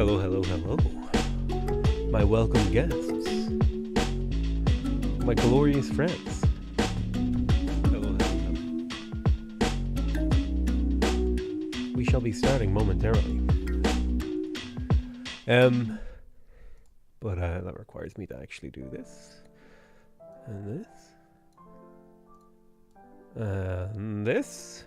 Hello, hello, hello. My welcome guests. My glorious friends. Hello, hello, hello. We shall be starting momentarily. But that requires me to actually do this. And this. And this.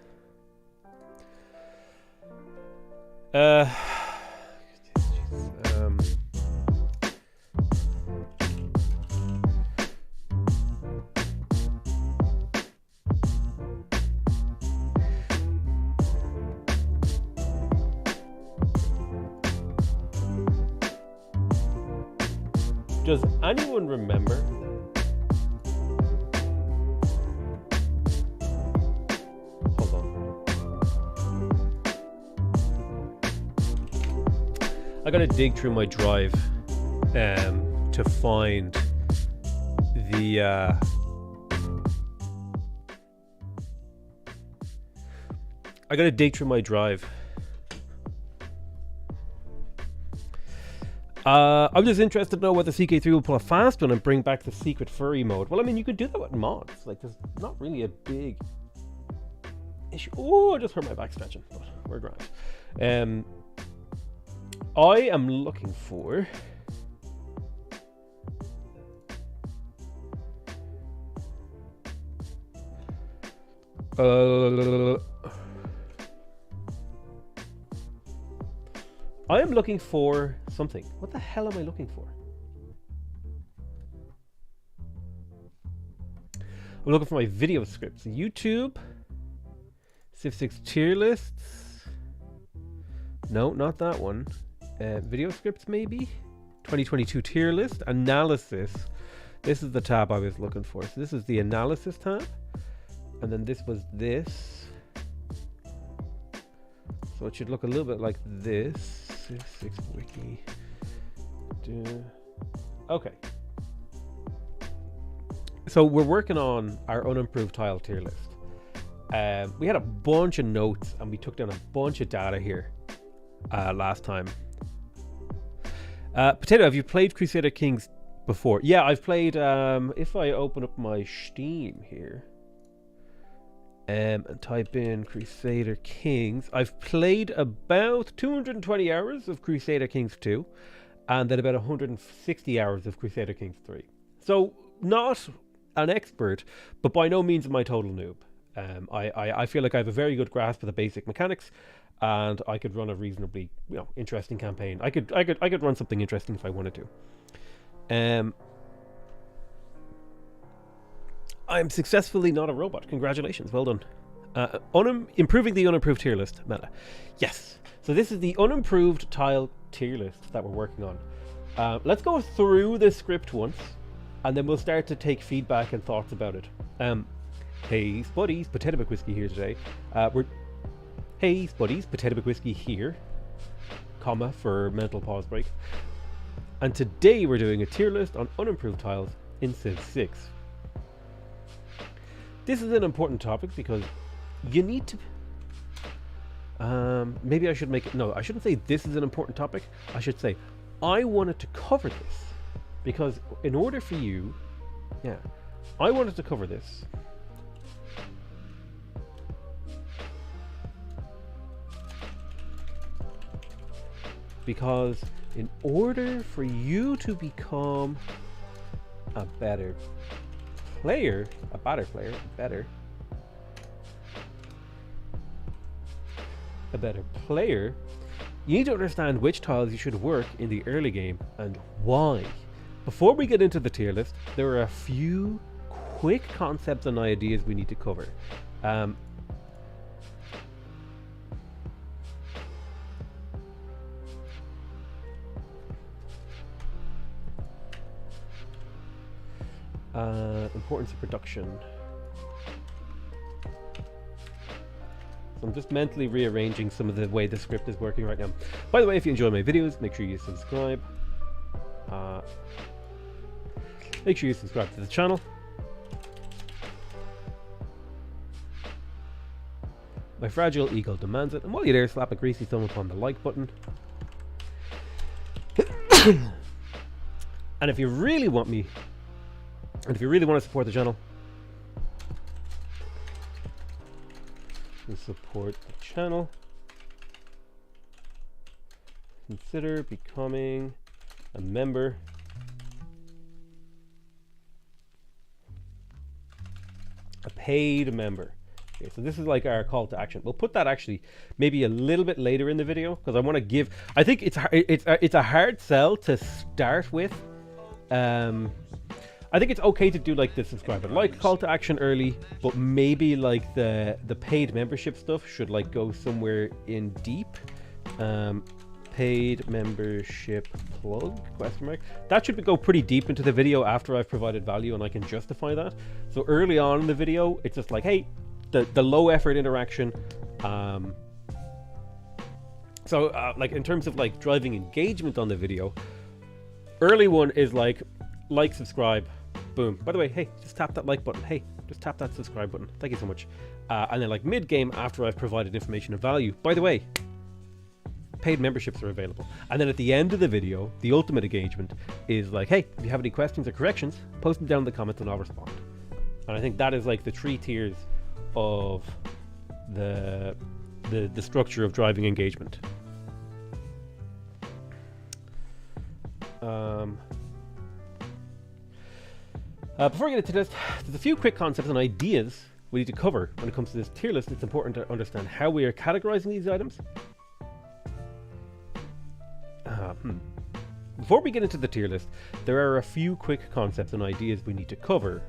Does anyone remember? Hold on. I gotta dig through my drive to find the I gotta dig through my drive. I'm just interested to know whether CK3 will pull a fast one and bring back the secret furry mode. Well, I mean, you could do that with mods. Like, there's not really a big issue. Oh, I just hurt my back stretching, but we're grand. I am looking for... I am looking for something. What the hell am I looking for? I'm looking for my video scripts. YouTube. Civ 6 tier lists. No, not that one. Video scripts maybe. 2022 tier list. Analysis. This is the tab I was looking for. So this is the analysis tab. And then this was this. So it should look a little bit like this. Civ 6 wiki. Okay. So we're working on our unimproved tile tier list. We had a bunch of notes and we took down a bunch of data here last time. Potato, have you played Crusader Kings before? Yeah, I've played. If I open up my Steam here and type in Crusader Kings, I've played about 220 hours of Crusader Kings 2 and then about 160 hours of Crusader Kings 3. So not an expert, but by no means am I total noob. I feel like I have a very good grasp of the basic mechanics, and I could run a reasonably, interesting campaign. I could run something interesting if I wanted to. I'm successfully not a robot. Congratulations, well done. Improving the unimproved tier list meta. Yes. So this is the unimproved tile tier list that we're working on. Let's go through this script once, and then we'll start to take feedback and thoughts about it. Hey Spuddies, Potato Whiskey here today. Hey Spuddies, Potato Whiskey here, comma for mental pause break. And today we're doing a tier list on unimproved tiles in Civ 6. This is an important topic because you need to... maybe I should make it... No, I shouldn't say this is an important topic. I should say I wanted to cover this. Because in order for you... Yeah. I wanted to cover this. Because in order for you to become a better player, you need to understand which tiles you should work in the early game and why. Before we get into the tier list, there are a few quick concepts and ideas we need to cover. Importance of production. So I'm just mentally rearranging some of the way the script is working right now. By the way, if you enjoy my videos, make sure you subscribe. Make sure you subscribe to the channel. My fragile ego demands it. And while you're there, slap a greasy thumb upon the like button. And if you really want me, and if you really want to support the channel, consider becoming a member. A paid member. Okay, so this is like our call to action. We'll put that actually maybe a little bit later in the video, because I want to give. I think it's a hard sell to start with. I think it's okay to do like the subscribe and like call to action early, but maybe like the paid membership stuff should like go somewhere in deep. Paid membership plug ? That should go pretty deep into the video after I've provided value and I can justify that. So early on in the video, it's just like, hey, the low effort interaction. Like in terms of like driving engagement on the video, early one is like subscribe, boom. By the way, hey, just tap that like button. Hey, just tap that subscribe button. Thank you so much. And then like mid game, after I've provided information of value, by the way, paid memberships are available. And then at the end of the video, the ultimate engagement is like, hey, if you have any questions or corrections, post them down in the comments and I'll respond. And I think that is like the 3 tiers of the structure of driving engagement. Before we get into this, there's a few quick concepts and ideas we need to cover when it comes to this tier list. It's important to understand how we are categorizing these items. Before we get into the tier list, there are a few quick concepts and ideas we need to cover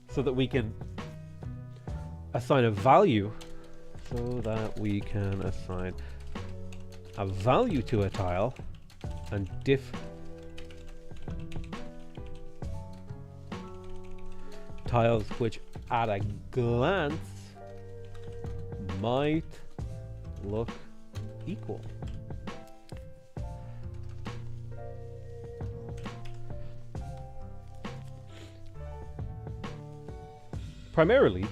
so that we can assign a value to a tile and diff tiles which at a glance might look equal. Primarily,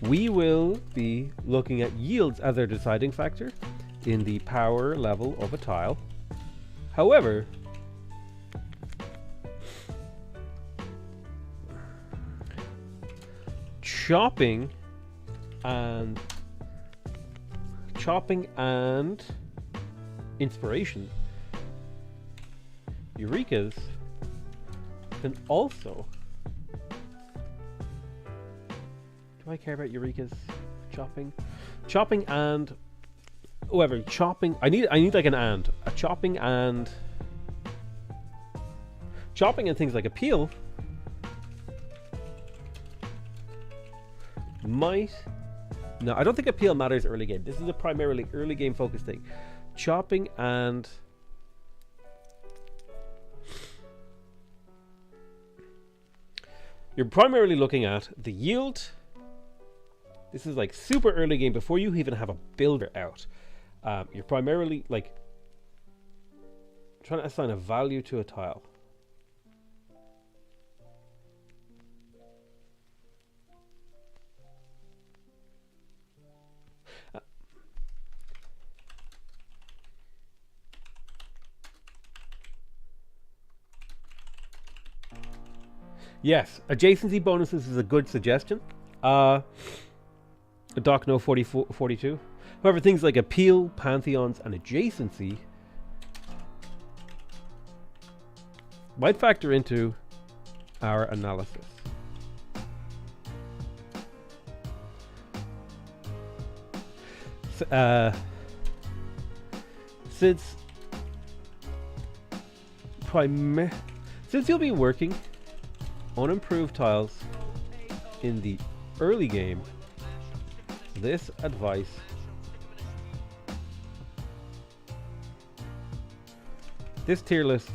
we will be looking at yields as our deciding factor in the power level of a tile. However, chopping and inspiration, Eureka's, can also. Do I care about Eureka's chopping? Chopping and however, chopping. I need like an and. A chopping and things like appeal might. No, I don't think appeal matters early game. This is a primarily early game focused thing. Chopping and you're primarily looking at the yield. This is like super early game before you even have a builder out. You're primarily like trying to assign a value to a tile. Yes, adjacency bonuses is a good suggestion. Doc No 42. However, things like appeal, pantheons, and adjacency might factor into our analysis. Since you'll be working on improved tiles in the early game, this advice this tier list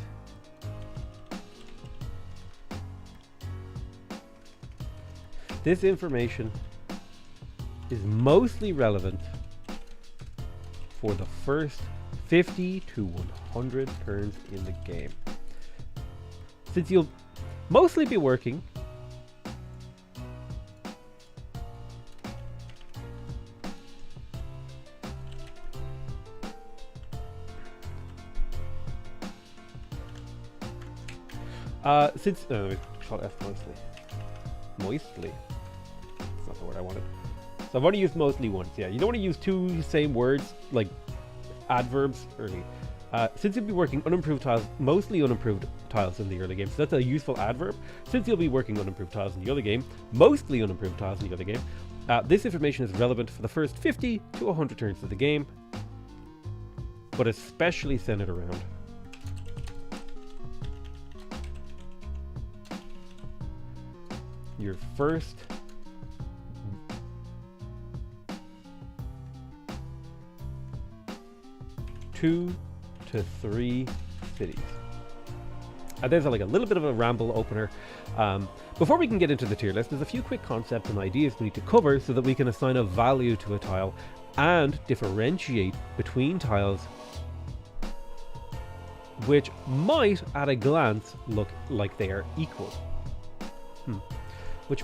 this information is mostly relevant for the first 50 to 100 turns in the game, since you'll mostly be working Since call F mostly. Moistly. That's not the word I wanted. So I've only used mostly once. Yeah, you don't want to use two same words like adverbs early. Since you'll be working unimproved tiles, mostly unimproved tiles in the early game, so that's a useful adverb. Since you'll be working unimproved tiles in the early game, mostly unimproved tiles in the early game, this information is relevant for the first 50 to 100 turns of the game, but especially centered around your first two to three cities. There's like a little bit of a ramble opener. Before we can get into the tier list, there's a few quick concepts and ideas we need to cover so that we can assign a value to a tile and differentiate between tiles which might at a glance look like they are equal. Which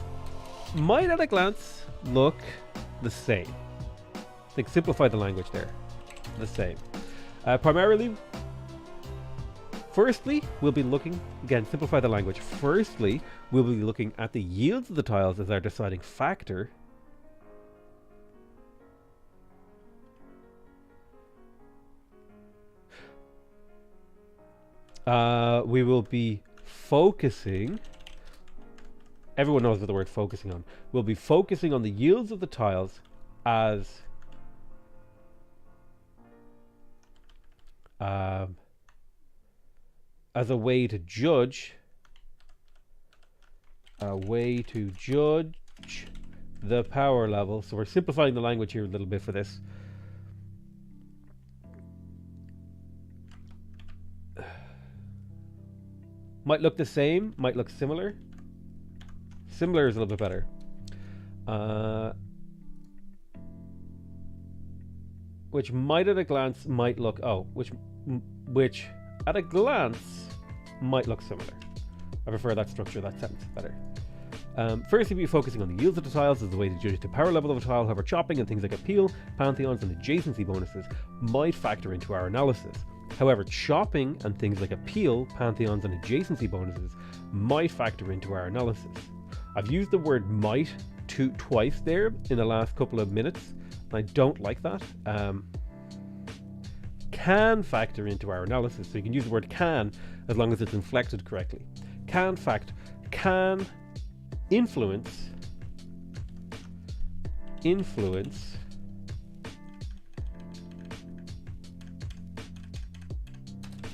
might at a glance look the same. Like, simplify the language there. The same. Primarily, firstly, we'll be looking, again, simplify the language. Firstly, we'll be looking at the yields of the tiles as our deciding factor. We will be focusing, everyone knows what the word focusing on. We'll be focusing on the yields of the tiles as a way to judge the power level. So we're simplifying the language here a little bit for this. Might look the same, might look similar. Similar is a little bit better. Which might at a glance might look, which at a glance might look similar. I prefer that structure, that sentence better. First, we'll be focusing on the yields of the tiles as a way to judge the power level of a tile. However, chopping and things like appeal, pantheons, and adjacency bonuses might factor into our analysis. However, chopping and things like appeal, pantheons, and adjacency bonuses might factor into our analysis. I've used the word might twice there in the last couple of minutes, and I don't like that. Can factor into our analysis, so you can use the word can as long as it's inflected correctly. Can influence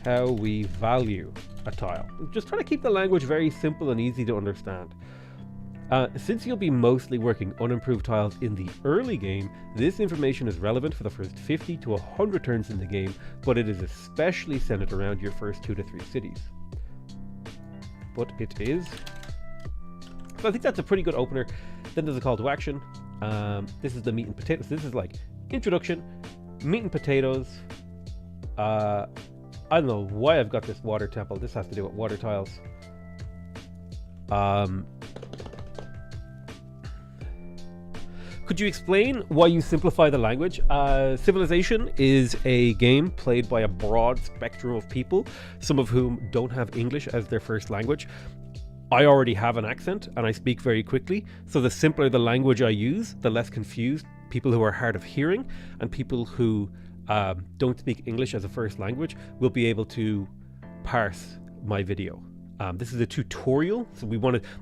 how we value a tile. Just trying to keep the language very simple and easy to understand. Since you'll be mostly working unimproved tiles in the early game, this information is relevant for the first 50 to 100 turns in the game, but it is especially centered around your first 2 to 3 cities. But it is. So I think that's a pretty good opener. Then there's a call to action. This is the meat and potatoes. This is like introduction, meat and potatoes. I don't know why I've got this water temple. This has to do with water tiles. Could you explain why you simplify the language? Civilization is a game played by a broad spectrum of people, some of whom don't have English as their first language. I already have an accent and I speak very quickly, so the simpler the language I use, the less confused people who are hard of hearing and people who don't speak English as a first language will be able to parse my video. This is a tutorial, so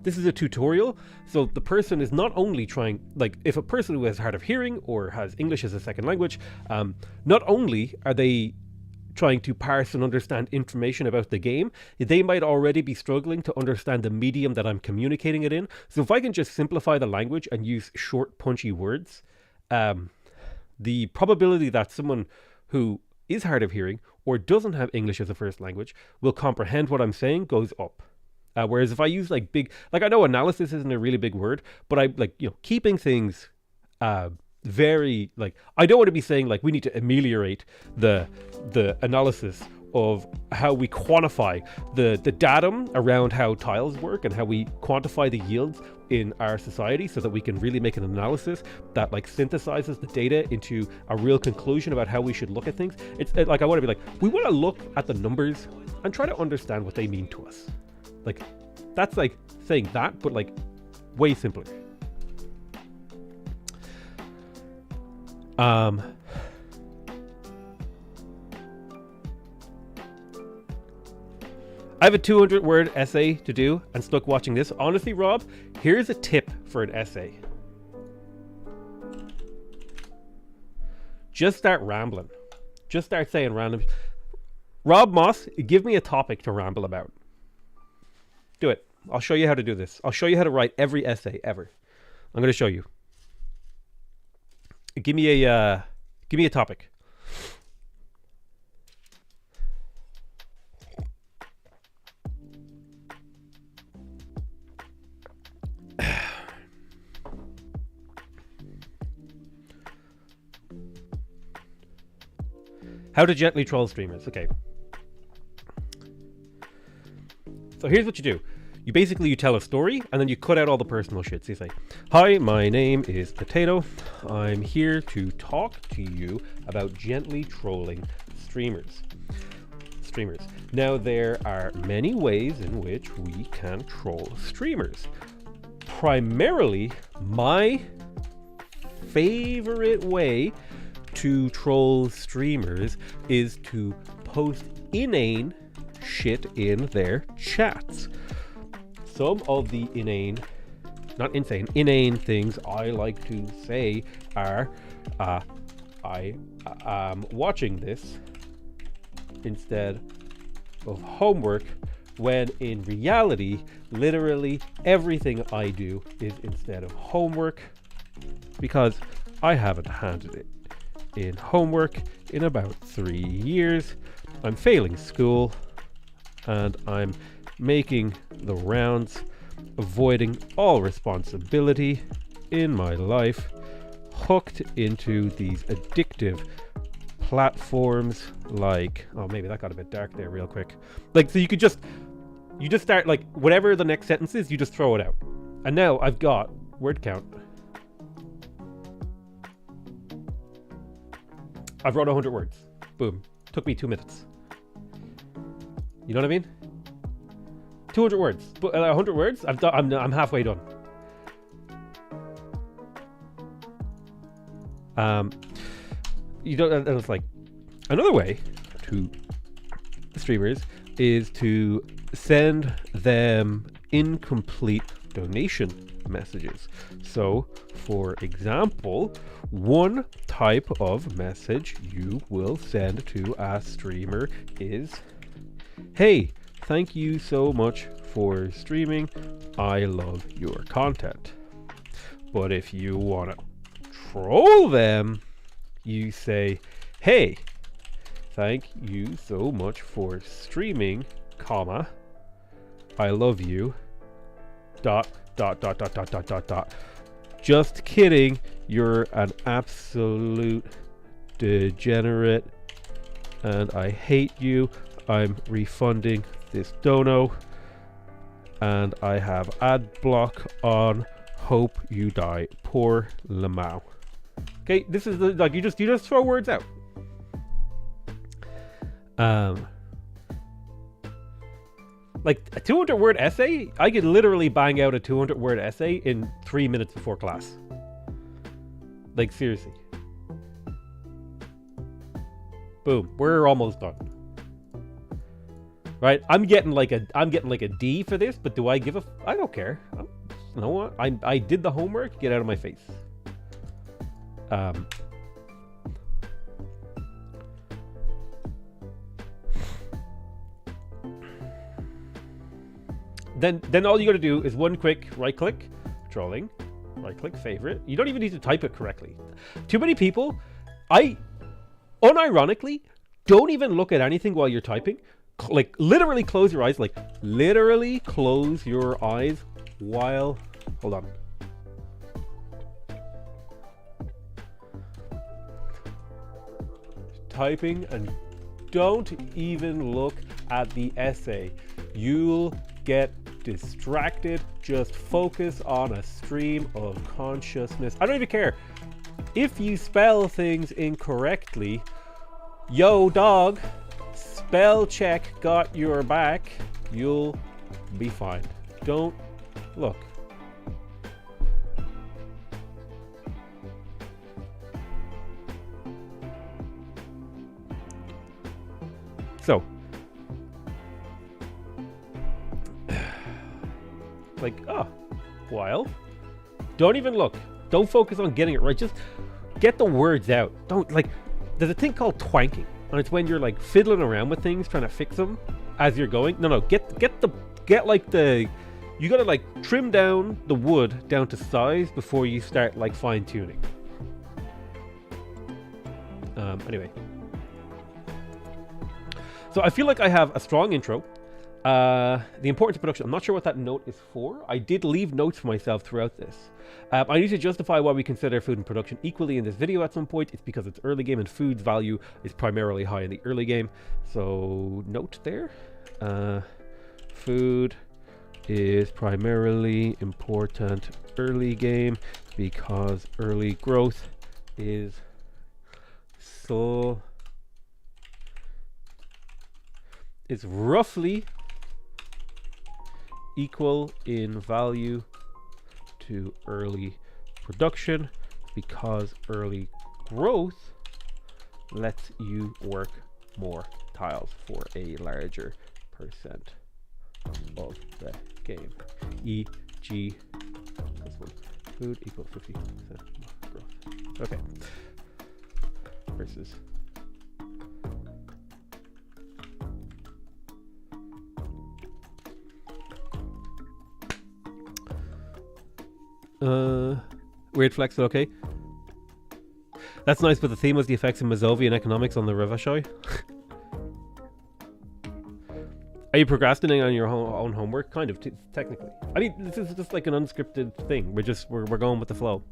this is a tutorial, so the person is not only trying, like, if a person who is hard of hearing or has English as a second language, not only are they trying to parse and understand information about the game, they might already be struggling to understand the medium that I'm communicating it in. So if I can just simplify the language and use short, punchy words, the probability that someone who is hard of hearing or doesn't have English as a first language will comprehend what I'm saying goes up. Whereas if I use like big, like, I know analysis isn't a really big word, but I like, keeping things very, like, I don't want to be saying like we need to ameliorate the analysis of how we quantify the datum around how tiles work and how we quantify the yields in our society so that we can really make an analysis that like synthesizes the data into a real conclusion about how we should look at things. It's like, I want to be like, we want to look at the numbers and try to understand what they mean to us. Like, that's like saying that, but like way simpler. I have a 200-word essay to do and stuck watching this. Honestly, Rob, here's a tip for an essay. Just start rambling. Just start saying random. Rob Moss, give me a topic to ramble about. Do it. I'll show you how to do this. I'll show you how to write every essay ever. I'm going to show you. Give me a topic. How to gently troll streamers. Okay. So here's what you do. You tell a story and then you cut out all the personal shit. So you say, hi, my name is Potato. I'm here to talk to you about gently trolling streamers. Now, there are many ways in which we can troll streamers. Primarily, my favorite way to troll streamers is to post inane shit in their chats. Some of the inane things I like to say are, I am watching this instead of homework, when in reality, literally everything I do is instead of homework, because I haven't handed it in homework in about 3 years. I'm failing school and I'm making the rounds, avoiding all responsibility in my life, hooked into these addictive platforms like, oh, maybe that got a bit dark there real quick. Like, so you just start, like, whatever the next sentence is, you just throw it out. And now I've got word count. I've wrote 100 words. Boom. Took me 2 minutes. You know what I mean? 200 words. But 100 words? I'm halfway done. You don't. And it's like, another way to streamers is to send them incomplete donation messages. So, for example, one type of message you will send to a streamer is, hey, thank you so much for streaming. I love your content. But if you want to troll them, you say, hey, thank you so much for streaming, comma, I love you, dot. Just kidding, you're an absolute degenerate and I hate you. I'm refunding this dono and I have ad block on. Hope you die. Poor Lamau. Okay, this is the, like, you just throw words out. Like a 200-word essay, I could literally bang out a 200-word essay in 3 minutes before class. Like, seriously. Boom, we're almost done. Right, I'm getting like a D for this, but do I give a? I don't care. You know what? I did the homework. Get out of my face. Then all you gotta do is one quick right click, trolling, right click favorite. You don't even need to type it correctly. Too many people, I unironically don't even look at anything while you're typing. Like, literally close your eyes. Like, literally close your eyes while, hold on. Typing, and don't even look at the essay. You'll get distracted. Just focus on a stream of consciousness. I don't even care if you spell things incorrectly. Yo, dog, spell check got your back. You'll be fine. Don't look. So, like, while. Don't even look. Don't focus on getting it right. Just get the words out. Don't, like, there's a thing called twanking, and it's when you're like fiddling around with things, trying to fix them as you're going. No, get like the, you gotta like trim down the wood down to size before you start like fine tuning. Anyway. So I feel like I have a strong intro. The importance of production. I'm not sure what that note is for. I did leave notes for myself throughout this. I need to justify why we consider food and production equally in this video at some point. It's because it's early game and food's value is primarily high in the early game. So note there. Food is primarily important early game because early growth is so... is roughly equal in value to early production because early growth lets you work more tiles for a larger percent of the game. E.g. this one. Food equals 50% more growth. Okay. Versus weird flex, but okay. That's nice, but the theme was the effects of Mazovian economics on the Revashoi. Are you procrastinating on your own homework? Kind of, technically. I mean, this is just like an unscripted thing. We're going with the flow.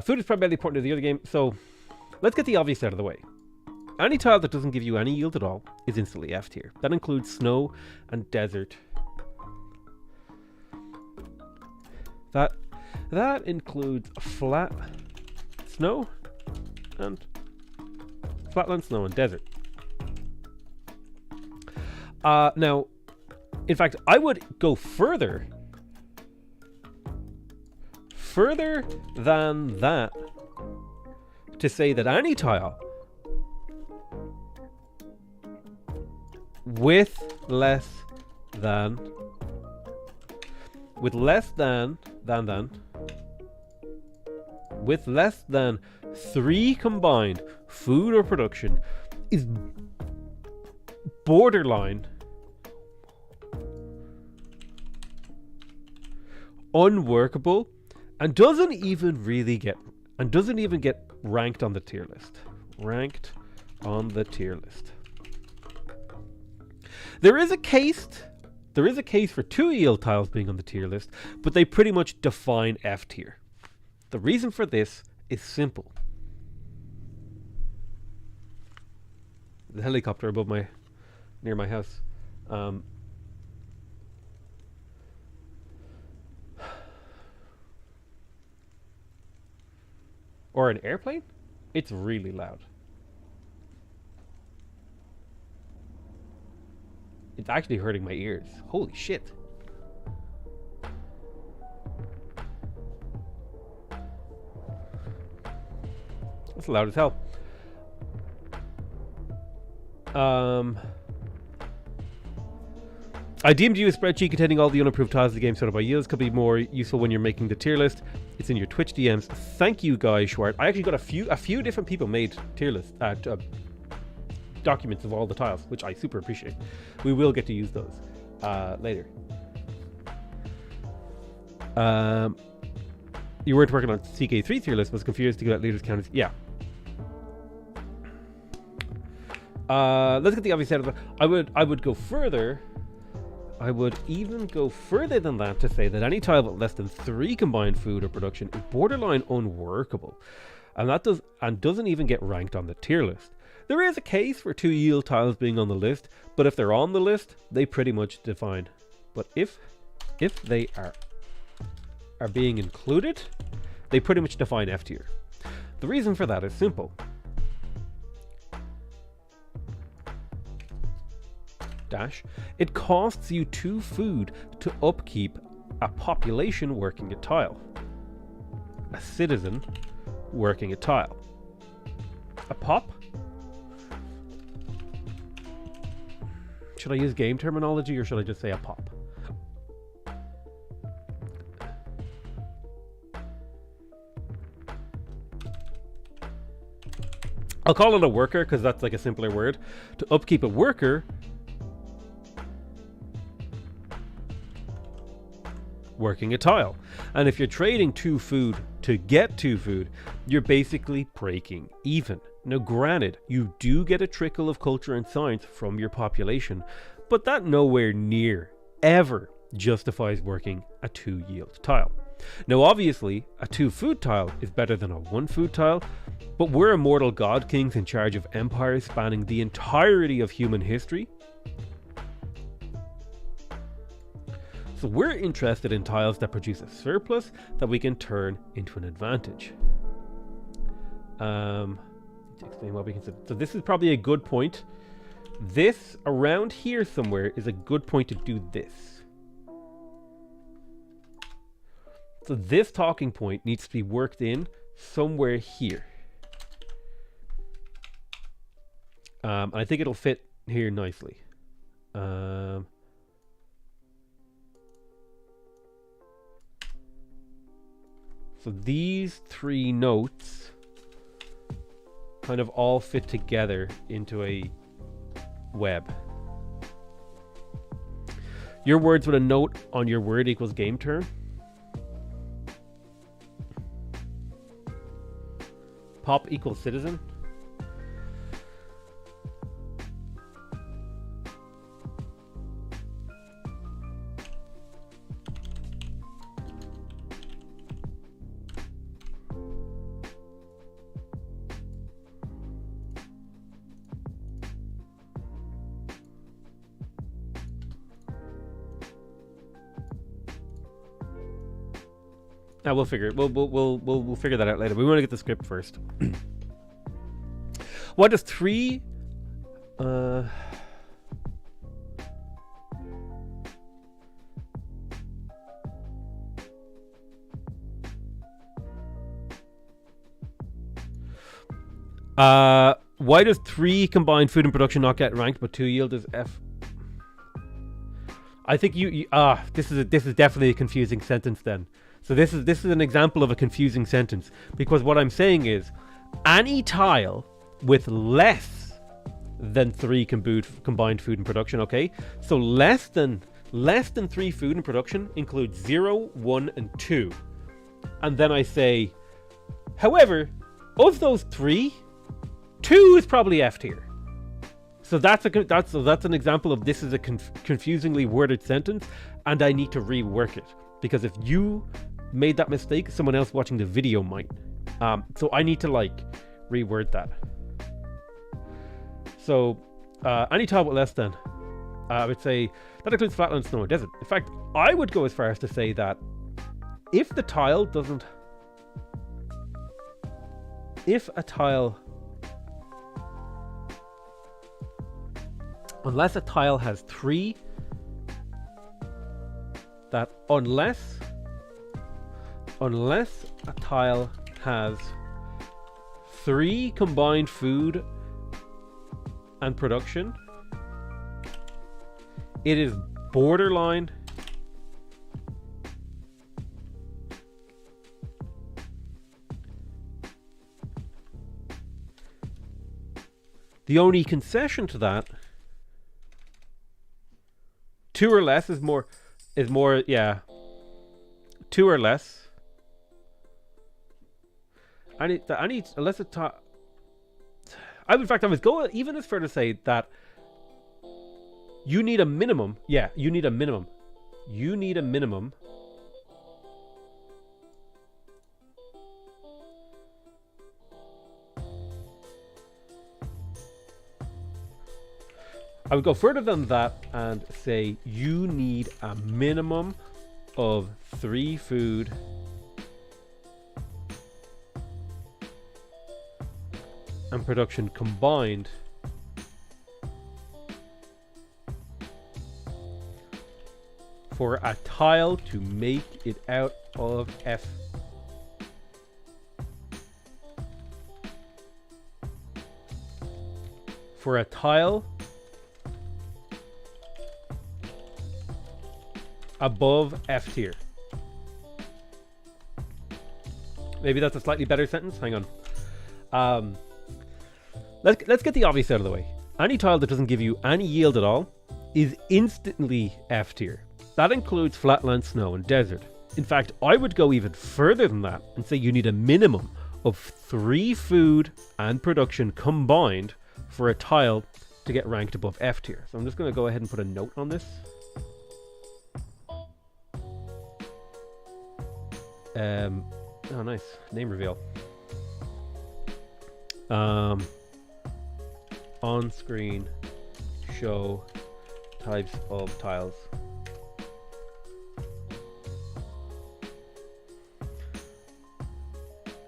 Food is primarily important to the other game, so let's get the obvious out of the way. Any tile that doesn't give you any yield at all is instantly F tier. That includes snow and desert. That includes flat snow and flatland snow and desert. Now, in fact, I would go further than that to say that any tile with less than 3 combined food or production is borderline unworkable and doesn't even get ranked on the tier list. There is a case for 2 yield tiles being on the tier list, but they pretty much define F tier. The reason for this is simple. The helicopter above near my house. Or an airplane? It's really loud. It's actually hurting my ears. Holy shit. That's loud as hell. I deemed you a spreadsheet containing all the unapproved tiles of the game sorted by yields. Could be more useful when you're making the tier list. It's in your Twitch DMs. Thank you, Guy Schwart. I actually got a few different people made tier list documents of all the tiles, which I super appreciate. We will get to use those later. You weren't working on CK3 tier list, was confused to get at leaders counters. Yeah. Let's get the obvious out of it. I would go further. I would even go further than that to say that any tile with less than 3 combined food or production is borderline unworkable, and doesn't even get ranked on the tier list. There is a case for 2 yield tiles being on the list, but if they're on the list, they pretty much define. But if they are being included, they pretty much define F tier. The reason for that is simple. dash, it costs you 2 food to upkeep a population working a tile. A citizen working a tile. A pop? Should I use game terminology or should I just say a pop? I'll call it a worker because that's like a simpler word. To upkeep a worker, working a tile. And if you're trading 2 food to get 2 food, you're basically breaking even. Now granted, you do get a trickle of culture and science from your population, but that nowhere near ever justifies working a 2 yield tile. Now obviously, a 2 food tile is better than a 1 food tile, but we're immortal god kings in charge of empires spanning the entirety of human history. So we're interested in tiles that produce a surplus that we can turn into an advantage. To explain what we consider. So this is probably a good point. This around here somewhere is a good point to do this. So this talking point needs to be worked in somewhere here. And I think it'll fit here nicely. So these 3 notes kind of all fit together into a web. Your words with a note on your word equals game turn. Pop equals citizen. We'll figure it. We'll figure that out later. We want to get the script first. What does 3? Why does 3 combined food and production not get ranked, but 2 yield is F? I think this is definitely a confusing sentence then. So this is an example of a confusing sentence, because what I'm saying is any tile with less than 3 combined food and production, okay? So less than 3 food and production includes 0, 1 and 2. And then I say, however, of those 3, 2 is probably F tier. So that's an example of this is a confusingly worded sentence, and I need to rework it, because if you made that mistake, someone else watching the video might. So I need to reword that. So any tile with less than, I would say that includes flatland, snow, and desert. In fact, I would go as far as to say that if a tile unless a tile has 3, that unless a tile has 3 combined food and production, it is borderline the only concession to that, 2 or less is more, yeah. 2 or less. Unless it I would go even as far to say that you need a minimum. Yeah, you need a minimum. You need a minimum. I would go further than that and say you need a minimum of 3 food and production combined for a tile to make it out of F. For a tile above F tier. Maybe that's a slightly better sentence. Hang on. Let's get the obvious out of the way. Any tile that doesn't give you any yield at all is instantly F tier. That includes flatland, snow, and desert. In fact, I would go even further than that and say you need a minimum of 3 food and production combined for a tile to get ranked above F tier. So I'm just going to go ahead and put a note on this. Oh, nice. Name reveal. On screen show types of tiles.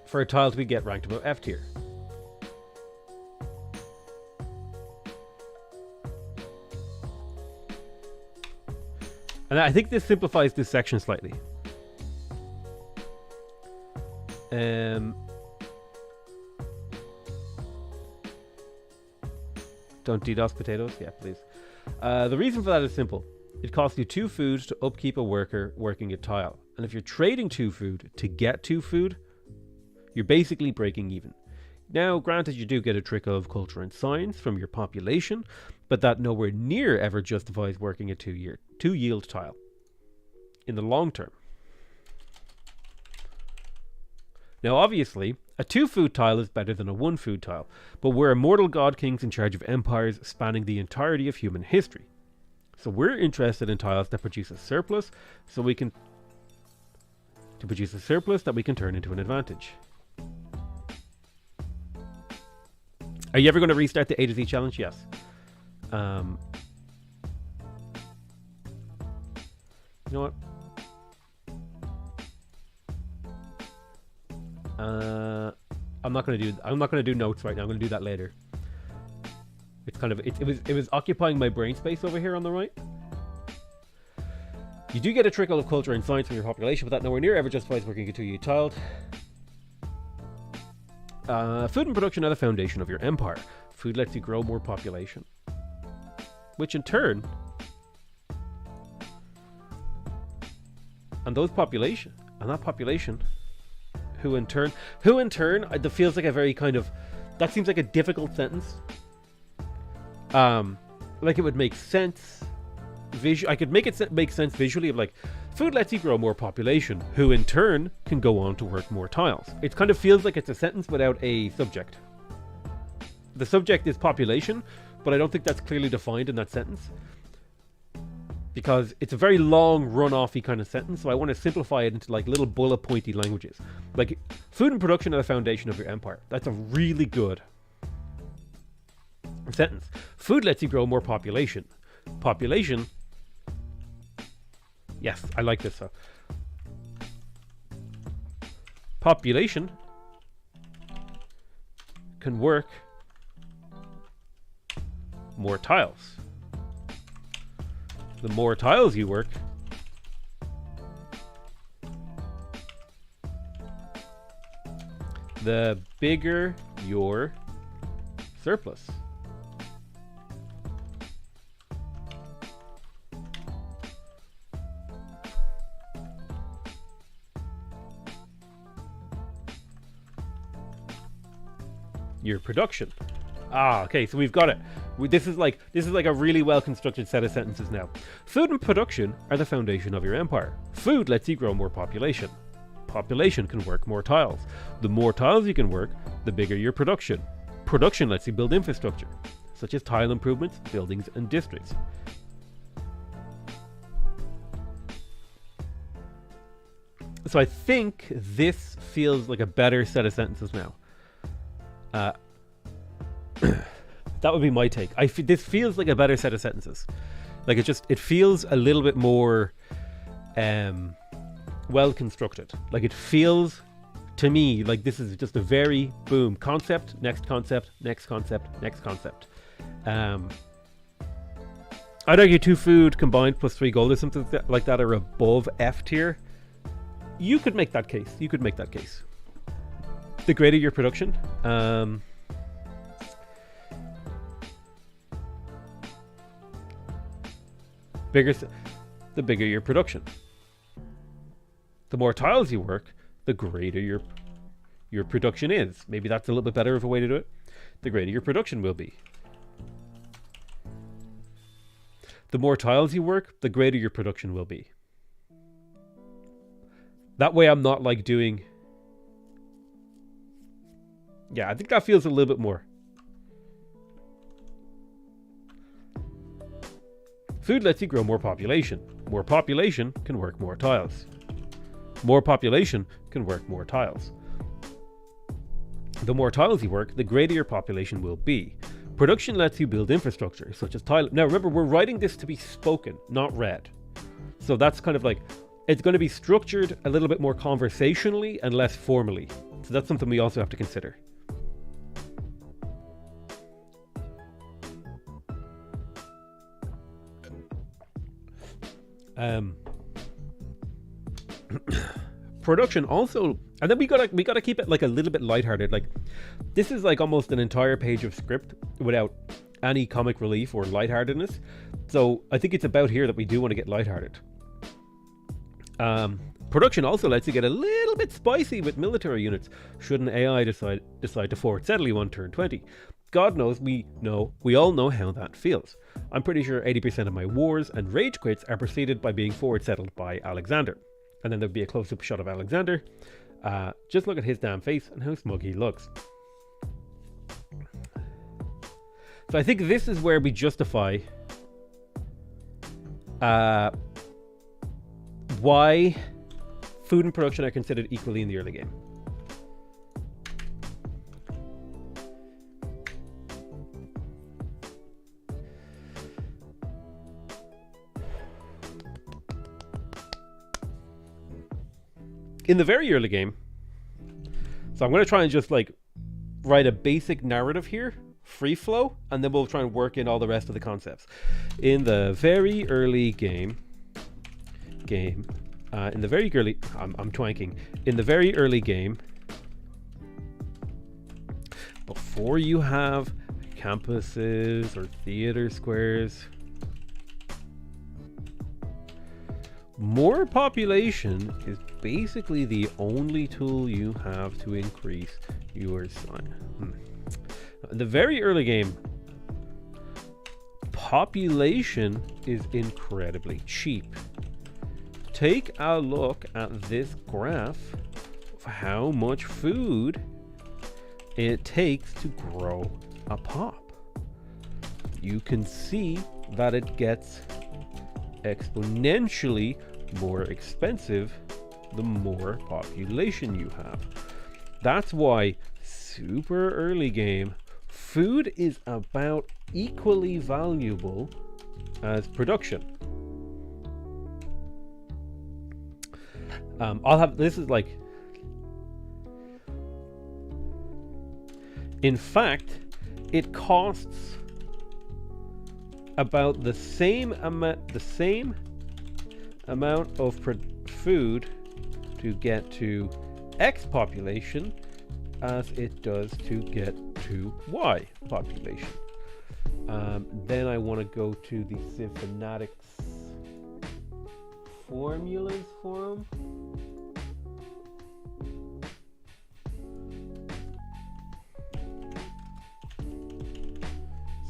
For a tile to get ranked above F tier. And I think this simplifies this section slightly. Don't DDoS potatoes? Yeah, please. The reason for that is simple. It costs you 2 food to upkeep a worker working a tile. And if you're trading 2 food to get 2 food, you're basically breaking even. Now, granted, you do get a trickle of culture and science from your population, but that nowhere near ever justifies working a 2 yield tile in the long term. Now, obviously, a 2 food tile is better than a 1 food tile, but we're immortal god kings in charge of empires spanning the entirety of human history. So we're interested in tiles that produce a surplus, that we can turn into an advantage. Are you ever going to restart the A to Z challenge? Yes. You know what? I'm not going to do notes right now. I'm going to do that later. It's kind of it was occupying my brain space over here on the right. You do get a trickle of culture and science from your population, but that nowhere near ever justifies working a 2 tiled. Food and production are the foundation of your empire. Food lets you grow more population, which in turn, that population, who in turn, that feels like a very kind of, that seems like a difficult sentence. Like it would make sense. I could make it make sense visually of like, food lets you grow more population, who in turn can go on to work more tiles. It kind of feels like it's a sentence without a subject. The subject is population, but I don't think that's clearly defined in that sentence, because it's a very long run-offy kind of sentence, so I want to simplify it into like little bullet pointy languages. Like, food and production are the foundation of your empire. That's a really good sentence. Food lets you grow more population. Population. Yes, I like this. Population can work more tiles. The more tiles you work, the bigger your surplus. Your production. Okay, so we've got it. This is like a really well constructed set of sentences now. Food and production are the foundation of your empire. Food lets you grow more population. Population can work more tiles. The more tiles you can work, the bigger your production. Production lets you build infrastructure, such as tile improvements, buildings, and districts. So I think this feels like a better set of sentences now. That would be my take. This feels like a better set of sentences. Like it feels a little bit more well constructed. Like it feels to me like this is just a very boom concept, next concept, next concept, next concept. I'd argue 2 food combined plus 3 gold or something like that are above F tier. You could make that case. The greater your production, the bigger your production. The more tiles you work, the greater your production is. Maybe that's a little bit better of a way to do it. The greater your production will be. The more tiles you work, the greater your production will be. That way I'm not like doing... Yeah, I think that feels a little bit more. Food lets you grow more population. More population can work more tiles. More population can work more tiles. The more tiles you work, the greater your population will be. Production lets you build infrastructure, such as tile. Now remember, we're writing this to be spoken, not read. So that's kind of like, it's going to be structured a little bit more conversationally and less formally. So that's something we also have to consider. Production also, and then we gotta keep it like a little bit lighthearted. Like, this is like almost an entire page of script without any comic relief or lightheartedness. So I think it's about here that we do want to get lighthearted. Production also lets you get a little bit spicy with military units should an AI decide to forward settle you on turn 20. God knows we all know how that feels. I'm pretty sure 80% of my wars and rage quits are preceded by being forward settled by Alexander. And then there'd be a close-up shot of Alexander. Just look at his damn face and how smug he looks. So I think this is where we justify why food and production are considered equally in the early game. In the very early game, so I'm going to try and just like write a basic narrative here, free flow, and then we'll try and work in all the rest of the concepts. In the very early game, I'm twanking. In the very early game, before you have campuses or theater squares, more population is basically the only tool you have to increase your size. In the very early game, population is incredibly cheap. Take a look at this graph of how much food it takes to grow a pop. You can see that it gets exponentially more expensive the more population you have. That's why super early game food is about equally valuable as production. In fact, it costs about the same amount of food to get to X population as it does to get to Y population. Then I want to go to the Civ Fanatics formulas forum.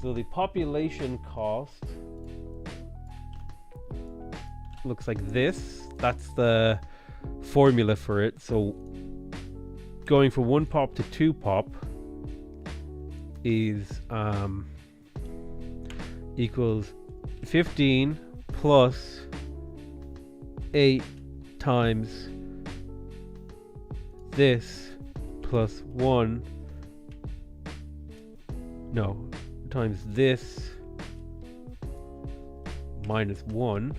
So the population cost looks like this. That's the formula for it. So going from 1 pop to 2 pop is equals 15 plus 8 times this plus 1 times this minus 1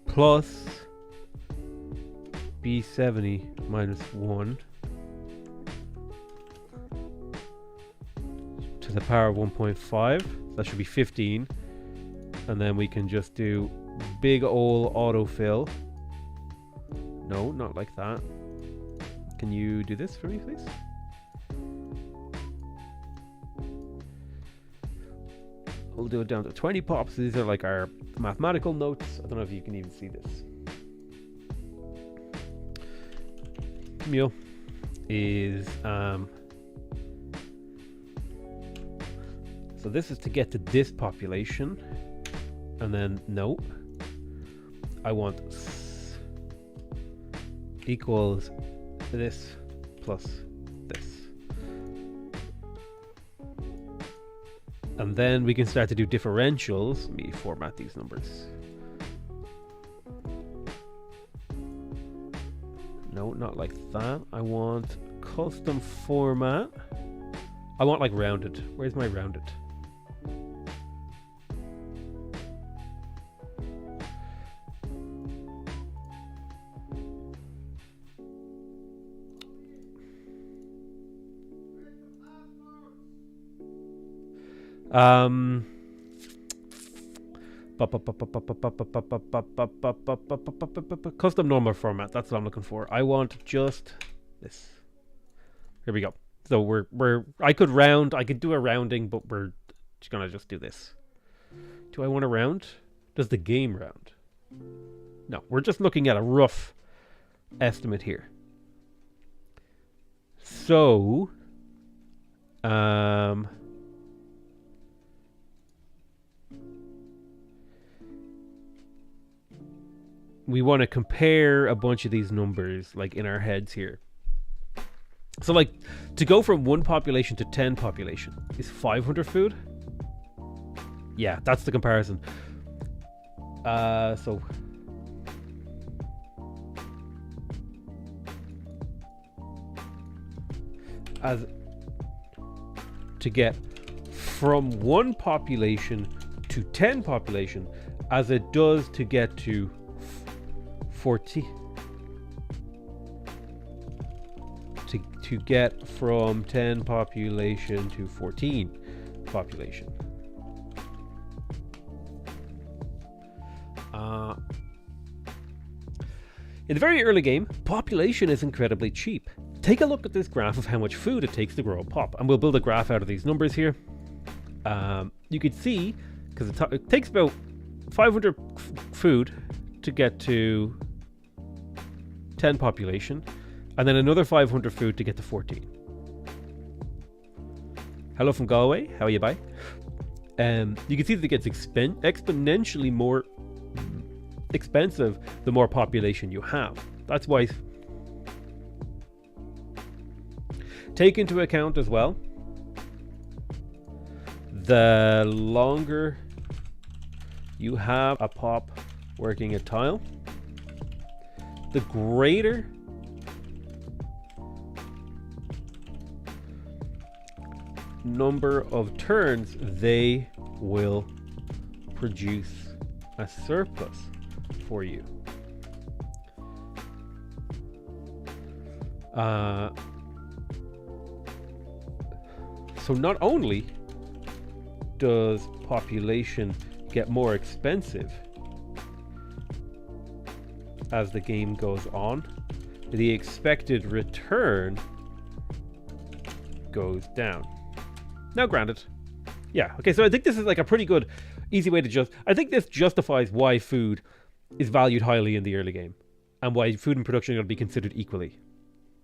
plus B70 minus 1 to to the power of 1.5. That should be 15. And then we can just do big ol' autofill. No, not like that. Can you do this for me, please? We'll do it down to 20 pops. These are like our mathematical notes. I don't know if you can even see this. Meal is so this is to get to this population, and then no, I want equals this plus this, and then we can start to do differentials. Let me format these numbers. No, not like that. I want custom format. I want like rounded. Where's my rounded? Custom normal format. That's what I'm looking for. I want just this. Here we go. So I could round. I could do a rounding, but we're just gonna just do this. Do I want to round? Does the game round? No, we're just looking at a rough estimate here. So, we want to compare a bunch of these numbers like in our heads here. So like to go from 1 population to 10 population is 500 food. Yeah, that's the comparison. So as to get from 1 population to 10 population as it does to get to 40 to get from 10 population to 14 population. In the very early game, population is incredibly cheap. Take a look at this graph of how much food it takes to grow a pop, and we'll build a graph out of these numbers here. You could see, because it takes about 500 food to get to 10 population, and then another 500 food to get to 14. Hello from Galway, how are you, bye? You can see that it gets exponentially more expensive the more population you have. That's why. Take into account as well, the longer you have a pop working a tile, the greater number of turns they will produce a surplus for you. So not only does population get more expensive as the game goes on, the expected return goes down. Now granted, yeah, okay, so I think this is like a pretty good, easy way to I think this justifies why food is valued highly in the early game and why food and production are going to be considered equally.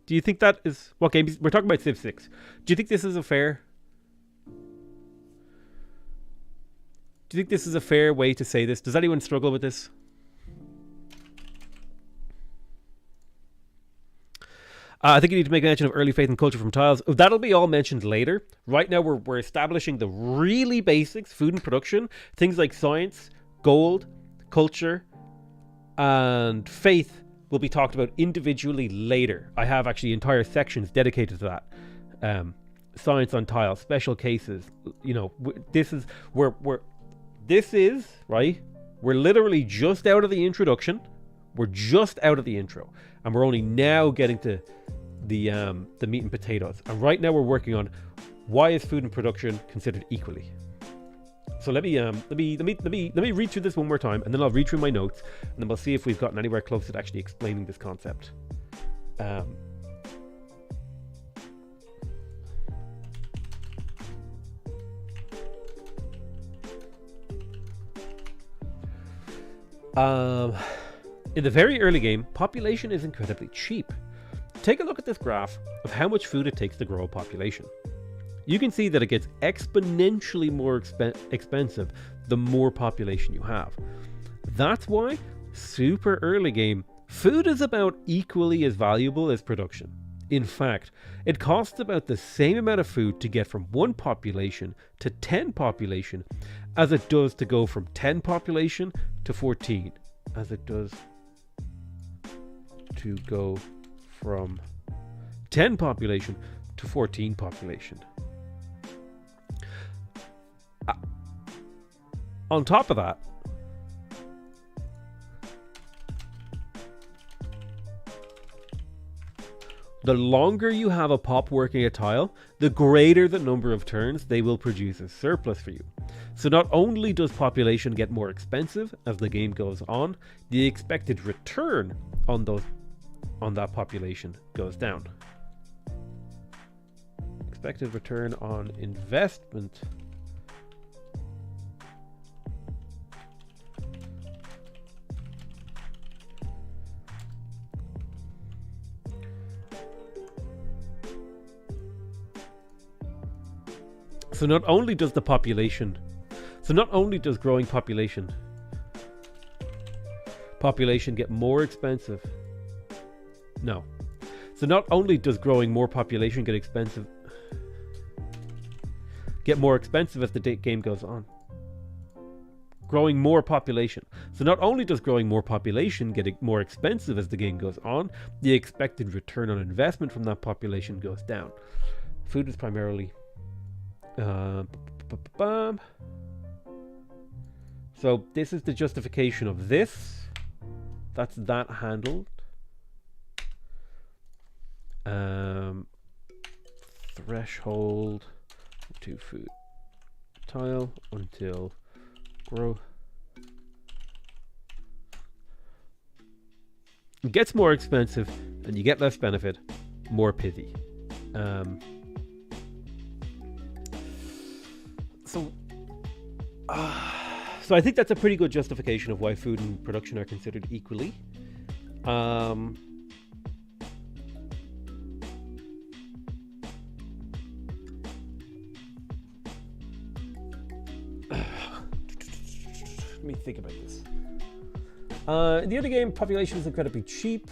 Do you think that is, what game, we're talking about Civ 6. Do you think this is a fair, way to say this? Does anyone struggle with this? I think you need to make mention of early faith and culture from tiles. That'll be all mentioned later. Right now we're establishing the really basics, food and production, things like science, gold, culture, and faith will be talked about individually later. I have actually entire sections dedicated to that. Science on tile, special cases. You know, this is right. We're literally just out of the introduction. We're just out of the intro, and we're only now getting to the meat and potatoes. And right now we're working on Why is food and production considered equally? So let me read through this one more time, and then I'll read through my notes, and then we'll see if we've gotten anywhere close to actually explaining this concept. In the very early game, population is incredibly cheap. Take a look at this graph of how much food it takes to grow a population. You can see that it gets exponentially more expensive the more population you have. That's why, super early game, food is about equally as valuable as production. In fact, it costs about the same amount of food to get from 1 population to 10 population as it does to go from 10 population to 14, as it does to go from 10 population to 14 population. On top of that, the longer you have a pop working a tile, the greater the number of turns they will produce as surplus for you. So not only does population get more expensive as the game goes on, the expected return on that population goes down. Expected return on investment So not only does growing population get more expensive. No. So not only does growing more population get more expensive as the game goes on. Growing more population. So not only does growing more population get more expensive as the game goes on, the expected return on investment from that population goes down. Food is primarily so this is the justification of this. That's that handled. Threshold to food tile until grow. It gets more expensive and you get less benefit, more pithy. So I think that's a pretty good justification of why food and production are considered equally. Let me think about this. In the other game, population is incredibly cheap.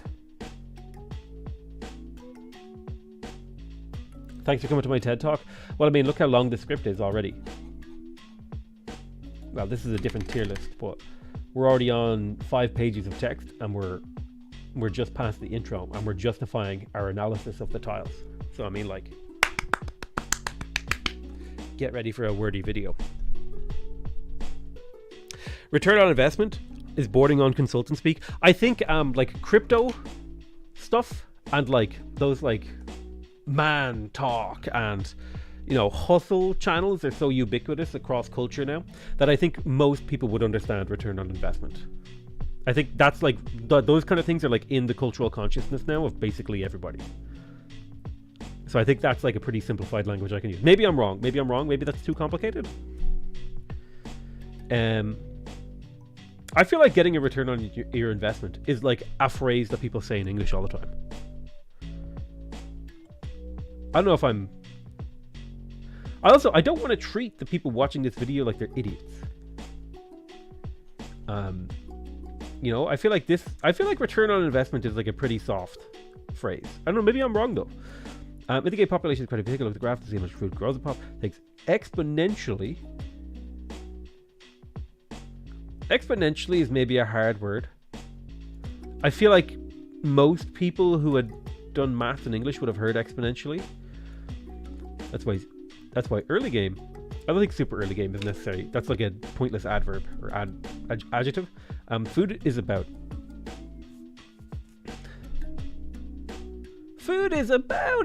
Thanks for coming to my TED Talk. Well, I mean, look how long the script is already. Well, this is a different tier list, but we're already on 5 pages of text, and we're just past the intro, and we're justifying our analysis of the tiles. So I mean, like, get ready for a wordy video. Return on investment is bordering on consultant speak. I think like crypto stuff and like those like man talk and hustle channels are so ubiquitous across culture now that I think most people would understand return on investment. I think that's like those kind of things are like in the cultural consciousness now of basically everybody. So I think that's like a pretty simplified language I can use. Maybe I'm wrong. Maybe that's too complicated. I feel like getting a return on your investment is like a phrase that people say in English all the time. I don't know if I don't want to treat the people watching this video like they're idiots. I feel like return on investment is like a pretty soft phrase. I don't know, maybe I'm wrong though. Mitigate population is quite a big. Look at the graph to see how much food grows. The pop takes exponentially. Exponentially is maybe a hard word. I feel like most people who had done maths in English would have heard exponentially. That's why early game. I don't think super early game is necessary. That's like a pointless adverb or adjective. Food is about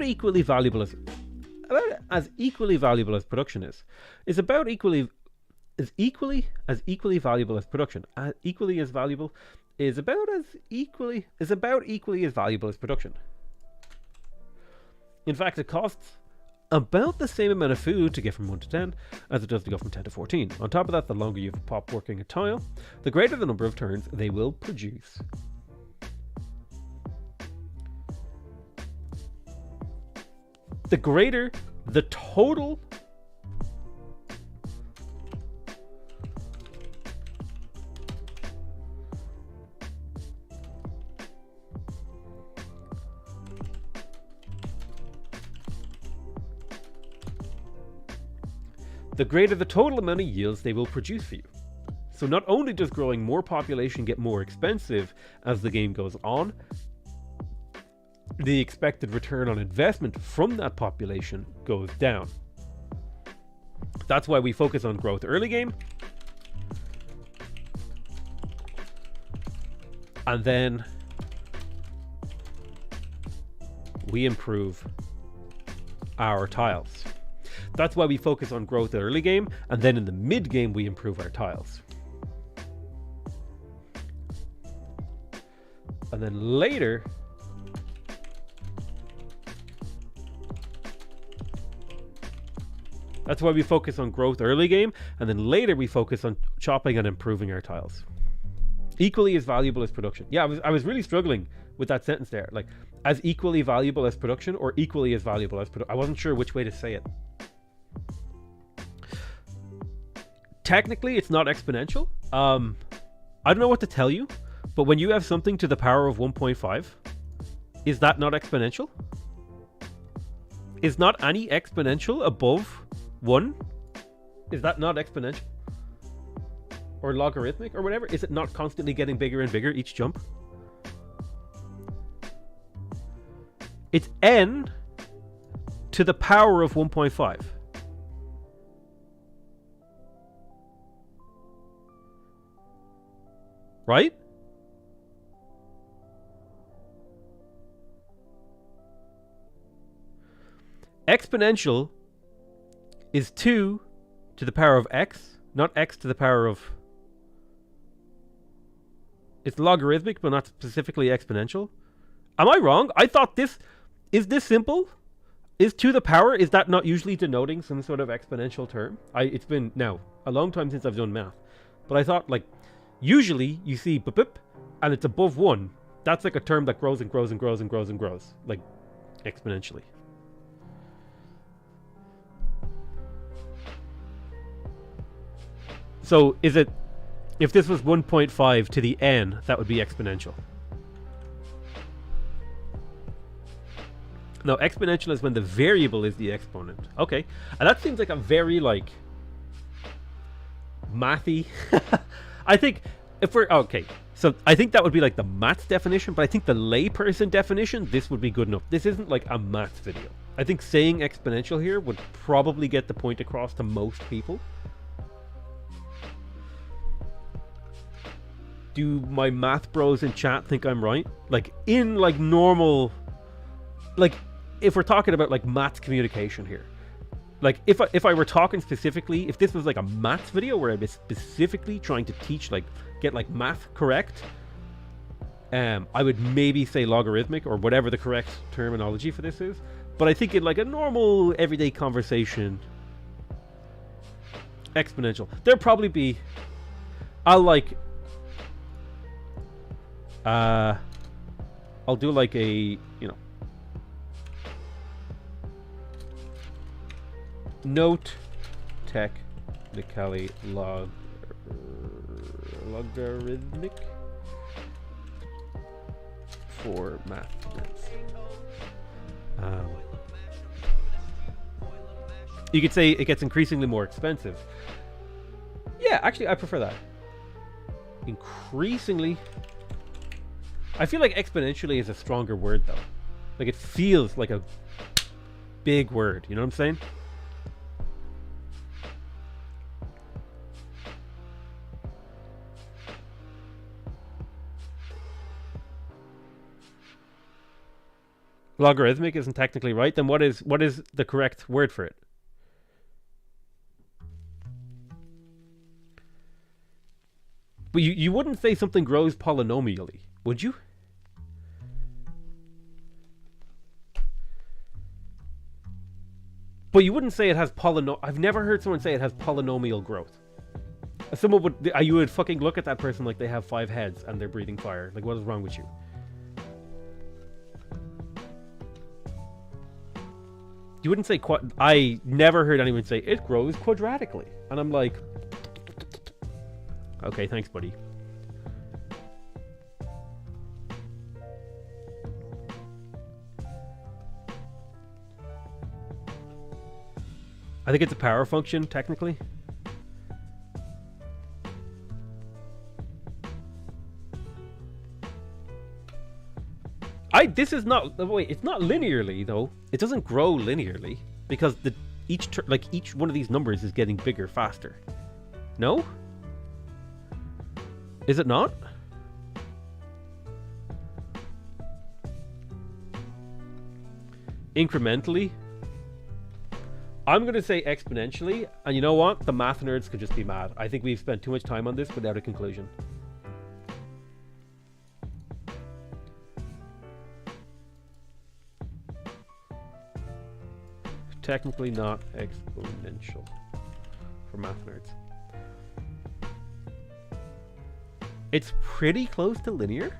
equally valuable as about as equally valuable as production is. It's about equally valuable as production. Equally as valuable is about equally as valuable as production. In fact, it costs about the same amount of food to get from 1 to 10 as it does to go from 10 to 14. On top of that, the longer you've pop working a tile, the greater the number of turns they will produce. The greater the total amount of yields they will produce for you. So not only does growing more population get more expensive as the game goes on, the expected return on investment from that population goes down. That's why we focus on growth early game, and then we improve our tiles. That's why we focus on growth early game, and then in the mid game we improve our tiles. And then later, that's why we focus on growth early game, and then later we focus on chopping and improving our tiles. Equally as valuable as production. Yeah, I was really struggling with that sentence there. Like, as equally valuable as production or equally as valuable as production. I wasn't sure which way to say it. Technically, it's not exponential. I don't know what to tell you, but when you have something to the power of 1.5, is that not exponential? Is not any exponential above 1? Is that not exponential? Or logarithmic or whatever? Is it not constantly getting bigger and bigger each jump? It's n to the power of 1.5. Right? Exponential is 2 to the power of x, not x to the power of... It's logarithmic, but not specifically exponential. Am I wrong? I thought this... Is this simple? Is to the power, is that not usually denoting some sort of exponential term? It's been, now, a long time since I've done math. But I thought, like, usually you see boop boop, and it's above 1. That's like a term that grows and grows and grows and grows and grows. Like, exponentially. So, is it... If this was 1.5 to the n, that would be exponential. No, exponential is when the variable is the exponent. Okay. And that seems like a very, like... mathy... I think... If we're... Okay. So, I think that would be like the maths definition, but I think the layperson definition, this would be good enough. This isn't like a maths video. I think saying exponential here would probably get the point across to most people. Do my math bros in chat think I'm right? Like, in, like, normal... Like, if we're talking about, like, maths communication here. Like, if I were talking specifically... If this was, like, a maths video where I'd be specifically trying to teach, like, get, like, math correct... I would maybe say logarithmic, or whatever the correct terminology for this is. But I think in, like, a normal, everyday conversation... Exponential. There'll probably be... I'll, like... I'll do like a, you know, note technically logarithmic for math students. You could say it gets increasingly more expensive. Yeah, actually, I prefer that. Increasingly... I feel like exponentially is a stronger word, though. Like, it feels like a big word. You know what I'm saying? Logarithmic isn't technically right. Then what is the correct word for it? But you wouldn't say something grows polynomially, would you? But you wouldn't say it has I've never heard someone say it has polynomial growth. Someone would. You would fucking look at that person like they have 5 heads and they're breathing fire. Like, what is wrong with you? You wouldn't say I never heard anyone say it grows quadratically, and I'm like, okay, thanks, buddy. I think it's a power function, technically. This is not. Wait, it's not linearly though. It doesn't grow linearly because each one of these numbers is getting bigger faster. No? Is it not? Incrementally? I'm going to say exponentially, and you know what? The math nerds could just be mad. I think we've spent too much time on this without a conclusion. Technically not exponential for math nerds. It's pretty close to linear.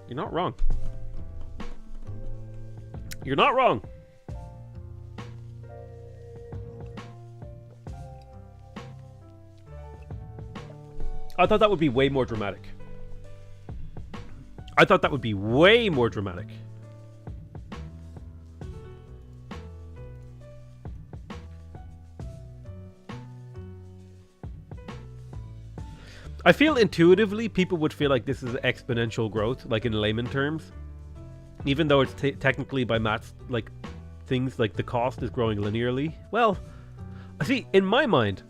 You're not wrong. You're not wrong. I thought that would be way more dramatic. I thought that would be way more dramatic. I feel intuitively people would feel like this is exponential growth, like in layman terms. Even though it's technically by maths, like things like the cost is growing linearly. Well, see, in my mind,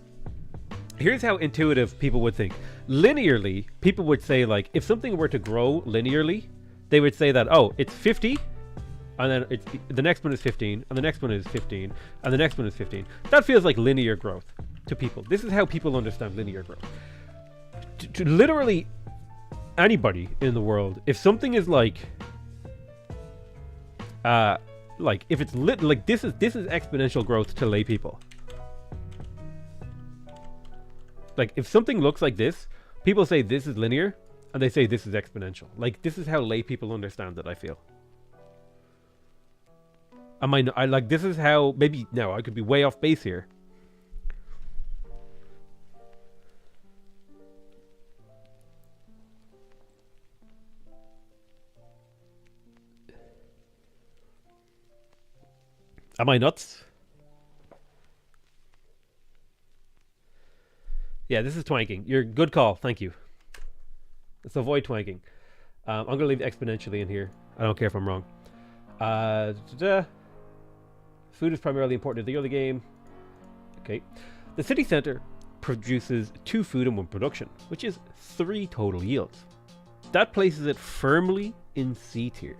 here's how intuitive people would think. Linearly, people would say like, if something were to grow linearly, they would say that, oh, it's 50, and then the next one is 15, and the next one is 15, and the next one is 15. That feels like linear growth to people. This is how people understand linear growth. To literally anybody in the world, if something is like if it's like this is exponential growth to lay people. Like if something looks like this, people say this is linear, and they say this is exponential. Like this is how lay people understand it. I feel. I like this is how maybe no, I could be way off base here. Am I nuts? Yeah, this is twanking. You're good call. Thank you. Let's avoid twanking. I'm going to leave exponentially in here. I don't care if I'm wrong. Food is primarily important to the early game. Okay. The city center produces 2 food and 1 production, which is 3 total yields. That places it firmly in C tier.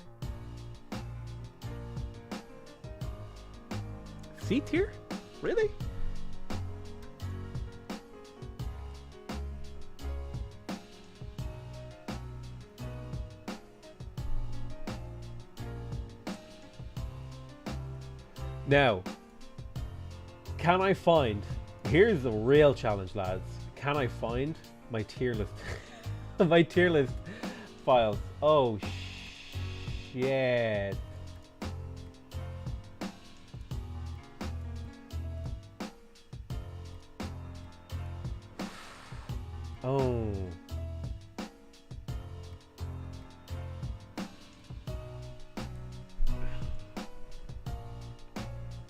C tier? Really? Now, can I find... Here's the real challenge, lads. Can I find my tier list? My tier list files. Oh, shit. Oh.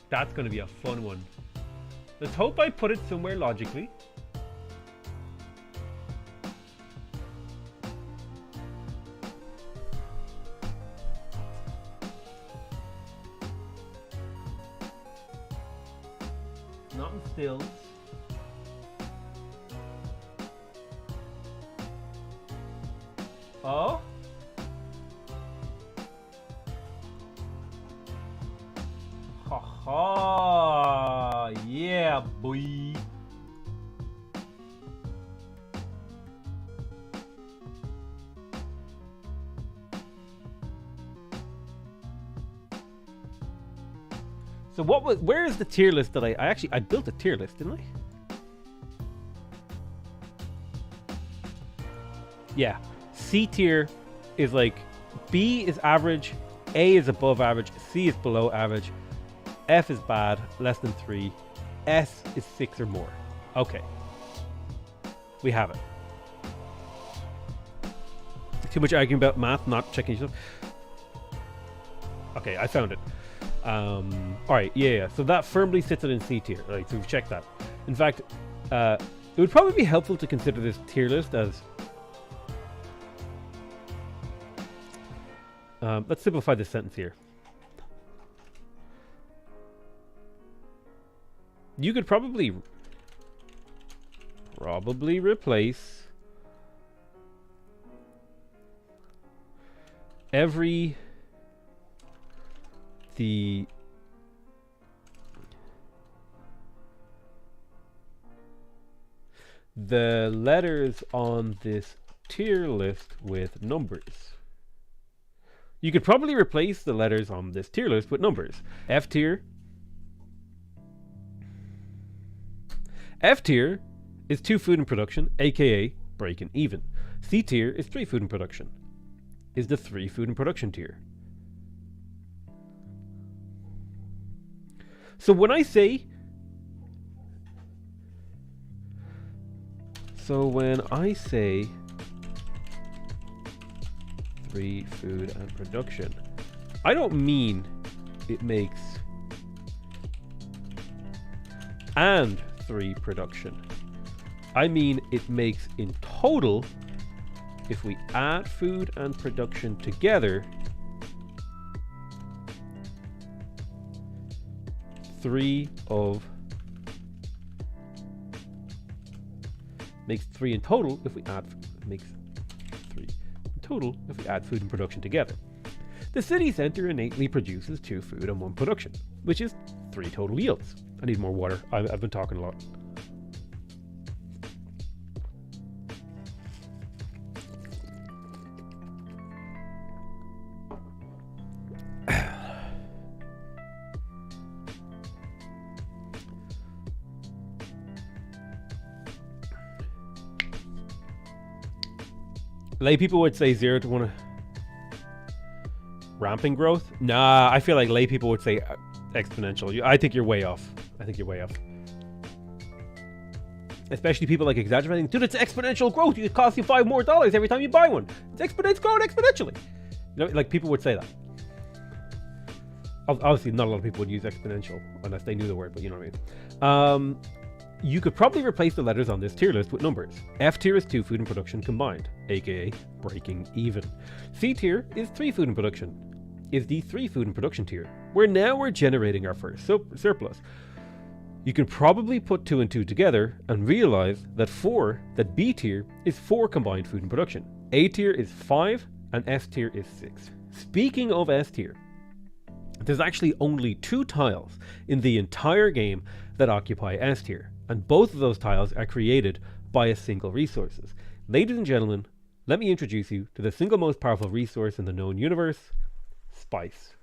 That's going to be a fun one. Let's hope I put it somewhere logically. Not in stills. Oh? Ha ha! Yeah, boy! So where is the tier list that I built a tier list, didn't I? Yeah. C tier is like, B is average, A is above average, C is below average, F is bad, less than 3, S is 6 or more. Okay. We have it. Too much arguing about math, not checking yourself. Okay, I found it. Alright, yeah. So that firmly sits it in C tier. Right, so we've checked that. In fact, it would probably be helpful to consider this tier list as... let's simplify this sentence here. You could probably replace the letters on this tier list with numbers. You could probably replace the letters on this tier list with numbers. F tier is 2 food and production, aka breaking even. C tier is 3 food and production, is the 3 food and production tier. So when I say 3 food and production, I don't mean it makes and 3 production. I mean it makes in total, if we add food and production together, 3 makes 3 in total if we add food and production together. The city center innately produces 2 food and 1 production, which is 3 total yields. I need more water. I've been talking a lot. Lay people would say 0 to 1 ramping growth. Nah, I feel like lay people would say exponential. I think you're way off. Especially people like exaggerating. Dude, it's exponential growth. It costs you $5 more every time you buy one. It's growing exponentially. You know, like people would say that. Obviously, not a lot of people would use exponential unless they knew the word, but you know what I mean. You could probably replace the letters on this tier list with numbers. F tier is 2 food and production combined, aka breaking even. C tier is 3 food and production, is the 3 food and production tier, where now we're generating our first surplus. You can probably put 2 and 2 together and realize that B tier is 4 combined food and production. A tier is 5 and S tier is 6. Speaking of S tier, there's actually only 2 tiles in the entire game that occupy S tier, and both of those tiles are created by a single resources. Ladies and gentlemen, let me introduce you to the single most powerful resource in the known universe, spice.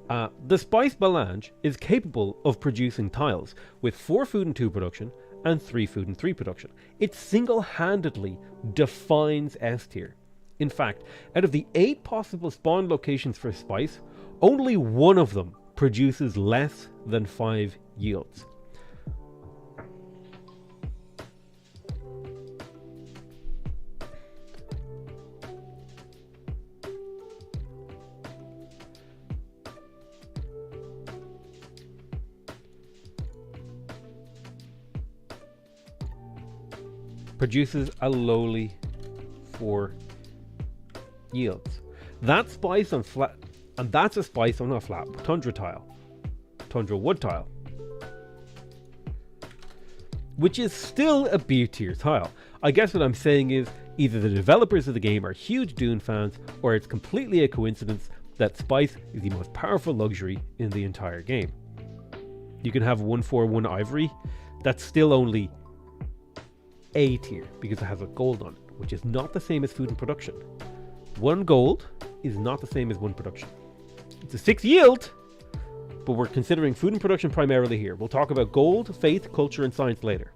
The spice melange is capable of producing tiles with 4 food and 2 production and 3 food and 3 production. It single-handedly defines S tier. In fact, out of the 8 possible spawn locations for spice, only one of them produces less than 5 yields. Produces a lowly 4 yields. That spice on flat, and that's a spice on a flat tundra tile. Tundra wood tile, which is still a B tier tile. I guess what I'm saying is either the developers of the game are huge Dune fans, or it's completely a coincidence that spice is the most powerful luxury in the entire game. You can have 141 ivory, that's still only A tier because it has a gold on it, which is not the same as food and production. 1 gold is not the same as 1 production. It's a 6 yield, but we're considering food and production primarily here. We'll talk about gold, faith, culture, and science later.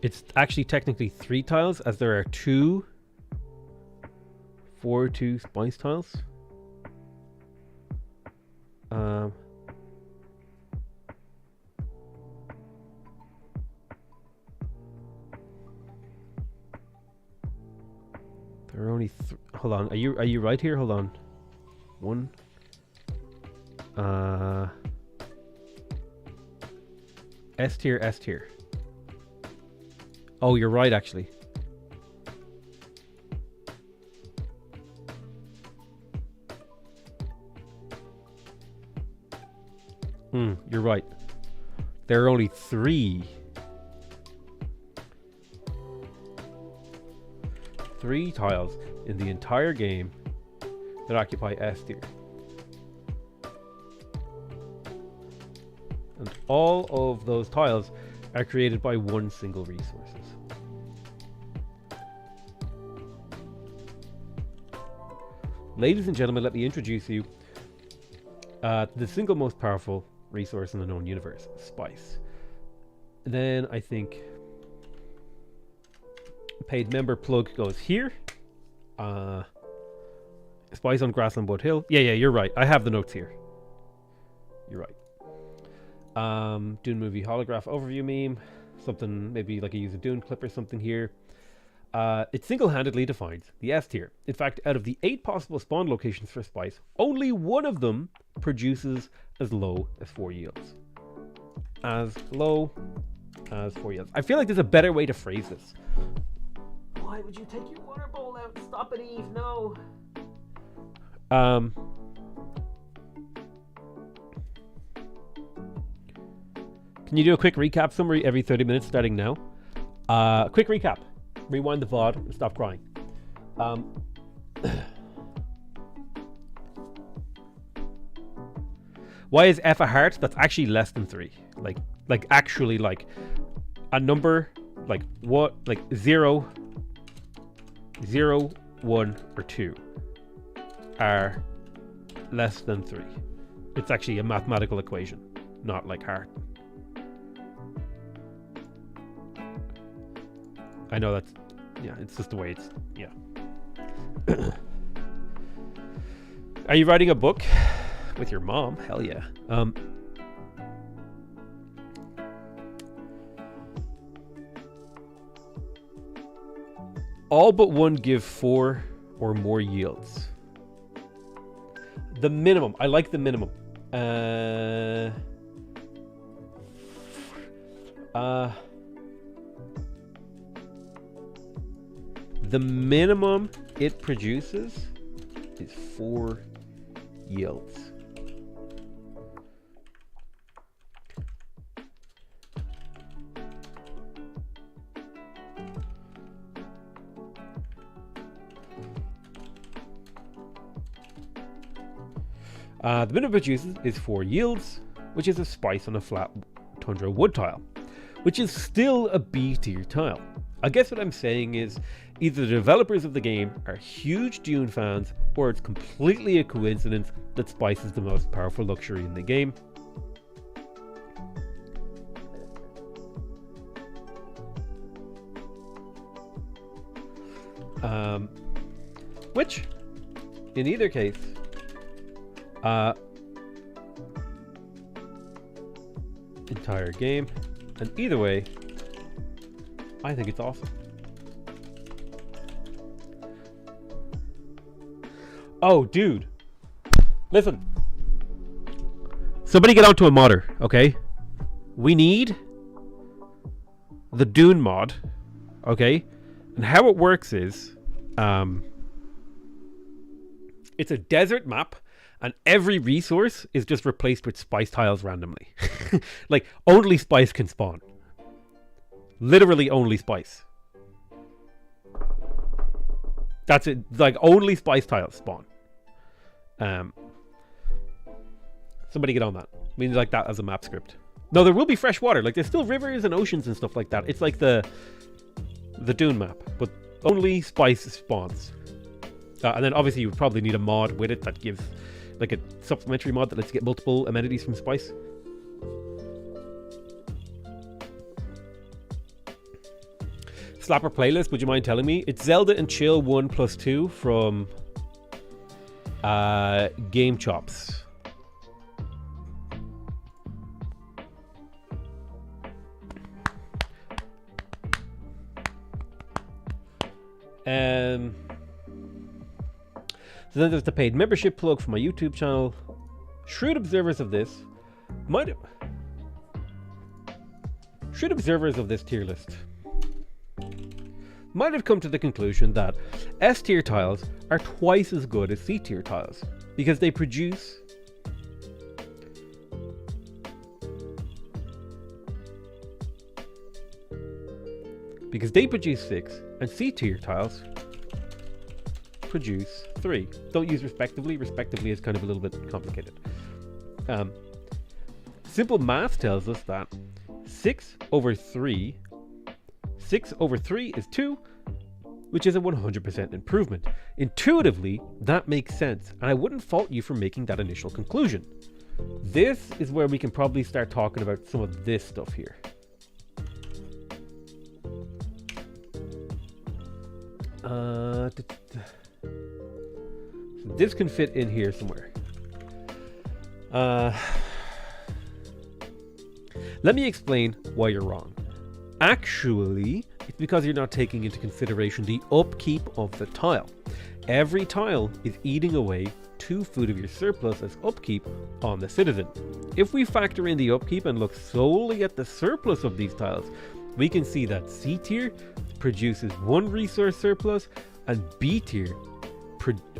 It's actually technically 3 tiles, as there are 2 spice tiles. There are only hold on, are you right here? Hold on. 1 S tier, S tier. Oh, you're right, actually. You're right. There are only 3 tiles in the entire game that occupy S tier. And all of those tiles are created by 1 single resources. Ladies and gentlemen, let me introduce you to the single most powerful resource in the known universe, spice. Then I think paid member plug goes here. Spice on Grassland Wood Hill. Yeah, you're right. I have the notes here. You're right. Dune movie holograph overview meme. Something, maybe like a use a Dune clip or something here. It single-handedly defines the S tier. In fact, out of the 8 possible spawn locations for spice, only 1 of them produces as low as 4 yields. As low as 4 yields. I feel like there's a better way to phrase this. Why would you take your water bowl out? Stop it, Eve. No. Can you do a quick recap summary every 30 minutes starting now? Quick recap. Rewind the VOD and stop crying. Why is F a heart? That's actually less than 3. Like actually like a number like what, like 0, 1, or 2 are less than 3. It's actually a mathematical equation, not like heart. I know that's, yeah, it's just the way it's, yeah. Are you writing a book with your mom? Hell yeah. All but 1 give 4 or more yields. The minimum. I like the minimum. The minimum it produces is 4 yields. The minimum it produces is 4 yields, which is a spice on a flat Tundra wood tile, which is still a B tier tile. I guess what I'm saying is either the developers of the game are huge Dune fans, or it's completely a coincidence that spice is the most powerful luxury in the game. Which, in either case, entire game, and either way, I think it's awesome. Oh, dude. Listen. Somebody get onto a modder, okay? We need the Dune mod, okay? And how it works is, it's a desert map, and every resource is just replaced with spice tiles randomly. Like, only spice can spawn. Literally only spice. That's it. Like, only spice tiles spawn. Somebody get on that. We need like that as a map script. No, there will be fresh water. Like, there's still rivers and oceans and stuff like that. It's like the Dune map, but only spice spawns. And then obviously you would probably need a mod with it that gives like a supplementary mod that lets you get multiple amenities from spice. Slapper playlist, would you mind telling me? It's Zelda and Chill 1+2 from Game Chops. So then there's the paid membership plug for my YouTube channel. Shrewd observers of this tier list might have come to the conclusion that S tier tiles are twice as good as C tier tiles because they produce six, and C tier tiles produce 3. Don't use respectively. Respectively is kind of a little bit complicated. Simple math tells us that 6 over 3 is 2, which is a 100% improvement. Intuitively, that makes sense, and I wouldn't fault you for making that initial conclusion. This is where we can probably start talking about some of this stuff here. This can fit in here somewhere. Let me explain why you're wrong. Actually, it's because you're not taking into consideration the upkeep of the tile. Every tile is eating away 2 food of your surplus as upkeep on the citizen. If we factor in the upkeep and look solely at the surplus of these tiles, we can see that C tier produces 1 resource surplus and B tier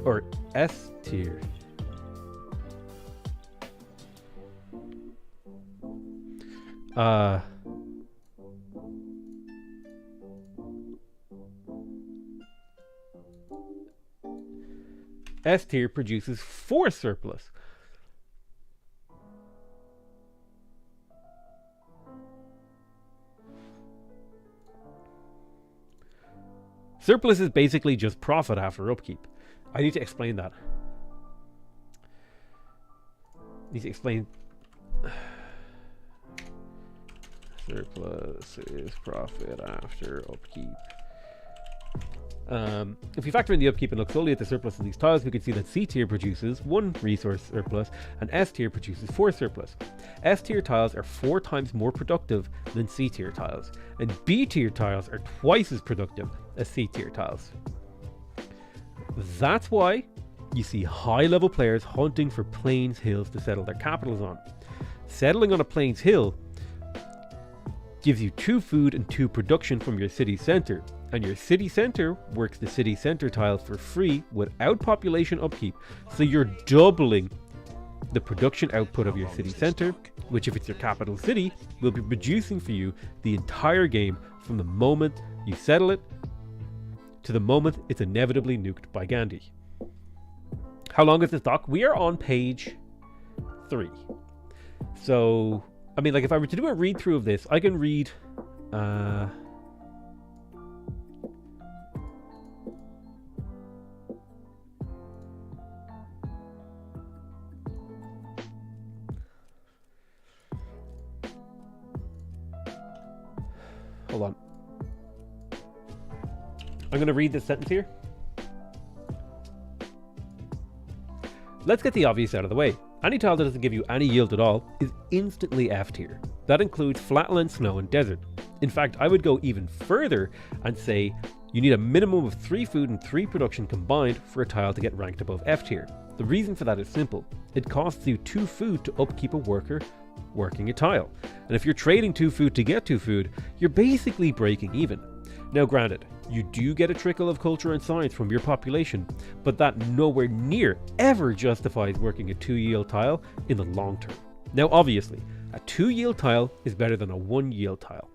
or S tier S tier produces 4 surplus. Surplus is basically just profit after upkeep. I need to explain that. Surplus is profit after upkeep. If we factor in the upkeep and look solely at the surplus in these tiles, we can see that C tier produces 1 resource surplus and S tier produces 4 surplus. S tier tiles are 4 times more productive than C tier tiles, and B tier tiles are twice as productive as C tier tiles. That's why you see high level players hunting for plains hills to settle their capitals on. Settling on a plains hill gives you 2 food and 2 production from your city center, and your city center works the city center tile for free without population upkeep, so you're doubling the production output of your city center, which if it's your capital city, will be producing for you the entire game from the moment you settle it to the moment it's inevitably nuked by Gandhi. How long is this doc? We are on page 3. So, I mean, like, if I were to do a read through of this, I can read hold on. I'm going to read this sentence here. Let's get the obvious out of the way. Any tile that doesn't give you any yield at all is instantly F tier. That includes flatland, snow, and desert. In fact, I would go even further and say you need a minimum of 3 food and 3 production combined for a tile to get ranked above F tier. The reason for that is simple. It costs you 2 food to upkeep a worker working a tile. And if you're trading 2 food to get 2 food, you're basically breaking even. Now granted, you do get a trickle of culture and science from your population, but that nowhere near ever justifies working a 2-yield tile in the long term. Now obviously, a 2-yield tile is better than a 1-yield tile,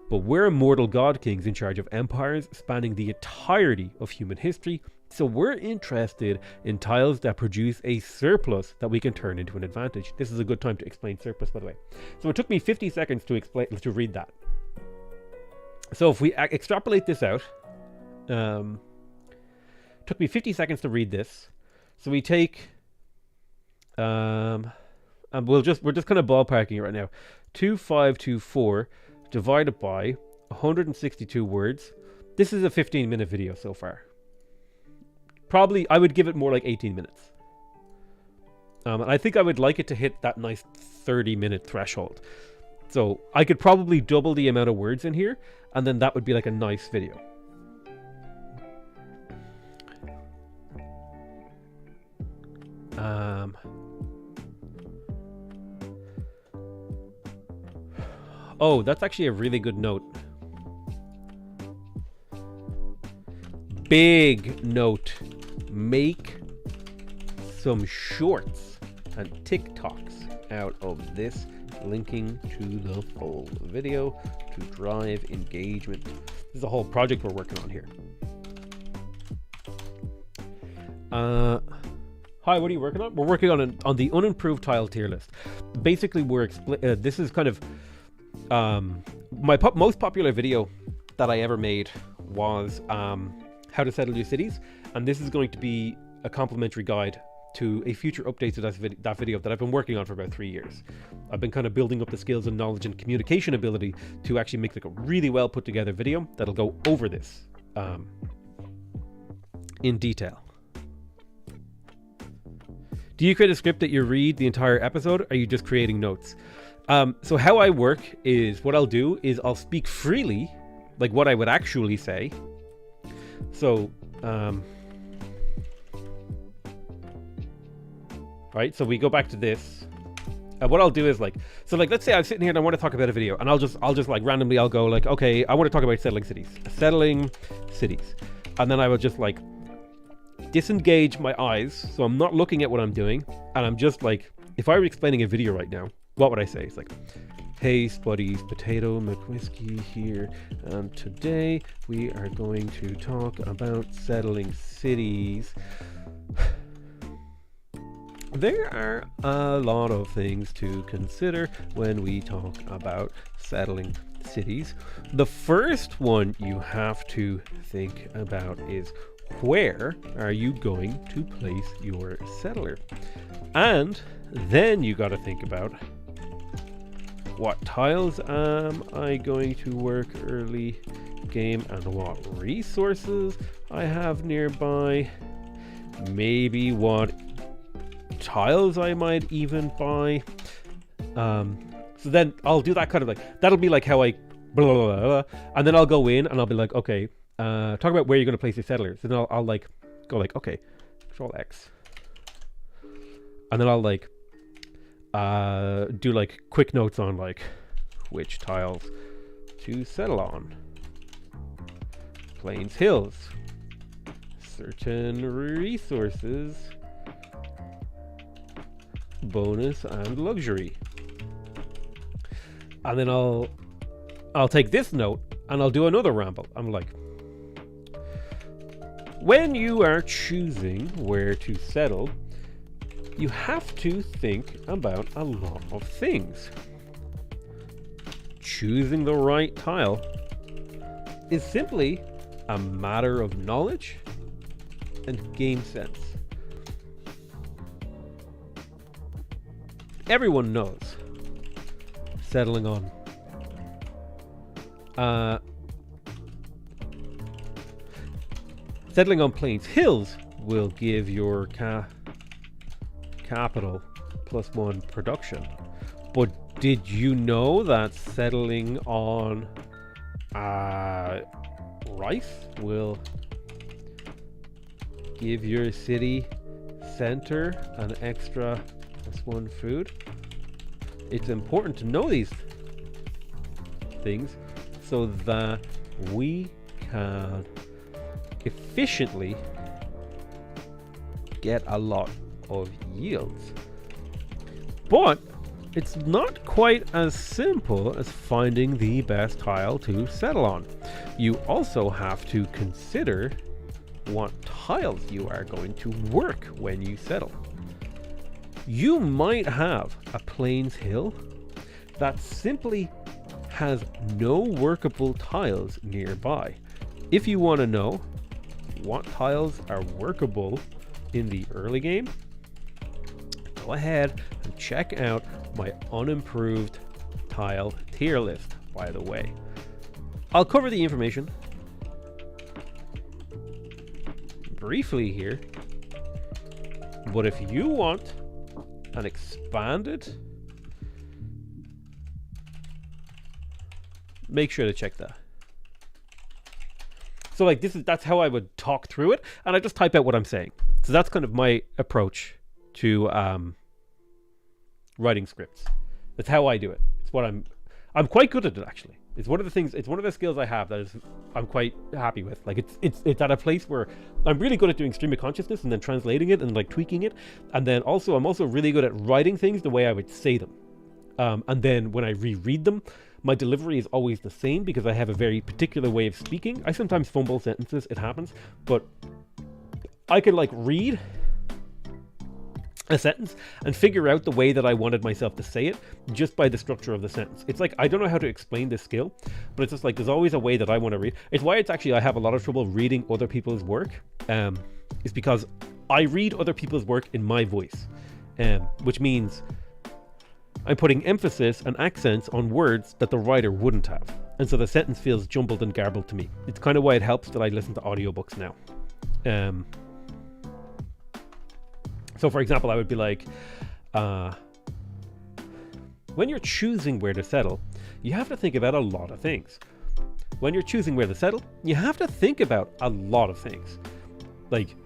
but we're immortal god kings in charge of empires spanning the entirety of human history, so we're interested in tiles that produce a surplus that we can turn into an advantage. This is a good time to explain surplus, by the way. So it took me 50 seconds to read that. So if we extrapolate this out, took me 50 seconds to read this. So we take, and we're just kind of ballparking it right now. 2524 divided by 162 words. This is a 15-minute video so far. Probably, I would give it more like 18 minutes. And I think I would like it to hit that nice 30-minute threshold. So I could probably double the amount of words in here, and then that would be like a nice video. Oh, that's actually a really good note. Big note. Make some shorts and TikToks out of this, linking to the full video to drive engagement. This is a whole project we're working on here. Hi, what are you working on? We're working on the unimproved tile tier list. Basically, this is kind of my most popular video that I ever made was how to settle your cities, and this is going to be a complimentary guide to a future update to that video that I've been working on for about 3 years. I've been kind of building up the skills and knowledge and communication ability to actually make like a really well put together video that'll go over this in detail. Do you create a script that you read the entire episode, or are you just creating notes? So how I work is, what I'll do is I'll speak freely, like what I would actually say. So, right, so we go back to this. And what I'll do is let's say I'm sitting here and I want to talk about a video, and I'll just like randomly, I'll go like, okay, I want to talk about settling cities. And then I will just like disengage my eyes, so I'm not looking at what I'm doing, and I'm just like, if I were explaining a video right now, what would I say? It's like, hey Spuddies, Potato McWhiskey here, and today we are going to talk about settling cities. There are a lot of things to consider when we talk about settling cities. The first one you have to think about is, where are you going to place your settler? And then you got to think about, what tiles am I going to work early game, and what resources I have nearby, maybe what tiles I might even buy. So then I'll do that kind of like, that'll be like how I blah, blah, blah, blah, and then I'll go in and I'll be like, okay, talk about where you're going to place your settlers. And then I'll like go like, okay, Control X, and then I'll like do like quick notes on like which tiles to settle on. Plains, hills, certain resources, bonus and luxury. And then I'll take this note and I'll do another ramble. I'm like, when you are choosing where to settle, you have to think about a lot of things. Choosing the right tile is simply a matter of knowledge and game sense. Everyone knows settling on plains hills will give your capital +1 production. But did you know that settling on rice will give your city center an extra +1 food? It's important to know these things so that we can efficiently get a lot of yields. But it's not quite as simple as finding the best tile to settle on. You also have to consider what tiles you are going to work when you settle. You might have a Plains Hill that simply has no workable tiles nearby. If you want to know what tiles are workable in the early game, go ahead and check out my unimproved tile tier list, by the way. I'll cover the information briefly here, but if you want an expanded, make sure to check that. So like that's how I would talk through it, and I just type out what I'm saying. So that's kind of my approach to writing scripts. That's how I do it. It's what I'm quite good at it, actually. It's one of the things, it's one of the skills I have that is I'm quite happy with. Like it's at a place where I'm really good at doing stream of consciousness and then translating it and like tweaking it. And then also I'm also really good at writing things the way I would say them. And then when I reread them, my delivery is always the same because I have a very particular way of speaking. I sometimes fumble sentences, it happens, but I can like read a sentence and figure out the way that I wanted myself to say it just by the structure of the sentence. It's like, I don't know how to explain this skill, but it's just like, there's always a way that I want to read. It's why it's actually, I have a lot of trouble reading other people's work, is because I read other people's work in my voice, which means I'm putting emphasis and accents on words that the writer wouldn't have. And so the sentence feels jumbled and garbled to me. It's kind of why it helps that I listen to audiobooks now. So for example, I would be like, when you're choosing where to settle, you have to think about a lot of things. When you're choosing where to settle, you have to think about a lot of things. Like,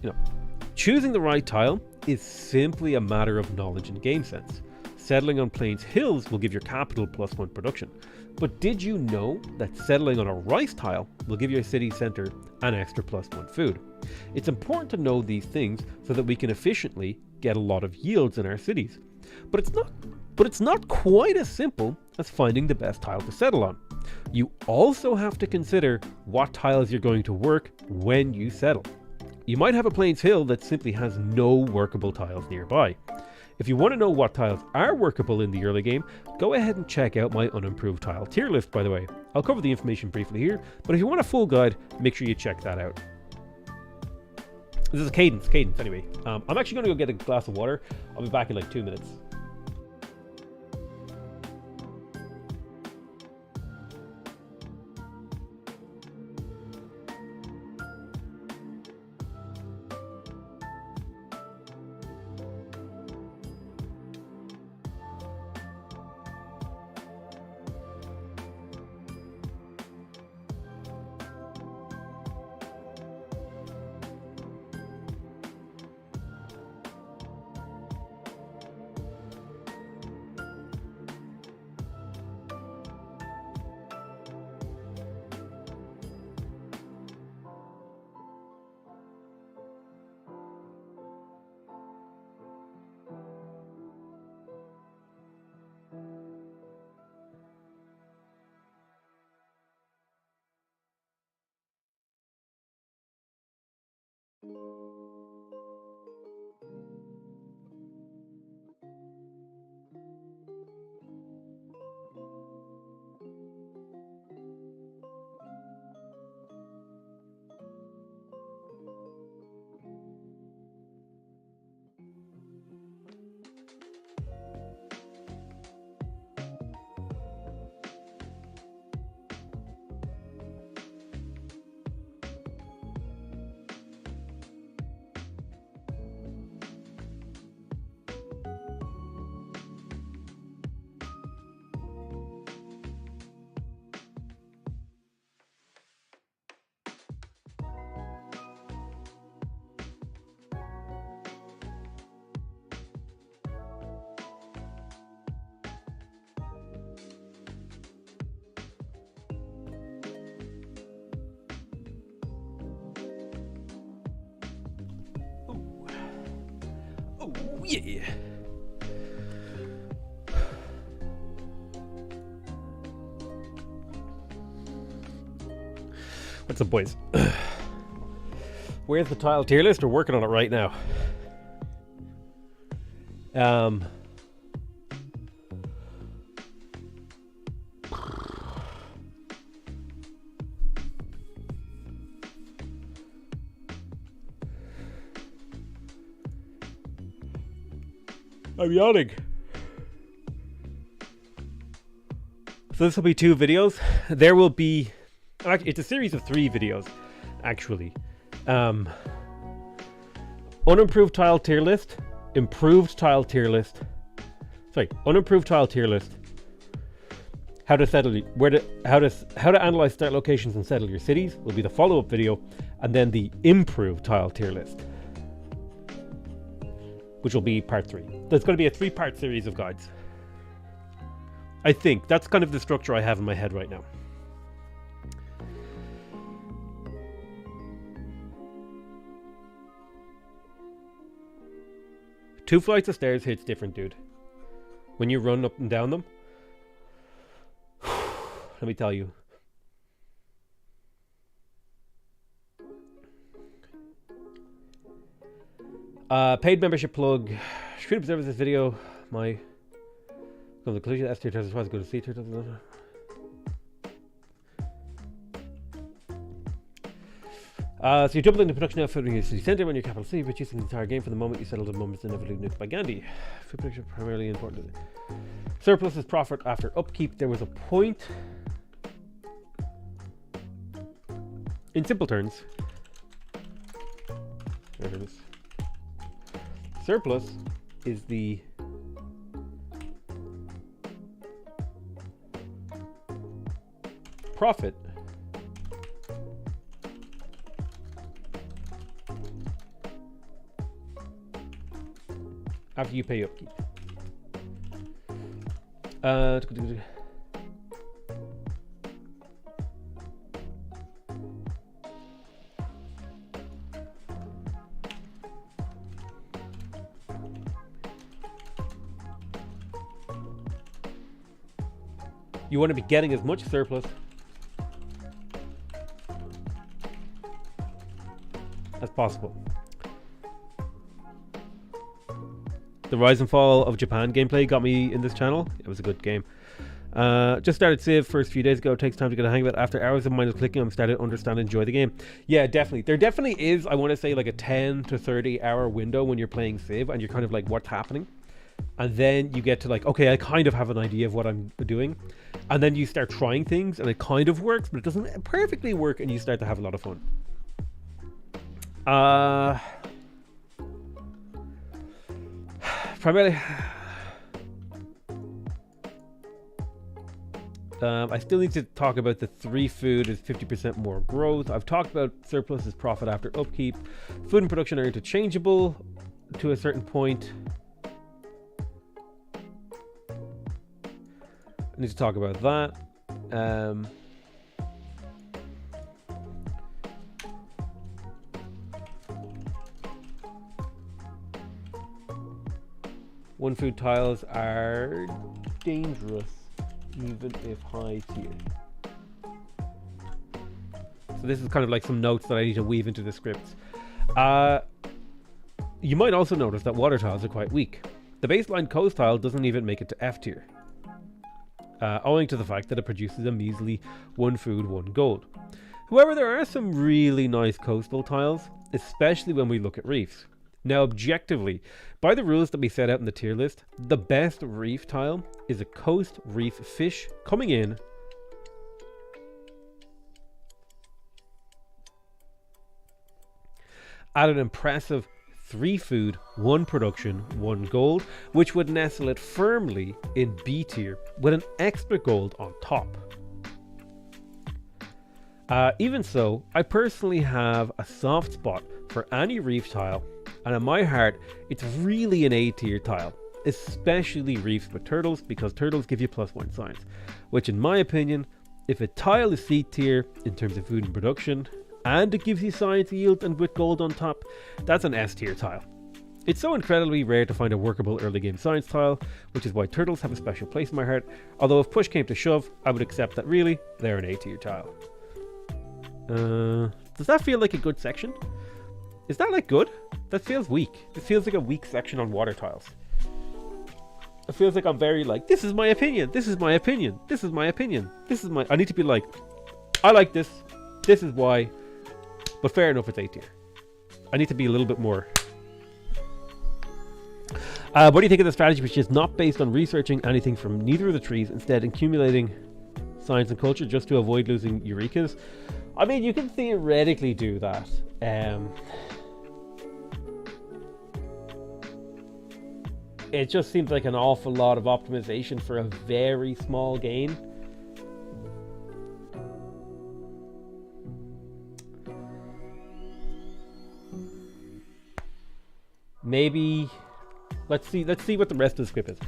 you know, choosing the right tile is simply a matter of knowledge and game sense. Settling on Plains Hills will give your capital +1 production. But did you know that settling on a rice tile will give your city center an extra +1 food? It's important to know these things so that we can efficiently get a lot of yields in our cities. But it's not quite as simple as finding the best tile to settle on. You also have to consider what tiles you're going to work when you settle. You might have a Plains Hill that simply has no workable tiles nearby. If you want to know what tiles are workable in the early game, go ahead and check out my unimproved tile tier list, by the way. I'll cover the information briefly here, but if you want a full guide, make sure you check that out. This is Cadence anyway. I'm actually going to go get a glass of water. I'll be back in like 2 minutes. yeah. What's up, boys? Where's the tile tier list? We're working on it right now. I'm yawning. So this will be 2 videos. There will be... It's a series of 3 videos, actually. Unimproved tile tier list, improved tile tier list. Sorry, unimproved tile tier list. How to settle how to analyze start locations and settle your cities will be the follow-up video, and then the improved tile tier list, which will be part 3. There's going to be a 3-part series of guides. I think that's kind of the structure I have in my head right now. Two flights of stairs hits different, dude. When you run up and down them, let me tell you. Paid membership plug. Should observe this video. My the collision S tier test is go to C tier test. So you double into production output in your city center when you're capital C, reducing the entire game from the moment you settle the moments inevitably nuked by Gandhi. Food production primarily important. Surplus is profit after upkeep. There was a point. In simple terms, there it is. Surplus is the profit after you pay upkeep. You want to be getting as much surplus as possible. The Rise and Fall of Japan gameplay got me in this channel. It was a good game. Just started Civ first few days ago. It takes time to get a hang of it. After hours of mindless clicking, I'm starting to understand and enjoy the game. Yeah, definitely. There definitely is, I want to say, like a 10 to 30 hour window when you're playing Civ and you're kind of like, what's happening? And then you get to like, okay, I kind of have an idea of what I'm doing. And then you start trying things and it kind of works, but it doesn't perfectly work, and you start to have a lot of fun. Primarily, I still need to talk about the 3 food is 50% more growth. I've talked about surplus is profit after upkeep. Food and production are interchangeable to a certain point. I need to talk about that. One food tiles are dangerous, even if high tier. So this is kind of like some notes that I need to weave into the scripts. You might also notice that water tiles are quite weak. The baseline coast tile doesn't even make it to F tier, owing to the fact that it produces a measly 1 food, 1 gold. However, there are some really nice coastal tiles, especially when we look at reefs. Now, objectively, by the rules that we set out in the tier list, the best reef tile is a coast reef fish coming in at an impressive 3 food, 1 production, 1 gold, which would nestle it firmly in B tier with an extra gold on top. Even so, I personally have a soft spot for any reef tile, and in my heart, it's really an A tier tile, especially reefs with turtles, because turtles give you +1 science, which in my opinion, if a tile is C tier in terms of food and production, and it gives you science yield and with gold on top, that's an S tier tile. It's so incredibly rare to find a workable early game science tile, which is why turtles have a special place in my heart, although if push came to shove, I would accept that really, they're an A tier tile. Does that feel like a good section? Is that like good? That feels weak. It feels like a weak section on water tiles. It feels like I'm very like, this is my opinion, this is my opinion, this is my opinion, this is my... I need to be like, I like this is why, but fair enough, it's A tier. I need to be a little bit more... what do you think of the strategy which is not based on researching anything from neither of the trees, instead accumulating science and culture just to avoid losing Eurekas? I mean, you can theoretically do that. It just seems like an awful lot of optimization for a very small gain. Maybe... Let's see what the rest of the script is.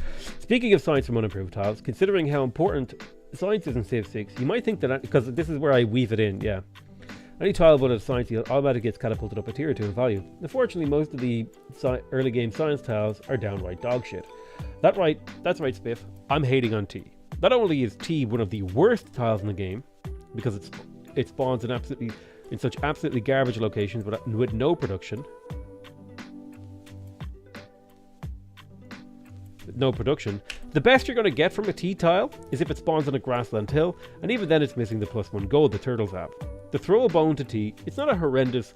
Speaking of science from unimproved tiles, considering how important science is in Civ 6, you might think that, because this is where I weave it in, yeah. Any tile but a science automatically gets catapulted up a tier or two in value. Unfortunately, most of the early game science tiles are downright dog shit. That's right, Spiff. I'm hating on T. Not only is T one of the worst tiles in the game, because it spawns in such absolutely garbage locations with no production. No production. The best you're going to get from a T tile is if it spawns on a grassland hill, and even then it's missing the +1 gold the turtles have. To throw a bone to T, it's not as horrendous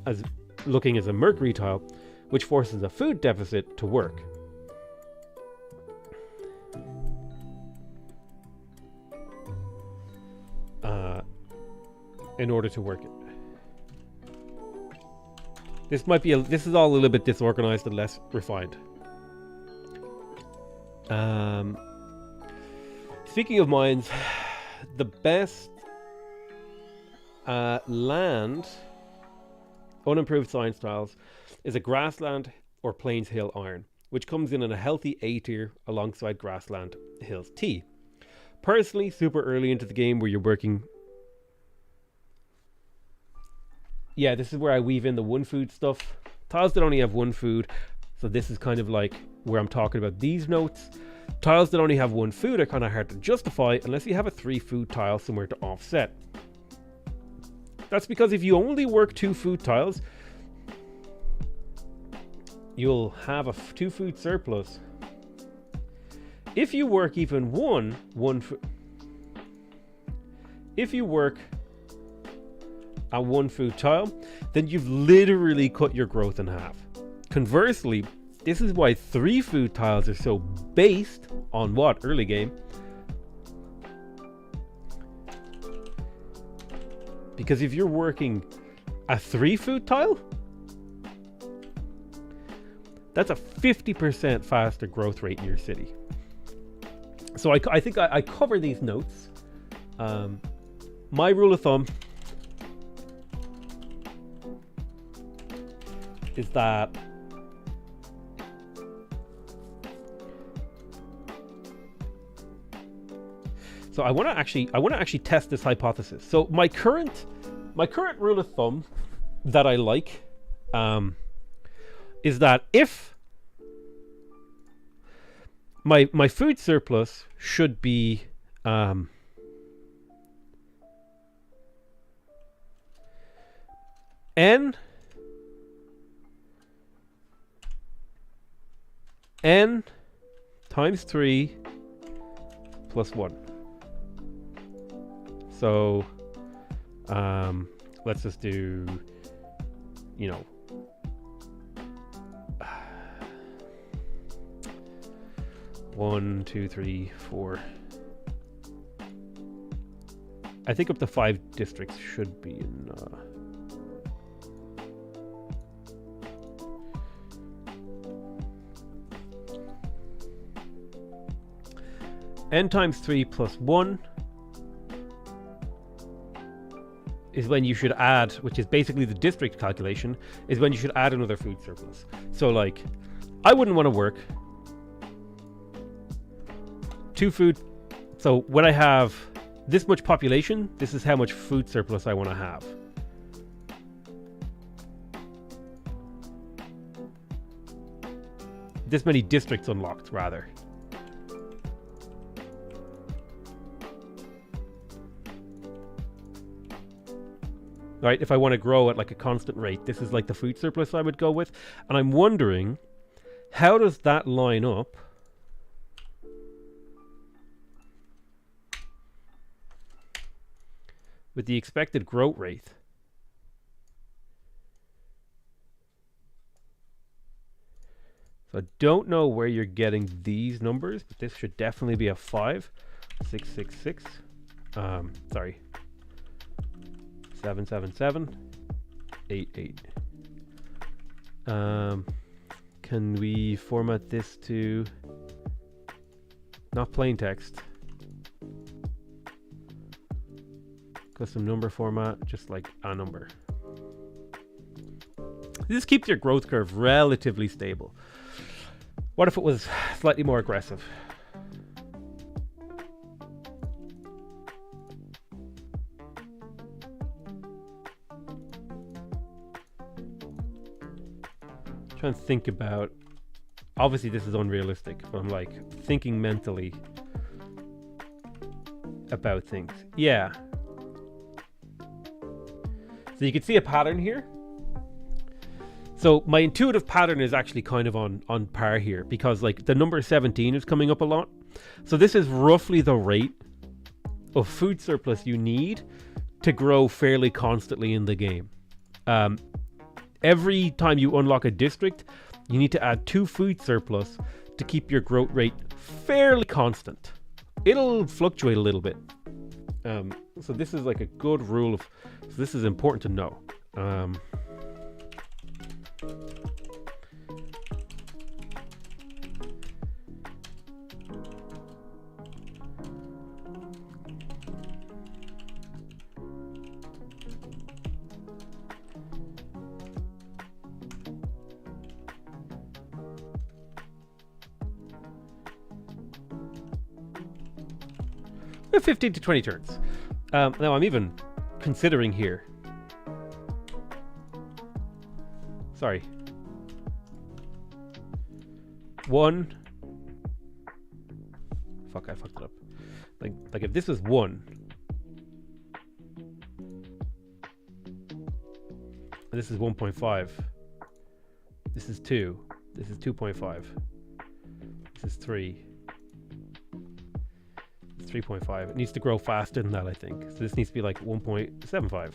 as looking as a mercury tile, which forces a food deficit to work. In order to work it. This is all a little bit disorganized and less refined. Speaking of mines, the best land unimproved science tiles is a grassland or plains hill iron, which comes in a healthy A tier alongside grassland hills T. Personally, super early into the game where you're working... Yeah, this is where I weave in the one food stuff. Tiles that only have one food, so this is kind of like where I'm talking about these notes. Tiles that only have one food are kind of hard to justify unless you have a 3 food tile somewhere to offset. That's because if you only work 2 food tiles, you'll have a 2 food surplus. If you work even if you work a 1 food tile, then you've literally cut your growth in half. Conversely, this is why 3 food tiles are so based on what? Early game. Because if you're working a 3 food tile, that's a 50% faster growth rate in your city. So I think I cover these notes. My rule of thumb is that so I want to actually test this hypothesis. So my current rule of thumb that I like is that if my food surplus should be n times 3 plus 1. So let's just do, 1, 2, 3, 4. I think up to 5 districts should be in n times 3 plus 1 is when you should add, which is basically the district calculation, is when you should add another food surplus. So like, I wouldn't want to work 2 food. So when I have this much population, this is how much food surplus I want to have. this many districts unlocked, rather. Right, if I want to grow at like a constant rate, this is like the food surplus I would go with. And I'm wondering, how does that line up with the expected growth rate? So I don't know where you're getting these numbers, but this should definitely be a 5. 666. Sorry. 777. 88. Can we format this to not plain text? Custom number format, just like a number. This keeps your growth curve relatively stable. What if it was slightly more aggressive? Trying to think about, obviously this is unrealistic, but I'm like thinking mentally about things. Yeah. So you can see a pattern here. So my intuitive pattern is actually kind of on par here, because like the number 17 is coming up a lot. So this is roughly the rate of food surplus you need to grow fairly constantly in the game. Every time you unlock a district, you need to add 2 food surplus to keep your growth rate fairly constant. It'll fluctuate a little bit. So this is like a good rule of, so this is important to know. 15 to 20 turns. Now I'm even considering here. Sorry. 1. Fuck, I fucked it up. Like if this was 1. And this is 1.5. This is 2. This is 2.5. This is 3. 3.5. It needs to grow faster than that, I think. So this needs to be like 1.75.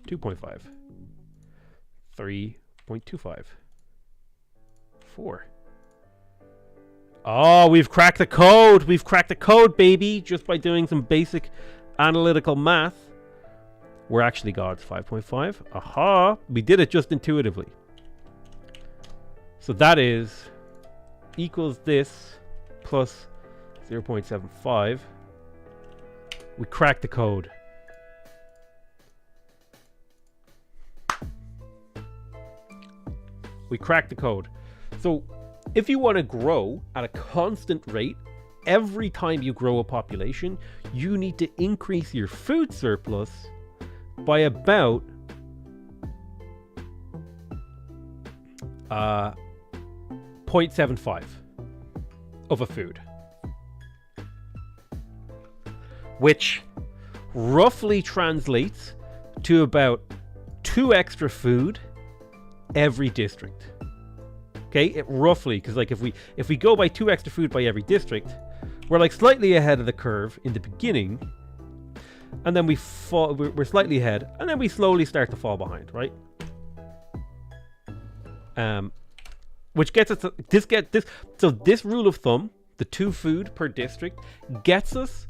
2.5. 3.25. 4. Oh, we've cracked the code! We've cracked the code, baby! Just by doing some basic analytical math. We're actually gods. 5.5. Aha! We did it just intuitively. So that is equals this plus 0.75. We cracked the code. We cracked the code. So if you want to grow at a constant rate, every time you grow a population, you need to increase your food surplus by about 0.75 of a food. Which roughly translates to about 2 extra food every district. Okay, it roughly, because like if we go by 2 extra food by every district, we're like slightly ahead of the curve in the beginning, and then we're slightly ahead, and then we slowly start to fall behind, right? Which gets us to, so this rule of thumb, the 2 food per district, gets us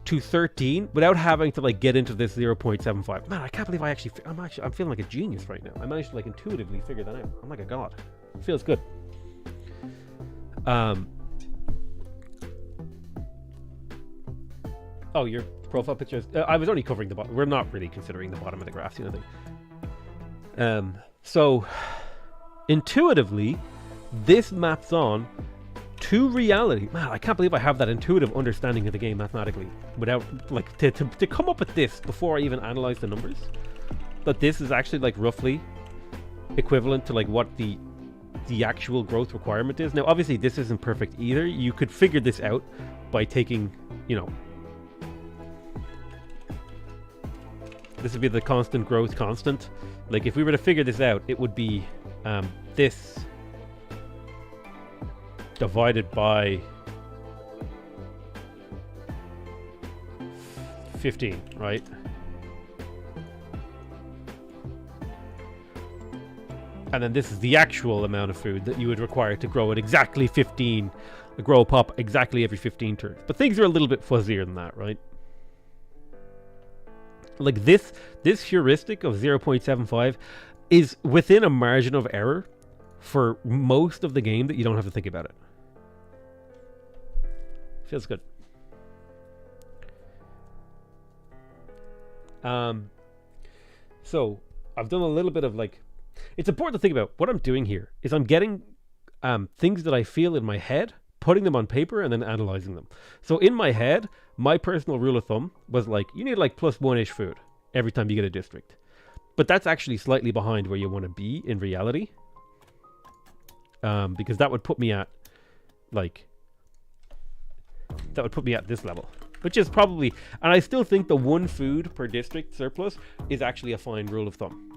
to 13 without having to like get into this 0.75. Man, I can't believe I'm feeling like a genius right now. I managed to like intuitively figure that out. I'm like a god. It feels good. Oh, your profile pictures. I was only covering the bottom. We're not really considering the bottom of the graph, you know. So intuitively, this maps on to reality. Man, I can't believe I have that intuitive understanding of the game mathematically without like to come up with this before I even analyze the numbers. But this is actually like roughly equivalent to like what the the actual growth requirement is. Now, obviously, this isn't perfect either. You could figure this out by taking, you know, this would be the constant growth constant. Like, if we were to figure this out, it would be this divided by 15, right? And then this is the actual amount of food that you would require to grow at exactly 15, grow a pop exactly every 15 turns. But things are a little bit fuzzier than that, right? Like this heuristic of 0.75 is within a margin of error for most of the game that you don't have to think about it. Feels good. So I've done a little bit of like, it's important to think about what I'm doing here is I'm getting things that I feel in my head, putting them on paper and then analyzing them. So in my head, my personal rule of thumb was like, you need like +1-ish food every time you get a district. But that's actually slightly behind where you want to be in reality. Because that would put me at like, that would put me at this level, which is probably, and I still think the 1 food per district surplus is actually a fine rule of thumb.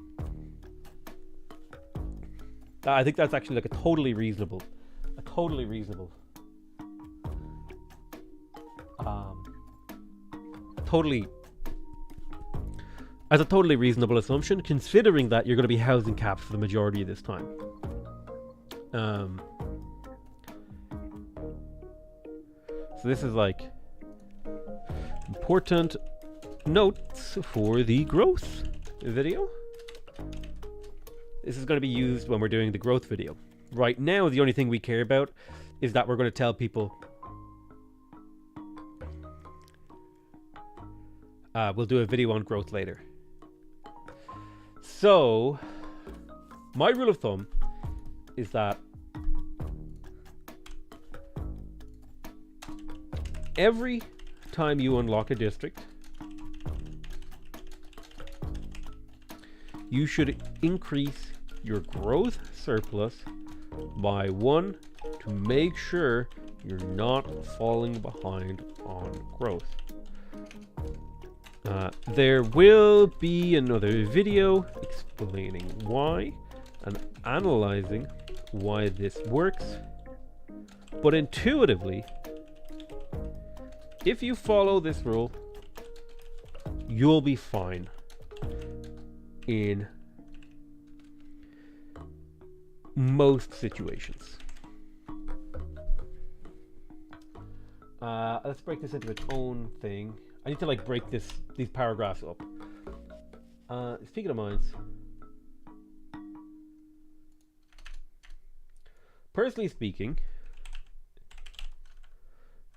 I think that's actually like a totally reasonable as a totally reasonable assumption, considering that you're going to be housing capped for the majority of this time. So this is like important notes for the growth video. This is going to be used when we're doing the growth video. Right now, the only thing we care about is that we're going to tell people we'll do a video on growth later. So, my rule of thumb is that every time you unlock a district, you should increase your growth surplus by 1 to make sure you're not falling behind on growth. There will be another video explaining why and analyzing why this works, but intuitively, if you follow this rule, you'll be fine in most situations. Let's break this into its own thing. I need to like break these paragraphs up. Speaking of mines, personally speaking,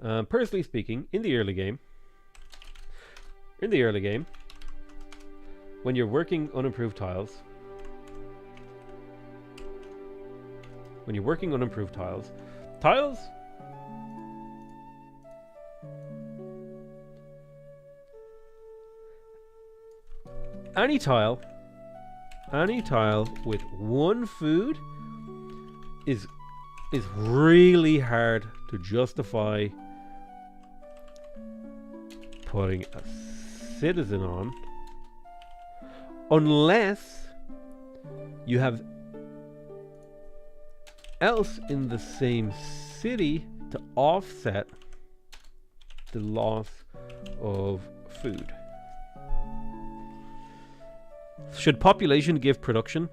in the early game, when you're working unimproved tiles, any tile with 1 food is really hard to justify putting a citizen on unless you have else in the same city to offset the loss of food. Should population give production?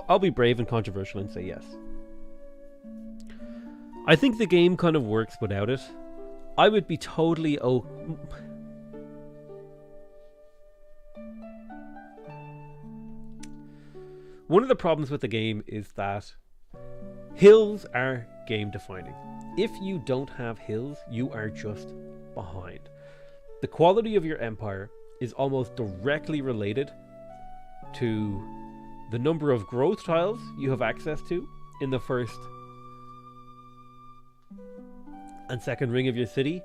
I'll be brave and controversial and say yes. I think the game kind of works without it. I would be totally One of the problems with the game is that hills are game defining. If you don't have hills, you are just behind. The quality of your empire is almost directly related to the number of growth tiles you have access to in the first and second ring of your city,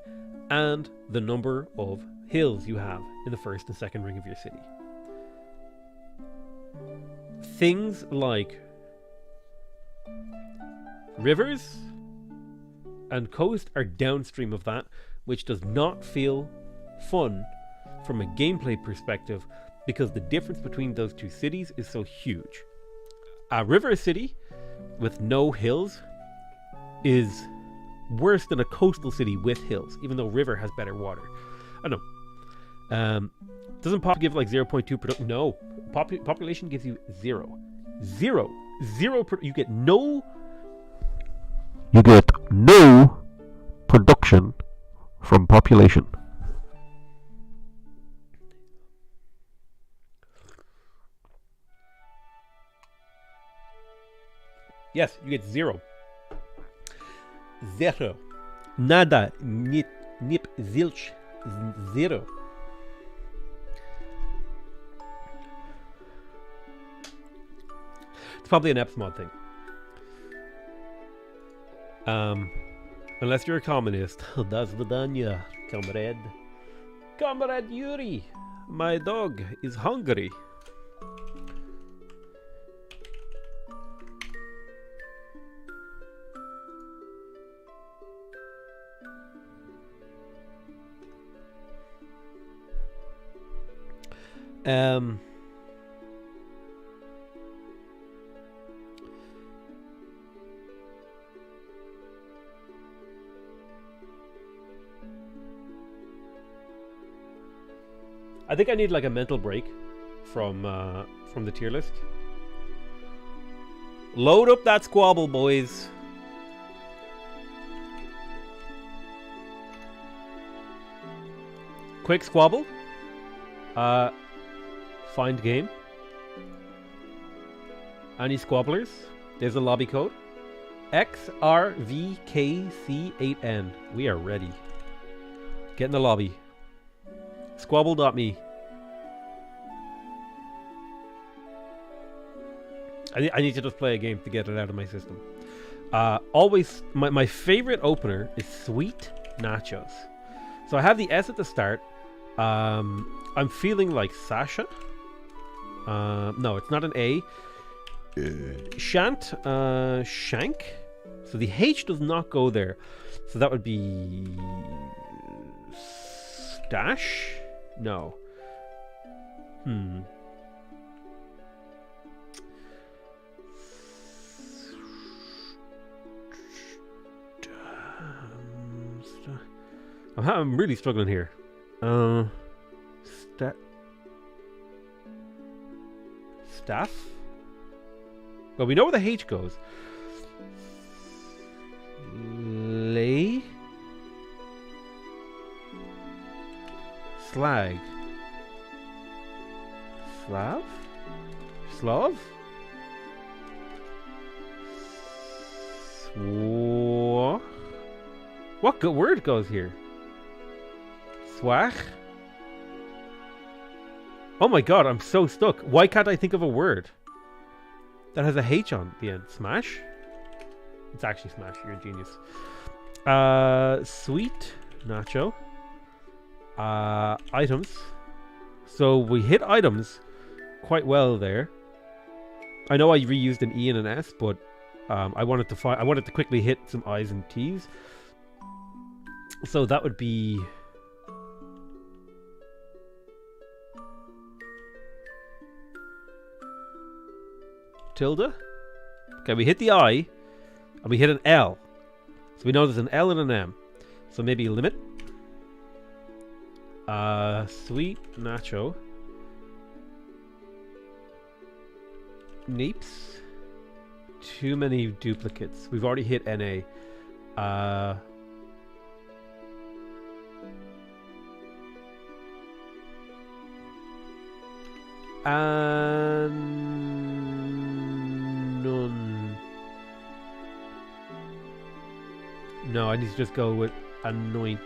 and the number of hills you have in the first and second ring of your city. Things like rivers and coast are downstream of that, which does not feel fun from a gameplay perspective because the difference between those two cities is so huge. A river city with no hills is worse than a coastal city with hills, even though river has better water. I don't know. Doesn't pop give like 0.2 production? No. Population gives you 0. 0. 0. You get no production from population. Yes, you get 0. 0. Nada. Nip. Zilch. 0. It's probably an Epsmod thing. Unless you're a communist. Das Vidanya, comrade. Comrade Yuri, my dog is hungry. I think I need like a mental break from the tier list. Load up that squabble, boys. Quick squabble. Find game. Any squabblers? There's a lobby code. XRVKC8N. We are ready. Get in the lobby. Squabble.me. I need to just play a game to get it out of my system. Always, my favorite opener is Sweet Nachos. So I have the S at the start. I'm feeling like Sasha. No, it's not an A. Shank. So the H does not go there. So that would be Stash? No. I'm really struggling here. Staff? Well, we know where the H goes. Lay? Slag? Slav? Slav? What good word goes here? Swach? Oh my god, I'm so stuck. Why can't I think of a word that has a H on the end? Smash? It's actually Smash. You're a genius. Sweet Nacho. Items. So we hit items quite well there. I know I reused an E and an S, but I wanted to quickly hit some I's and T's. So that would be tilde. Okay, we hit the I and we hit an L. So we know there's an L and an M. So maybe limit. Sweet Nacho. Neeps. Too many duplicates. We've already hit NA. None. No, I need to just go with anoint.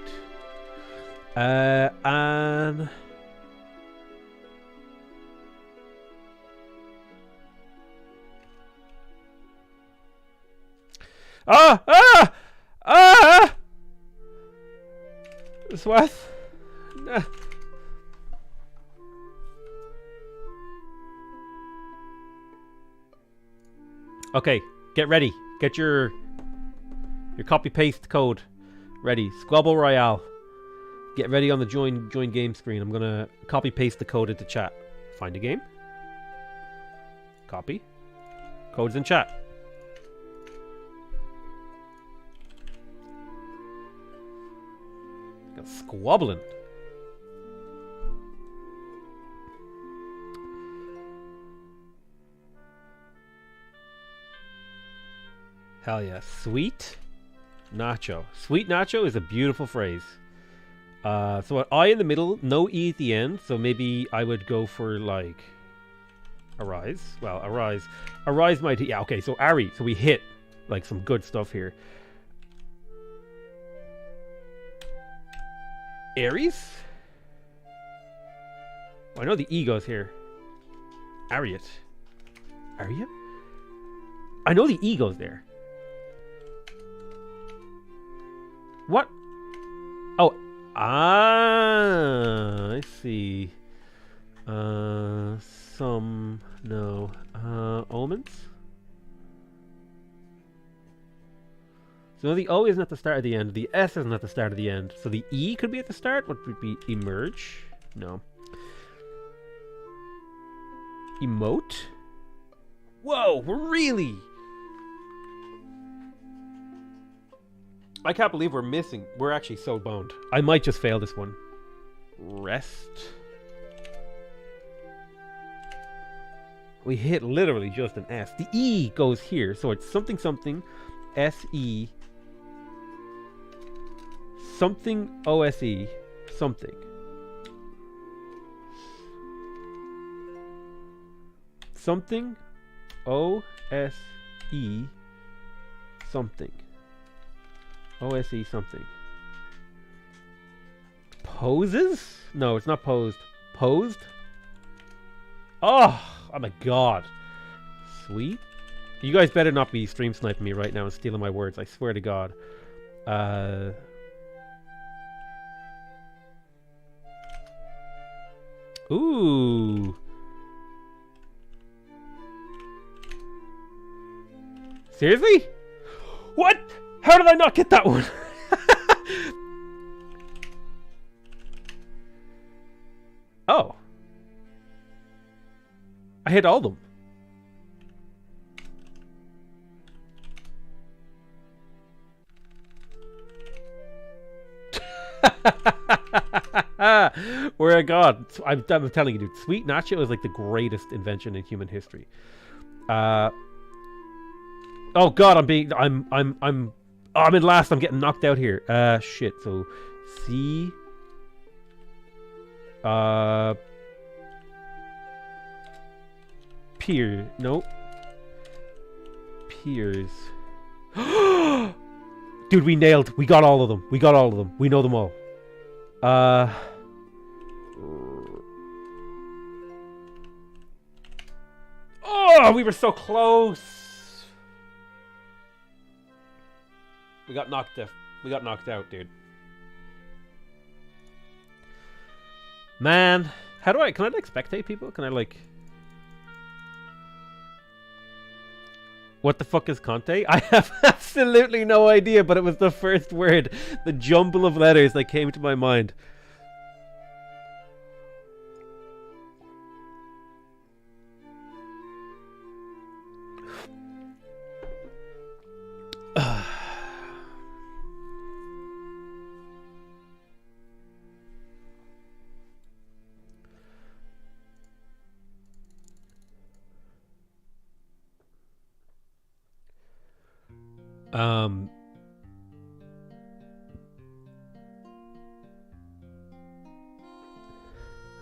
And Swath. Nah. Okay, get ready. Get your copy paste code ready. Squabble Royale. Get ready on the join game screen. I'm gonna copy paste the code into chat. Find a game. Copy. Code's in chat. Got squabbling. Hell yeah. Sweet nacho. Sweet nacho is a beautiful phrase. So an I in the middle, no E at the end. So maybe I would go for like Arise. Well, Arise. Arise might... Yeah, okay. So Ari. So we hit like some good stuff here. Aries? Oh, I know the E goes here. Ariat. Aria? I know the E goes there. What? Oh. I see. Some... No. Omens? So the O isn't at the start of the end. The S isn't at the start of the end. So the E could be at the start. What would be emerge? No. Emote? Whoa, we're really... I can't believe we're missing. We're actually so boned. I might just fail this one. Rest. We hit literally just an S. The E goes here. So it's something something. S-E. Something O-S-E. Something. Something O-S-E. Something. O-S-E something. Poses? No, it's not posed. Posed? Oh my god. Sweet. You guys better not be stream sniping me right now and stealing my words. I swear to god. Ooh. Seriously? What? How did I not get that one? Oh. I hit all of them. Where I god. I'm telling you, dude. Sweet nacho is like the greatest invention in human history. Oh god, I'm in last. I'm getting knocked out here. Shit. So, C. Pier. Nope. Piers. Dude, we nailed. We got all of them. We got all of them. We know them all. Oh, we were so close. We got knocked out. We got knocked out, dude. Man, how do I... Can I like spectate people? Can I like... What the fuck is Conte? I have absolutely no idea, but it was the first word. The jumble of letters that came to my mind.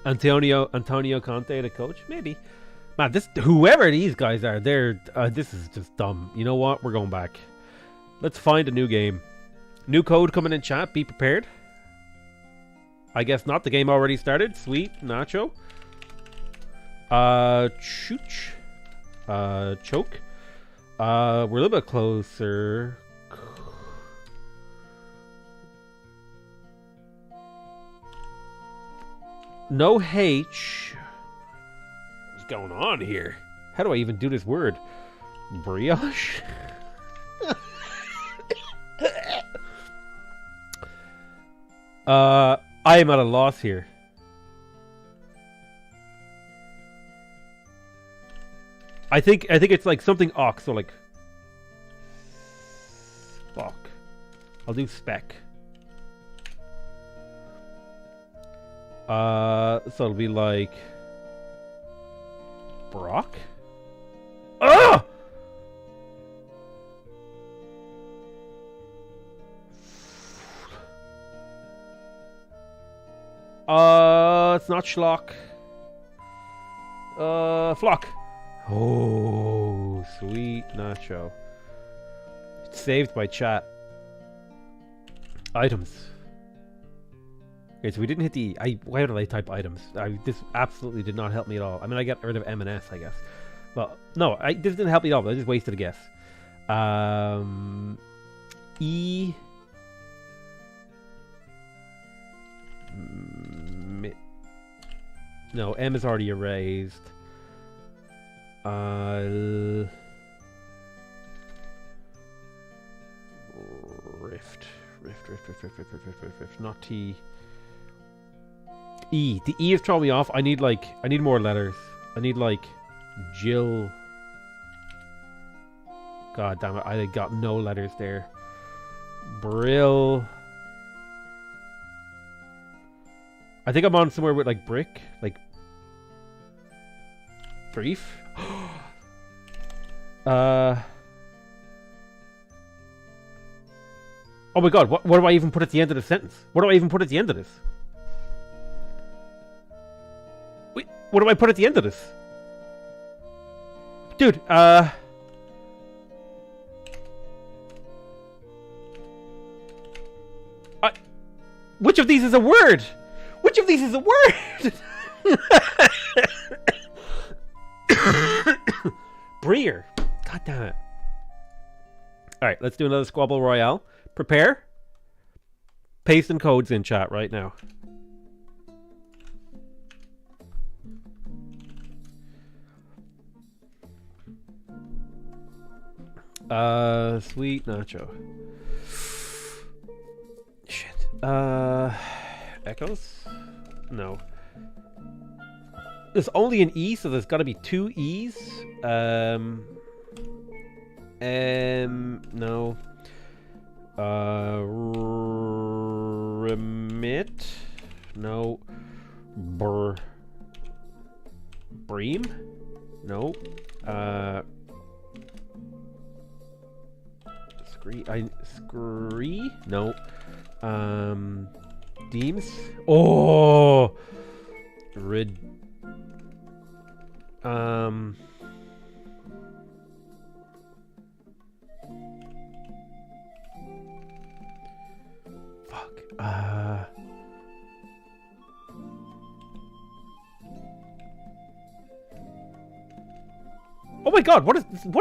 Antonio Conte, the coach, maybe. Man, whoever these guys are, this is just dumb. You know what? We're going back. Let's find a new game. New code coming in chat. Be prepared. I guess not. The game already started. Sweet nacho. Chooch. Choke. We're a little bit closer. No H. What's going on here? How do I even do this word? Brioche? I am at a loss here. I think it's like something ox, so like Spock. I'll do spec. So it'll be like Brock? Ah! It's not Schlock. Flock. Oh, sweet nacho. It's saved by chat. Items. Okay, so we didn't hit the E. Why did I type items? This absolutely did not help me at all. I mean, I got rid of M and S, I guess. Well, no, this didn't help me at all. I just wasted a guess. E. No, M is already erased. Rift. Not T. E. The E is throwing me off. I need more letters. I need like Jill. God damn it! I got no letters there. Brill. I think I'm on somewhere with like brick, like brief. Oh my god, what do I even put at the end of the sentence? What do I even put at the end of this? Wait, what do I put at the end of this? Dude, which of these is a word? Which of these is a word? Breer. God damn it. Alright, let's do another Squabble Royale. Prepare. Pasting codes in chat right now. Sweet nacho. Shit. Echoes? No. There's only an E, so there's gotta be two E's. No. Remit? No. Bream? No. Scree? No. Deems? Oh! Fuck. Oh my god, what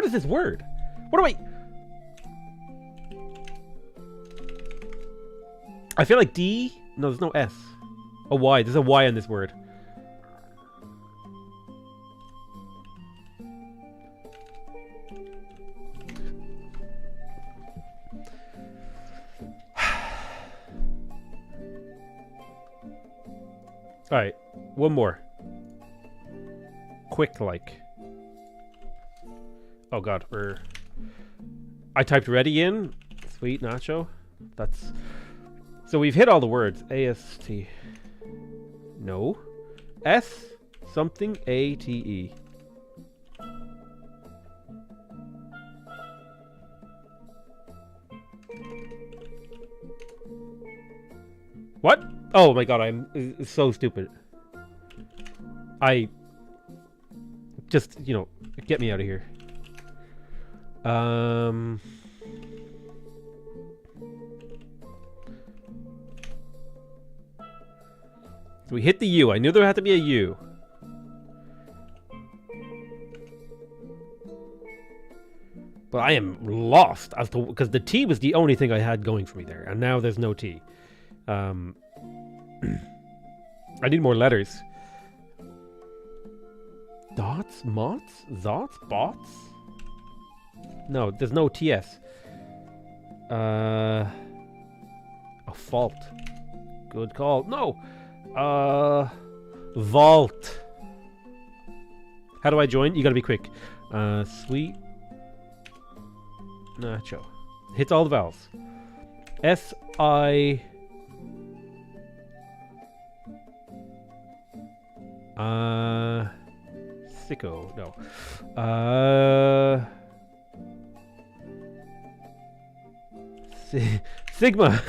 is this word? What do I feel like D. No, there's no S. A Y. There's a Y in this word. Alright. One more. Quick like. Oh god, I typed ready in. Sweet nacho. That's... So we've hit all the words. A-S-T. No. S something A-T-E. What? Oh my god, I'm so stupid. I just, get me out of here. So we hit the U. I knew there had to be a U. But I am lost as to, because the T was the only thing I had going for me there, and now there's no T. I need more letters. Dots? Mots? Zots? Bots? No, there's no TS. A fault. Good call. No! Vault. How do I join? You gotta be quick. Sweet Nacho. Hits all the vowels. S-I... Sicko. No. Sigma.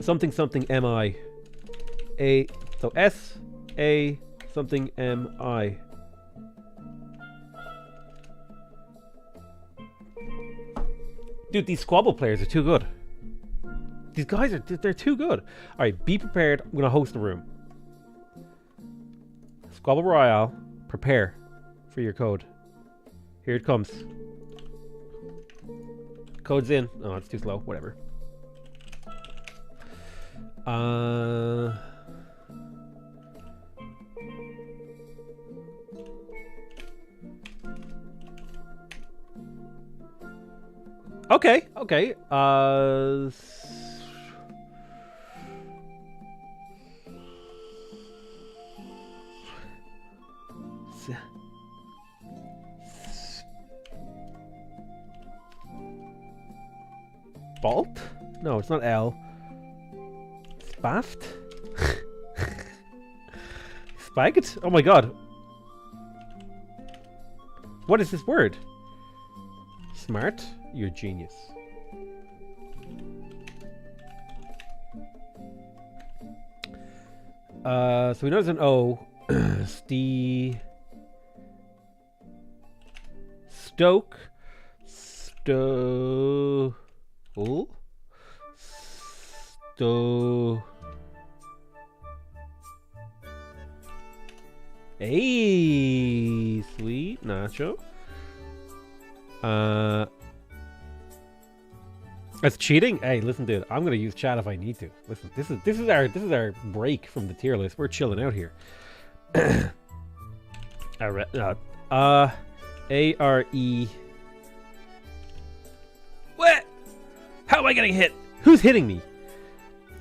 Something something M-I. A... So S... A... Something M-I. Dude, these Squabble players are too good. These guys are... They're too good. Alright, be prepared. I'm gonna host the room. Squabble Royale. Prepare for your code. Here it comes. Code's in. Oh, it's too slow. Whatever. Okay, okay. Spalt? No, it's not L. Spaft? Spaget? Oh my god. What is this word? Smart? You're a genius. So we know there's an O. Stoke. Hey, sweet Nacho. That's cheating? Hey, listen, dude. I'm gonna use chat if I need to. Listen, this is our break from the tier list. We're chilling out here. A-R-E. What? How am I getting hit? Who's hitting me?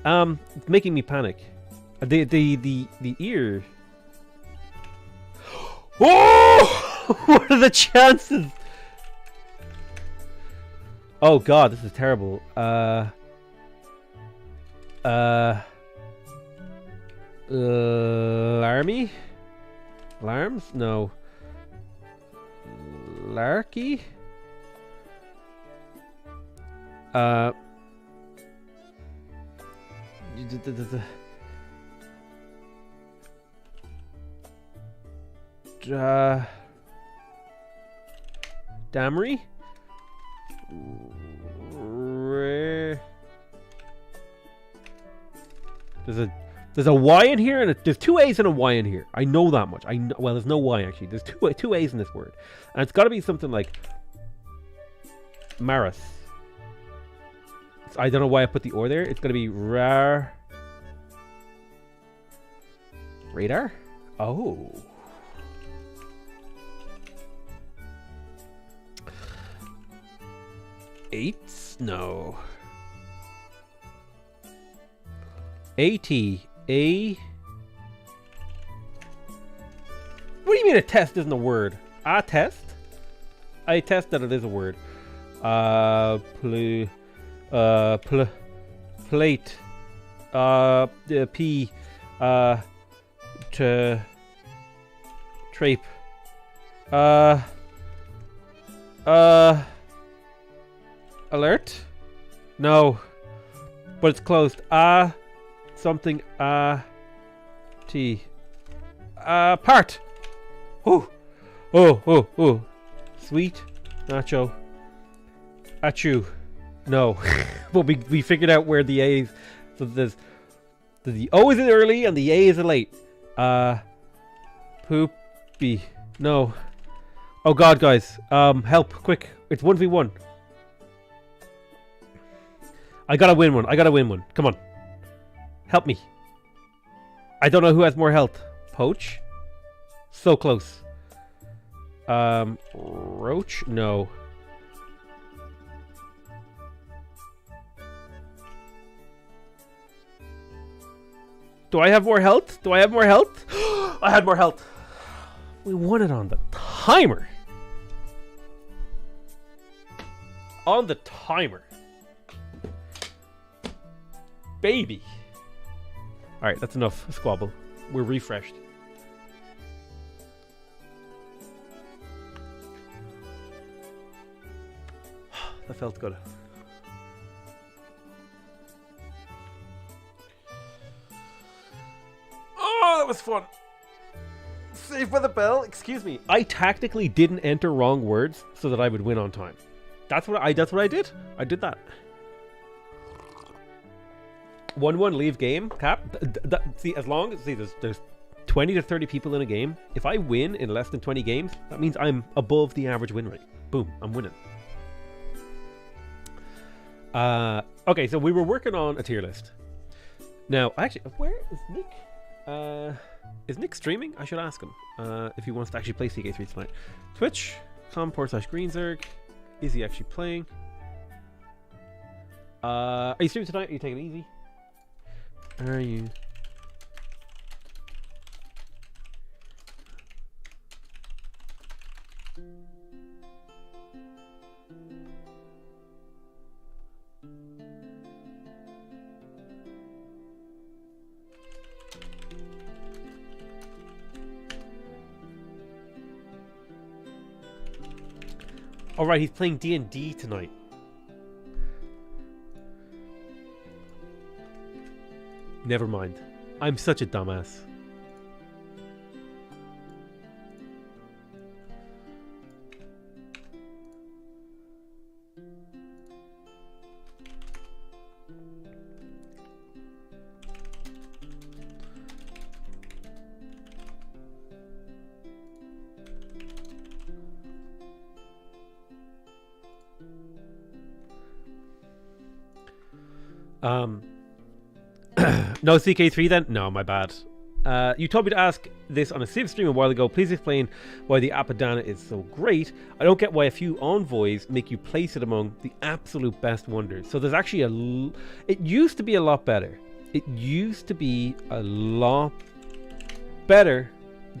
It's making me panic. The ear. Oh! What are the chances? Oh god, this is terrible. Larmy? Larms? No. Larky? Damery? There's a Y in here, and there's two A's and a Y in here. I know that much. I know, well, there's no Y actually. There's two A's in this word, and it's got to be something like Maris. I don't know why I put the or there. It's got to be radar. Oh. Eights? No. A-T. A... What do you mean a test isn't a word? A test? I test that it is a word. Plate. P. Trape. Alert? No. But it's closed. Something. T. Part. Oh. Sweet. Nacho. Achoo. No. But we figured out where the A is. So there's the O is in early and the A is in late. Poopy. No. Oh god, guys. Help, quick. It's 1v1. I gotta win one. I gotta win one. Come on. Help me. I don't know who has more health. Poach? So close. Roach? No. Do I have more health? Do I have more health? I had more health. We won it on the timer. On the timer. Baby. Alright, that's enough. Squabble. We're refreshed. That felt good. Oh, that was fun. Saved by the bell. Excuse me. I tactically didn't enter wrong words so that I would win on time. That's what I did. I did that. 1-1 leave game. Cap. See, as long as there's 20 to 30 people in a game. If I win in less than 20 games, that means I'm above the average win rate. Boom. I'm winning. Okay, so we were working on a tier list. Now, actually, where is Nick? Is Nick streaming? I should ask him if he wants to actually play CK3 tonight. Twitch.com/Greenzerg. Is he actually playing? Are you streaming tonight? Are you taking it easy? Are you? Alright, he's playing D&D tonight. Never mind. I'm such a dumbass. No CK3 then? No, my bad. You told me to ask this on a Civ stream a while ago. Please explain why the Apadana is so great. I don't get why a few envoys make you place it among the absolute best wonders. So there's actually it used to be a lot better. It used to be a lot better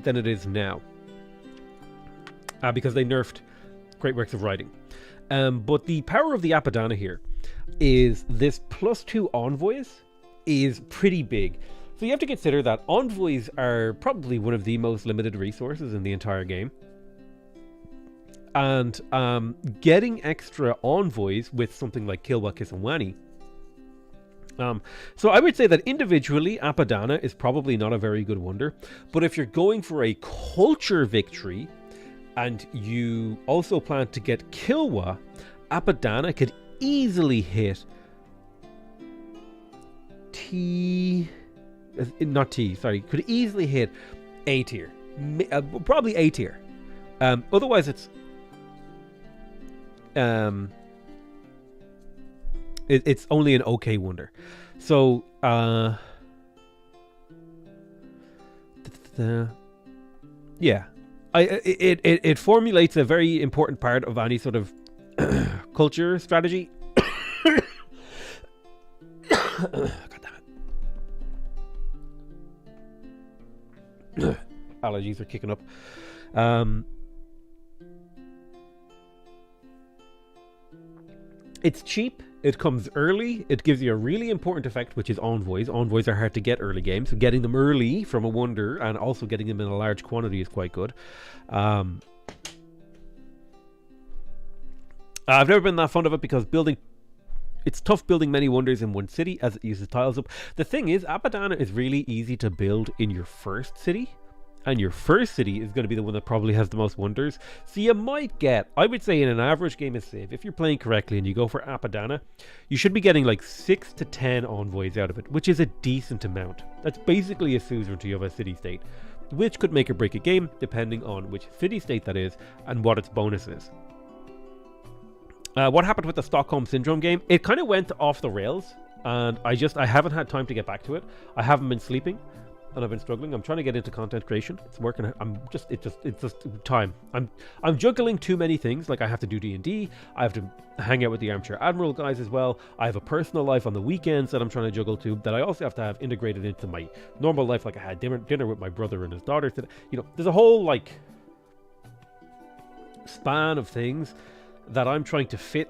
than it is now. Because they nerfed Great Works of Writing. But the power of the Apadana here is this +2 envoys is pretty big. So you have to consider that envoys are probably one of the most limited resources in the entire game. And getting extra envoys with something like Kilwa Kisawani. So I would say that individually, Apadana is probably not a very good wonder. But if you're going for a culture victory, and you also plan to get Kilwa, Apadana could easily hit could easily hit A tier. Probably A tier. Otherwise it's it's only an okay wonder. So yeah. It formulates a very important part of any sort of culture strategy. God damn it. Allergies are kicking up. It's cheap. It comes early. It gives you a really important effect, which is envoys. Envoys are hard to get early game, so getting them early from a wonder and also getting them in a large quantity is quite good. I've never been that fond of it because it's tough building many wonders in one city as it uses tiles up. The thing is, Apadana is really easy to build in your first city. And your first city is going to be the one that probably has the most wonders. So you might get, I would say in an average game of Civ, if you're playing correctly and you go for Apadana, you should be getting like 6 to 10 envoys out of it, which is a decent amount. That's basically a suzerainty of a city-state. which could make or break a game depending on which city state that is and what its bonus is. What happened with the Stockholm Syndrome game? It kind of went off the rails, and I haven't had time to get back to it. I haven't been sleeping, and I've been struggling. I'm trying to get into content creation. It's working. It's just time. I'm juggling too many things. Like I have to do D&D. I have to hang out with the Armchair Admiral guys as well. I have a personal life on the weekends that I'm trying to juggle too. That I also have to have integrated into my normal life. Like I had dinner with my brother and his daughter today. You know, there's a whole like span of things that I'm trying to fit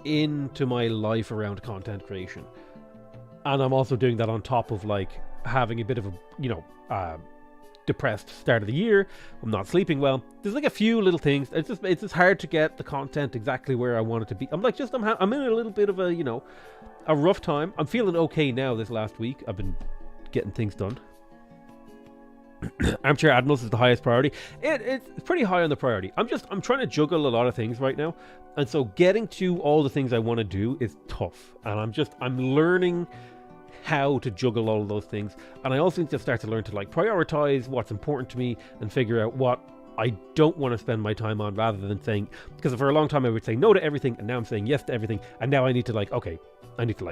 into my life around content creation. And I'm also doing that on top of like having a bit of a, depressed start of the year. I'm not sleeping well. There's like a few little things. It's just hard to get the content exactly where I want it to be. I'm in a little bit of a, a rough time. I'm feeling okay now this last week. I've been getting things done. Armchair Admirals is the highest priority. It's pretty high on the priority. I'm trying to juggle a lot of things right now, and so getting to all the things I want to do is tough. And I'm learning how to juggle all of those things, and I also need to start to learn to like prioritize what's important to me and figure out what I don't want to spend my time on, rather than saying, because for a long time I would say no to everything, and now I'm saying yes to everything, and now I need to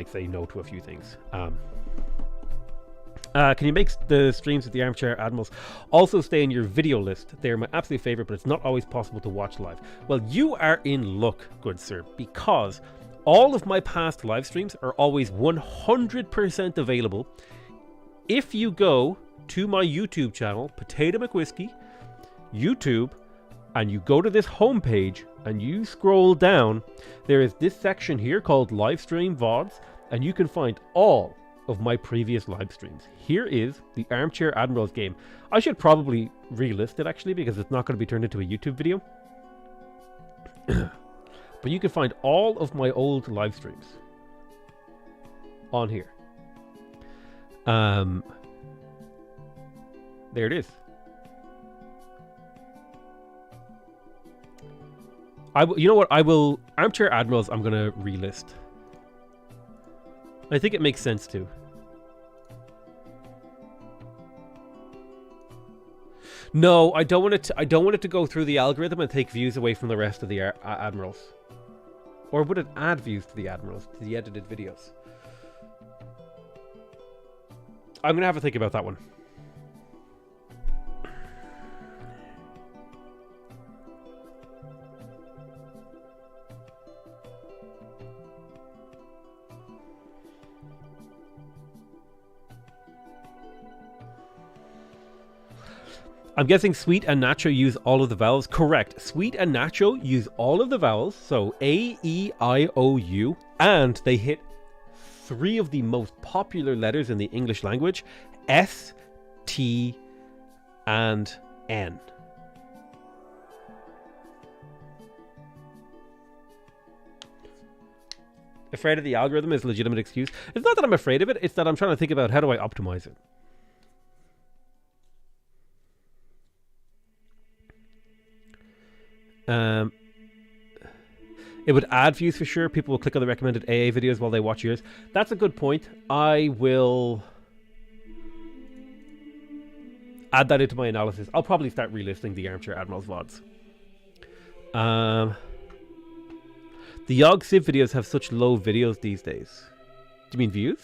say no to a few things. Can you make the streams with the Armchair Admirals also stay in your video list? They're my absolute favorite, but it's not always possible to watch live. Well, you are in luck, good sir, because all of my past live streams are always 100% available if you go to my YouTube channel, Potato McWhiskey, YouTube, and you go to this homepage and you scroll down. There is this section here called Live Stream VODs, and you can find all of my previous live streams. Here is the Armchair Admirals game. I should probably relist it actually, because it's not going to be turned into a YouTube video. But you can find all of my old live streams on here. There it is. You know what? Armchair Admirals I'm going to relist. I think it makes sense to. No, I don't want it to go through the algorithm and take views away from the rest of the Admirals. Or would it add views to the Admirals, to the edited videos? I'm going to have a think about that one. I'm guessing Sweet and Nacho use all of the vowels. Correct. Sweet and Nacho use all of the vowels. So A, E, I, O, U. And they hit 3 of the most popular letters in the English language. S, T, and N. Afraid of the algorithm is a legitimate excuse. It's not that I'm afraid of it. It's that I'm trying to think about how do I optimize it. It would add views for sure. People will click on the recommended AA videos while they watch yours. That's a good point. I will add that into my analysis. I'll probably start relisting the Armchair Admirals VODs. The Yogg Civ videos have such low videos these days. Do you mean views?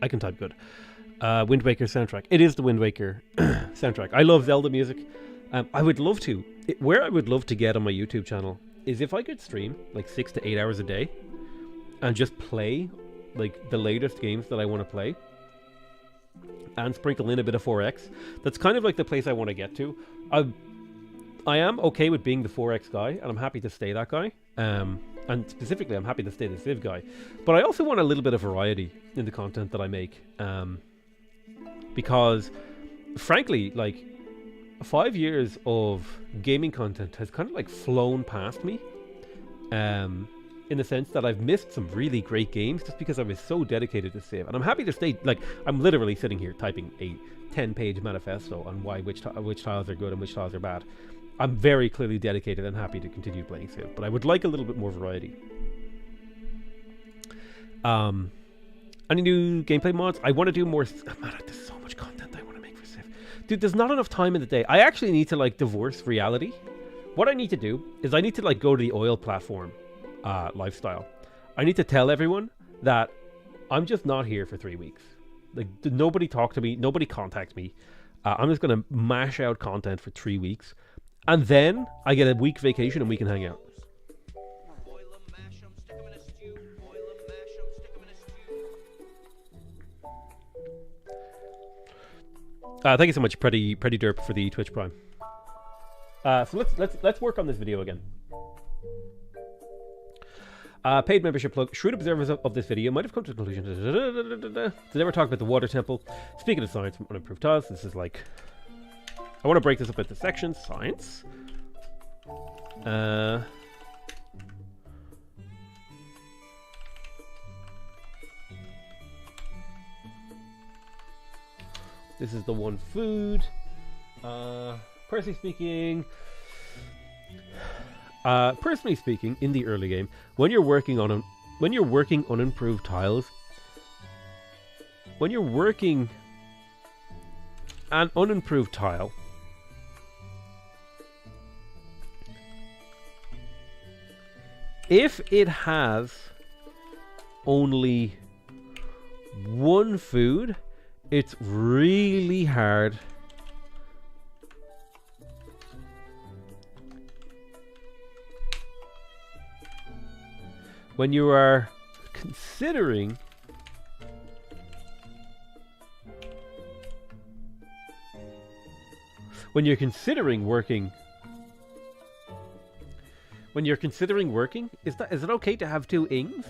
I can type good. Wind Waker soundtrack. It is the Wind Waker soundtrack. I love Zelda music. I would love to. Where I would love to get on my YouTube channel is if I could stream like 6 to 8 hours a day and just play like the latest games that I want to play and sprinkle in a bit of 4X. That's kind of like the place I want to get to. I am okay with being the 4X guy, and I'm happy to stay that guy. And specifically, I'm happy to stay the Civ guy. But I also want a little bit of variety in the content that I make. Because, frankly, like, 5 years of gaming content has kind of like flown past me. In the sense that I've missed some really great games just because I was so dedicated to Civ. And I'm happy to stay, like, I'm literally sitting here typing a 10-page manifesto on why which tiles are good and which tiles are bad. I'm very clearly dedicated and happy to continue playing Civ, but I would like a little bit more variety. Any new gameplay mods? I want to do more. Man, there's so much content I want to make for Civ. Dude, there's not enough time in the day. I actually need to like divorce reality. What I need to do is I need to like go to the oil platform lifestyle. I need to tell everyone that I'm just not here for 3 weeks. Like, nobody talk to me, nobody contact me. I'm just gonna mash out content for 3 weeks, and then I get a week vacation and we can hang out. Thank you so much, Pretty Derp, for the Twitch Prime. So let's work on this video again. Paid membership plug. Shrewd observers of this video might have come to the conclusion to never talk about the water temple. Speaking of science from unimproved tiles, this is like, I want to break this up into sections. Science. This is the one food. Personally speaking, in the early game, when you're working on unimproved tiles, when you're working an unimproved tile, if it has only one food, it's really hard when you are considering working, is it okay to have two ings?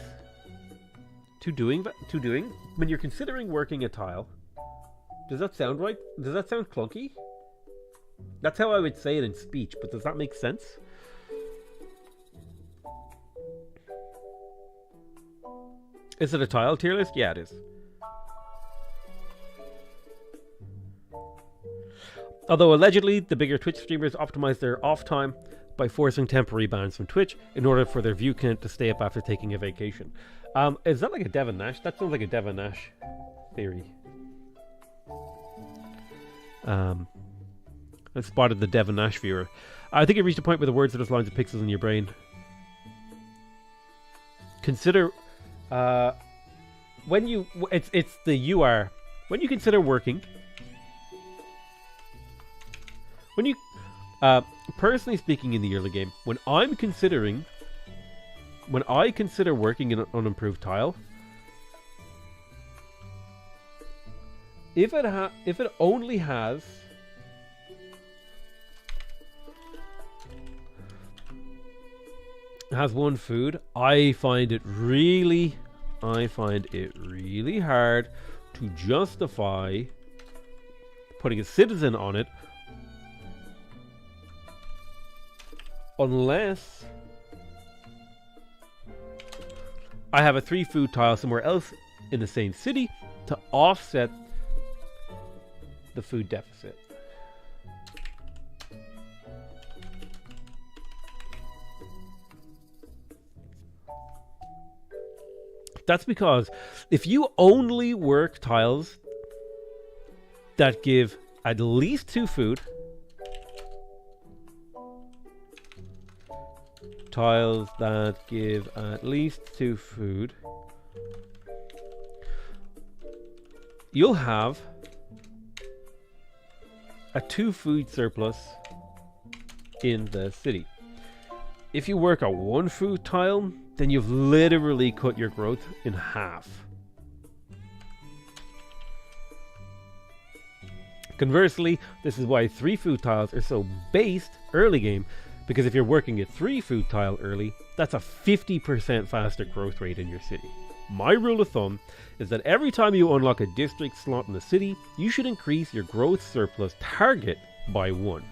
When you're considering working a tile, does that sound right? Does that sound clunky? That's how I would say it in speech, but does that make sense? Is it a tile tier list? Yeah, it is. Although allegedly, the bigger Twitch streamers optimize their off time by forcing temporary bans from Twitch in order for their view count to stay up after taking a vacation. Is that like a Devon Nash? That sounds like a Devon Nash theory. I spotted the Devon Nash viewer. I think it reached a point where the words are just lines of pixels in your brain. Consider when you it's the you are when you consider working. When you personally speaking, in the early game, when I consider working in an unimproved tile, if it only has one food, I find it really hard to justify putting a citizen on it unless I have a 3 food tile somewhere else in the same city to offset the food deficit. That's because if you only work tiles that give at least 2 food, tiles that give at least 2 food, you'll have a 2 food surplus in the city. If you work a 1 food tile, then you've literally cut your growth in half. Conversely, this is why 3 food tiles are so based early game, because if you're working a 3 food tile early, that's a 50% faster growth rate in your city. My rule of thumb is that every time you unlock a district slot in the city, you should increase your growth surplus target by 1.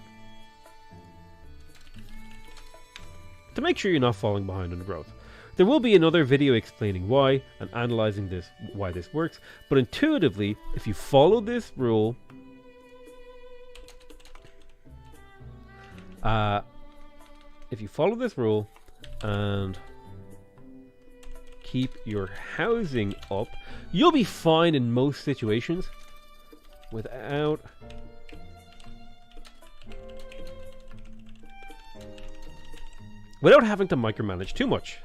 To make sure you're not falling behind on growth. There will be another video explaining why and analyzing why this works, but intuitively, if you follow this rule, If you follow this rule and keep your housing up, you'll be fine in most situations without having to micromanage too much.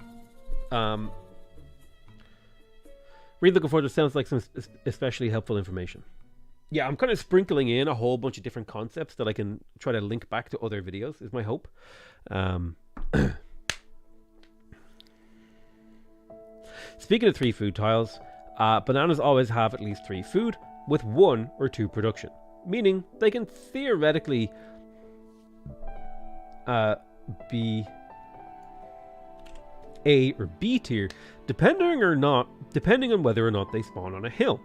Really looking forward to, sounds like some especially helpful information. Yeah, I'm kind of sprinkling in a whole bunch of different concepts that I can try to link back to other videos, is my hope. Speaking of 3 food tiles, bananas always have at least 3 food with 1 or 2 production, meaning they can theoretically be A or B tier, depending on whether or not they spawn on a hill.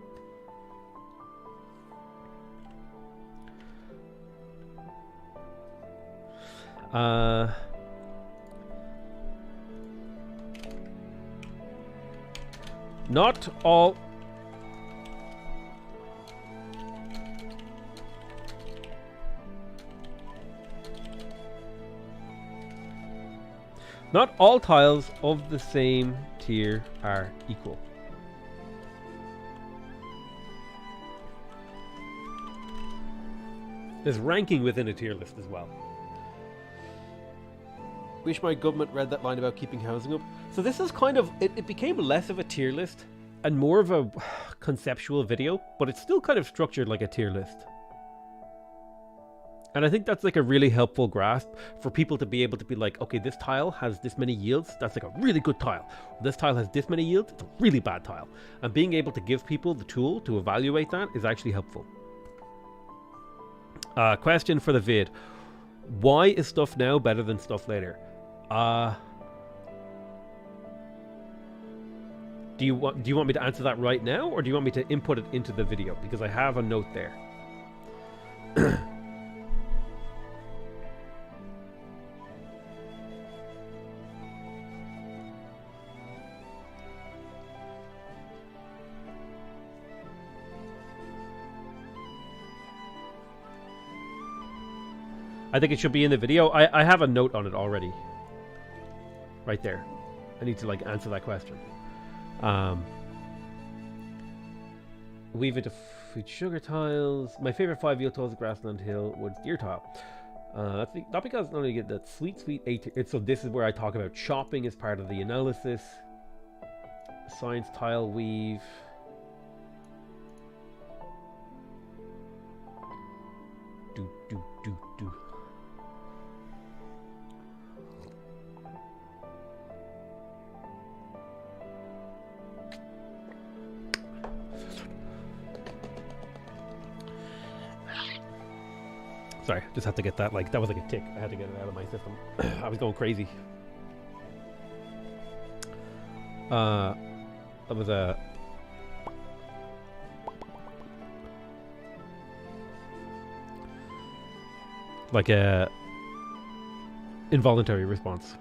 Not all tiles of the same tier are equal. There's ranking within a tier list as well. Wish my government read that line about keeping housing up. So this is kind of, it became less of a tier list and more of a conceptual video, but it's still kind of structured like a tier list. And I think that's like a really helpful grasp for people to be able to be like, okay, this tile has this many yields, that's like a really good tile. This tile has this many yields, it's a really bad tile. And being able to give people the tool to evaluate that is actually helpful. Question for the vid. Why is stuff now better than stuff later? Do you want me to answer that right now, or do you want me to input it into the video? Because I have a note there. I think it should be in the video. I have a note on it already. Right there. I need to like answer that question. Weave into food sugar tiles. My favorite 5 yield tiles, grassland hill, woods, deer tile. That's not because not only get that sweet 8. So this is where I talk about chopping as part of the analysis. Science tile weave. Do. Sorry, just had to get that, like, that was like a tick. I had to get it out of my system. I was going crazy. That was a... like a... involuntary response.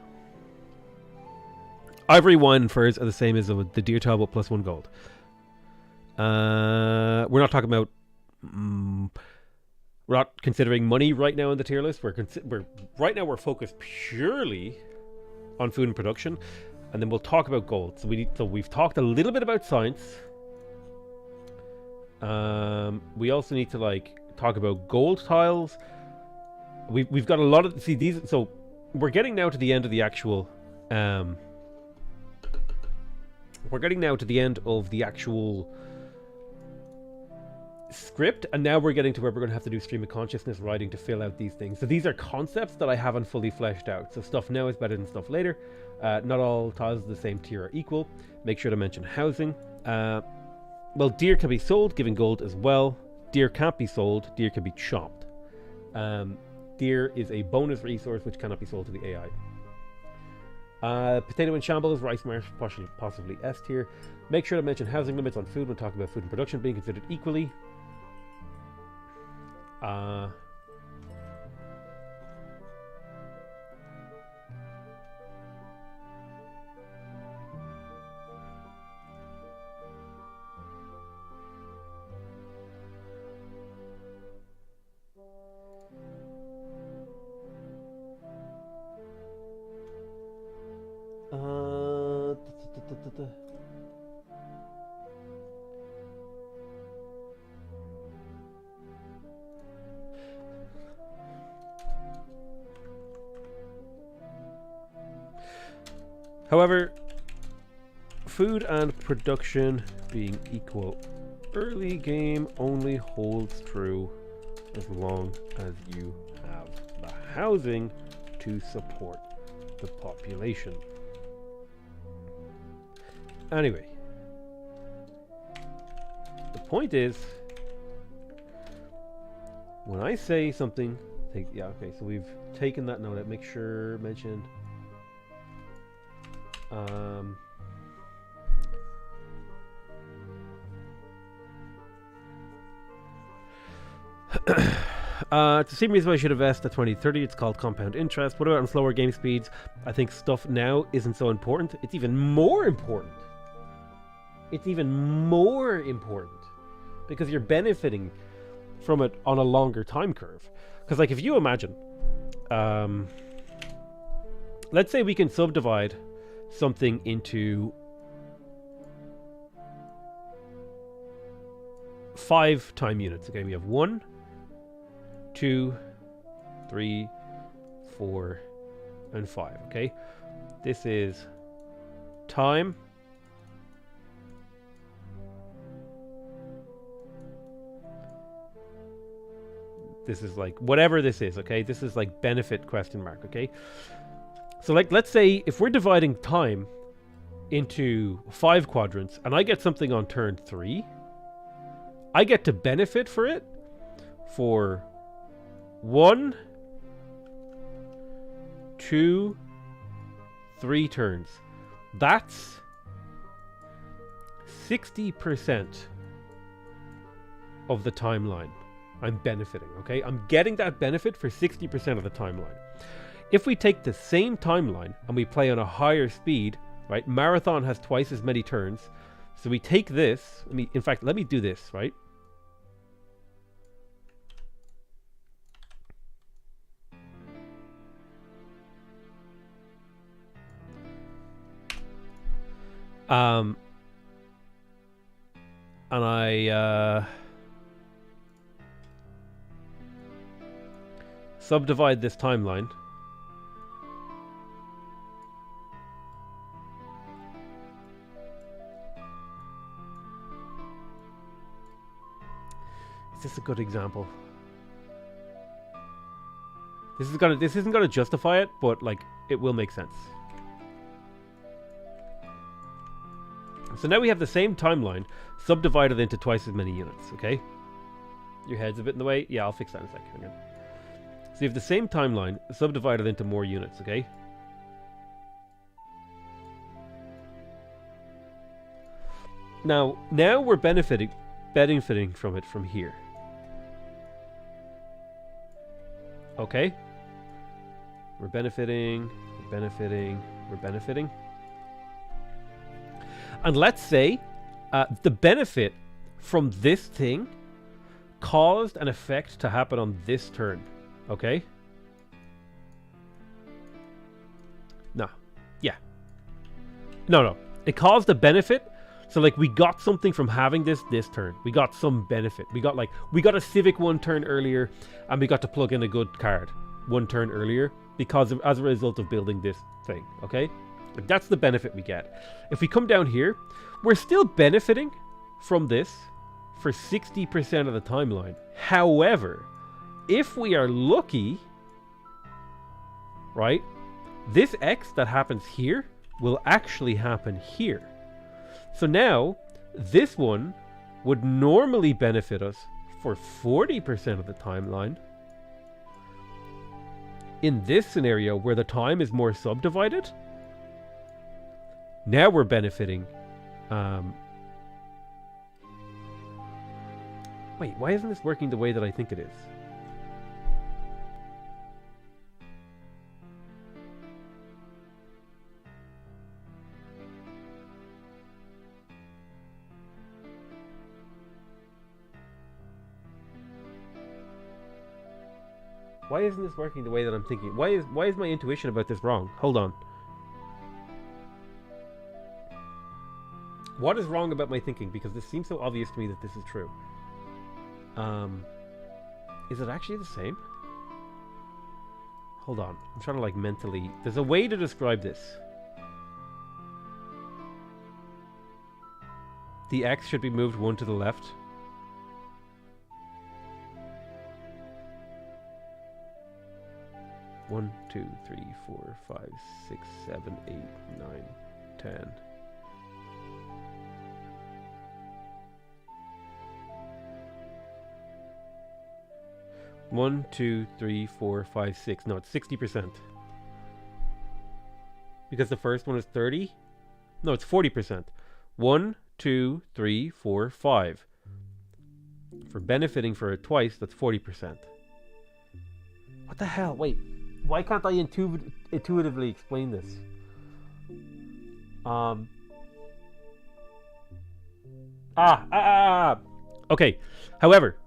Ivory, wine, and furs are the same as the deer tile, but +1 gold. We're not talking about... we're not considering money right now in the tier list. Right now we're focused purely on food and production, and then we'll talk about gold. So we've talked a little bit about science. We also need to like talk about gold tiles. We've got a lot of these. So we're getting now to the end of the actual. We're getting now to the end of the actual script, and now we're getting to where we're going to have to do stream of consciousness writing to fill out these things. So these are concepts that I haven't fully fleshed out. So stuff now is better than stuff later. Not all tiles of the same tier are equal. Make sure to mention housing. Well, deer can be sold, giving gold as well. Deer can't be sold. Deer can be chopped. Deer is a bonus resource which cannot be sold to the AI. Potato in shambles, rice marsh, possibly S tier. Make sure to mention housing limits on food when talking about food and production being considered equally. However, food and production being equal, early game only holds true as long as you have the housing to support the population. Anyway, the point is, when I say something, yeah, okay, so we've taken that note out. Make sure mention it's the same reason why I should invest at 2030. It's called compound interest. What about on slower game speeds? I think stuff now isn't so important. It's even more important. It's even more important because you're benefiting from it on a longer time curve. Because, like, if you imagine, let's say we can subdivide something into 5 time units. Okay, we have 1, 2, 3, 4, and 5. Okay, this is time. This is like whatever this is. Okay, this is like benefit question mark. Okay, so like let's say if we're dividing time into 5 quadrants and I get something on turn 3, I get to benefit for it for 1, 2, 3 turns. That's 60% of the timeline I'm benefiting, okay? I'm getting that benefit for 60% of the timeline. If we take the same timeline and we play on a higher speed, right? Marathon has twice as many turns. So we take this, in fact, let me do this, right? And I subdivide this timeline. Is this a good example? This isn't gonna justify it, but like it will make sense. So now we have the same timeline subdivided into twice as many units, okay? Your head's a bit in the way. Yeah, I'll fix that in a second. Hang on. So you have the same timeline subdivided into more units, okay? Now we're benefiting from it from here. Okay? We're benefiting. And let's say the benefit from this thing caused an effect to happen on this turn. Okay? No. Yeah. No. It caused a benefit. So like we got something from having this turn. We got some benefit. We got a civic 1 turn earlier, and we got to plug in a good card 1 turn earlier as a result of building this thing. Okay? Like that's the benefit we get. If we come down here, we're still benefiting from this for 60% of the timeline. However, if we are lucky, right, this X that happens here will actually happen here. So now, this one would normally benefit us for 40% of the timeline. In this scenario, where the time is more subdivided, now we're benefiting. Wait, why isn't this working the way that I think it is? Why isn't this working the way that I'm thinking? Why is my intuition about this wrong? Hold on. What is wrong about my thinking? Because this seems so obvious to me that this is true. Is it actually the same? Hold on. I'm trying to like mentally... There's a way to describe this. The X should be moved one to the left. One, 2, 3, 4, 5, 6, 7, 8, 9, 10. One, 2, 3, 4, 5, 6. No, it's 60%. Because the first one is 30? No, it's 40%. 1, 2, 3, 4, 5. For benefiting for it twice, that's 40%. What the hell? Wait. Why can't I intuitively explain this? Okay. However,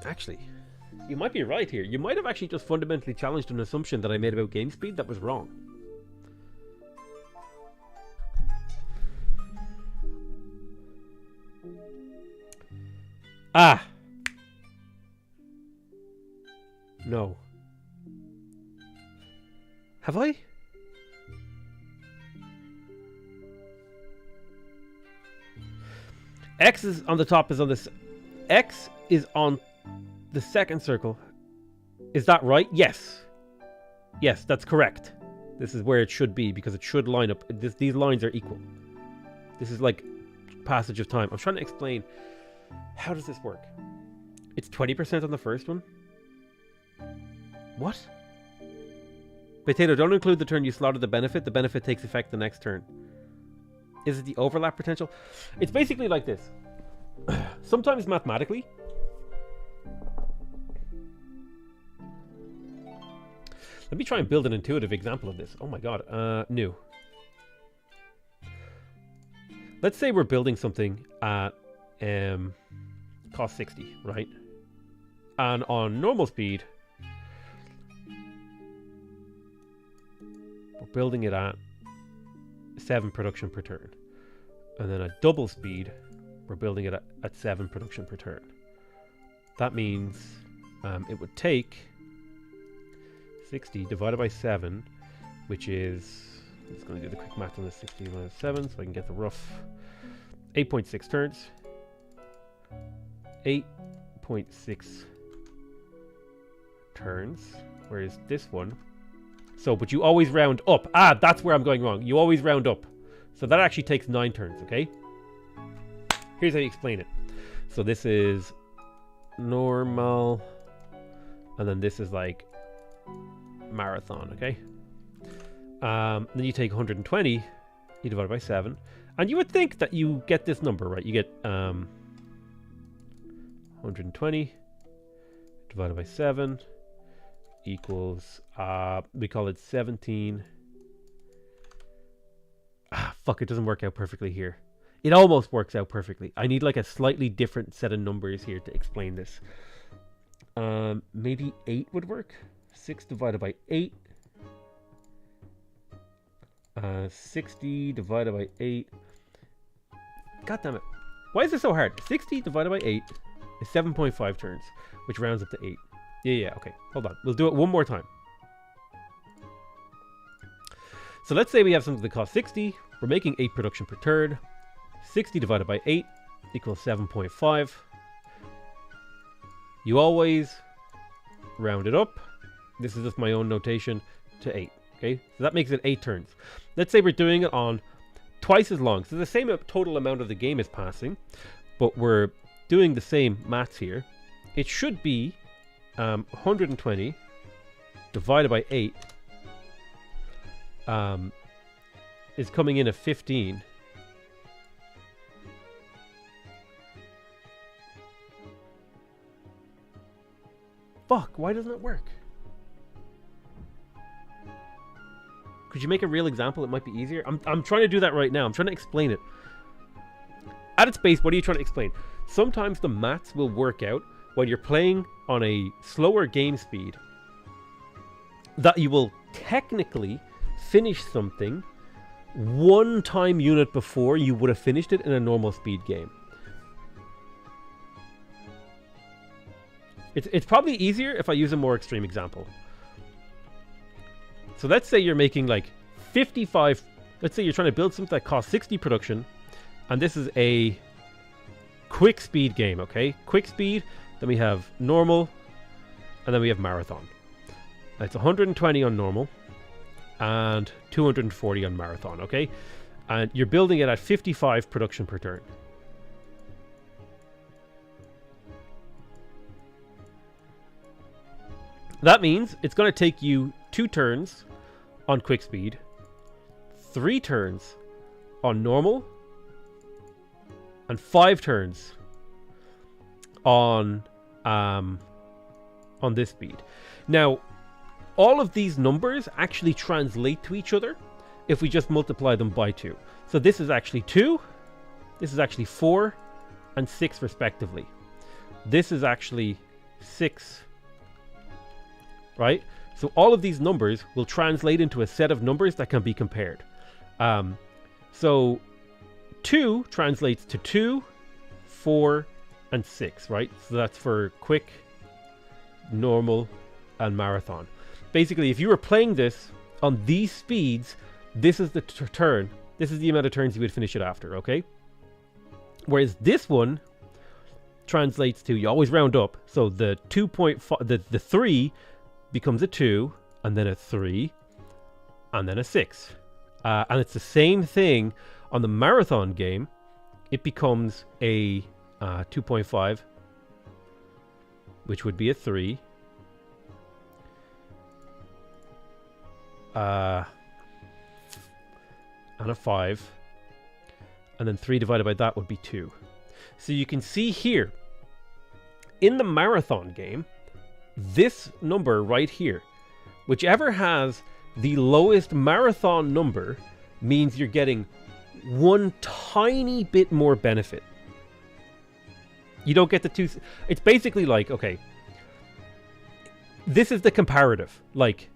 actually, you might be right here. You might have actually just fundamentally challenged an assumption that I made about game speed that was wrong. No. Have I? X is on the top, is on this. X is on the second circle. Is that right? Yes. Yes, that's correct. This is where it should be because it should line up. These lines are equal. This is like passage of time. I'm trying to explain. How does this work? It's 20% on the first one. What? Potato, don't include the turn you slotted the benefit. The benefit takes effect the next turn. Is it the overlap potential? It's basically like this. Sometimes mathematically, let me try and build an intuitive example of this. Oh my god. New. Let's say we're building something at cost 60, right? And on normal speed, we're building it at 7 production per turn. And then at double speed, we're building it at 7 production per turn. That means it would take 60 divided by 7, which is... I'm just going to do the quick math on this. 60 minus 7, so I can get the rough 8.6 turns. 8.6 turns, whereas this one... So, but you always round up. That's where I'm going wrong. You always round up. So that actually takes 9 turns, okay? Here's how you explain it. So this is normal, and then this is like marathon, okay? Then you take 120, you divide it by 7, and you would think that you get this number, right? You get 120 divided by 7 equals, we call it 17. Fuck, it doesn't work out perfectly here. It almost works out perfectly. I need like a slightly different set of numbers here to explain this. Maybe 8 would work. 6 divided by 8. 60 divided by 8. God damn it. Why is this so hard? 60 divided by 8 is 7.5 turns, which rounds up to 8. Yeah, okay. Hold on. We'll do it one more time. So let's say we have something that costs 60. We're making 8 production per turn. 60 divided by 8 equals 7.5. You always round it up. This is just my own notation to 8. Okay, so that makes it 8 turns. Let's say we're doing it on twice as long. So the same total amount of the game is passing, but we're doing the same maths here. It should be 120 divided by 8 is coming in at 15. Fuck, why doesn't it work? Could you make a real example? It might be easier. I'm trying to do that right now. I'm trying to explain it. At its base, what are you trying to explain? Sometimes the maths will work out when you're playing on a slower game speed that you will technically finish something 1 time unit before you would have finished it in a normal speed game. It's probably easier if I use a more extreme example. So let's say you're making like 55... Let's say you're trying to build something that costs 60 production, and this is a quick speed game, okay? Quick speed, then we have normal, and then we have marathon. It's 120 on normal, and 240 on marathon, okay? And you're building it at 55 production per turn. That means it's going to take you 2 turns on quick speed, 3 turns on normal, and 5 turns on this speed. Now, all of these numbers actually translate to each other if we just multiply them by 2. So this is actually 2, this is actually 4, and 6 respectively. This is actually 6, right? So all of these numbers will translate into a set of numbers that can be compared. So 2 translates to 2, 4, and 6, right? So that's for quick, normal, and marathon. Basically, if you were playing this on these speeds, this is the turn. This is the amount of turns you would finish it after, okay? Whereas this one translates to, you always round up, so the 2.5, the 3 becomes a 2, and then a 3, and then a 6. And it's the same thing on the marathon game. It becomes a 2.5, which would be a 3. And a 5. And then 3 divided by that would be 2. So you can see here, in the marathon game, this number right here, whichever has the lowest marathon number, means you're getting 1 tiny bit more benefit. You don't get the 2... It's basically like, okay, this is the comparative. Like,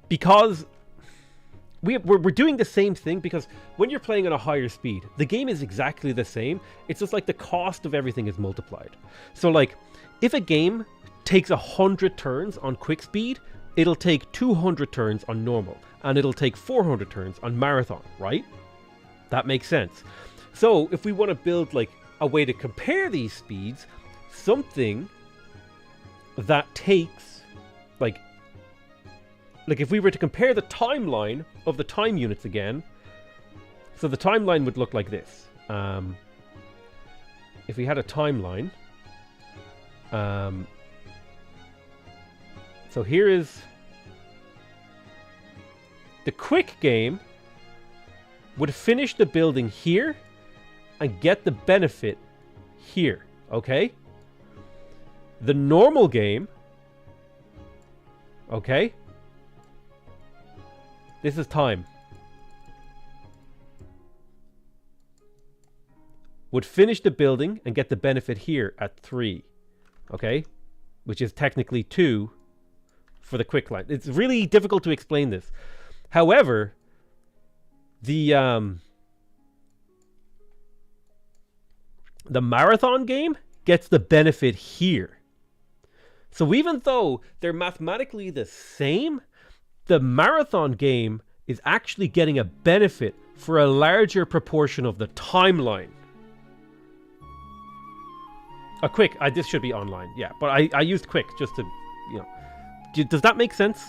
because we're doing the same thing, because when you're playing at a higher speed, the game is exactly the same. It's just like the cost of everything is multiplied. So like, if a game takes 100 turns on quick speed, it'll take 200 turns on normal, and it'll take 400 turns on marathon, right? That makes sense. So if we want to build like a way to compare these speeds, something that takes like if we were to compare the timeline of the time units again, so the timeline would look like this. If we had a timeline, so here is the quick game would finish the building here and get the benefit here, okay? The normal game, okay? This is time. Would finish the building and get the benefit here at 3, okay? Which is technically 2 for the quick line. It's really difficult to explain this. However, the marathon game gets the benefit here. So even though they're mathematically the same, the marathon game is actually getting a benefit for a larger proportion of the timeline. A quick, this should be online, yeah, but I used quick just to, you know. Does that make sense?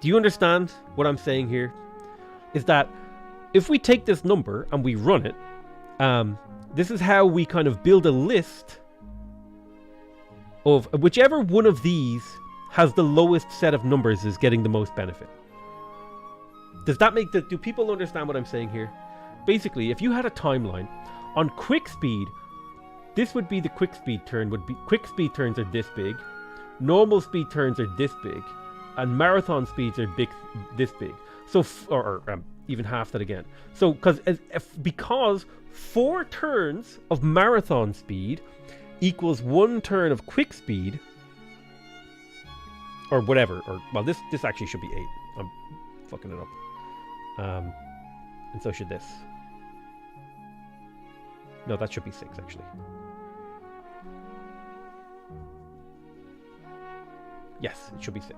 Do you understand what I'm saying here? Is that if we take this number and we run it, this is how we kind of build a list of whichever one of these has the lowest set of numbers is getting the most benefit. Does that make do people understand what I'm saying here? Basically, if you had a timeline on quick speed, this would be the quick speed turn. Quick speed turns are this big, normal speed turns are this big, and marathon speeds are this big. So even half that again. So because 4 turns of marathon speed equals 1 turn of quick speed, or whatever. Or well, this actually should be 8. I'm fucking it up. And so should this. No, that should be 6 actually. Yes, it should be 6.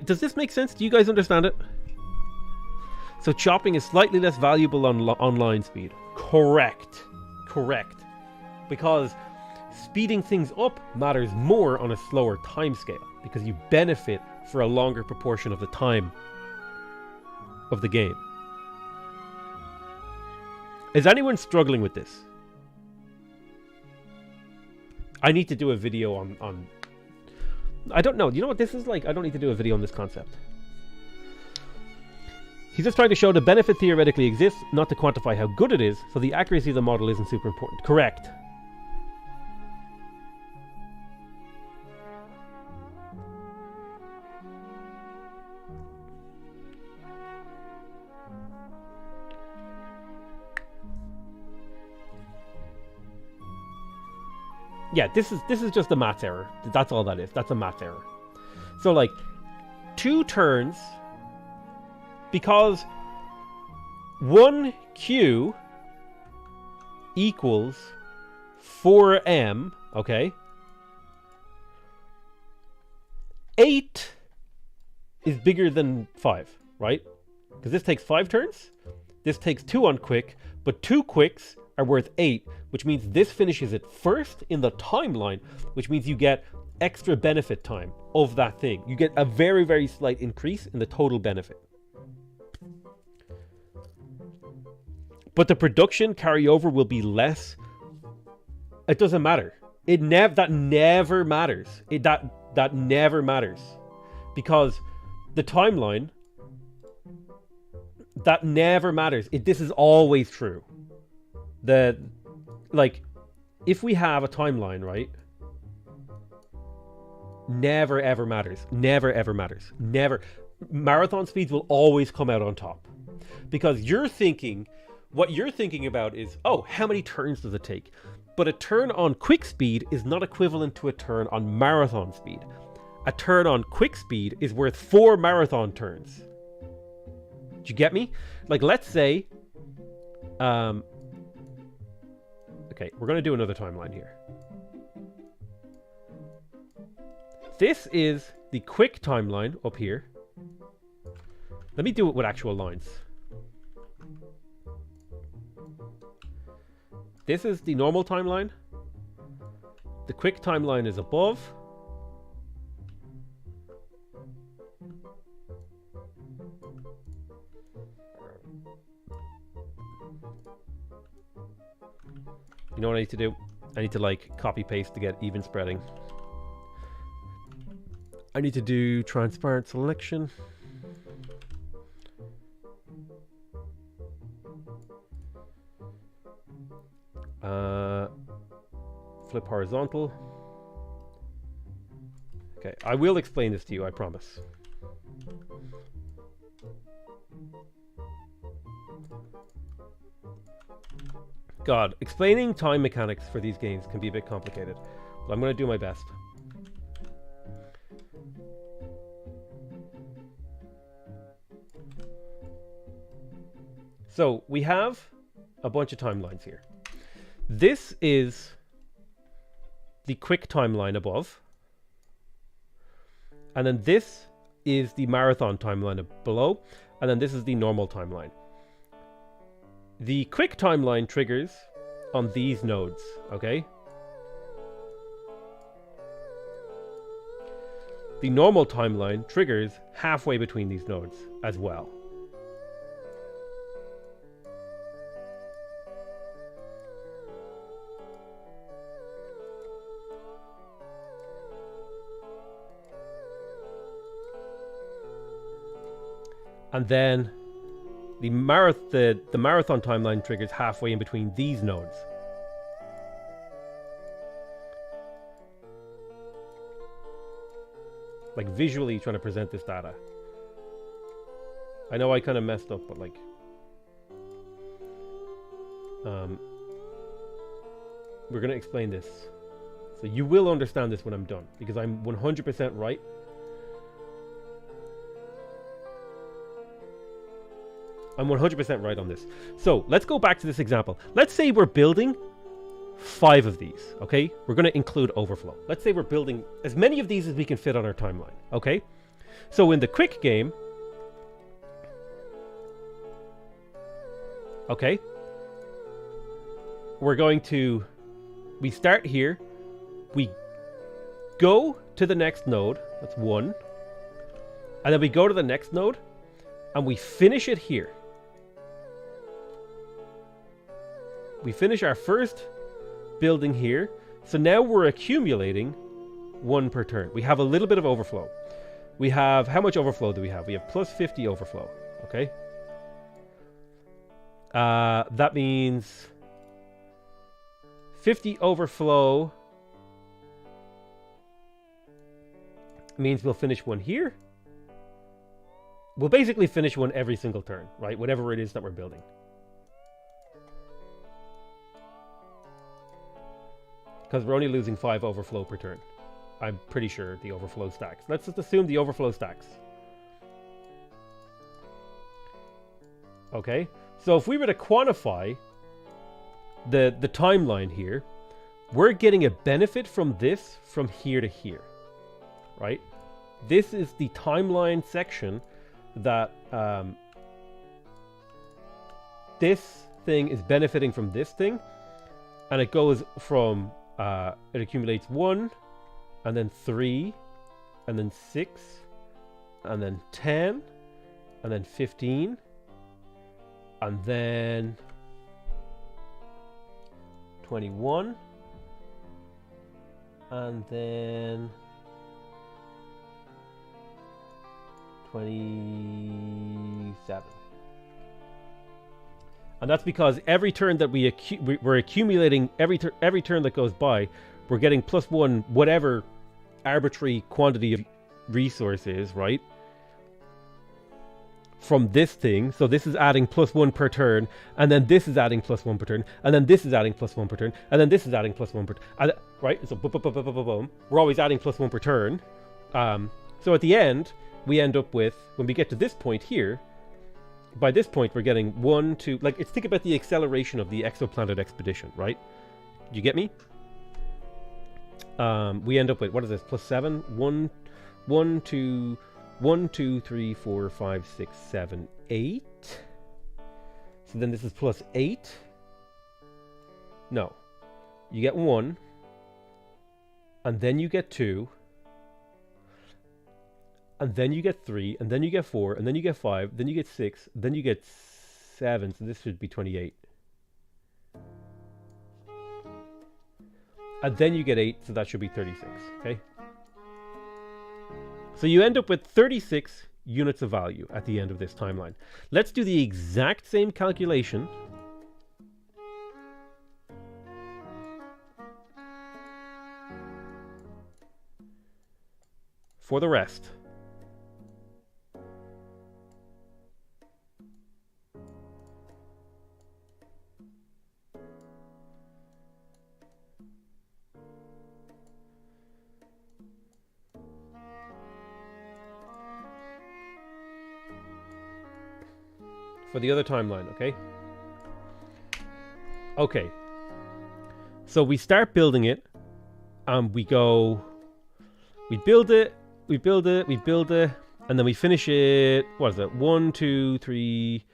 Does this make sense? Do you guys understand it? So chopping is slightly less valuable on line speed. Correct. Because speeding things up matters more on a slower time scale, because you benefit for a longer proportion of the time of the game. Is anyone struggling with this? I need to do a video on I don't know. You know what this is like? I don't need to do a video on this concept. He's just trying to show the benefit theoretically exists, not to quantify how good it is, so the accuracy of the model isn't super important. Correct. Yeah, this is just a maths error. That's all that is. That's a maths error. So like 2 turns, because 1Q equals 4M, okay? 8 is bigger than 5, right? Because this takes 5 turns. This takes 2 on quick, but 2 quicks are worth 8, which means this finishes it first in the timeline, which means you get extra benefit time of that thing. You get a very, very slight increase in the total benefit. But the production carryover will be less. It doesn't matter. That never matters. That never matters. Because the timeline, that never matters. This is always true. If we have a timeline, right? Never ever matters. Never ever matters. Never. Marathon speeds will always come out on top. Because what you're thinking about is, oh, how many turns does it take? But a turn on quick speed is not equivalent to a turn on marathon speed. A turn on quick speed is worth 4 marathon turns. Do you get me? Like, let's say, okay, we're going to do another timeline here. This is the quick timeline up here. Let me do it with actual lines. This is the normal timeline. The quick timeline is above. You know what I need to do? I need to like copy paste to get even spreading. I need to do transparent selection. Flip horizontal. Okay, I will explain this to you, I promise. God, explaining time mechanics for these games can be a bit complicated, but I'm going to do my best. So we have a bunch of timelines here. This is the quick timeline above. And then this is the marathon timeline below. And then this is the normal timeline. The quick timeline triggers on these nodes, okay? The normal timeline triggers halfway between these nodes as well. And then the marathon timeline triggers halfway in between these nodes. Like visually trying to present this data. I know I kind of messed up, but like... we're going to explain this So you will understand this when I'm done, because I'm 100% right. I'm 100% right on this. So let's go back to this example. Let's say we're building 5 of these, okay? We're going to include overflow. Let's say we're building as many of these as we can fit on our timeline, okay? So in the quick game, okay, we start here, we go to the next node, that's 1, and then we go to the next node, and we finish it here. We finish our first building here, so now we're accumulating 1 per turn. We have a little bit of overflow. We have, how much overflow do we have? We have plus 50 overflow, okay? That means 50 overflow means we'll finish 1 here. We'll basically finish 1 every single turn, right? Whatever it is that we're building. Because we're only losing 5 overflow per turn. I'm pretty sure the overflow stacks. Let's just assume the overflow stacks. Okay, so if we were to quantify the timeline here, we're getting a benefit from this from here to here, right? This is the timeline section that this thing is benefiting from this thing, and it goes from it accumulates 1, and then 3, and then 6, and then 10, and then 15, and then 21, and then 27. And that's because every turn that we're accumulating, every turn that goes by, we're getting +1 whatever arbitrary quantity of resources, right? From this thing. So this is adding +1 per turn, and then this is adding +1 per turn, and then this is adding +1 per turn, and then this is adding +1 per turn, right? So boom, boom, boom, boom, boom, boom. We're always adding +1 per turn. So at the end, we end up with, when we get to this point here, by this point we're getting 1, 2, like, think about the acceleration of the exoplanet expedition, right? You get me? We end up with, what is this, +7? 1, 2, 3, 4, 5, 6, 7, 8. So then this is +8. No. You get 1. And then you get 2. And then you get 3. And then you get 4. And then you get 5. Then you get 6. Then you get 7. So this should be 28. And then you get 8. So that should be 36. Okay? So you end up with 36 units of value at the end of this timeline. Let's do the exact same calculation for the rest. For the other timeline, okay? Okay. So we start building it, and we build it, and then we finish it, what is it? 1, 2, 3,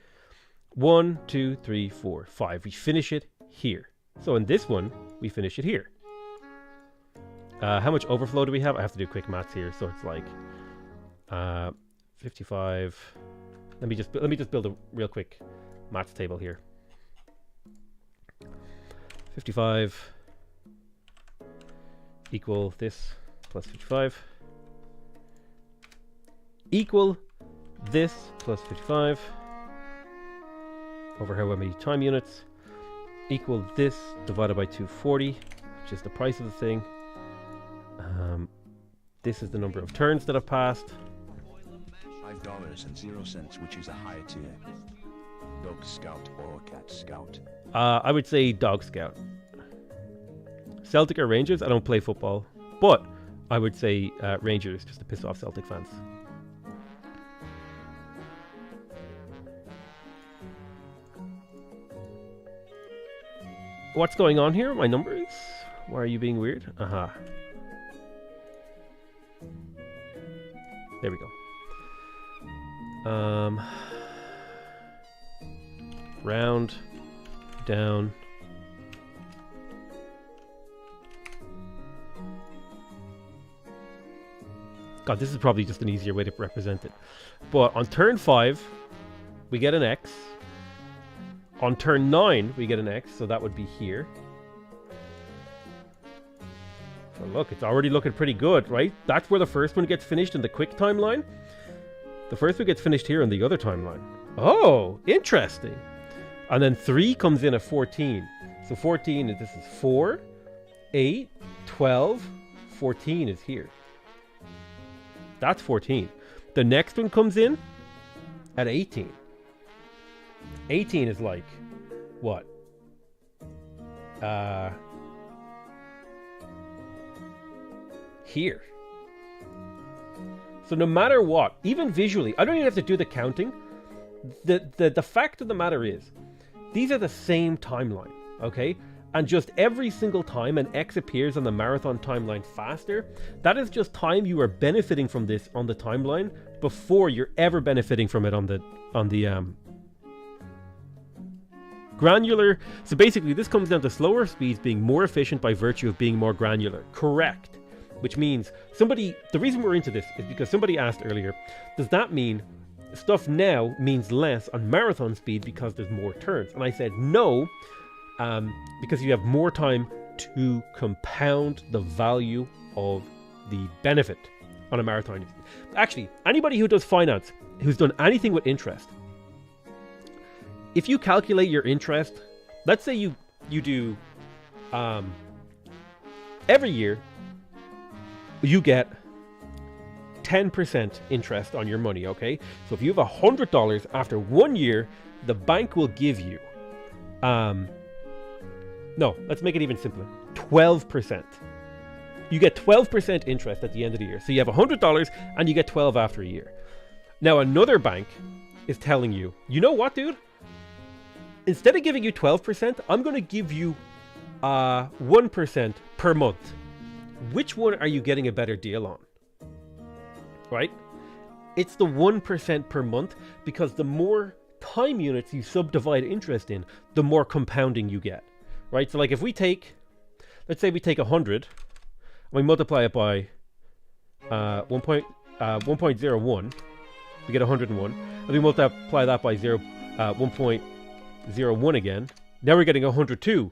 1, 2, 3, 4, 5. We finish it here. So in this one, we finish it here. How much overflow do we have? I have to do quick maths here, so it's like 55. Let me just build a real quick maths table here. 55 equal this plus 55 equal this plus 55 over however many time units equal this divided by 240, which is the price of the thing. This is the number of turns that have passed. $5.00, which is a higher tier. Dog Scout or Cat Scout? I would say Dog Scout. Celtic or Rangers? I don't play football, but I would say Rangers just to piss off Celtic fans. What's going on here? My numbers? Why are you being weird? Aha. There we go. Round down. God, this is probably just an easier way to represent it. But on turn 5, we get an X. On turn 9, we get an X, so that would be here. So look, it's already looking pretty good, right? That's where the first one gets finished in the quick timeline. The first one gets finished here in the other timeline. Oh, interesting. And then 3 comes in at 14. So 14, this is 4, 8, 12, 14 is here. That's 14. The next one comes in at 18. 18 is like, what? Here. So no matter what, even visually, I don't even have to do the counting. The fact of the matter is, these are the same timeline, okay? And just every single time an X appears on the marathon timeline faster, that is just time you are benefiting from this on the timeline before you're ever benefiting from it on the granular. So basically this comes down to slower speeds being more efficient by virtue of being more granular. Correct. Which means the reason we're into this is because somebody asked earlier, does that mean stuff now means less on marathon speed because there's more turns? And I said no, because you have more time to compound the value of the benefit on a marathon. Actually, anybody who does finance, who's done anything with interest, if you calculate your interest, let's say you do every year, you get 10% interest on your money, okay? So if you have $100, after 1 year, the bank will give you, no, let's make it even simpler, 12%. You get 12% interest at the end of the year. So you have $100 and you get 12 after a year. Now another bank is telling you, you know what, dude? Instead of giving you 12%, I'm going to give you 1% per month. Which one are you getting a better deal on? Right? It's the 1% per month, because the more time units you subdivide interest in, the more compounding you get. Right? So like if we take, let's say we take 100, and we multiply it by 1.01, we get 101, and we multiply that by 1.01 again, now we're getting 102.01.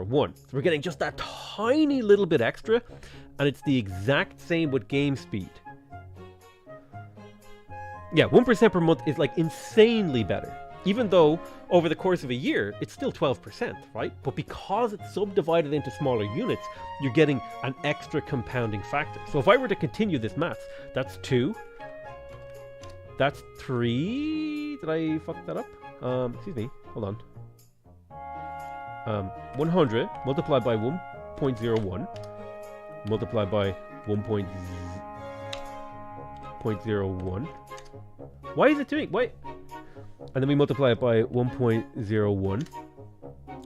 So we're getting just that tiny little bit extra, and it's the exact same with game speed. Yeah, 1% per month is like insanely better. Even though over the course of a year, it's still 12%, right? But because it's subdivided into smaller units, you're getting an extra compounding factor. So if I were to continue this maths, that's 2. That's 3. Did I fuck that up? Excuse me. Hold on. 100 multiplied by 1.01 multiplied by 1.01. Why is it doing? Wait. And then we multiply it by 1.01.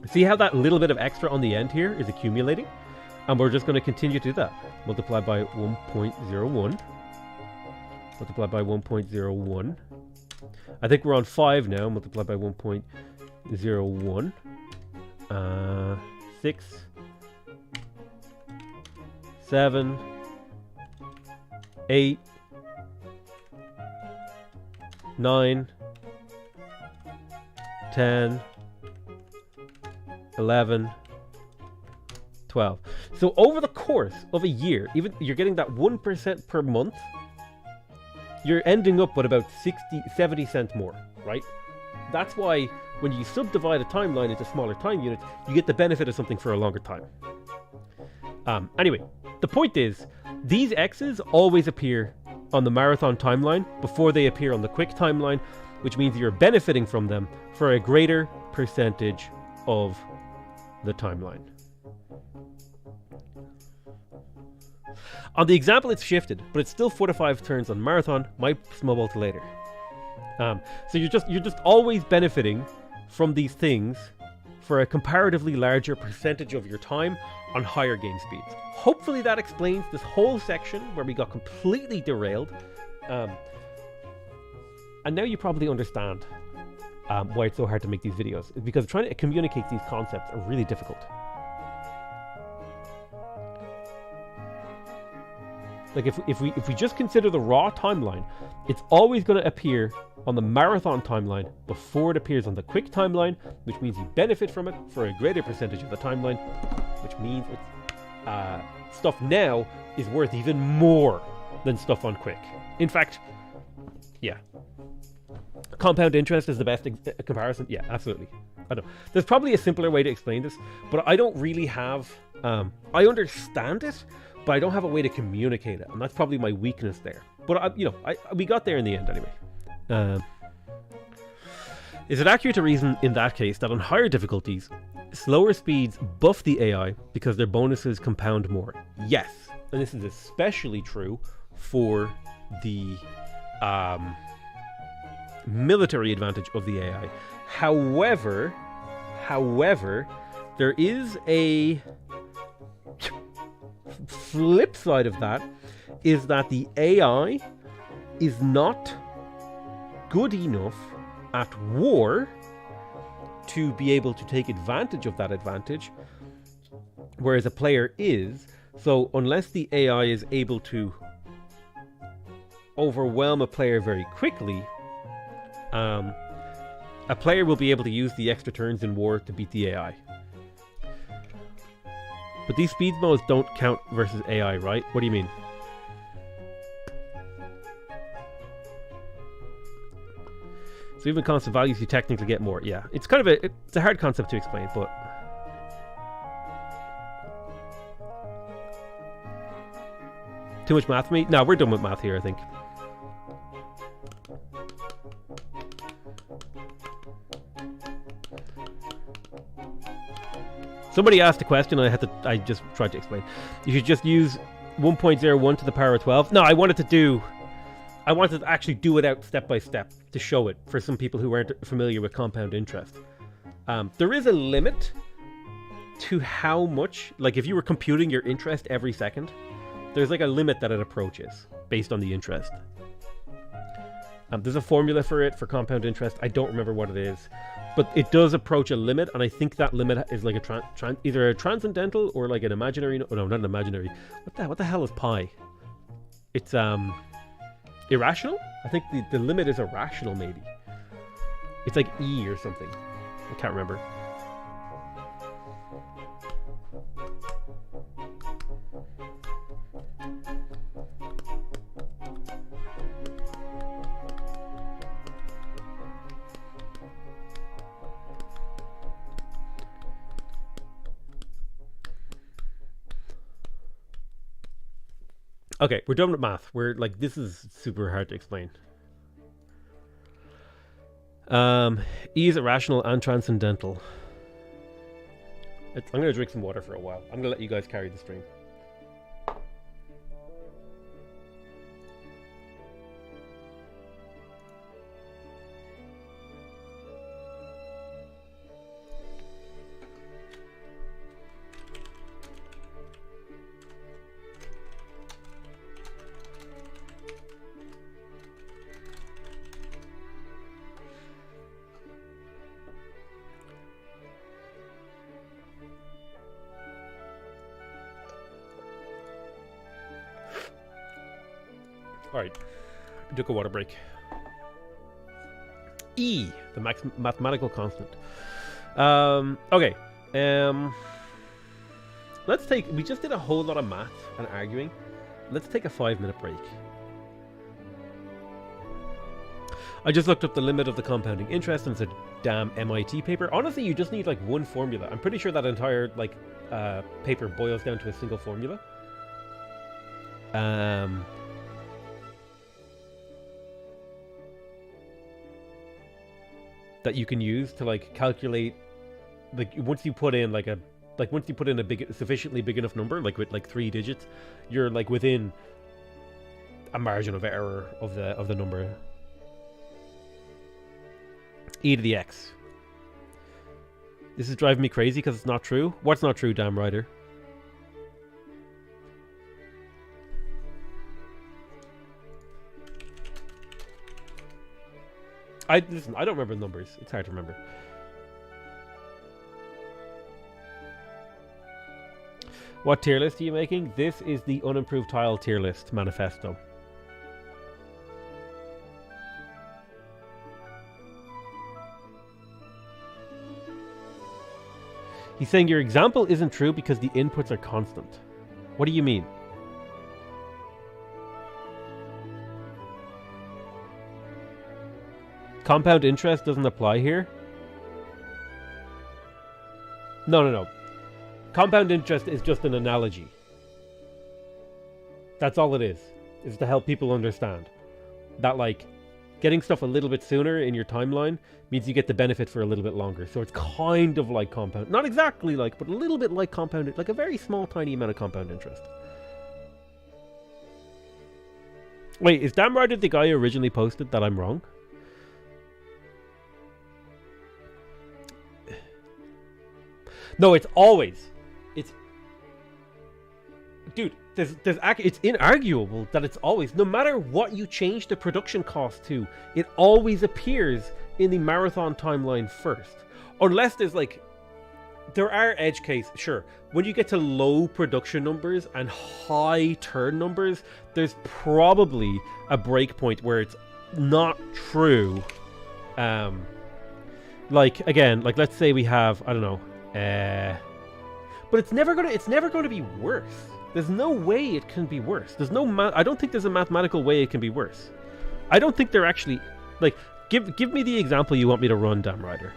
See how that little bit of extra on the end here is accumulating? And we're just going to continue to do that. Multiply by 1.01. Multiply by 1.01. I think we're on 5 now. Multiply by 1.01. 6, 7, 8, 9, 10, 11, 12. So over the course of a year, even you're getting that 1% per month, you're ending up with about 70 cents more, right? That's why when you subdivide a timeline into smaller time units, you get the benefit of something for a longer time. Anyway, the point is, these X's always appear on the marathon timeline before they appear on the quick timeline, which means you're benefiting from them for a greater percentage of the timeline. On the example, it's shifted, but it's still 4 to 5 turns on marathon. Might snowball to later. So you're just always benefiting from these things for a comparatively larger percentage of your time on higher game speeds. Hopefully that explains this whole section where we got completely derailed. And now you probably understand why it's so hard to make these videos. It's because trying to communicate these concepts are really difficult. Like if we just consider the raw timeline, it's always going to appear on the marathon timeline before it appears on the quick timeline, which means you benefit from it for a greater percentage of the timeline, which means it's, stuff now is worth even more than stuff on quick. In fact, yeah. Compound interest is the best comparison. Yeah, absolutely. I know. There's probably a simpler way to explain this, but I don't really have... I understand it, but I don't have a way to communicate it, and that's probably my weakness there. But we got there in the end anyway. Is it accurate to reason in that case that on higher difficulties, slower speeds buff the AI because their bonuses compound more? Yes, and this is especially true for the military advantage of the AI. However, there is a flip side of that, is that the AI is not good enough at war to be able to take advantage of that advantage, whereas a player is. So unless the AI is able to overwhelm a player very quickly, a player will be able to use the extra turns in war to beat the AI. But these speed modes don't count versus AI, right? What do you mean? So even constant values, you technically get more. Yeah, it's kind of it's a hard concept to explain, but... Too much math for me? No, we're done with math here, I think. Somebody asked a question and I just tried to explain. You should just use 1.01 to the power of 12. No, I wanted to actually do it out step by step to show it for some people who aren't familiar with compound interest. There is a limit to how much, like if you were computing your interest every second, there's like a limit that it approaches based on the interest. There's a formula for it for compound interest. I don't remember what it is, but it does approach a limit, and I think that limit is like a either a transcendental or like an imaginary. Oh, no, not an imaginary. What the hell is pi? It's irrational. I think the limit is irrational. Maybe it's like E or something. I can't remember. Okay, we're done with math. We're like, this is super hard to explain. E is irrational and transcendental. I'm going to drink some water for a while. I'm going to let you guys carry the stream. Alright, took a water break. E, the mathematical constant. Okay. We just did a whole lot of math and arguing. Let's take a 5-minute break. I just looked up the limit of the compounding interest and it's a damn MIT paper. Honestly, you just need like one formula. I'm pretty sure that entire like paper boils down to a single formula. That you can use to like calculate, like once you put in like a Like once you put in a sufficiently big enough number, like with like 3 digits, you're like within a margin of error of the number. E to the x. This is driving me crazy because it's not true. What's not true, Damn Rider? Listen, I don't remember numbers. It's hard to remember. What tier list are you making? This is the unimproved tile tier list manifesto. He's saying your example isn't true because the inputs are constant. What do you mean? Compound interest doesn't apply here? No. Compound interest is just an analogy. That's all it is to help people understand that, like, getting stuff a little bit sooner in your timeline means you get the benefit for a little bit longer. So it's kind of like compound, not exactly like, but a little bit like compound, like a very small, tiny amount of compound interest. Wait, is Damn Rider the guy who originally posted that I'm wrong? No, it's always. Dude, it's inarguable that it's always, no matter what you change the production cost to, it always appears in the marathon timeline first. Unless there's like, there are edge cases, sure. When you get to low production numbers and high turn numbers, there's probably a breakpoint where it's not true. Like, again, like let's say we have, I don't know, but it's never gonna be worse. There's no way it can be worse. There's no I don't think there's a mathematical way it can be worse. I don't think they're actually, like, give me the example you want me to run, Damn Rider.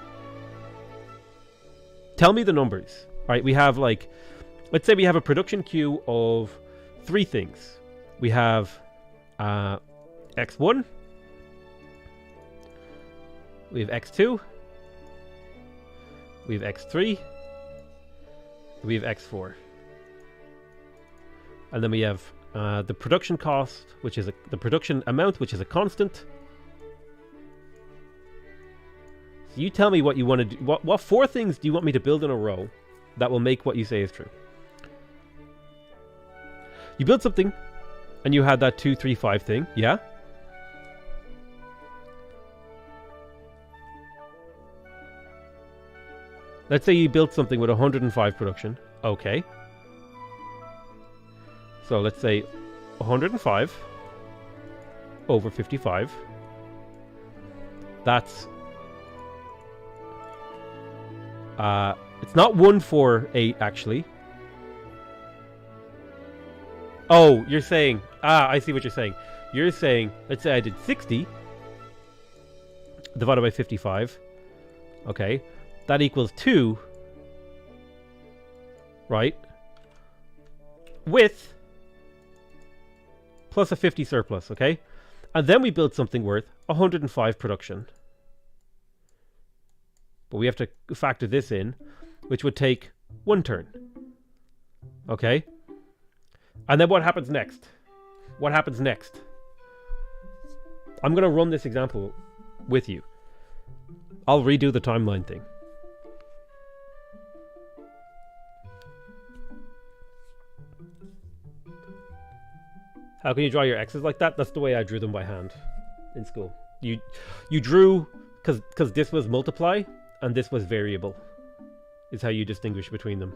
Tell me the numbers. All right, we have, like, let's say we have a production queue of 3 things. We have x1, we have x2, we have x3, we have x4. And then we have the production cost, which is the production amount, which is a constant. So you tell me what you want to do. What 4 things do you want me to build in a row that will make what you say is true? You built something, and you had that 2, 3, 5 thing, yeah? Let's say you built something with 105 production. Okay. So let's say 105 over 55. That's it's not 148 actually. Oh, you're saying, I see what you're saying. You're saying, let's say I did 60 divided by 55. Okay. That equals 2. Right? With plus a 50 surplus, okay? And then we build something worth 105 production. But we have to factor this in, which would take 1 turn. Okay? And then what happens next? What happens next? I'm going to run this example with you. I'll redo the timeline thing. How can you draw your X's like that? That's the way I drew them by hand in school. You drew, because this was multiply and this was variable, is how you distinguish between them.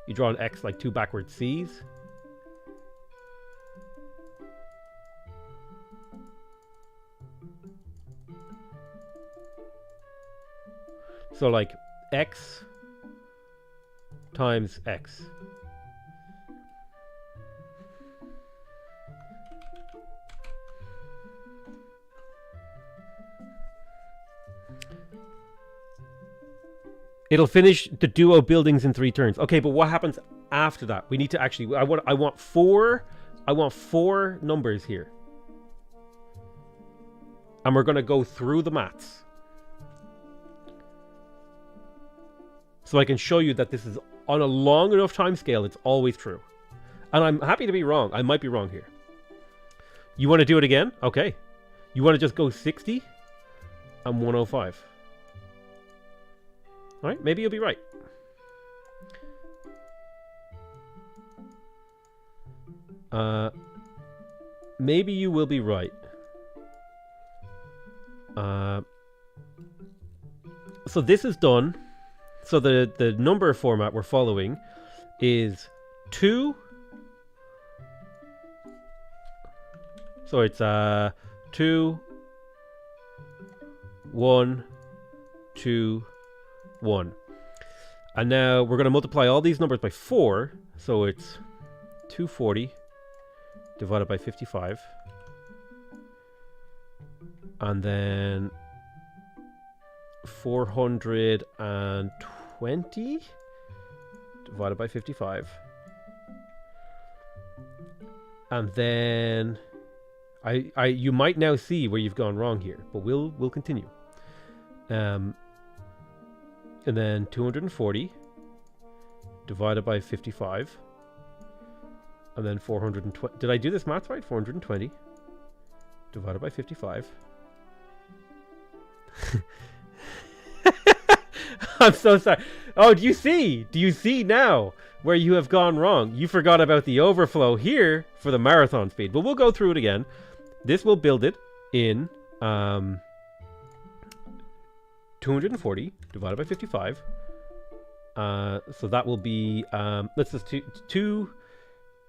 You draw an X like 2 backward C's. So like X times X. It'll finish the duo buildings in 3 turns. Okay, but what happens after that? We need to actually, I want 4 numbers here. And we're going to go through the maths. So I can show you that this is on a long enough time scale, it's always true. And I'm happy to be wrong. I might be wrong here. You want to do it again? Okay. You want to just go 60 and 105. All right, maybe you'll be right. Maybe you will be right. So this is done. So the number format we're following is 2. So it's 2, 1, 2, 1. And now we're going to multiply all these numbers by 4. So it's 240 divided by 55. And then 420 divided by 55. And then you might now see where you've gone wrong here, but we'll continue. And then 240 divided by 55. And then 420. Did I do this math right? 420 divided by 55. I'm so sorry. Oh, do you see? Do you see now where you have gone wrong? You forgot about the overflow here for the marathon speed. But we'll go through it again. This will build it in 240 divided by 55. So that will be let's just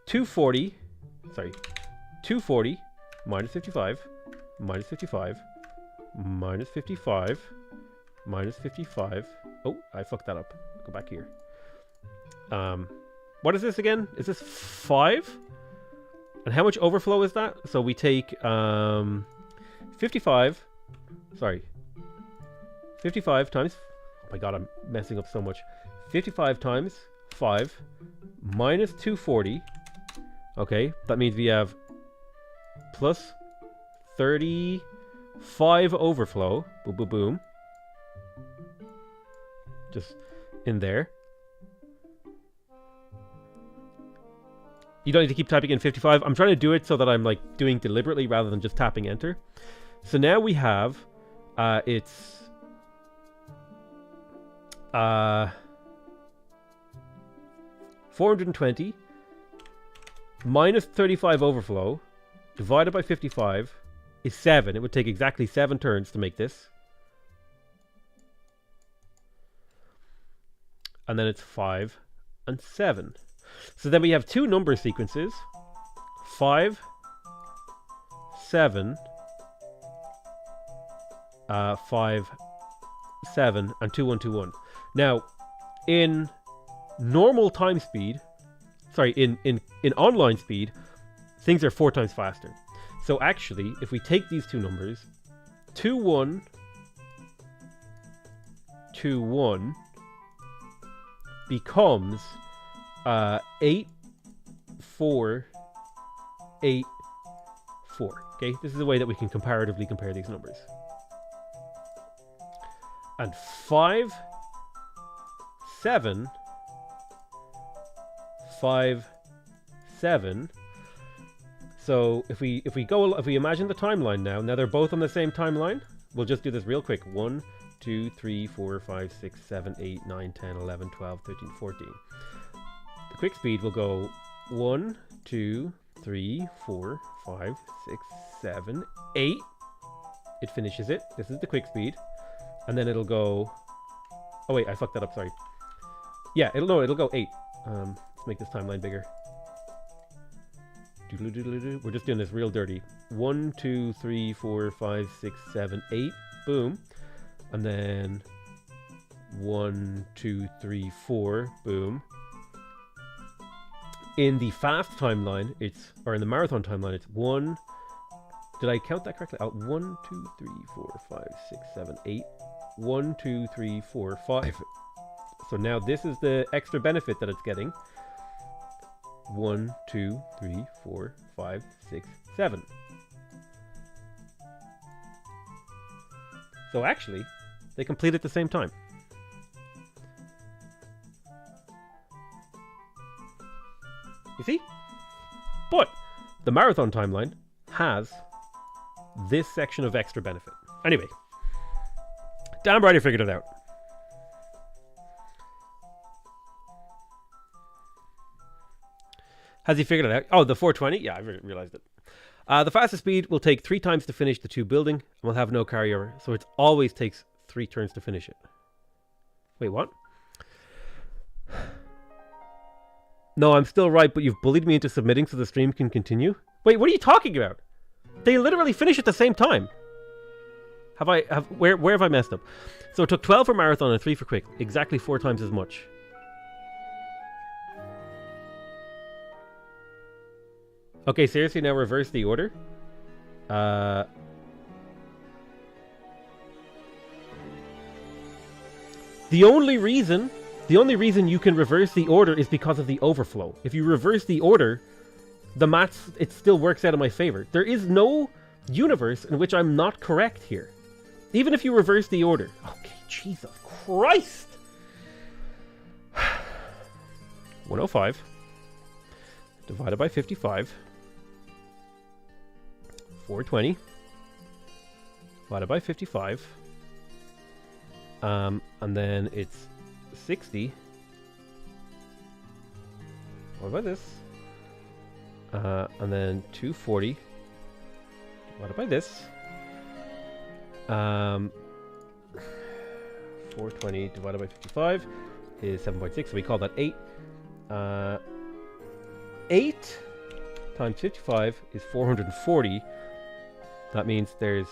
240. Sorry, 240 minus 55 minus 55 minus 55 minus 55. Oh, I fucked that up. Go back here. What is this again? Is this 5? And how much overflow is that? So we take 55. Sorry. 55 times... Oh my god, I'm messing up so much. 55 times 5 minus 240. Okay, that means we have plus 35 overflow. Boom, boom, boom. Just in there. You don't need to keep typing in 55. I'm trying to do it so that I'm like doing deliberately rather than just tapping enter. So now we have it's 420 minus 35 overflow divided by 55 is 7. It would take exactly 7 turns to make this. And then it's 5 and 7. So then we have 2 number sequences. 5, 7, 5, 7, and 2, 1, 2, 1. Now, in normal time speed, sorry, in online speed, things are 4 times faster. So actually, if we take these 2 numbers, 2, 1, 2, 1 becomes 8, 4, 8, 4. Okay, this is the way that we can comparatively compare these numbers. And 5, 7, 5, 7. So if we imagine the timeline now they're both on the same timeline. We'll just do this real quick. 1, 2, 3, 4, 5, 6, 7, 8, 9, 10, 11, 12, 13, 14. The quick speed will go 1, 2, 3, 4, 5, 6, 7, 8. It finishes it. This is the quick speed. And then it'll go... Oh wait, I fucked that up, sorry. Yeah, it'll go 8. Let's make this timeline bigger. We're just doing this real dirty. 1, 2, 3, 4, 5, 6, 7, 8. Boom. And then 1, 2, 3, 4. Boom. In the fast timeline, or in the marathon timeline, it's 1. Did I count that correctly? 1, 2, 3, 4, 5, 6, 7, 8. 1, 2, 3, 4, 5. So now this is the extra benefit that it's getting. 1, 2, 3, 4, 5, 6, 7. So actually, they complete at the same time. see? But the marathon timeline has this section of extra benefit. Anyway, Dam Rider figured it out. Has he figured it out? Oh, the 420? Yeah, I realized it. The fastest speed will take 3 times to finish the 2 building, and will have no carryover, so it always takes 3 turns to finish it. Wait, what? No, I'm still right, but you've bullied me into submitting so the stream can continue? Wait, what are you talking about? They literally finish at the same time. Where have I messed up? So it took 12 for marathon and 3 for quick. Exactly 4 times as much. Okay, seriously, now reverse the order? The only reason you can reverse the order is because of the overflow. If you reverse the order, the maths, it still works out in my favor. There is no universe in which I'm not correct here. Even if you reverse the order. Okay, Jesus Christ! 105 divided by 55. 420 divided by 55. And then it's 60. What about this? And then 240 divided by this. 420 divided by 55 is 7.6, so we call that 8. 8 times 55 is 440. That means there's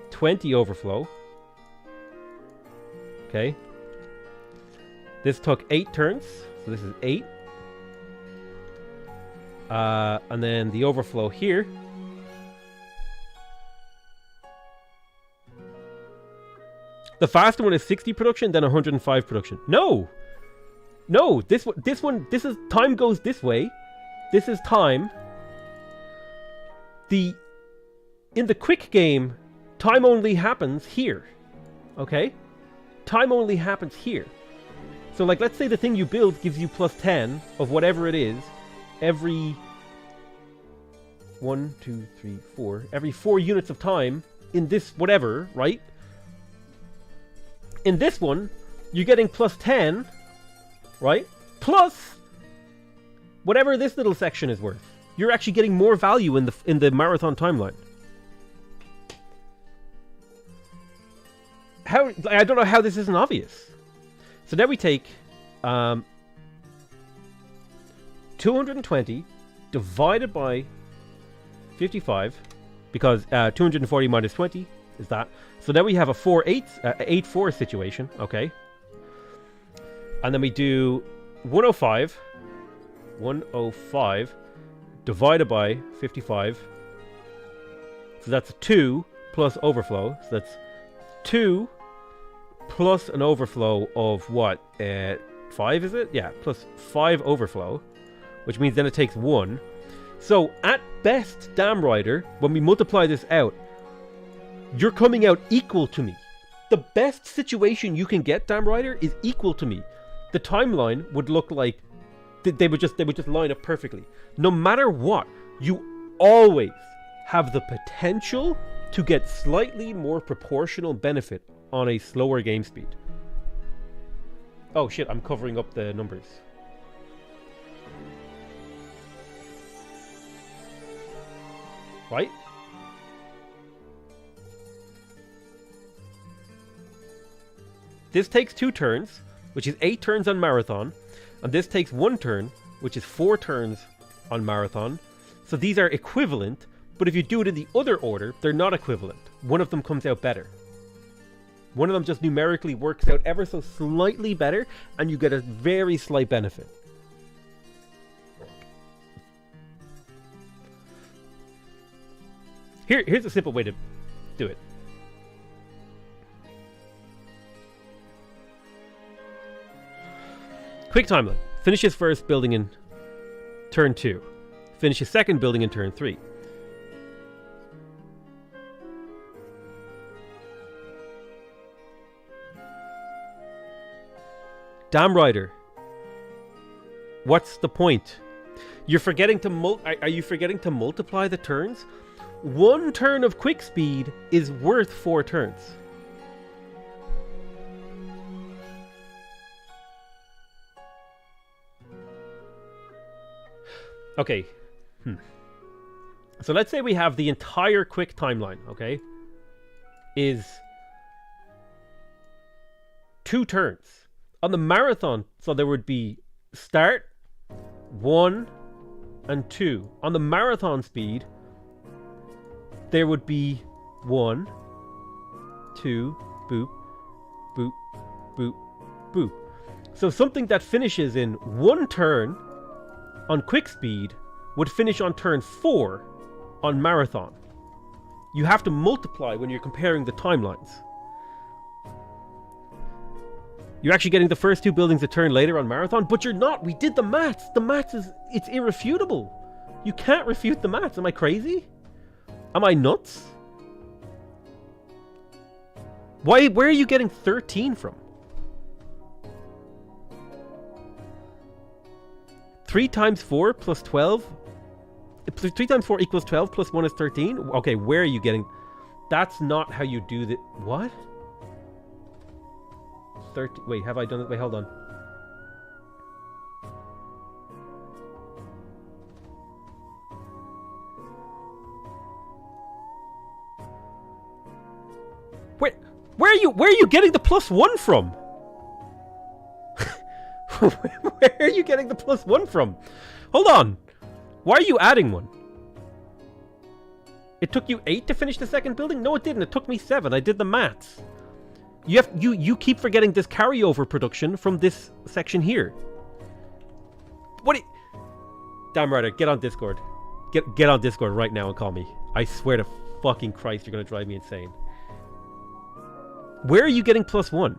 20 overflow. Okay. This took 8 turns, so this is 8. And then the overflow here. The faster one is 60 production, then 105 production. No! No, this one, this is, time goes this way. This is time. In the quick game, time only happens here. Okay? Time only happens here. So, like, let's say the thing you build gives you plus 10 of whatever it is every 1, 2, 3, 4. Every 4 units of time in this whatever, right? In this one, you're getting plus 10, right? Plus whatever this little section is worth. You're actually getting more value in the marathon timeline. How, I don't know how this isn't obvious. So now we take 220 divided by 55, because 240 minus 20 is that. So now we have a 8-4 situation, okay? And then we do 105 divided by 55. So that's 2 plus overflow. So that's 2 plus an overflow of what? 5, is it? Yeah, plus 5 overflow, which means then it takes 1. So at best, Dam Rider, when we multiply this out, you're coming out equal to me. The best situation you can get, Dam Rider, is equal to me. The timeline would look like they would just line up perfectly. No matter what, you always have the potential to get slightly more proportional benefit on a slower game speed. Oh shit, I'm covering up the numbers. Right? This takes 2 turns, which is 8 turns on marathon, and this takes 1 turn, which is 4 turns on marathon. So these are equivalent, but if you do it in the other order, they're not equivalent. One of them comes out better. One of them just numerically works out ever so slightly better, and you get a very slight benefit. Here's a simple way to do it. Quick timeline. Finishes first building in turn 2. Finishes second building in turn 3. Dam Rider. What's the point? You're forgetting to are you forgetting to multiply the turns? 1 turn of quick speed is worth 4 turns. Okay. So let's say we have the entire quick timeline, okay? Is 2 turns. On the marathon, so there would be start, 1, and 2. On the marathon speed, there would be 1, 2, boop, boop, boop, boop. So something that finishes in 1 turn on quick speed would finish on turn 4 on marathon. You have to multiply when you're comparing the timelines. You're actually getting the first 2 buildings a turn later on marathon, but you're not. We did the maths. The maths it's irrefutable. You can't refute the maths. Am I crazy? Am I nuts? Where are you getting 13 from? 3 times 4 plus 12? 3 times 4 equals 12 plus 1 is 13? Okay, where are you getting... That's not how you do the... What? 30... Wait, have I done it? Wait, hold on. Where are you getting the +1 from? Where are you getting the +1 from? Hold on. Why are you adding 1? It took you 8 to finish the second building? No, it didn't. It took me 7. I did the maths. You keep forgetting this carryover production from this section here. Damn right, get on Discord. Get on Discord right now and call me. I swear to fucking Christ, you're gonna drive me insane. Where are you getting +1?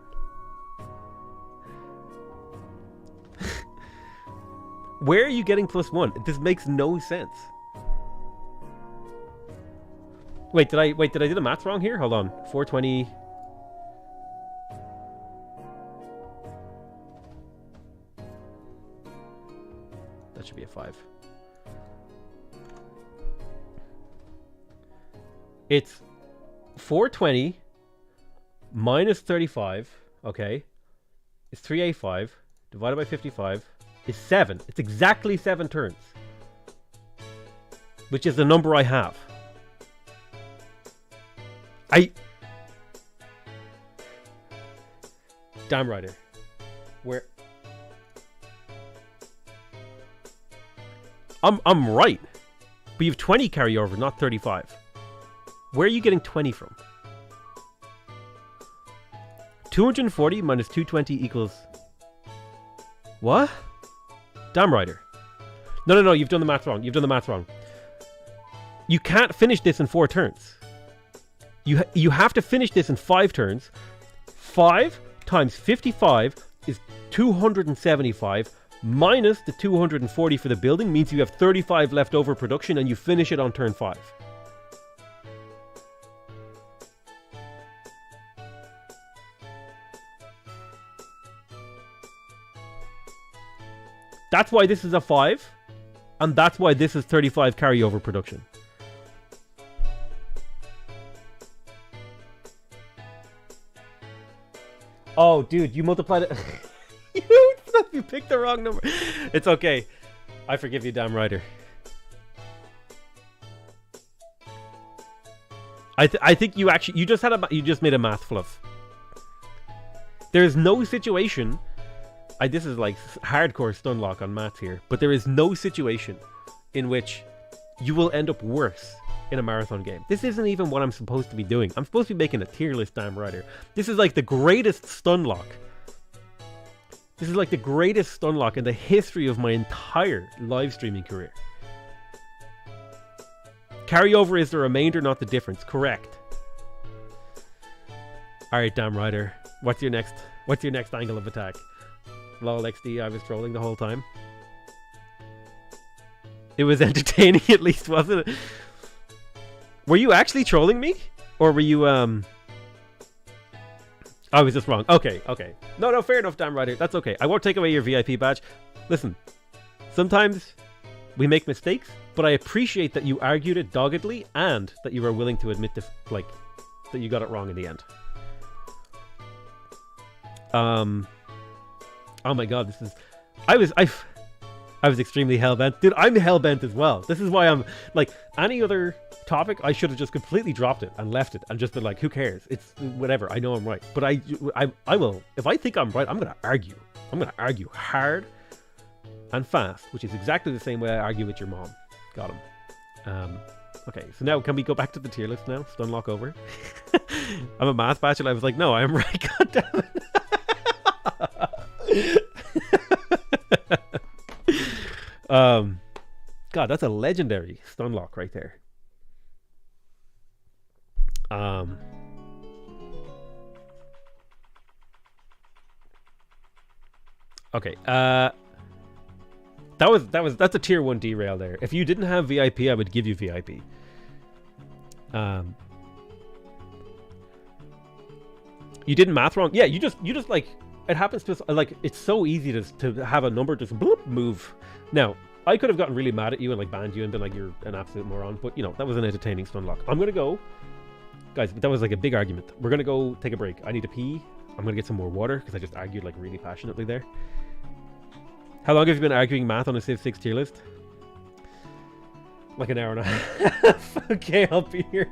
Where are you getting +1? This makes no sense. Wait, did I do the math wrong here? Hold on. 420. That should be a 5. It's 420 minus 35, okay, is 385 divided by 55 is 7. It's exactly 7 turns, which is the number I have. Damn righter. Where? I'm right, but you have 20 carryover, not 35. Where are you getting 20 from? 240 minus 220 equals... What? Damn righter. No, you've done the math wrong. You've done the math wrong. You can't finish this in 4 turns. You have to finish this in 5 turns. 5 times 55 is 275 minus the 240 for the building means you have 35 left over production and you finish it on turn 5. That's why this is a 5, and that's why this is 35 carryover production. Oh, dude, you multiplied it. You picked the wrong number. It's okay. I forgive you, damn righter. I think you just made a math fluff. There is no situation. This is like hardcore stun lock on maths here, but there is no situation in which you will end up worse in a marathon game. This isn't even what I'm supposed to be doing. I'm supposed to be making a tier list, damn righter. This is like the greatest stun lock. This is like the greatest stun lock in the history of my entire live streaming career. Carryover is the remainder, not the difference. Correct. Alright, damn righter. What's your next angle of attack? Lol XD, I was trolling the whole time. It was entertaining at least, wasn't it? Were you actually trolling me? Or were you, I was just wrong. Okay. No, fair enough, damn righter. That's okay. I won't take away your VIP badge. Listen, sometimes We make mistakes, but I appreciate that you argued it doggedly and that you were willing to admit that you got it wrong in the end. Oh my god, this is... I was extremely hell-bent. Dude, I'm hell-bent as well. This is why I'm... Like, any other topic, I should have just completely dropped it and left it and just been like, who cares? It's whatever. I know I'm right. But I will... If I think I'm right, I'm going to argue. I'm going to argue hard and fast, which is exactly the same way I argue with your mom. Got him. Okay, so now can we go back to the tier list now? Stunlock over. I'm a math bachelor. I was like, no, I'm right. God damn it. God, that's a legendary Stunlock right there. Okay. That's a tier 1 derail there. If you didn't have VIP, I would give you VIP. You did math wrong. Yeah, you just like, it happens to us. Like, it's so easy to have a number just bloop, move. Now, I could have gotten really mad at you and like banned you and been like, you're an absolute moron. But you know, that was an entertaining Stunlock. I'm gonna go, guys. That was like a big argument. We're gonna go take a break. I need to pee. I'm gonna get some more water because I just argued like really passionately there. How long have you been arguing math on a Civ 6 tier list? Like an hour and a half. Okay, I'll be here.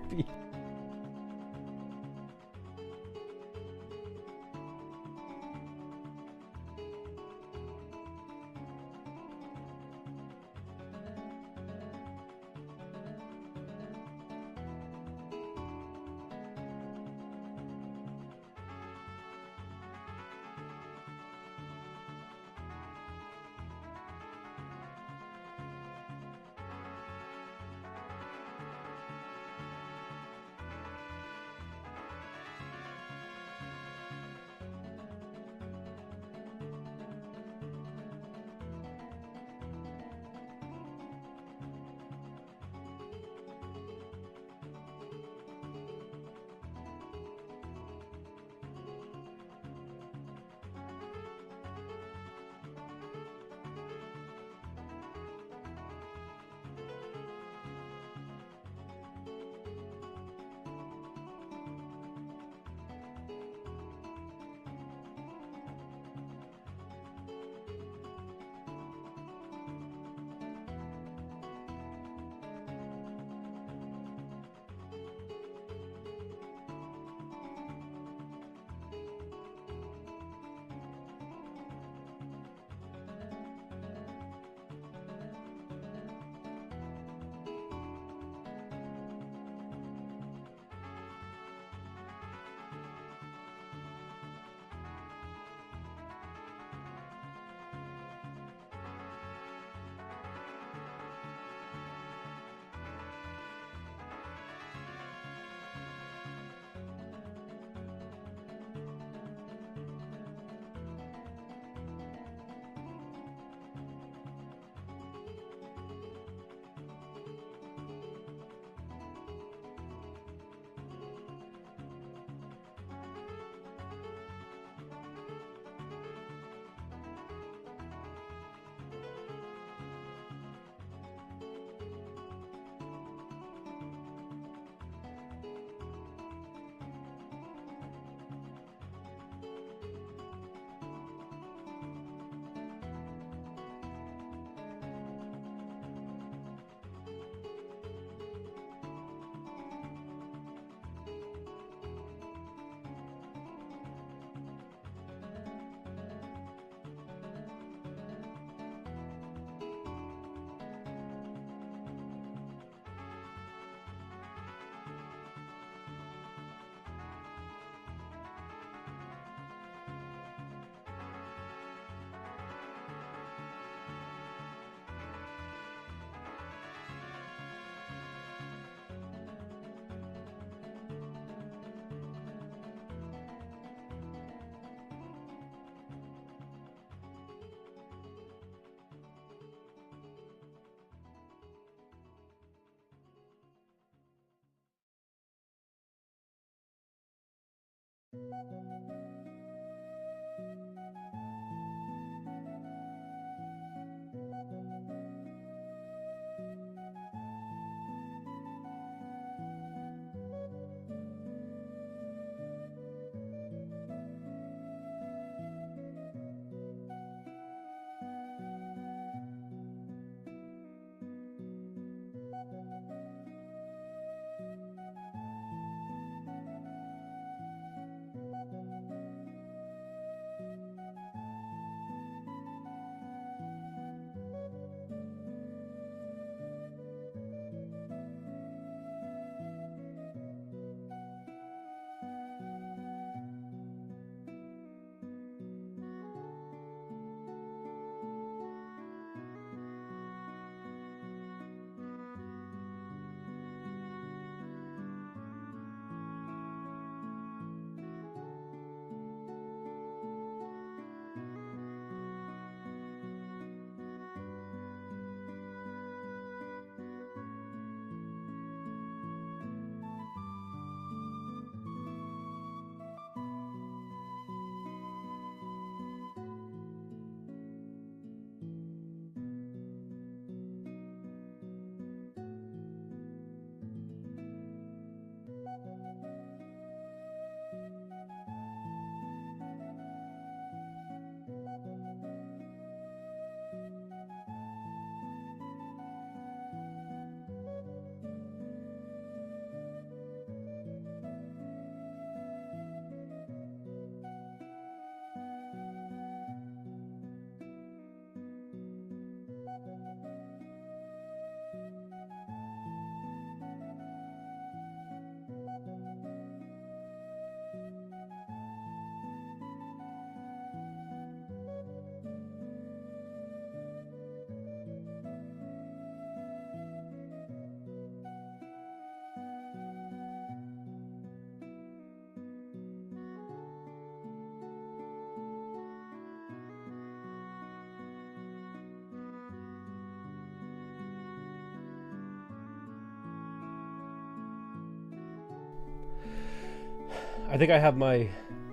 I think I have my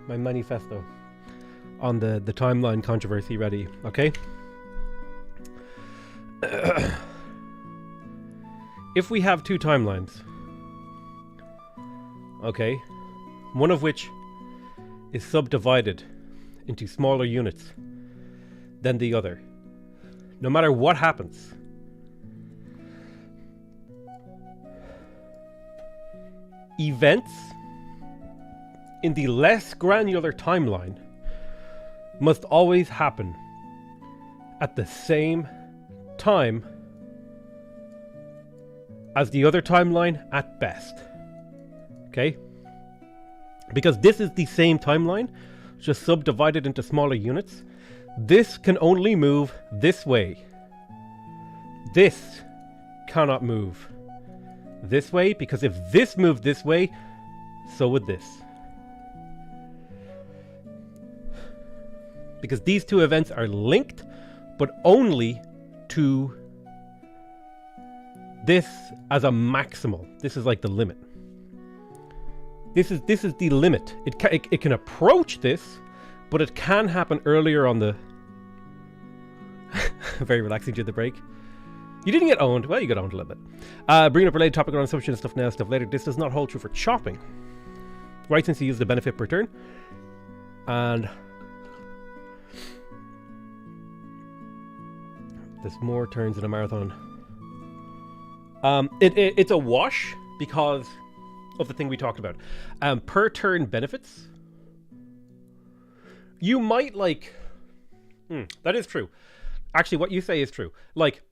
manifesto on the timeline controversy ready. Okay. If we have two timelines, okay, one of which is subdivided into smaller units than the other, no matter what happens, events in the less granular timeline must always happen at the same time as the other timeline at best. Okay? Because this is the same timeline, just subdivided into smaller units. This can only move this way. This cannot move this way, because if this moved this way, so would this. Because these two events are linked, but only to this as a maximal. This is like the limit. This is the limit. It can approach this, but it can happen earlier on the... Very relaxing to the break. You didn't get owned. Well, you got owned a little bit. Bringing up related topic around assumption stuff now, stuff later. This does not hold true for chopping. Right, since you use the benefit per turn. And there's more turns in a marathon. It's a wash because of the thing we talked about. Per turn benefits. You might like... that is true. Actually, what you say is true. Like,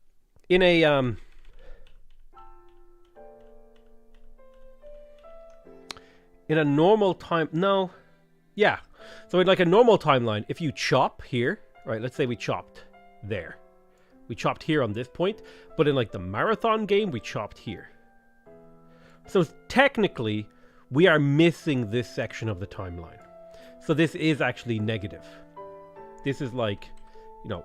in a... in a normal time... No. Yeah. So in like a normal timeline, if you chop here... Right, let's say we chopped there. We chopped here on this point. But in like the marathon game, we chopped here. So technically, we are missing this section of the timeline. So this is actually negative. This is like, you know...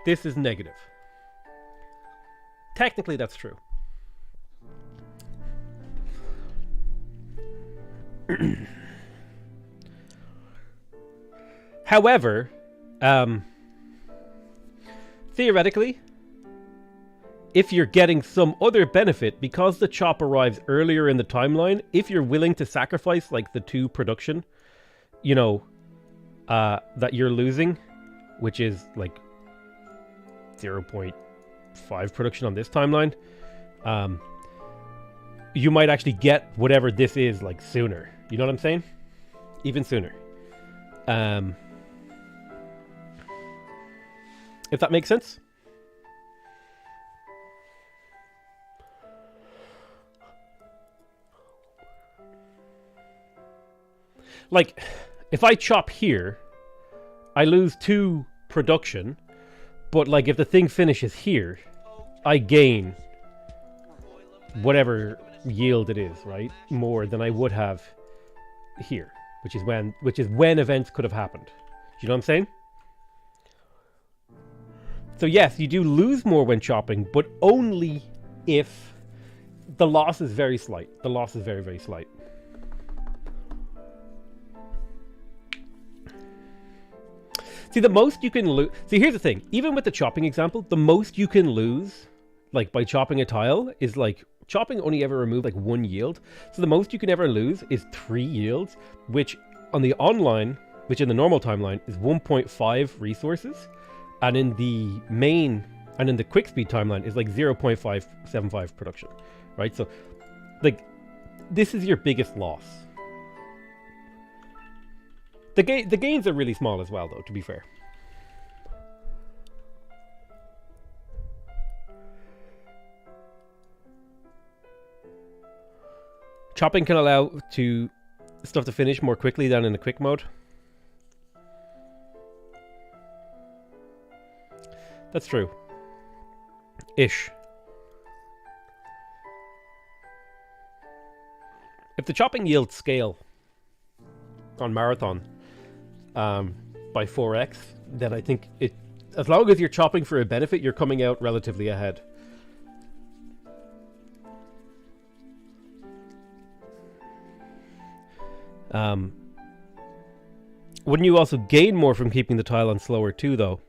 This is negative. Technically, that's true. However, theoretically, if you're getting some other benefit, because the chop arrives earlier in the timeline, if you're willing to sacrifice like the 2 production, you know, that you're losing, which is like 0.5 production on this timeline, you might actually get whatever this is like sooner. You know what I'm saying? Even sooner. If that makes sense. Like, if I chop here, I lose 2 production, but like if the thing finishes here, I gain whatever yield it is, right? More than I would have here, which is when events could have happened. Do you know what I'm saying? So yes, you do lose more when chopping, but only if the loss is very slight. The loss is very, very slight. See, the most you can lose... See, here's the thing. Even with the chopping example, the most you can lose, like, by chopping a tile is, like... Chopping only ever removed, like, 1 yield. So the most you can ever lose is 3 yields, which on the online, which in the normal timeline, is 1.5 resources. And in the main... And in the quick speed timeline is, like, 0.575 production. Right? So, like, this is your biggest loss. The gains are really small as well, though, to be fair. Chopping can allow stuff to finish more quickly than in the quick mode. That's true. Ish. If the chopping yields scale on Marathon by 4x, then I think it, as long as you're chopping for a benefit, you're coming out relatively ahead. Wouldn't you also gain more from keeping the tile on slower too, though?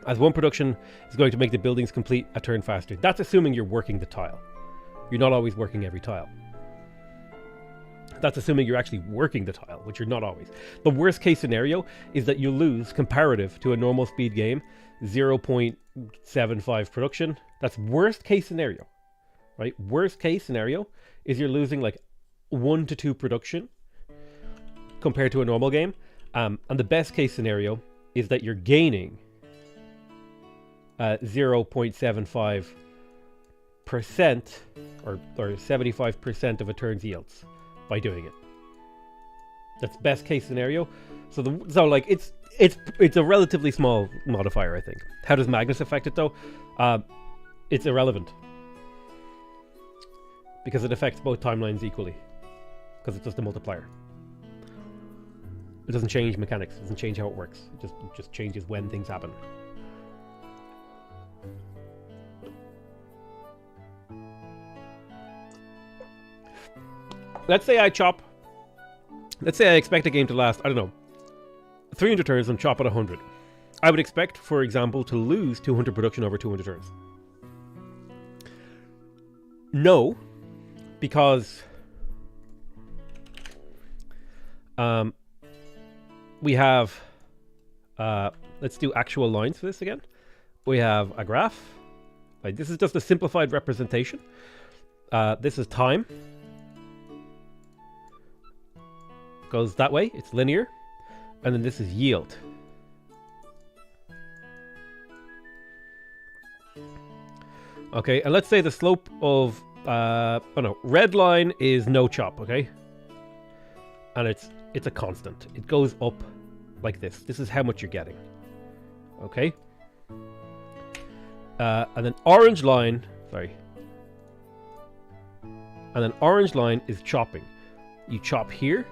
As one production is going to make the buildings complete a turn faster. That's assuming you're working the tile. You're not always working every tile. That's assuming you're actually working the tile, which you're not always. The worst case scenario is that you lose, comparative to a normal speed game, 0.75 production. That's worst case scenario, right? Worst case scenario is you're losing like 1 to 2 production compared to a normal game. And the best case scenario is that you're gaining 0.75% or 75% of a turn's yields by doing it. That's best case scenario. So like it's a relatively small modifier, I think. How does Magnus affect it though? It's irrelevant because it affects both timelines equally because it's just a multiplier. It doesn't change mechanics. It doesn't change how it works. It just changes when things happen. Let's say I expect a game to last, I don't know, 300 turns and chop at 100. I would expect, for example, to lose 200 production over 200 turns. No, because we have, let's do actual lines for this again. We have a graph. Like, this is just a simplified representation. This is time. Goes that way, it's linear, and then this is yield. Okay, and let's say the slope of red line is no chop, okay? And it's a constant. It goes up like this. This is how much you're getting. Okay? And then orange line, and then orange line is chopping. You chop here.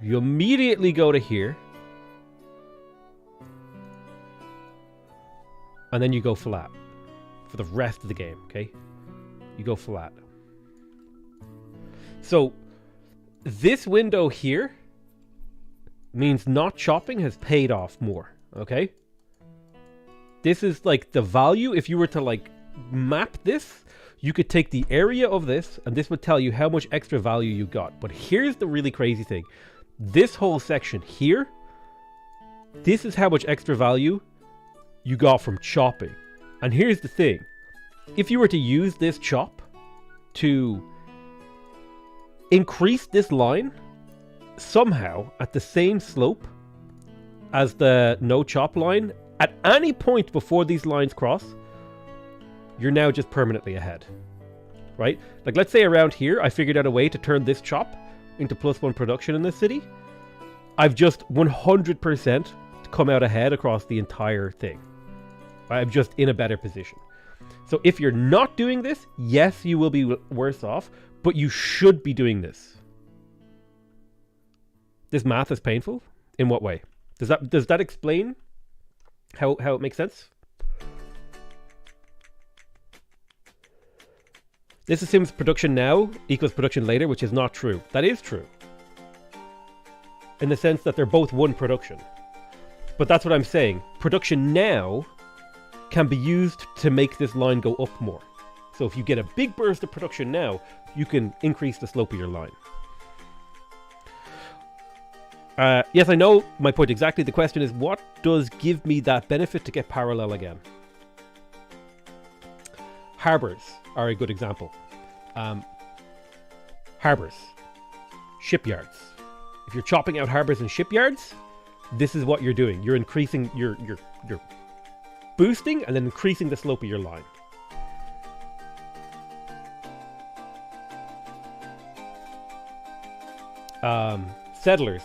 You immediately go to here. And then you go flat for the rest of the game, okay? You go flat. So this window here means not chopping has paid off more, okay? This is like the value. If you were to like map this, you could take the area of this and this would tell you how much extra value you got. But here's the really crazy thing. This whole section here, this is how much extra value you got from chopping. And here's the thing. If you were to use this chop to increase this line somehow at the same slope as the no chop line, at any point before these lines cross, you're now just permanently ahead. Right? Like, let's say around here, I figured out a way to turn this chop into +1 production in this city. I've just 100% come out ahead across the entire thing. I'm just in a better position. So if you're not doing this, yes, you will be worse off, but you should be doing this. This math is painful? In what way? Does that explain how it makes sense? This assumes production now equals production later, which is not true. That is true. In the sense that they're both one production. But that's what I'm saying. Production now can be used to make this line go up more. So if you get a big burst of production now, you can increase the slope of your line. Yes, I know my point exactly. The question is, what does give me that benefit to get parallel again? Harbors are a good example. Harbors, shipyards. If you're chopping out harbors and shipyards, this is what you're doing. You're increasing, you're boosting and then increasing the slope of your line. Settlers,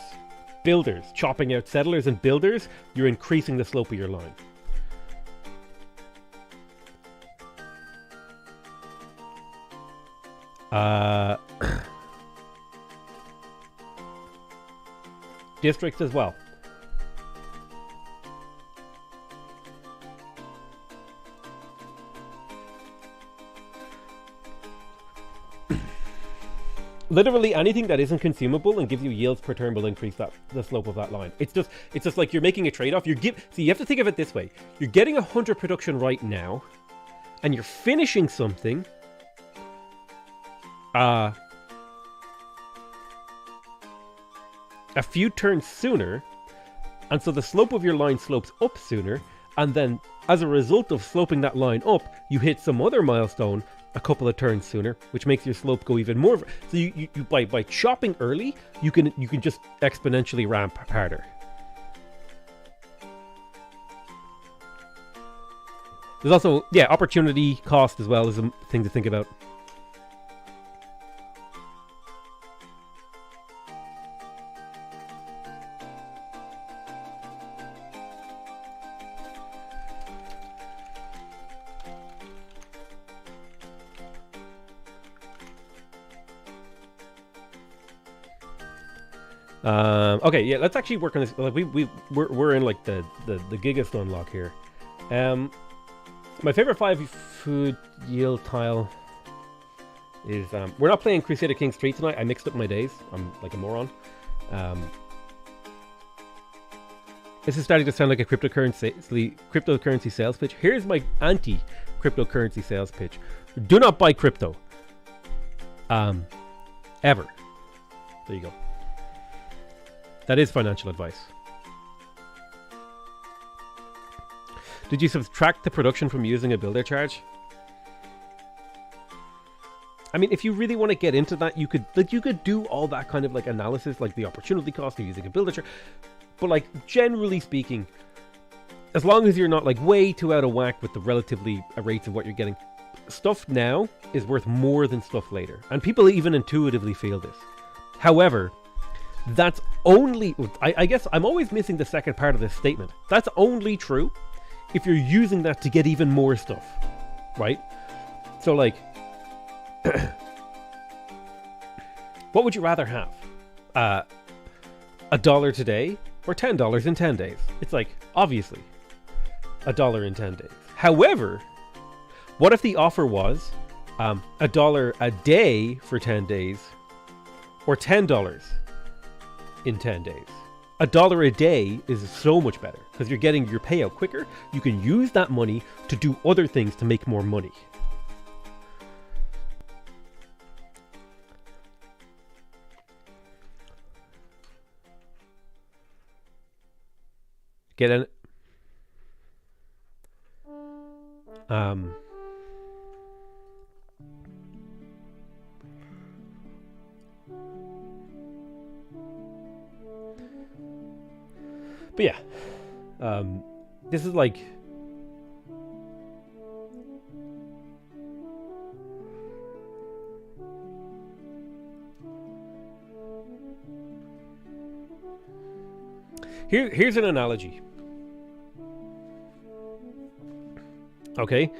builders, chopping out settlers and builders, you're increasing the slope of your line. Districts as well. literally anything that isn't consumable and gives you yields per turn will increase the slope of that line. It's just like you're making a trade-off. So you have to think of it this way. You're getting 100 production right now, and you're finishing something a few turns sooner, and so the slope of your line slopes up sooner, and then as a result of sloping that line up, you hit some other milestone a couple of turns sooner, which makes your slope go even more. So you by chopping early, you can just exponentially ramp harder. There's also, opportunity cost as well is a thing to think about. Okay, yeah, let's actually work on this. Like we're in like the Giga unlock here. My favorite 5 food yield tile is we're not playing Crusader Kings 3 tonight. I mixed up my days. I'm like a moron. This is starting to sound like a cryptocurrency sales pitch. Here's my anti-cryptocurrency sales pitch. Do not buy crypto. Ever. There you go. That is financial advice. Did you subtract the production from using a builder charge? I mean, if you really want to get into that, you could do all that kind of like analysis, like the opportunity cost of using a builder charge. But like generally speaking, as long as you're not like way too out of whack with the relatively rates of what you're getting, stuff now is worth more than stuff later. And people even intuitively feel this. However, that's only, I guess I'm always missing the second part of this statement. That's only true if you're using that to get even more stuff, right? So like, what would you rather have? $1 today or $10 in 10 days? It's like, obviously, $1 in 10 days. However, what if the offer was $1 a day for 10 days or $10 in 10 days? $1 a day is so much better because you're getting your payout quicker. You can use that money to do other things to make more money. Get in. But yeah, this is like, here's an analogy. Okay,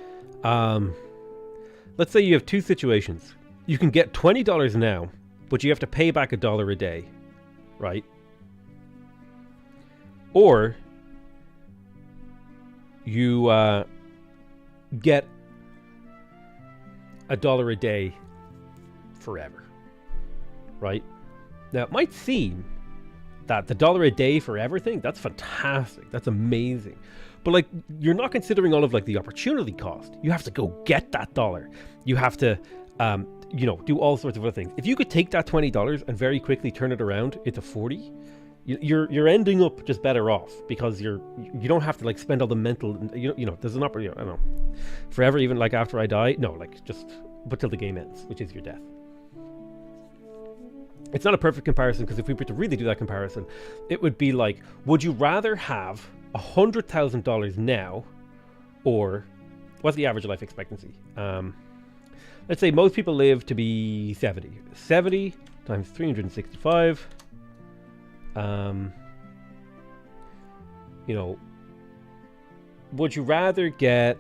let's say you have two situations. You can get $20 now, but you have to pay back $1 a day, right? Or you get $1 a day forever, right? Now, it might seem that the $1 a day forever thing, that's fantastic. That's amazing. But like, you're not considering all of like the opportunity cost. You have to go get that $1. You have to, do all sorts of other things. If you could take that $20 and very quickly turn it around into 40, you're ending up just better off because you don't have to like spend all the mental, there's an opportunity, I don't know, forever, even like after I die. No, like just, but till the game ends, which is your death. It's not a perfect comparison because if we were to really do that comparison, it would be like, would you rather have $100,000 now, or what's the average life expectancy? Let's say most people live to be 70. 70 times 365. Would you rather get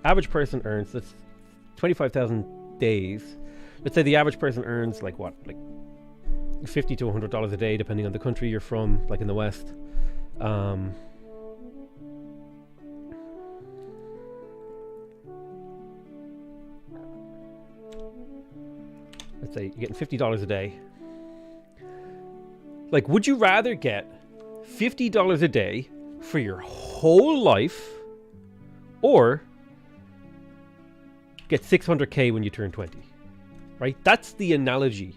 average person earns, that's 25,000 days. Let's say the average person earns like what, like $50 to $100 a day, depending on the country you're from, like in the West. let's say you're getting $50 a day. Like, would you rather get $50 a day for your whole life, or get 600k when you turn 20? Right? That's the analogy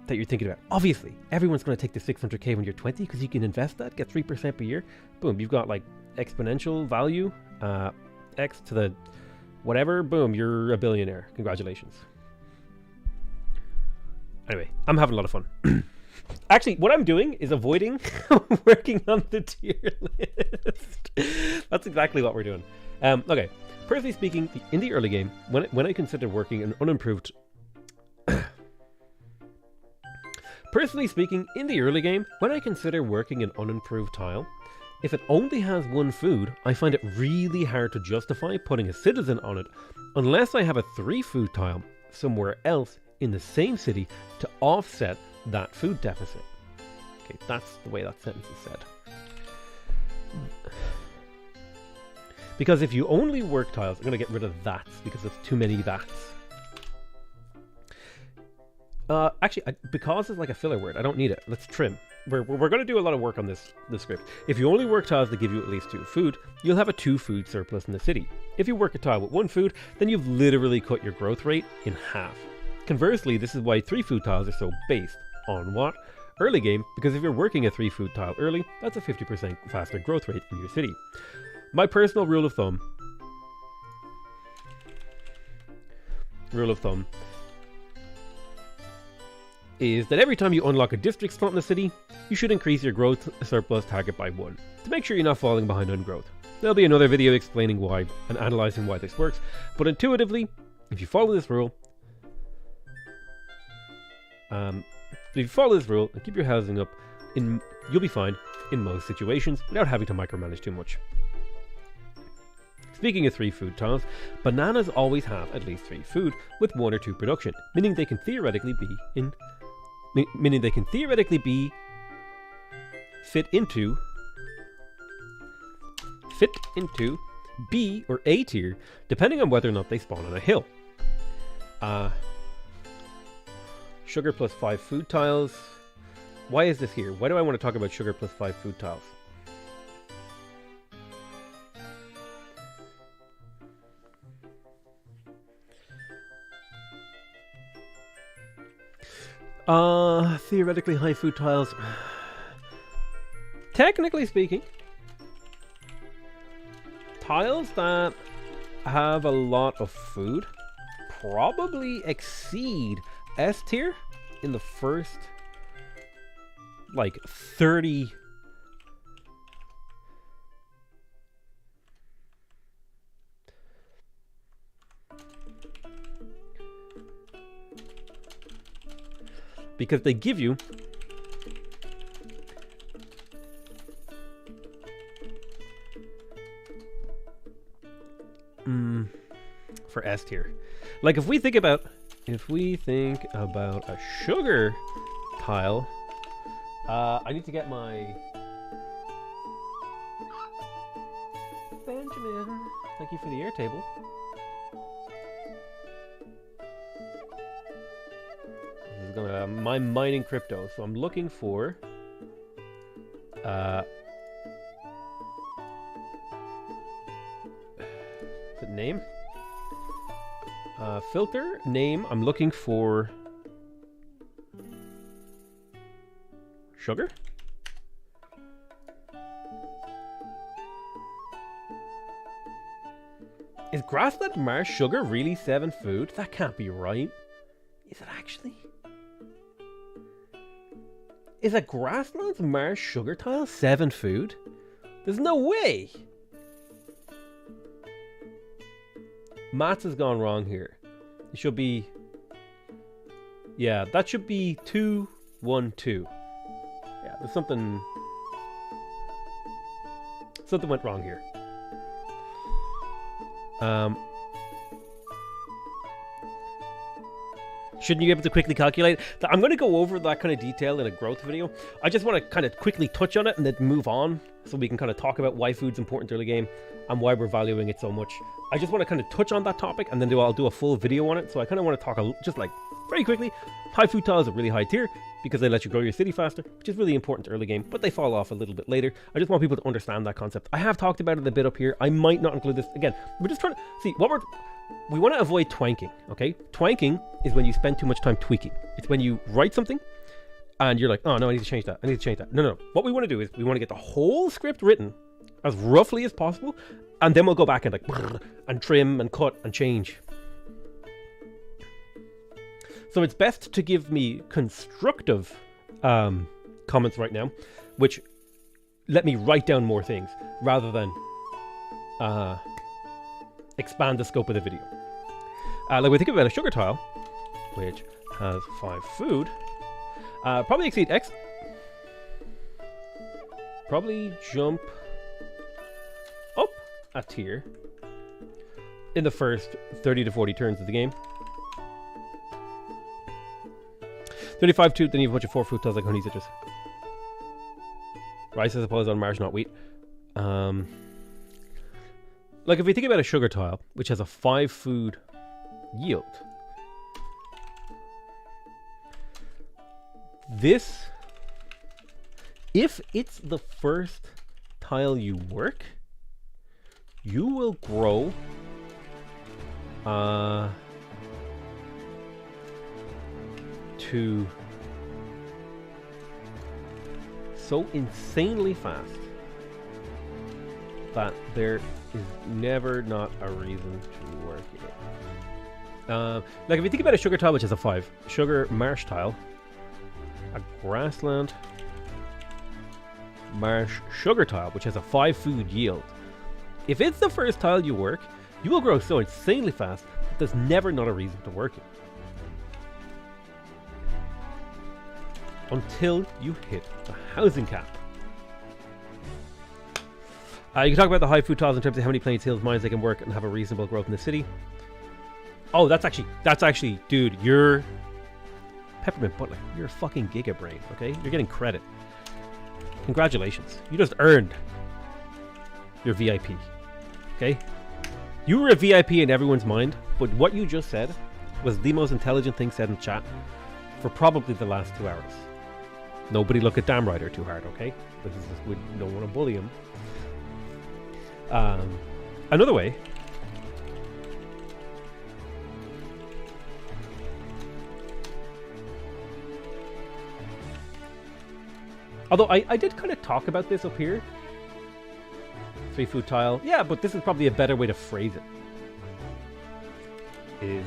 that you're thinking about. Obviously, everyone's going to take the 600k when you're 20 because you can invest that, get 3% per year. Boom, you've got like exponential value, x to the whatever. Boom, you're a billionaire. Congratulations. Anyway, I'm having a lot of fun. Actually, what I'm doing is avoiding working on the tier list. That's exactly what we're doing. Okay, personally speaking, in the early game, when I consider working an unimproved... Personally speaking, in the early game, when I consider working an unimproved tile, if it only has one food, I find it really hard to justify putting a citizen on it unless I have a 3 food tile somewhere else in the same city to offset that food deficit. Okay, that's the way that sentence is said. Because if you only work tiles, I'm going to get rid of that's because there's too many that's. Actually, because it's like a filler word, I don't need it. Let's trim. We're going to do a lot of work on this script. If you only work tiles that give you at least 2 food, you'll have a 2 food surplus in the city. If you work a tile with 1 food, then you've literally cut your growth rate in half. Conversely, this is why 3 food tiles are so based on what? Early game, because if you're working a 3 food tile early, that's a 50% faster growth rate in your city. My personal rule of thumb is that every time you unlock a district slot in the city, you should increase your growth surplus target by 1 to make sure you're not falling behind on growth. There'll be another video explaining why and analyzing why this works, but intuitively, if you follow this rule, and keep your housing up, you'll be fine in most situations without having to micromanage too much. Speaking of 3 food tiles, bananas always have at least 3 food with 1 or 2 production, meaning they can theoretically fit into B or A tier, depending on whether or not they spawn on a hill. Sugar plus 5 food tiles. Why is this here? Why do I want to talk about sugar plus 5 food tiles? Theoretically high food tiles. Technically speaking, tiles that have a lot of food probably exceed S tier in the first, like, 30... because they give you for S tier. Like if we think about a sugar tile, I need to get my Benjamin. Thank you for the Airtable. I'm mining crypto, so I'm looking for is it name? Filter name. I'm looking for sugar. Is grassland marsh sugar really 7 food? That can't be right. Is it actually? Is a grasslands marsh sugar tile 7 food? There's no way! Maths has gone wrong here. It should be... yeah, that should be 2, 1, 2. Yeah, there's something... something went wrong here. Shouldn't you be able to quickly calculate? I'm going to go over that kind of detail in a growth video. I just want to kind of quickly touch on it and then move on so we can kind of talk about why food's important early game and why we're valuing it so much. I just want to kind of touch on that topic and then I'll do a full video on it. So I kind of want to talk just like very quickly, high food tiles are really high tier because they let you grow your city faster, which is really important early game, but they fall off a little bit later. I just want people to understand that concept. I have talked about it a bit up here. I might not include this. Again, we're just trying to see what we want to avoid twanking, okay? Twanking is when you spend too much time tweaking. It's when you write something and you're like, oh no, I need to change that. I need to change that. No. What we want to do is we want to get the whole script written as roughly as possible, and then we'll go back and like and trim and cut and change. So it's best to give me constructive comments right now, which let me write down more things rather than expand the scope of the video. Like we think about a sugar tile, which has 5 food, probably exceed X. Probably jump up a tier in the first 30 to 40 turns of the game. 35 2, then you have a bunch of 4 food tiles like honey citrus. Rice, I suppose, on marsh, not wheat. Like if we think about a sugar tile, which has a 5 food yield, this, if it's the first tile you work, you will grow to so insanely fast that there is never not a reason to work it. Like if you think about a sugar tile, which is a 5, sugar marsh tile, a grassland marsh sugar tile, which has a 5 food yield. If it's the first tile you work, you will grow so insanely fast that there's never not a reason to work it. Until you hit the housing cap. You can talk about the high food tiles in terms of how many plains, hills, mines they can work and have a reasonable growth in the city. Oh, that's actually, dude, you're Peppermint Butler. You're a fucking giga brain, okay? You're getting credit. Congratulations. You just earned your VIP, okay? You were a VIP in everyone's mind, but what you just said was the most intelligent thing said in chat for probably the last 2 hours. Nobody look at Damn Rider too hard, okay? Because we don't want to bully him. Another way. Although I did kind of talk about this up here. 3 food tile. Yeah, but this is probably a better way to phrase it. Is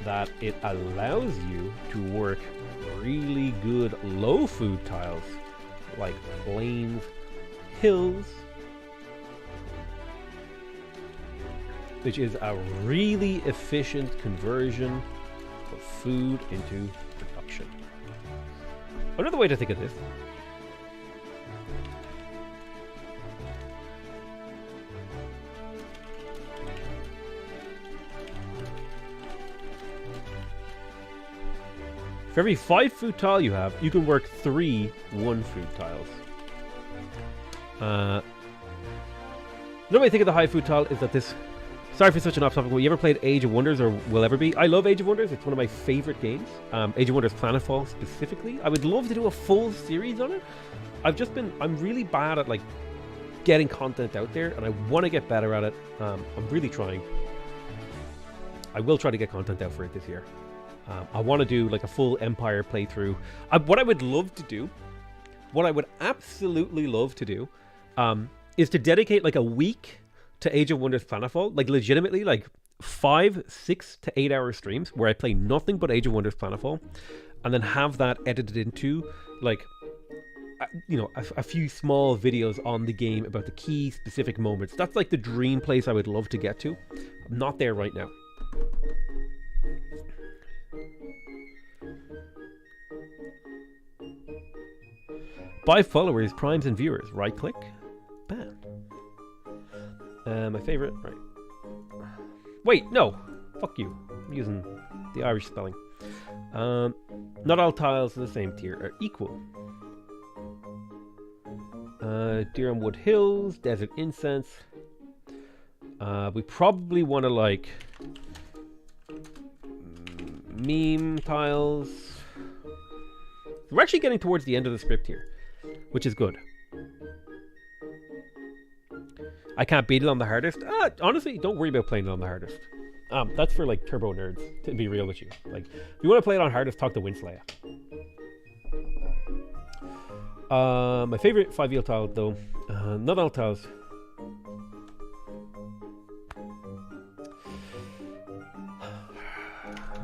that it allows you to work really good low food tiles like plains, hills, which is a really efficient conversion of food into production. Another way to think of this for every 5 food tile you have, you can work 3 1 food tiles. Another way to think of the high food tile is that this... Sorry for such an off-topic. You ever played Age of Wonders or will ever be? I love Age of Wonders. It's one of my favorite games. Age of Wonders Planetfall specifically. I would love to do a full series on it. I'm really bad at like getting content out there, and I want to get better at it. I'm really trying. I will try to get content out for it this year. I want to do like a full Empire playthrough. What I would love to do, what I would absolutely love to do, is to dedicate like a week to Age of Wonders Planetfall, like legitimately like 5, 6 to 8 hour streams where I play nothing but Age of Wonders Planetfall, and then have that edited into like a few small videos on the game about the key specific moments. That's like the dream place I would love to get to. I'm not there right now. By followers, primes, and viewers. Right click. Ban. My favorite. Right. Wait, no. Fuck you. I'm using the Irish spelling. Not all tiles in the same tier are equal. Deer and Wood Hills, Desert Incense. We probably want to like Meme tiles. We're actually getting towards the end of the script here, which is good. I can't beat it on the hardest. Honestly, don't worry about playing it on the hardest. That's for like turbo nerds, to be real with you. Like, if you want to play it on hardest, talk to Winslayer. My favorite 5 tile though, not all tiles.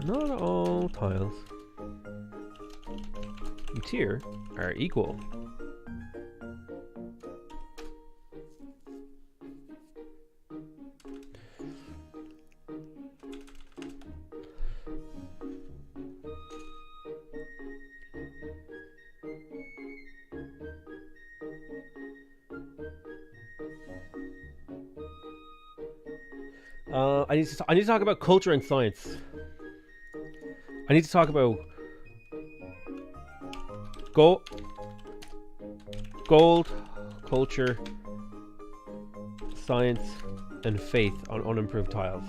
Not all tiles in tier are equal. I need to talk about culture and science. I need to talk about gold, culture, science, and faith on unimproved tiles.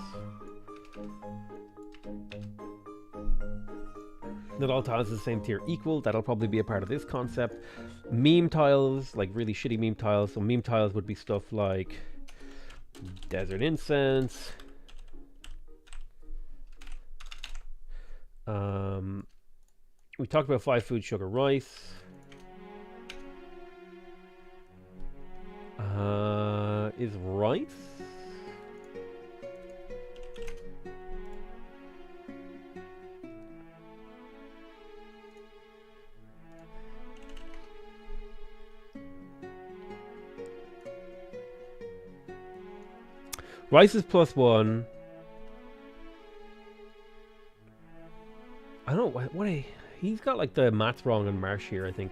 Not all tiles in the same tier equal. That'll probably be a part of this concept. Meme tiles, like really shitty meme tiles. So meme tiles would be stuff like desert incense. We talked about 5 food, sugar, rice. Is rice? Rice is +1. I don't know what he's got like the maths wrong on Marsh here, I think.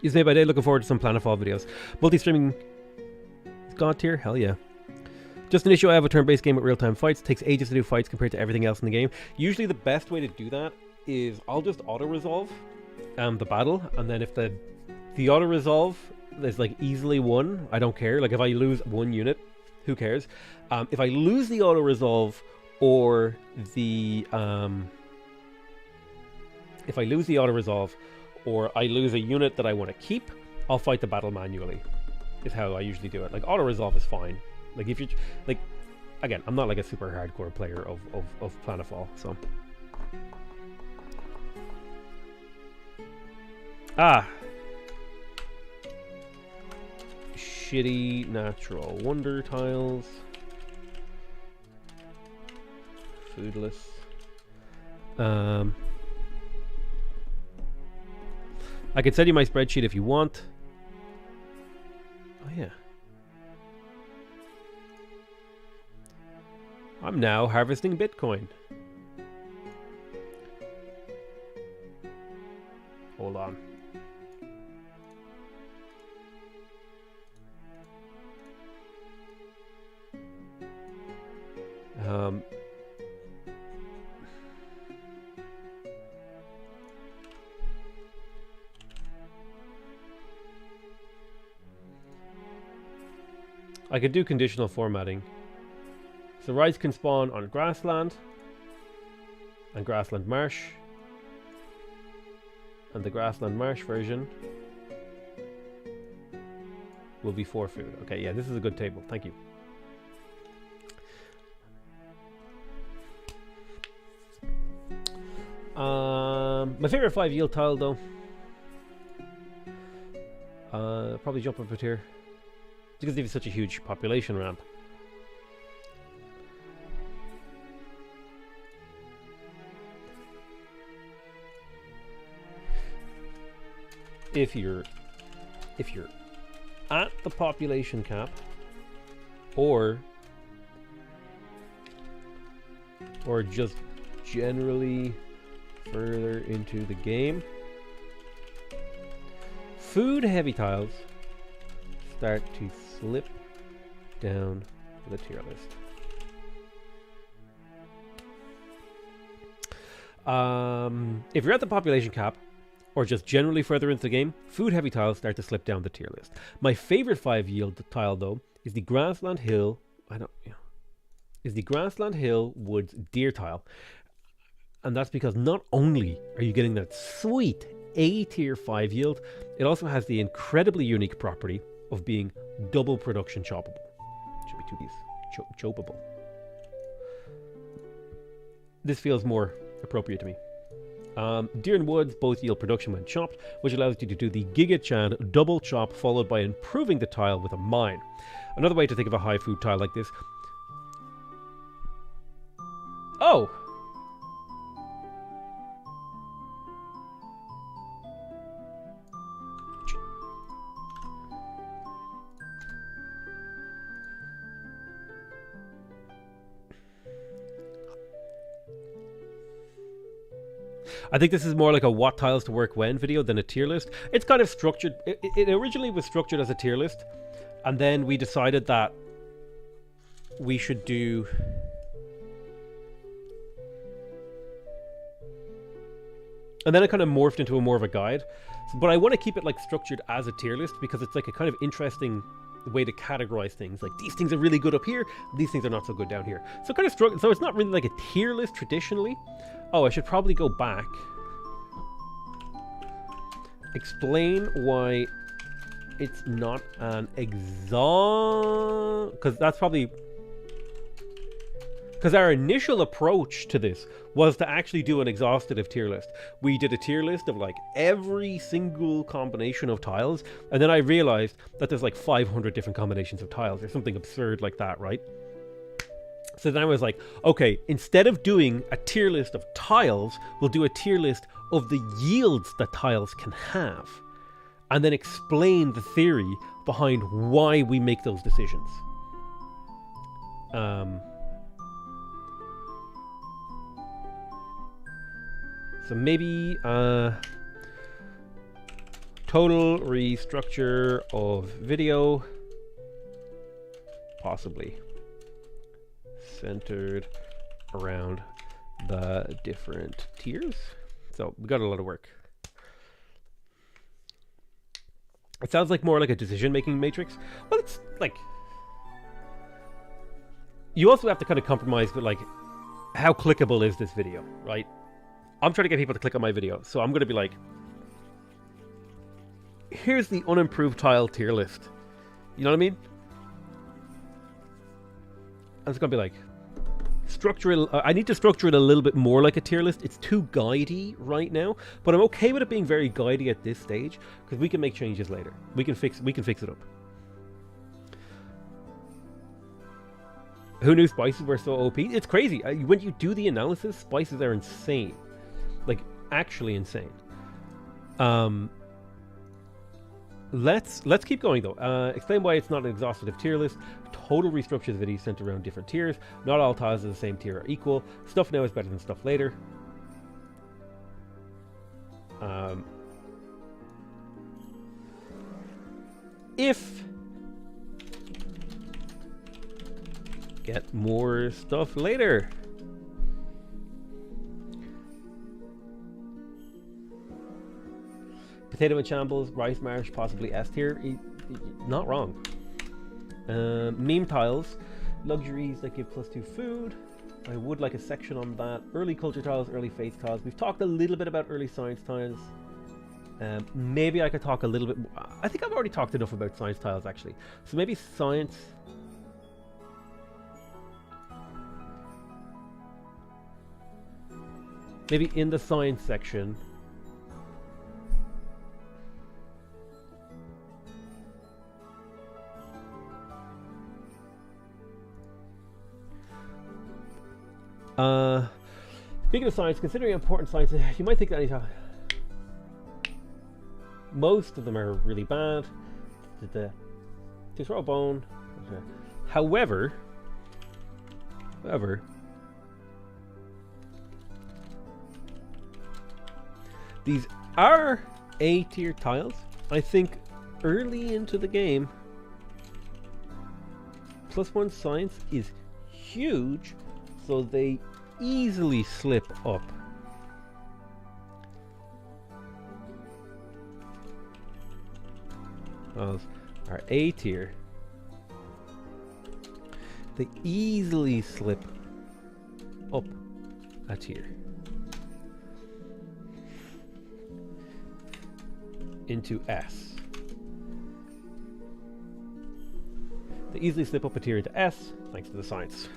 Is day by day looking forward to some Planetfall videos. Multi-streaming is God tier? Hell yeah. Just an issue I have a turn-based game with real-time fights. It takes ages to do fights compared to everything else in the game. Usually the best way to do that is I'll just auto-resolve the battle, and then if the auto-resolve is like easily won, I don't care. Like if I lose 1 unit, who cares? If I lose the auto-resolve or the if I lose the auto-resolve or I lose a unit that I want to keep, I'll fight the battle manually. Is how I usually do it. Like auto-resolve is fine. Like if you like, again, I'm not like a super hardcore player of Planetfall, so. Shitty natural wonder tiles. Foodless. I can send you my spreadsheet if you want. Oh yeah. I'm now harvesting Bitcoin. Hold on. I could do conditional formatting. So rice can spawn on grassland and grassland marsh, and the grassland marsh version will be 4 food. Okay, yeah, this is a good table. Thank you. My favorite 5 yield tile though. Probably jump up here because they have such a huge population ramp. If you're at the population cap or just generally further into the game, food heavy tiles start to slip down the tier list. If you're at the population cap or just generally further into the game, food-heavy tiles start to slip down the tier list. My favorite 5 yield tile, though, is the Grassland Hill. Is the Grassland Hill Woods Deer tile, and that's because not only are you getting that sweet A tier 5 yield, it also has the incredibly unique property of being double production choppable. Should be 2Bs. Choppable. This feels more appropriate to me. Deer and Woods both yield production when chopped, which allows you to do the Giga Chan double chop followed by improving the tile with a mine. Another way to think of a high food tile like this. Oh! I think this is more like a what tiles to work when video than a tier list. It's kind of structured. It originally was structured as a tier list, and then we decided that we should do... And then it kind of morphed into more of a guide. But I want to keep it like structured as a tier list because it's like a kind of interesting way to categorize things. Like, these things are really good up here, these things are not so good down here. So kind of so it's not really like a tier list traditionally. Oh, I should probably go back. Explain why it's not an because that's probably... Because our initial approach to this was to actually do an exhaustive tier list. We did a tier list of like every single combination of tiles, and then I realized that there's like 500 different combinations of tiles or something absurd like that, right? So then I was like, okay, instead of doing a tier list of tiles, we'll do a tier list of the yields that tiles can have, and then explain the theory behind why we make those decisions. So maybe total restructure of video, possibly centered around the different tiers. So we got a lot of work. It sounds like more like a decision-making matrix. Well, it's like... You also have to kind of compromise with like, how clickable is this video, right? I'm trying to get people to click on my video, so I'm going to be like, here's the unimproved tile tier list. You know what I mean? And it's going to be like, I need to structure it a little bit more like a tier list. It's too guidey right now, but I'm okay with it being very guidey at this stage because we can make changes later. We can fix it up. Who knew spices were so OP? It's crazy. When you do the analysis, spices are insane. Like, actually insane. Let's keep going though. Explain why it's not an exhaustive tier list. Total restructure the video centered around different tiers. Not all tiles of the same tier are equal. Stuff now is better than stuff later. If get more stuff later. Potato and shambles, rice marsh, possibly S tier. Not wrong. Meme tiles, luxuries that give +2 food. I would like a section on that. Early culture tiles, early faith tiles. We've talked a little bit about early science tiles. Maybe I could talk a little bit more. I think I've already talked enough about science tiles actually. So maybe science. Maybe in the science section. Speaking of science, considering how important science is, you might think that anytime. Most of them are really bad. To throw a bone. However, these are A tier tiles. I think early into the game, +1 science is huge, so they easily slip up. tiles are A tier, they easily slip up a tier into S. They easily slip up a tier into S thanks to the science.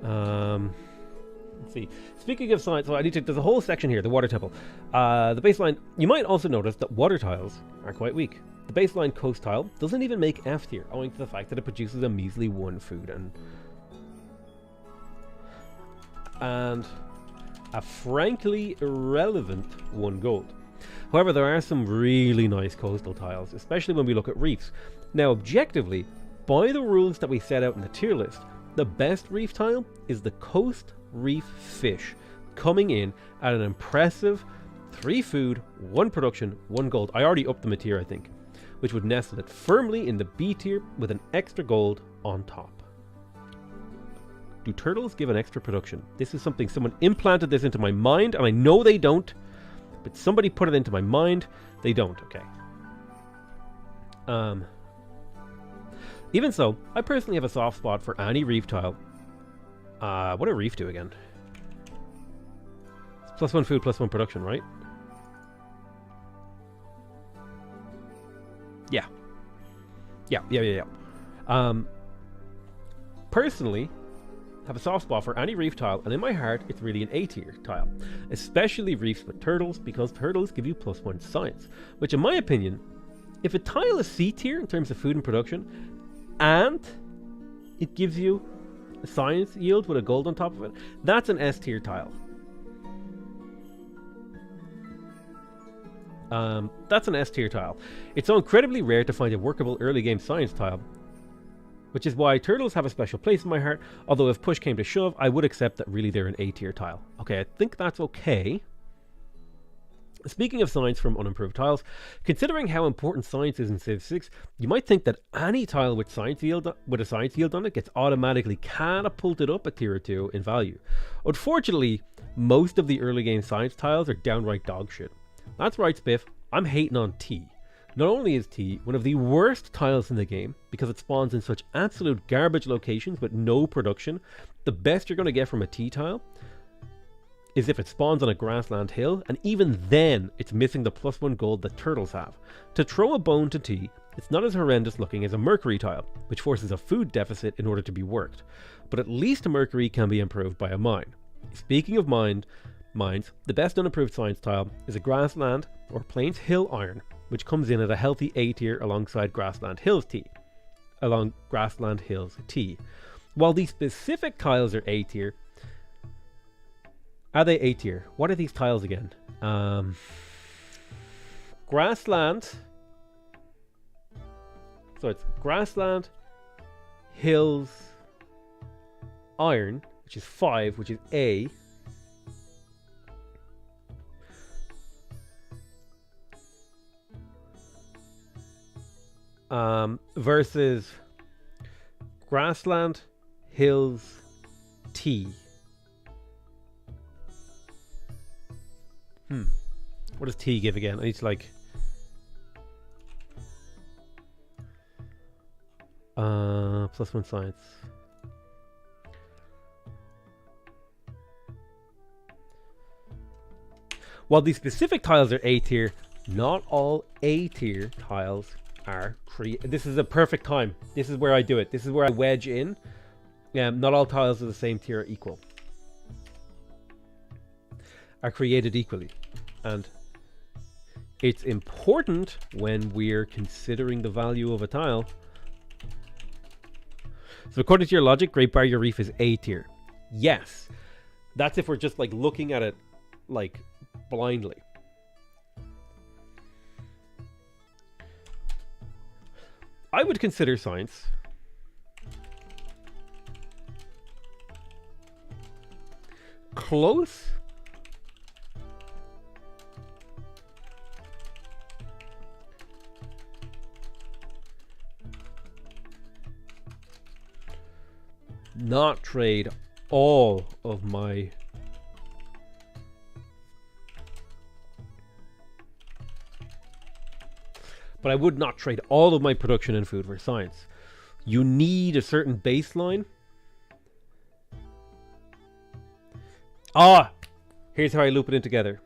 Let's see. Speaking of science, there's a whole section here, the water temple. The baseline, you might also notice that water tiles are quite weak. The baseline coast tile doesn't even make F tier, owing to the fact that it produces a measly 1 food and a frankly irrelevant 1 gold. However, there are some really nice coastal tiles, especially when we look at reefs. Now, objectively, by the rules that we set out in the tier list, the best reef tile is the Coast Reef Fish, coming in at an impressive 3 food, 1 production, 1 gold. I already upped the tier, I think, which would nestle it firmly in the B tier with an extra gold on top. Do turtles give an extra production? This is something someone implanted this into my mind, and I know they don't, but somebody put it into my mind. They don't. Okay. Even so, I personally have a soft spot for any reef tile. What do reef do again? It's +1 food, +1 production, right? Yeah. Personally, have a soft spot for any reef tile, and in my heart, it's really an A tier tile. Especially reefs with turtles, because turtles give you +1 science. Which, in my opinion, if a tile is C tier in terms of food and production, and it gives you a science yield with a gold on top of it, that's an S tier tile. That's an S tier tile. It's so incredibly rare to find a workable early game science tile, which is why turtles have a special place in my heart, although if push came to shove, I would accept that really they're an A tier tile. Okay, I think that's okay. Speaking of science from unimproved tiles, considering how important science is in Civ 6, you might think that any tile with a science yield on it gets automatically catapulted up a tier or 2 in value. Unfortunately, most of the early game science tiles are downright dog shit. That's right, Spiff, I'm hating on T. Not only is T one of the worst tiles in the game, because it spawns in such absolute garbage locations with no production, the best you're going to get from a T tile is if it spawns on a grassland hill, and even then it's missing the +1 gold that turtles have. To throw a bone to T, it's not as horrendous looking as a Mercury tile, which forces a food deficit in order to be worked, but at least a Mercury can be improved by a mine. Speaking of mines, the best unimproved science tile is a grassland or plains hill iron, which comes in at a healthy A tier alongside grassland hills T. While these specific tiles are A tier, are they A tier? What are these tiles again? Grassland. So it's grassland, hills, iron, which is 5, which is A. Versus grassland, hills, T. What does T give again? I need to +1 science. While these specific tiles are A tier, not all A tier tiles are This is a perfect time. This is where I do it. This is where I wedge in. Not all tiles of the same tier are equal. Are created equally. And it's important when we're considering the value of a tile. So according to your logic, Great Barrier Reef is A tier. Yes. That's if we're just looking at it blindly. I would consider science close not trade all of my But I would not trade all of my production and food for science. You need a certain baseline. Ah! Here's how I loop it in together.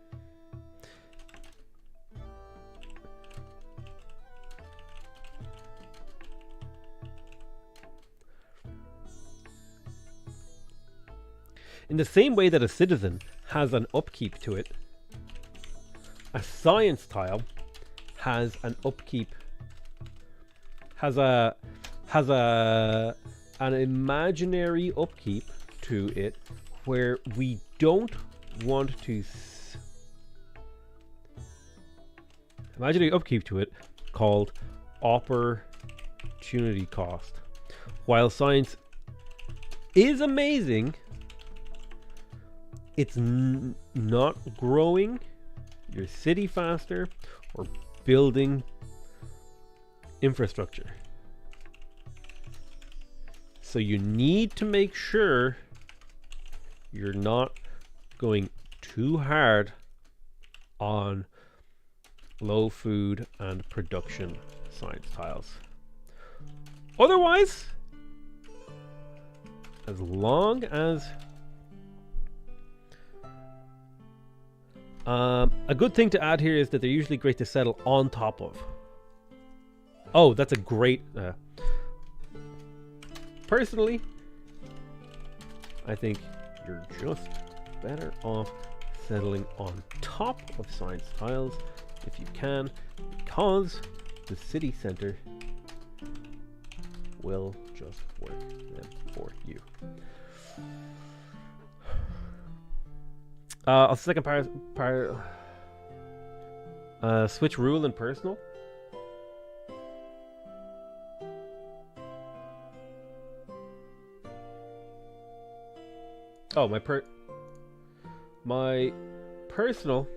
In the same way that a citizen has an upkeep to it, a science tile has an upkeep, has an imaginary upkeep to it, where we don't want to imaginary upkeep to it, called opportunity cost. While science is amazing, it's not growing your city faster or building infrastructure. So you need to make sure you're not going too hard on low food and production science tiles. Otherwise, as long as a good thing to add here is that they're usually great to settle on top of. Oh, that's a great... personally, I think you're just better off settling on top of science tiles if you can, because the city center will just work them for you. Second part, switch rule and personal. Oh, my personal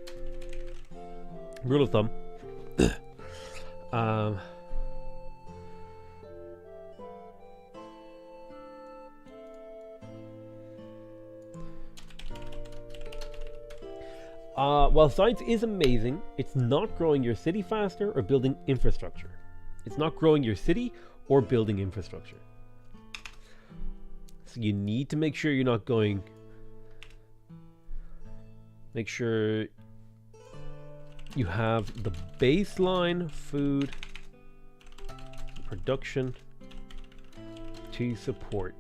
rule of thumb. While science is amazing, it's not growing your city faster or building infrastructure. It's not growing your city or building infrastructure. So you need to make sure you're not going... Make sure you have the baseline food production to support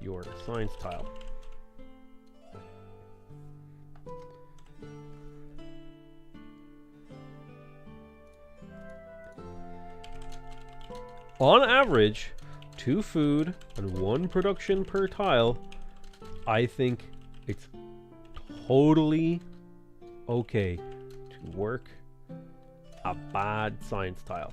your science tile. On average, 2 food and 1 production per tile. I think it's totally okay to work a bad science tile.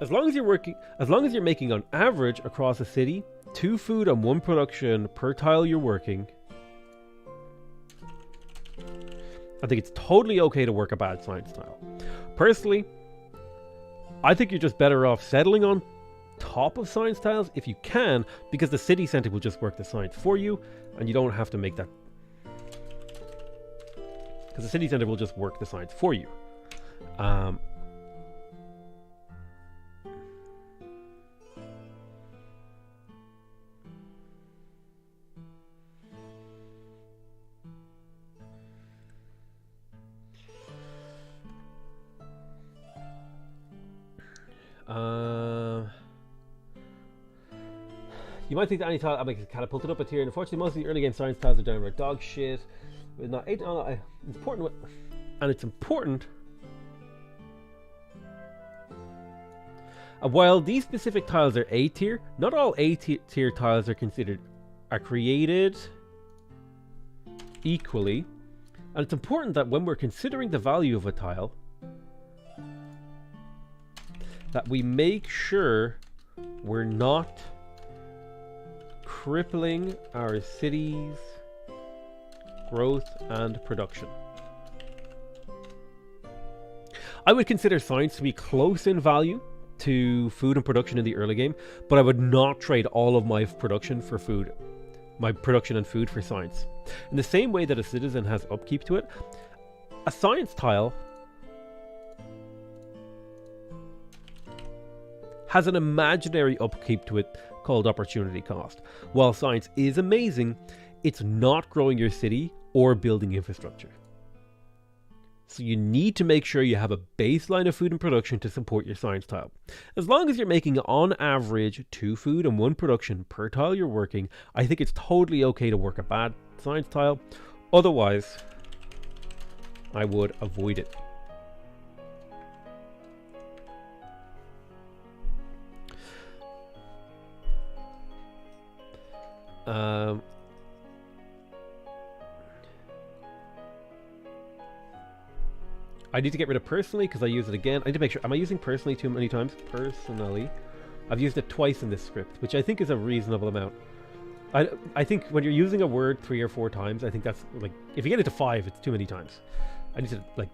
As long as you're making on average across a city 2 food and 1 production per tile you're working, I think it's totally okay to work a bad science tile. Personally, I think you're just better off settling on top of science tiles if you can, because the city center will just work the science for you, and you don't have to make that. Because the city center will just work the science for you. You might think that any tile I catapulted up a tier, and unfortunately most of the early game science tiles are downright dog shit. With not eight, it's important, and it's important. While these specific tiles are A tier, not all A tier tiles are created equally, and it's important that when we're considering the value of a tile, that we make sure we're not crippling our city's growth and production. I would consider science to be close in value to food and production in the early game, but I would not trade all of my production for food my production and food for science. In the same way that a citizen has upkeep to it, a science tile has an imaginary upkeep to it called opportunity cost. While science is amazing, it's not growing your city or building infrastructure. So you need to make sure you have a baseline of food and production to support your science tile. As long as you're making on average 2 food and 1 production per tile you're working, I think it's totally okay to work a bad science tile. Otherwise, I would avoid it. I need to get rid of personally because I use it again. I need to make sure. Am I using personally too many times? Personally. I've used it twice in this script, which I think is a reasonable amount. I think when you're using a word 3 or 4 times, I think that's like, if you get it to 5, it's too many times. I need to, like,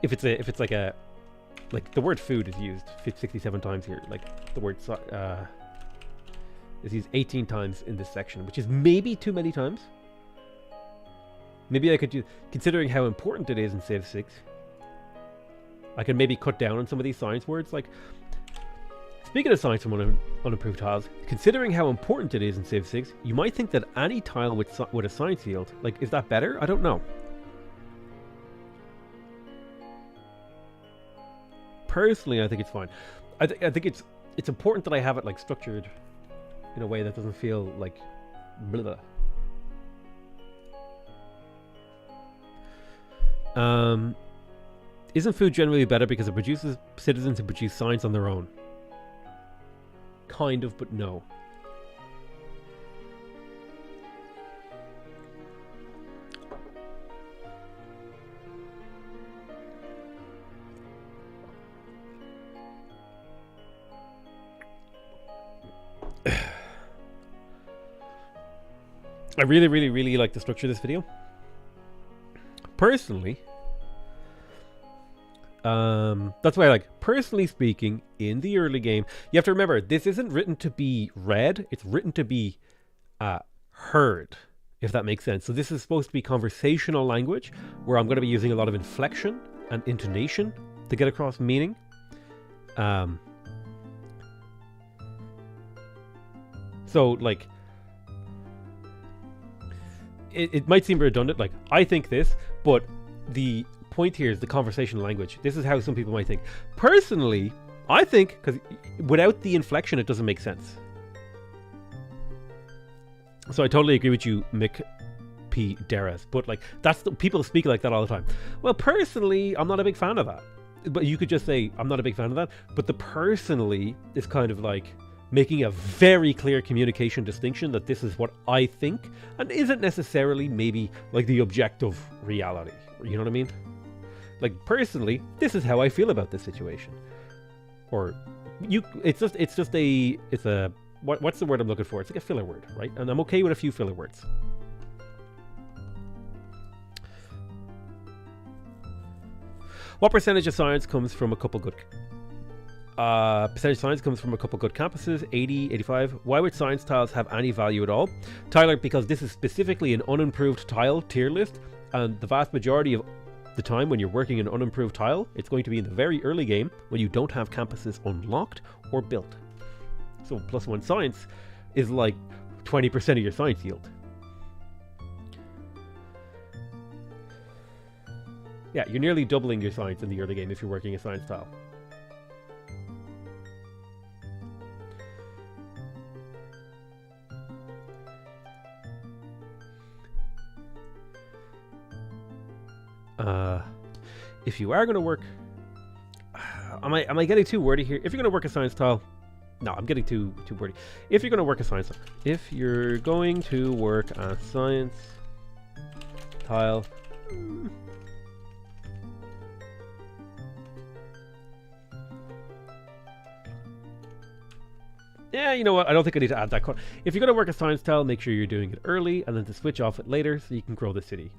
if it's like the word food is used 67 times here. Like the word is used 18 times in this section, which is maybe too many times. Maybe I could do, considering how important it is in Civ 6, I could maybe cut down on some of these science words. Like, speaking of science from unimproved tiles, considering how important it is in Civ 6, you might think that any tile with a science field, like, is that better? I don't know. Personally, I think it's fine. I think it's important that I have it like structured in a way that doesn't feel like blah. Isn't food generally better because it produces citizens who produce science on their own? Kind of, but no. I really, really, really like the structure of this video. Personally, that's why I like, personally speaking, in the early game, you have to remember, this isn't written to be read, it's written to be heard, if that makes sense. So this is supposed to be conversational language, where I'm going to be using a lot of inflection and intonation to get across meaning. So, like, it might seem redundant, like, I think this, but the point here is the conversational language. This is how some people might think. Personally, I think, because without the inflection, it doesn't make sense. So I totally agree with you, Mick P. Deras, but like, that's people speak like that all the time. Well, personally, I'm not a big fan of that. But you could just say, I'm not a big fan of that. But the personally is kind of like making a very clear communication distinction that this is what I think and isn't necessarily maybe like the objective reality. You know what I mean? Like, personally, this is how I feel about this situation. Or it's a what's the word I'm looking for? It's like a filler word, right? And I'm okay with a few filler words. What percentage of science comes from a couple good percentage of science comes from a couple good campuses? 80, 85. Why would science tiles have any value at all? Tyler, because this is specifically an unimproved tile tier list, and the vast majority of the time when you're working an unimproved tile, it's going to be in the very early game when you don't have campuses unlocked or built. So +1 science is like 20% of your science yield. Yeah, you're nearly doubling your science in the early game if you're working a science tile. If you are going to work, am I getting too wordy here? If you're going to work a science tile, no, I'm getting too wordy. If you're going to work a science tile, yeah, you know what? I don't think I need to add that. If you're going to work a science tile, make sure you're doing it early and then to switch off it later so you can grow the city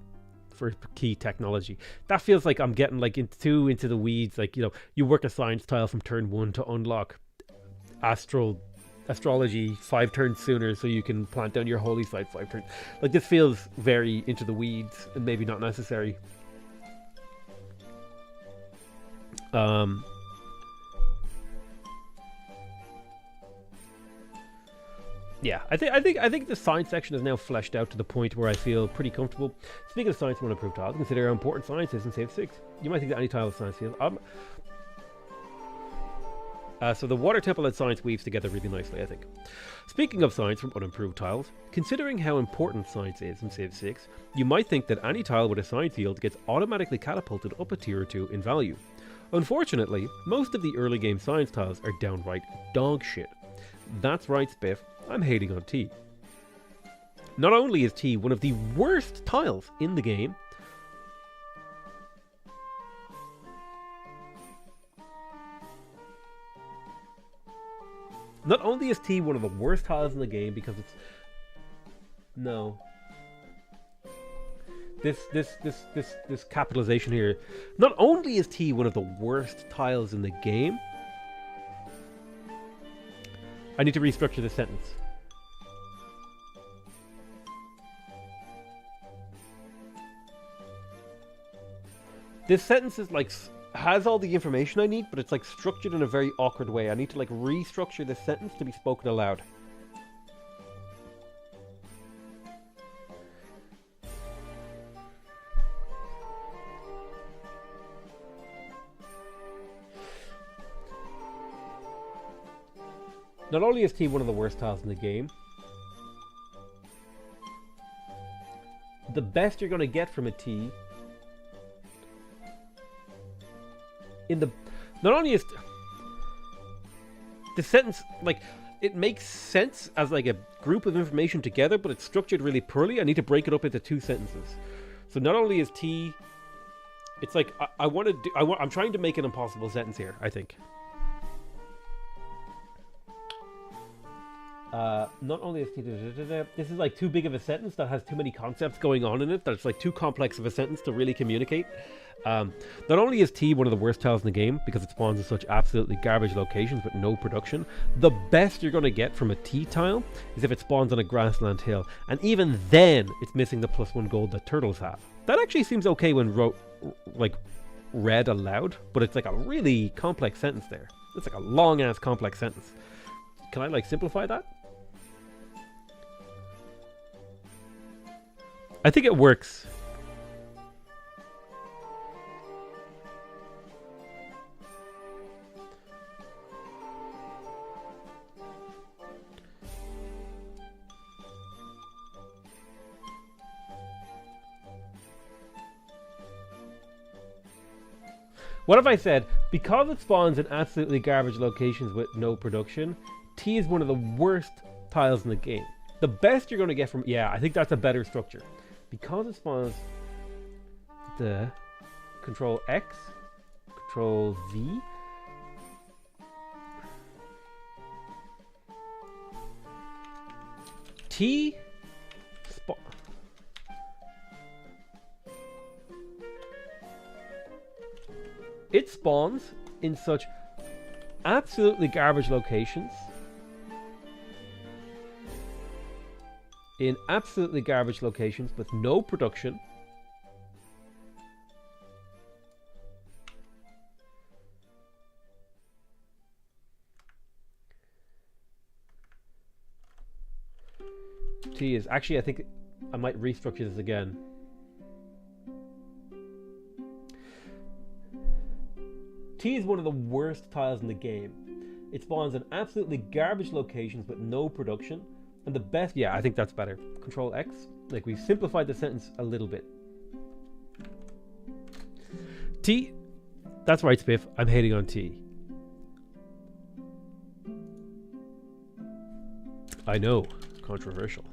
for key technology. That feels like I'm getting like into the weeds. Like, you know, you work a science tile from turn 1 to unlock astral astrology 5 turns sooner so you can plant down your holy site 5 turns. Like, this feels very into the weeds and maybe not necessary. Yeah, I think the science section is now fleshed out to the point where I feel pretty comfortable. Speaking of science, unapproved tiles, consider how important science is in Civ 6. You might think that any tile is science field. So the water temple and science weaves together really nicely, I think. Speaking of science from unimproved tiles, considering how important science is in Civ 6, you might think that any tile with a science field gets automatically catapulted up a tier or 2 in value. Unfortunately, most of the early game science tiles are downright dog shit. That's right, Spiff, I'm hating on T. Not only is T one of the worst tiles in the game, because it's no. This capitalization here. Not only is T one of the worst tiles in the game. I need to restructure this sentence. This sentence is like has all the information I need, but it's like structured in a very awkward way. I need to like restructure this sentence to be spoken aloud. Not only is T one of the worst tiles in the game, the best you're going to get from a T in the... Not only is... The sentence, like, it makes sense as like a group of information together, but it's structured really poorly. I need to break it up into 2 sentences. So not only is T... It's like, I'm trying to make an impossible sentence here, I think. Not only is T... This is like too big of a sentence that has too many concepts going on in it, that it's like too complex of a sentence to really communicate. Not only is T one of the worst tiles in the game, because it spawns in such absolutely garbage locations with no production, the best you're going to get from a T tile is if it spawns on a grassland hill, and even then it's missing the +1 gold that turtles have. That actually seems okay when read aloud, but it's like a really complex sentence there. It's like a long ass complex sentence. Can I like simplify that? I think it works. What if I said, because it spawns in absolutely garbage locations with no production, T is one of the worst tiles in the game. The best you're going to get from... Yeah, I think that's a better structure. Because it spawns the Control X, Control V. T spawn... It spawns in such absolutely garbage locations. In absolutely garbage locations with no production. T is actually, I think I might restructure this again. T is one of the worst tiles in the game. It spawns in absolutely garbage locations with no production. And the best... Yeah, I think that's better. Control X. Like, we've simplified the sentence a little bit. T... That's right, Spiff. I'm hating on T. I know. Controversial.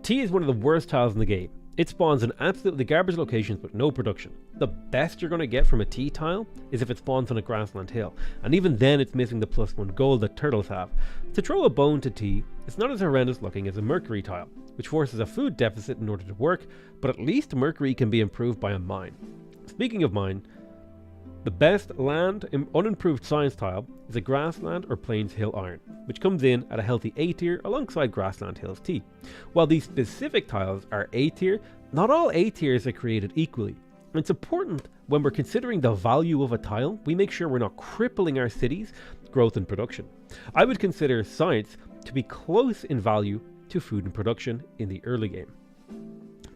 T is one of the worst tiles in the game. It spawns in absolutely garbage locations with no production. The best you're going to get from a T tile is if it spawns on a grassland hill, and even then it's missing the +1 gold that turtles have. To throw a bone to T, it's not as horrendous looking as a Mercury tile, which forces a food deficit in order to work, but at least Mercury can be improved by a mine. Speaking of mine, The best land unimproved science tile is a grassland or plains hill iron, which comes in at a healthy A tier alongside grassland hills T. While these specific tiles are A tier, not all A tiers are created equally. It's important when we're considering the value of a tile, we make sure we're not crippling our city's growth and production. I would consider science to be close in value to food and production in the early game.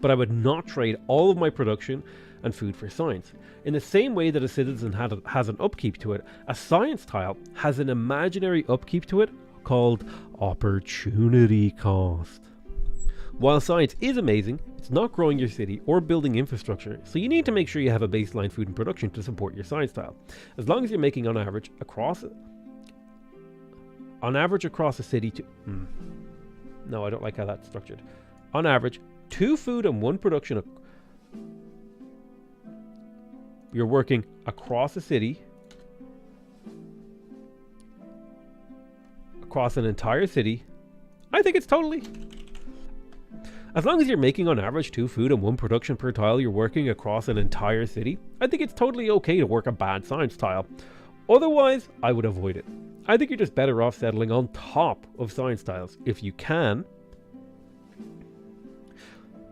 But I would not trade all of my production and food for science. In the same way that a citizen has an upkeep to it, a science tile has an imaginary upkeep to it called opportunity cost. While science is amazing, it's not growing your city or building infrastructure, so you need to make sure you have a baseline food and production to support your science tile. As long as you're making on average across a city to... No, I don't like how that's structured. On average, 2 food and 1 production. You're working across a city, across an entire city. I think it's totally... As long as you're making on average 2 food and 1 production per tile, you're working across an entire city, I think it's totally okay to work a bad science tile. Otherwise, I would avoid it. I think you're just better off settling on top of science tiles if you can.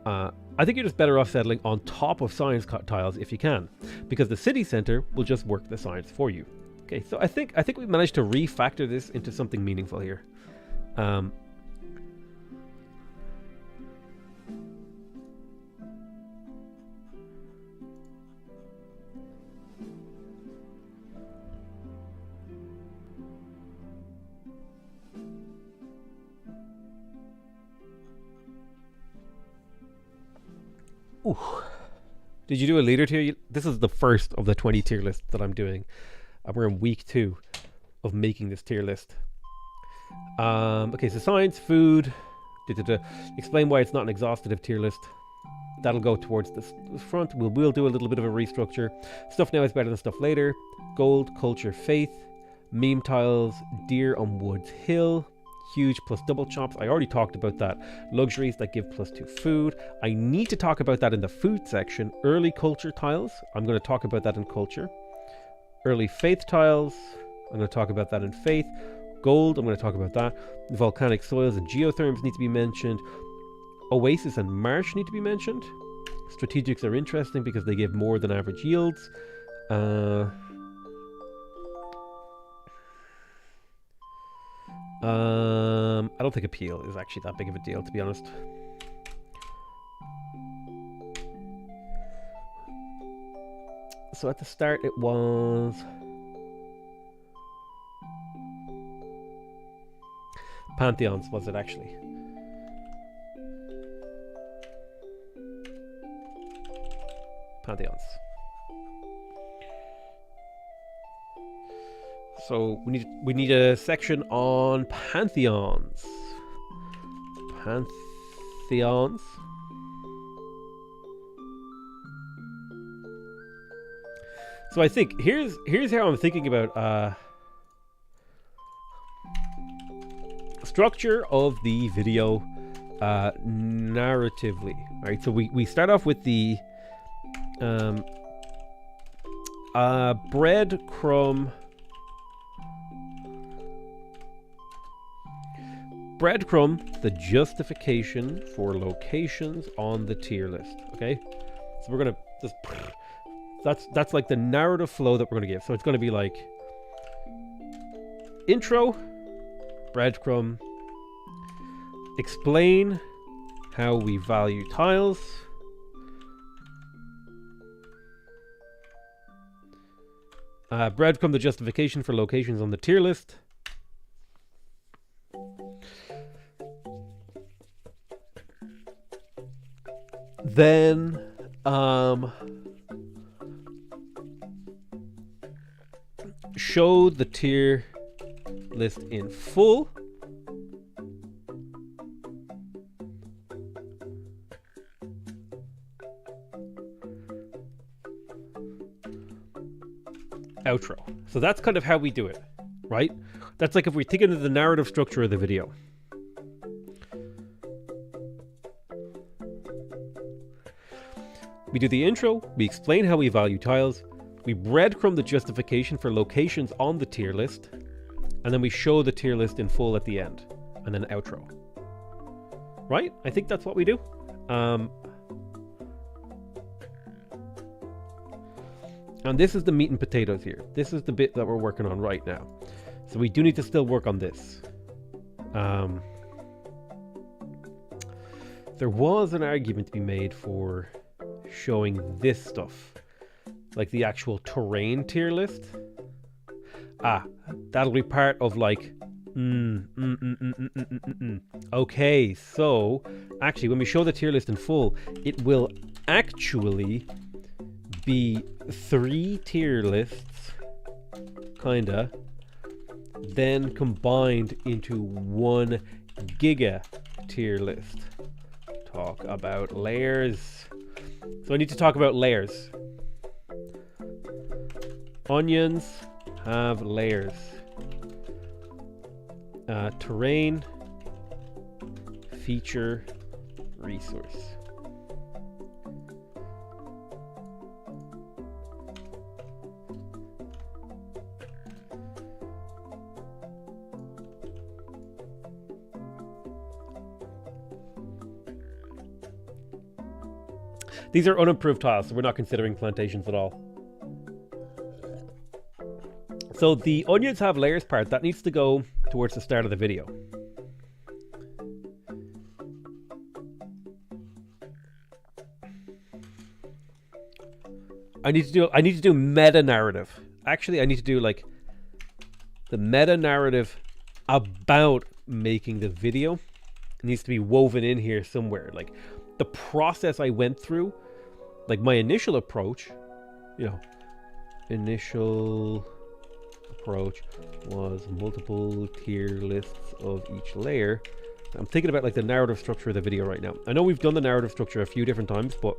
I think you're just better off settling on top of science tiles if you can, because the city center will just work the science for you. Okay, so I think we've managed to refactor this into something meaningful here. Ooh. Did you do a leader tier? This is the first of the 20 tier lists that I'm doing. We're in week 2 of making this tier list. Okay, so science, food. Explain why it's not an exhaustive tier list. That'll go towards the front. We'll do a little bit of a restructure. Stuff now is better than stuff later. Gold, culture, faith. Meme tiles, deer on Woods Hill. Huge plus double chops. I already talked about that. Luxuries that give +2 food. I need to talk about that in the food section. Early culture tiles. I'm going to talk about that in culture. Early faith tiles. I'm going to talk about that in faith. Gold. I'm going to talk about that. Volcanic soils and geotherms need to be mentioned. Oasis and marsh need to be mentioned. Strategics are interesting because they give more than average yields. I don't think appeal is actually that big of a deal, to be honest. So at the start it was Pantheons, was it actually? Pantheons. So we need a section on pantheons. Pantheons. So I think here's how I'm thinking about structure of the video narratively. All right, so we start off with the breadcrumb. Breadcrumb, the justification for locations on the tier list. Okay, so we're gonna just that's like the narrative flow that we're gonna give. So it's gonna be like intro, breadcrumb, explain how we value tiles, breadcrumb, the justification for locations on the tier list. Then show the tier list in full. Outro. So that's kind of how we do it, right? That's like if we're thinking of the narrative structure of the video. We do the intro, we explain how we value tiles, We breadcrumb the justification for locations on the tier list, and then we show the tier list in full at the end, and then outro. Right? I think that's what we do. And this is the meat and potatoes here. This is the bit that we're working on right now. So we do need to still work on this. There was an argument to be made for showing this stuff, like the actual terrain tier list. That'll be part of like okay, so actually when we show the tier list in full, it will actually be 3 tier lists, kinda, then combined into 1 giga tier list. Talk about layers. So I need to talk about layers. Onions have layers. Terrain, feature, resource. These are unimproved tiles, so we're not considering plantations at all. So the onions have layers part, that needs to go towards the start of the video. I need to do meta narrative. Actually, I need to do like the meta narrative about making the video. It needs to be woven in here somewhere. Like the process I went through, like my initial approach, initial approach was multiple tier lists of each layer. I'm thinking about like the narrative structure of the video right now. I know we've done the narrative structure a few different times, but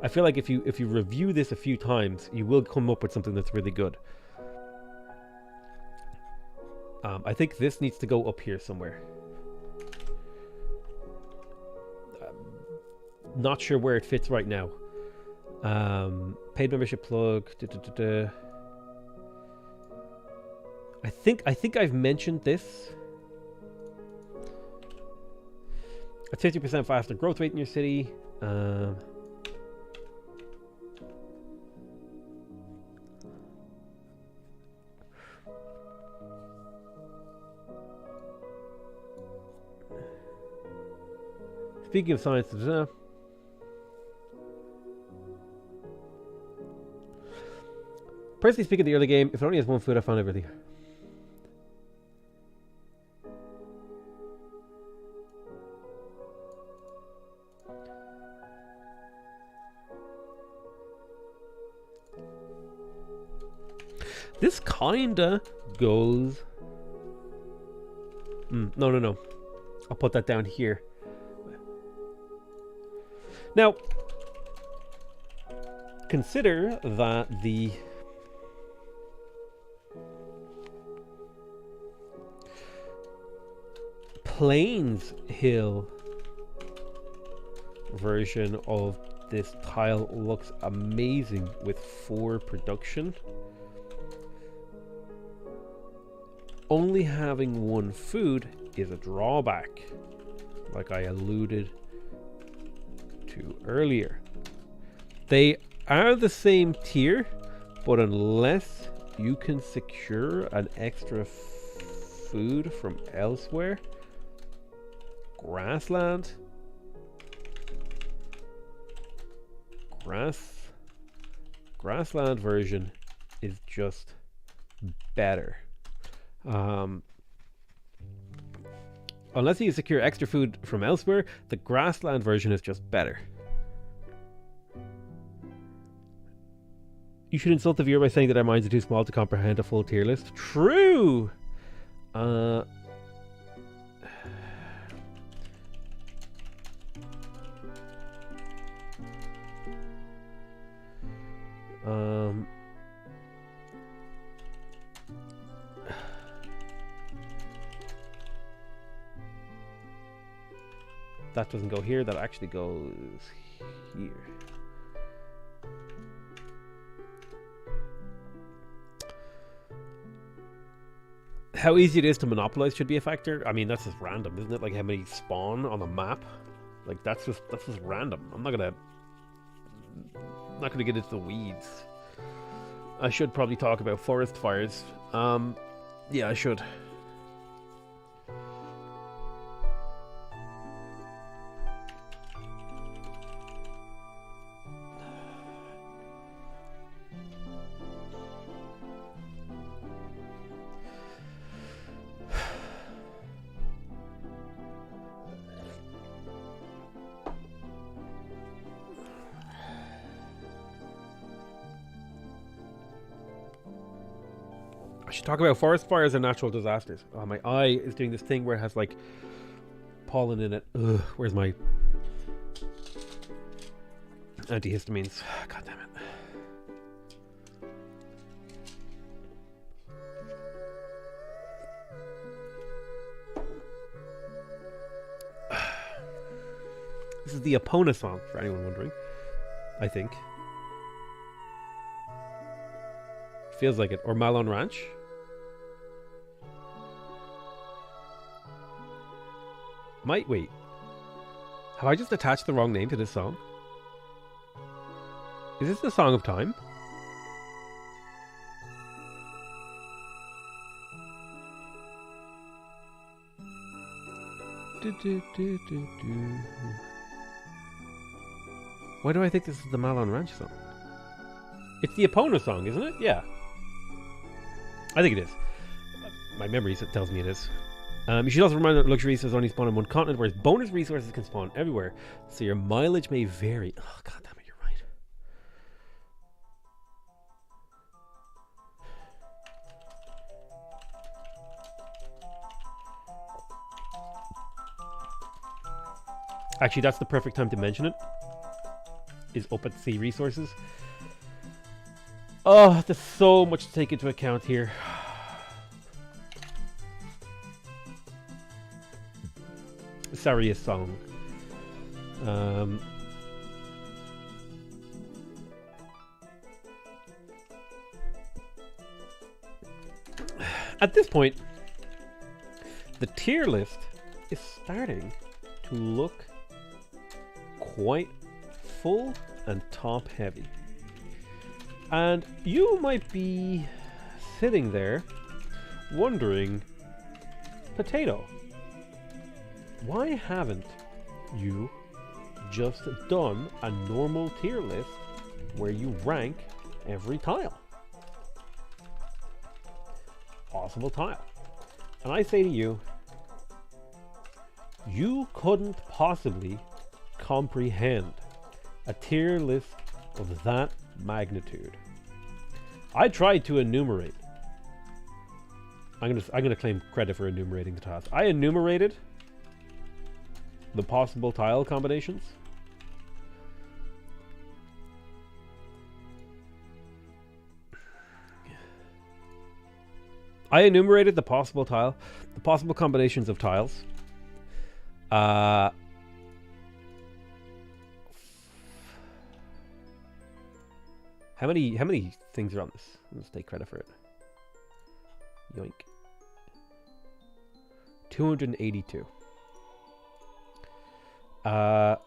I feel like if you review this a few times, you will come up with something that's really good. I think this needs to go up here somewhere. Not sure where it fits right now. Paid membership plug. I think I've mentioned this. A 50% faster growth rate in your city. Speaking of science, personally speaking, the early game, if it only has 1 food, I found everything. This kinda goes. No. I'll put that down here. Now, consider that the Plains Hill version of this tile looks amazing with 4 production. Only having 1 food is a drawback, like I alluded to earlier. They are the same tier, but unless you can secure an extra food from elsewhere, grassland version is just better. Unless you secure extra food from elsewhere, the grassland version is just better. You should insult the viewer by saying that our minds are too small to comprehend a full tier list. True! That doesn't go here, that actually goes here. How easy it is to monopolize should be a factor. I mean, that's just random, isn't it? Like how many spawn on a map. Like that's just random. I'm not gonna get into the weeds. I should probably talk about forest fires. Yeah, I should. I should talk about forest fires and natural disasters. Oh, my eye is doing this thing where it has like pollen in it. Ugh, where's my antihistamines? God damn it. This is the Epona song, for anyone wondering. I think. Feels like it. Or Malon Ranch. Wait. Have I just attached the wrong name to this song? Is this the Song of Time? Why do I think this is the Malon Ranch song? It's the Epona song, isn't it? Yeah. I think it is. My memory tells me it is. You should also remember that luxury resources only spawn on one continent, whereas bonus resources can spawn everywhere, so your mileage may vary. Oh, god damn it, you're right. Actually, that's the perfect time to mention it. Is up at sea resources. Oh, there's so much to take into account here. Saria's song. At this point, the tier list is starting to look quite full and top heavy. And you might be sitting there wondering, Potato, why haven't you just done a normal tier list where you rank every tile? Possible tile. And I say to you, you couldn't possibly comprehend a tier list of that magnitude. I tried to enumerate. I'm gonna claim credit for enumerating the tiles. I enumerated the possible tile combinations. I enumerated the possible combinations of tiles. How many things are on this? Let's take credit for it. Yoink. 282. And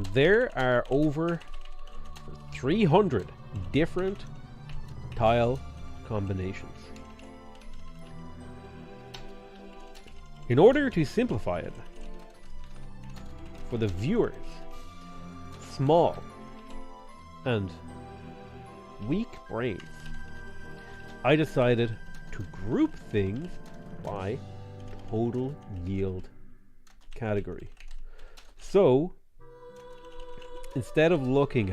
there are over 300 different tile combinations. In order to simplify it for the viewers, small and weak brains, I decided to group things by total yield category. So instead of looking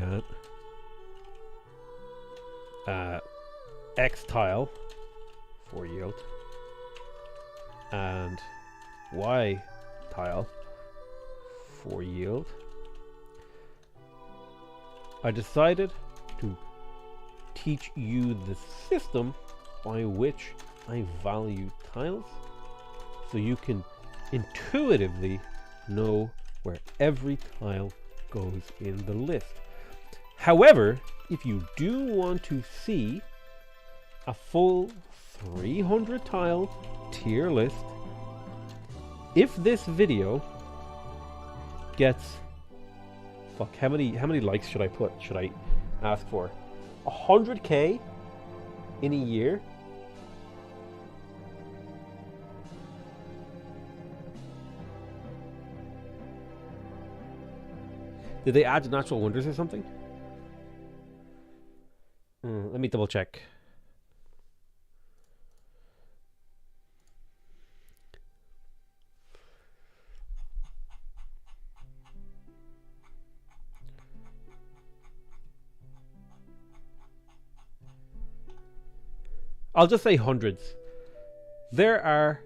at X tile for yield and Y tile for yield, I decided to teach you the system by which I value tiles, so you can intuitively know where every tile goes in the list. However, if you do want to see a full 300 tile tier list. If this video gets, fuck, how many likes should I ask for? 100k in a year. Did they add natural wonders or something? Let me double check. I'll just say hundreds. There are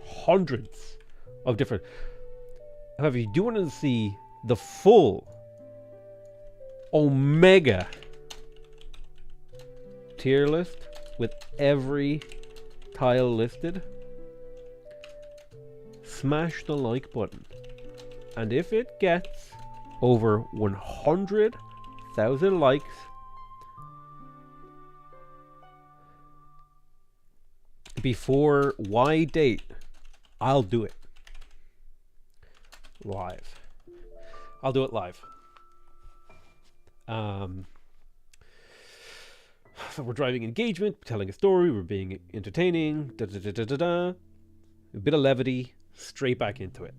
hundreds of different. However, if you do want to see the full Omega tier list with every tile listed, smash the like button. And if it gets over 100,000 likes, before Y date, I'll do it live. I'll do it live. So we're driving engagement, telling a story, we're being entertaining, a bit of levity, straight back into it.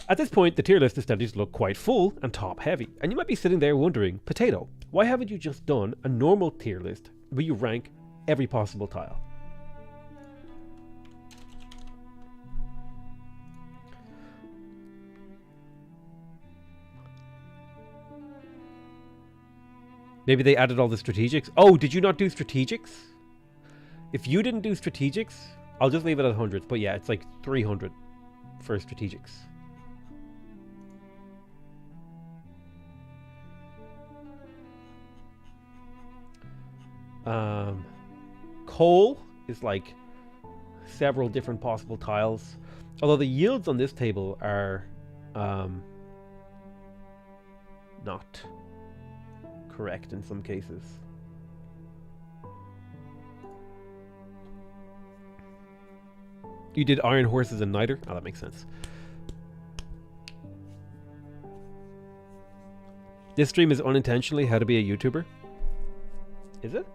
At this point, the tier list is starting to look quite full and top heavy, and you might be sitting there wondering, Potato, why haven't you just done a normal tier list where you rank every possible tile? Maybe they added all the strategics. Oh, did you not do strategics? If you didn't do strategics, I'll just leave it at hundreds. But yeah, it's like 300 for strategics. Coal is like several different possible tiles. Although the yields on this table are not correct in some cases. You did Iron Horses and Niter? Oh, that makes sense. This stream is unintentionally how to be a YouTuber. Is it?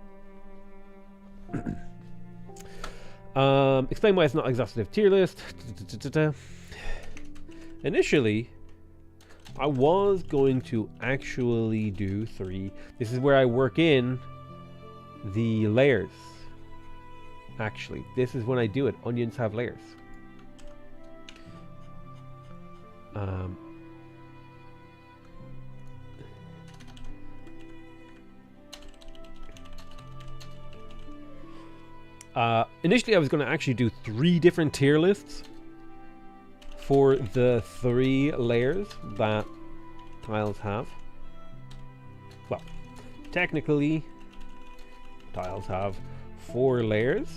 Explain why it's not exhaustive tier list. Initially, I was going to actually do 3. This is where I work in the layers. Actually, this is when I do it. Onions have layers. Initially, I was going to actually do 3 different tier lists for the 3 layers that tiles have. Well, technically, tiles have 4 layers,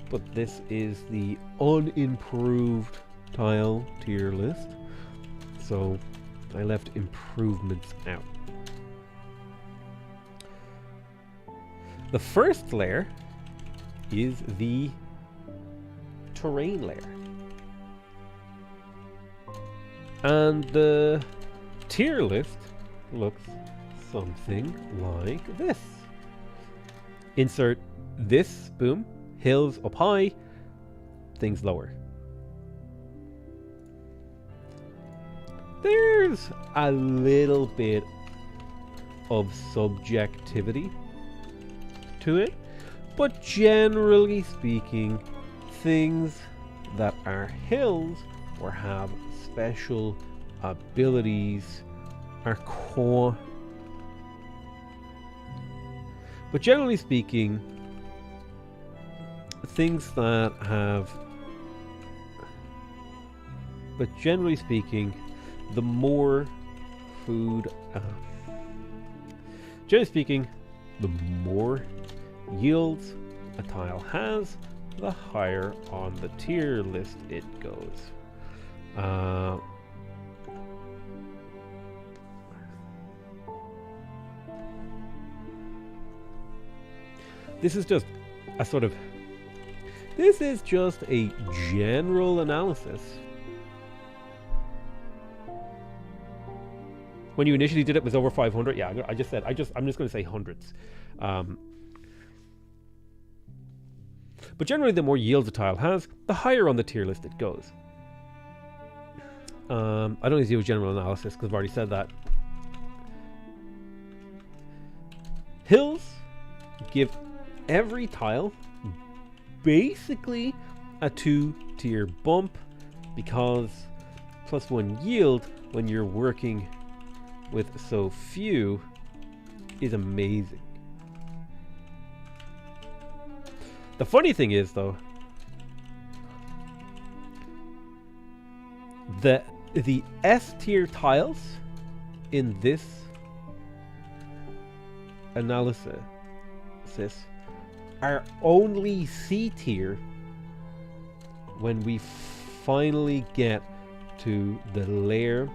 but this is the unimproved tile tier list, so I left improvements out. The first layer is the terrain layer, and the tier list looks something like this. Insert this, boom, hills up high, things lower. There's a little bit of subjectivity to it, but generally speaking, things that are hills or have special abilities are core. But generally speaking, things that have... But generally speaking, the more food... generally speaking, the more yields a tile has, the higher on the tier list it goes. This is just a sort of... This is just a general analysis. When you initially did it, was over 500. Yeah, I'm just going to say hundreds. But generally, the more yields a tile has, the higher on the tier list it goes. I don't need to do a general analysis because I've already said that. Hills give every tile basically a 2-tier bump because +1 yield when you're working with so few is amazing. The funny thing is, though, the S tier tiles in this analysis are only C tier when we finally get to the layer,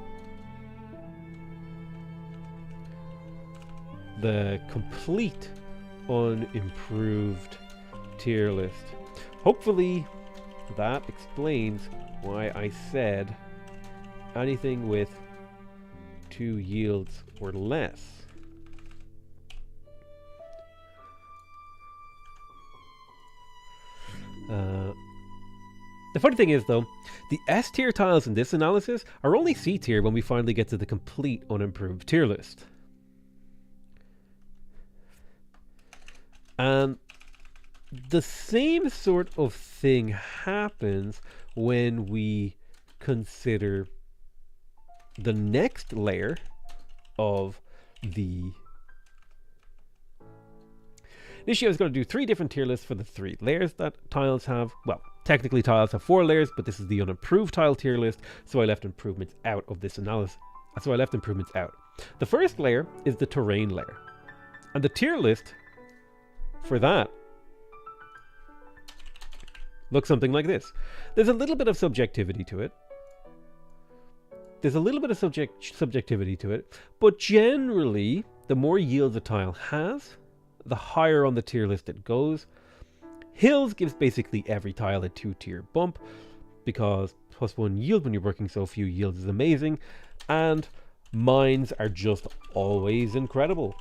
the complete unimproved tier list. Hopefully that explains why I said anything with 2 yields or less. The funny thing is, though, the S tier tiles in this analysis are only C tier when we finally get to the complete unimproved tier list. And the same sort of thing happens when we consider the next layer of the... Initially, I was going to do 3 different tier lists for the 3 layers that tiles have. Well, technically tiles have 4 layers, but this is the unimproved tile tier list, so I left improvements out of this analysis. So I left improvements out. The first layer is the terrain layer. And the tier list for that looks something like this. There's a little bit of subjectivity to it. Subjectivity to it, but generally, the more yields a tile has, the higher on the tier list it goes. Hills gives basically every tile a 2-tier bump because +1 yield when you're working so few yields is amazing, and mines are just always incredible.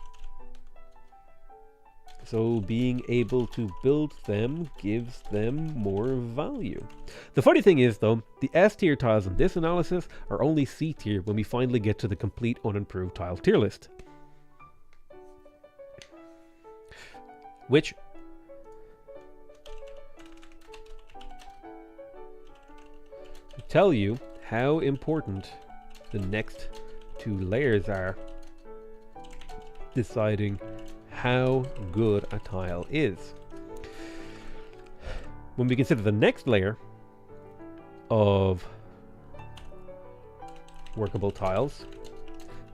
So being able to build them gives them more value. The funny thing is, though, the S tier tiles in this analysis are only C tier when we finally get to the complete unimproved tile tier list. Which tell you how important the next 2 layers are deciding how good a tile is. When we consider the next layer of workable tiles,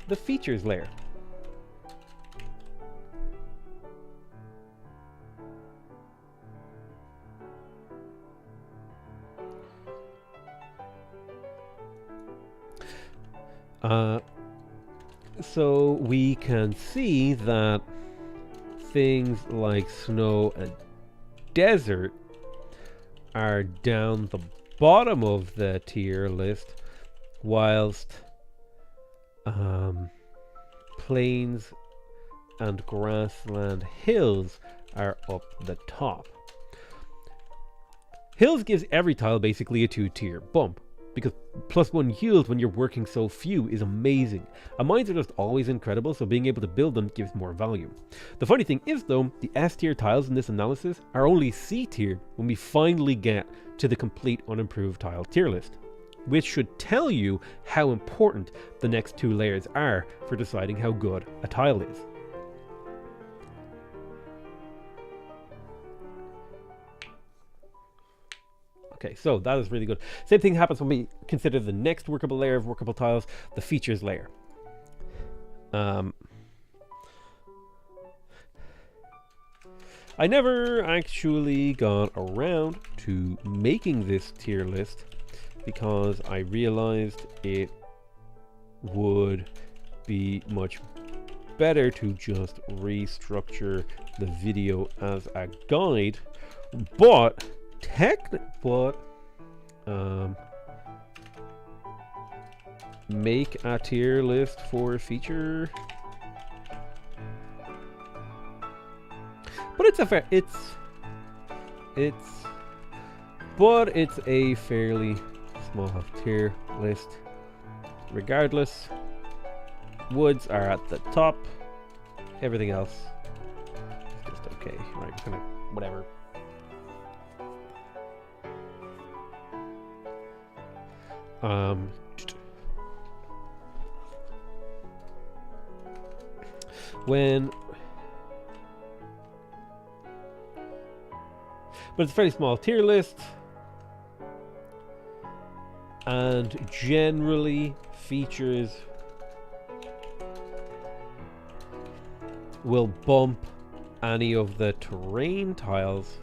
the features layer. So we can see that things like snow and desert are down the bottom of the tier list, whilst plains and grassland hills are up the top. Hills gives every tile basically a 2-tier bump, because +1 yield when you're working so few is amazing. And mines are just always incredible, so being able to build them gives more value. The funny thing is, though, the S tier tiles in this analysis are only C tier when we finally get to the complete unimproved tile tier list, which should tell you how important the next 2 layers are for deciding how good a tile is. Okay, so that is really good. Same thing happens when we consider the next workable layer of workable tiles, the features layer. I never actually got around to making this tier list because I realized it would be much better to just restructure the video as a guide, but make a tier list for a feature. But it's a fairly small tier list. Regardless, woods are at the top. Everything else is just okay, right? Kind of whatever. But it's a fairly small tier list, and generally features will bump any of the terrain tiles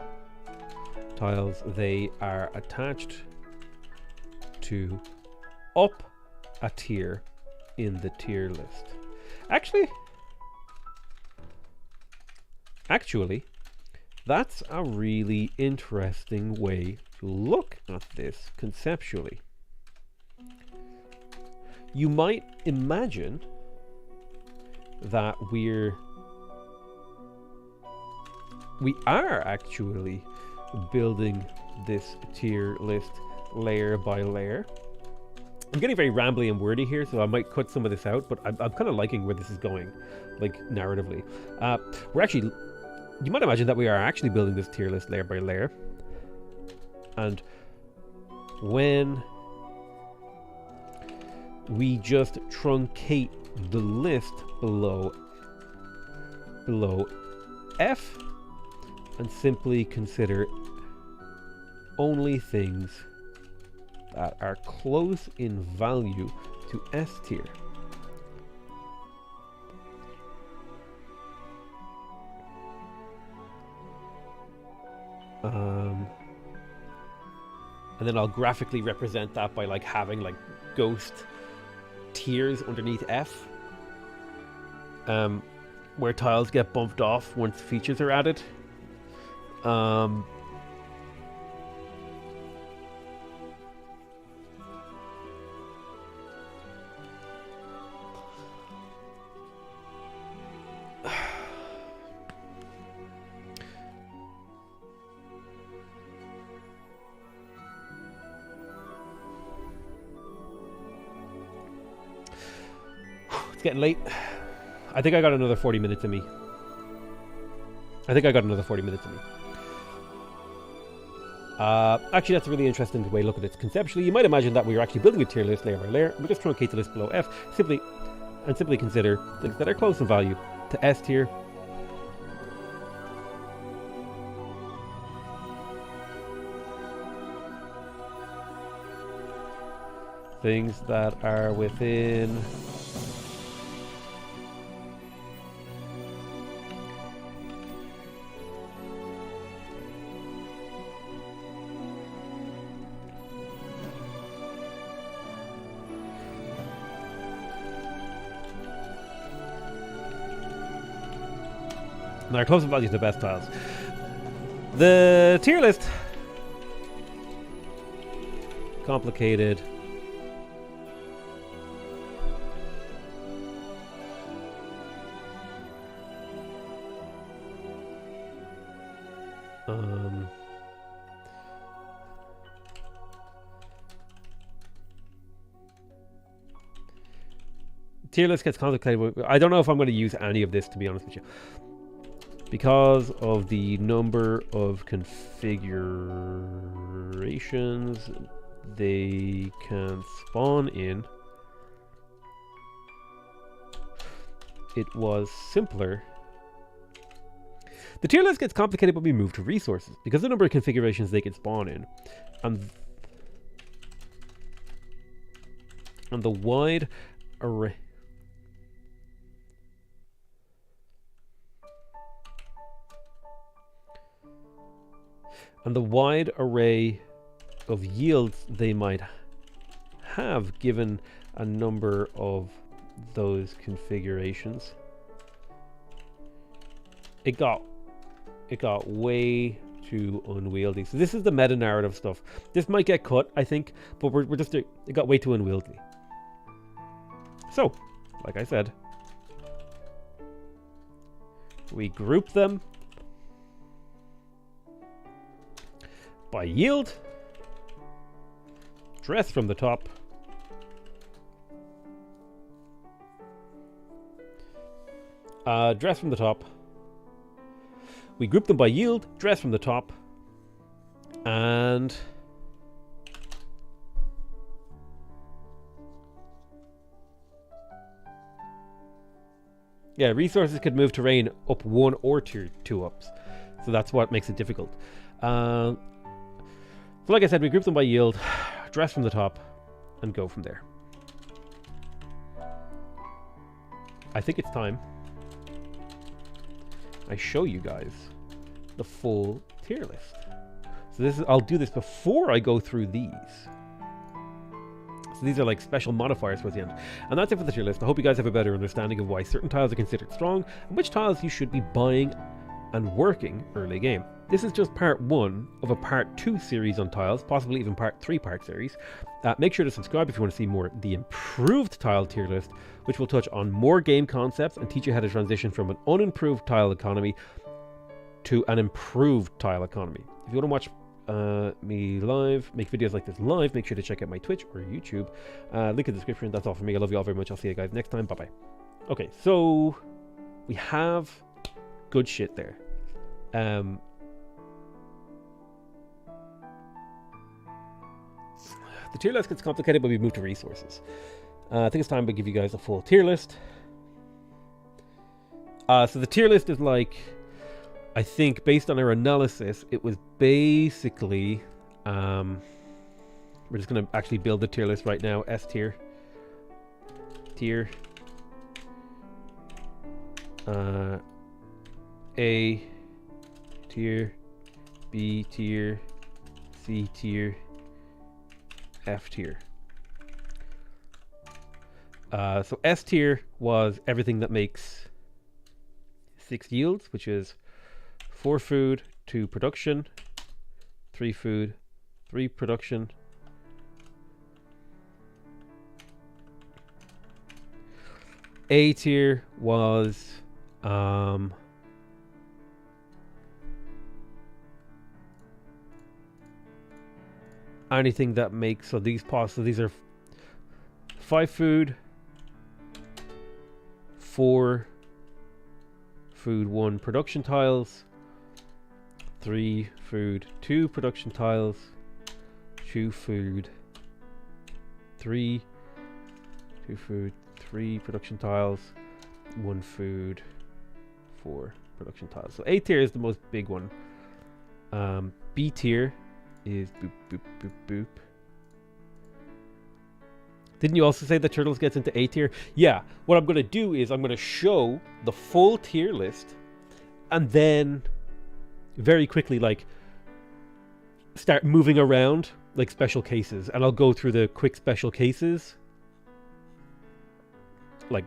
they are attached to up a tier in the tier list. Actually, that's a really interesting way to look at this conceptually. You might imagine that we are actually building this tier list layer by layer. I'm getting very rambly and wordy here, so I might cut some of this out, but I'm kind of liking where this is going, like narratively. You might imagine that we are actually building this tier list layer by layer, and when we just truncate the list below F and simply consider only things that are close in value to S tier. And then I'll graphically represent that by like having like ghost tiers underneath F, where tiles get bumped off once features are added. It's getting late. I think I got another 40 minutes in me. Actually, that's a really interesting way to look at it. Conceptually, you might imagine that we are actually building a tier list layer by layer. We just truncate the list below F, simply consider things that are close in value to S tier. Things that are within our closest value to the best tiles. The tier list, complicated. Tier list gets complicated. I don't know if I'm going to use any of this, to be honest with you, because of the number of configurations they can spawn in. It was simpler. The tier list gets complicated when we move to resources, because of the number of configurations they can spawn in, and the wide array. And the wide array of yields they might have given a number of those configurations. it got way too unwieldy. So this is the meta narrative stuff. This might get cut, I think, but we're just it got way too unwieldy. So, like I said, we group them by yield, dress from the top, dress from the top. We group them by yield, dress from the top, and yeah, resources could move terrain up 1 or 2 ups. So that's what makes it difficult. So like I said, we group them by yield, dress from the top, and go from there. I think it's time I show you guys the full tier list. So this is, I'll do this before I go through these. So these are like special modifiers towards the end. And that's it for the tier list. I hope you guys have a better understanding of why certain tiles are considered strong and which tiles you should be buying and working early game. This is just part 1 of a part 2 series on tiles, possibly even part 3 part series. Make sure to subscribe if you want to see more the improved tile tier list, which will touch on more game concepts and teach you how to transition from an unimproved tile economy to an improved tile economy. If you want to watch me live, make videos like this live, make sure to check out my Twitch or YouTube. Link in the description. That's all for me. I love you all very much. I'll see you guys next time. Bye bye. Okay, so we have good shit there. The tier list gets complicated, but we move to resources. I think it's time to give you guys a full tier list. So the tier list is like, I think based on our analysis, it was basically, we're just going to actually build the tier list right now. S tier, tier, A tier, B tier, C tier, F tier. So S tier was everything that makes 6 yields, which is 4 food, 2 production, 3 food, 3 production. A tier was anything that makes, so these are 5 food, 4 food, 1 production tiles, 3 food, 2 production tiles, 2 food, 3, 2 food, 3 production tiles, 1 food, 4 production tiles. So A tier is the most big one. B tier is boop, boop, boop, boop. Didn't you also say that Turtles gets into A tier? Yeah, what I'm going to do is I'm going to show the full tier list and then very quickly like start moving around like special cases, and I'll go through the quick special cases like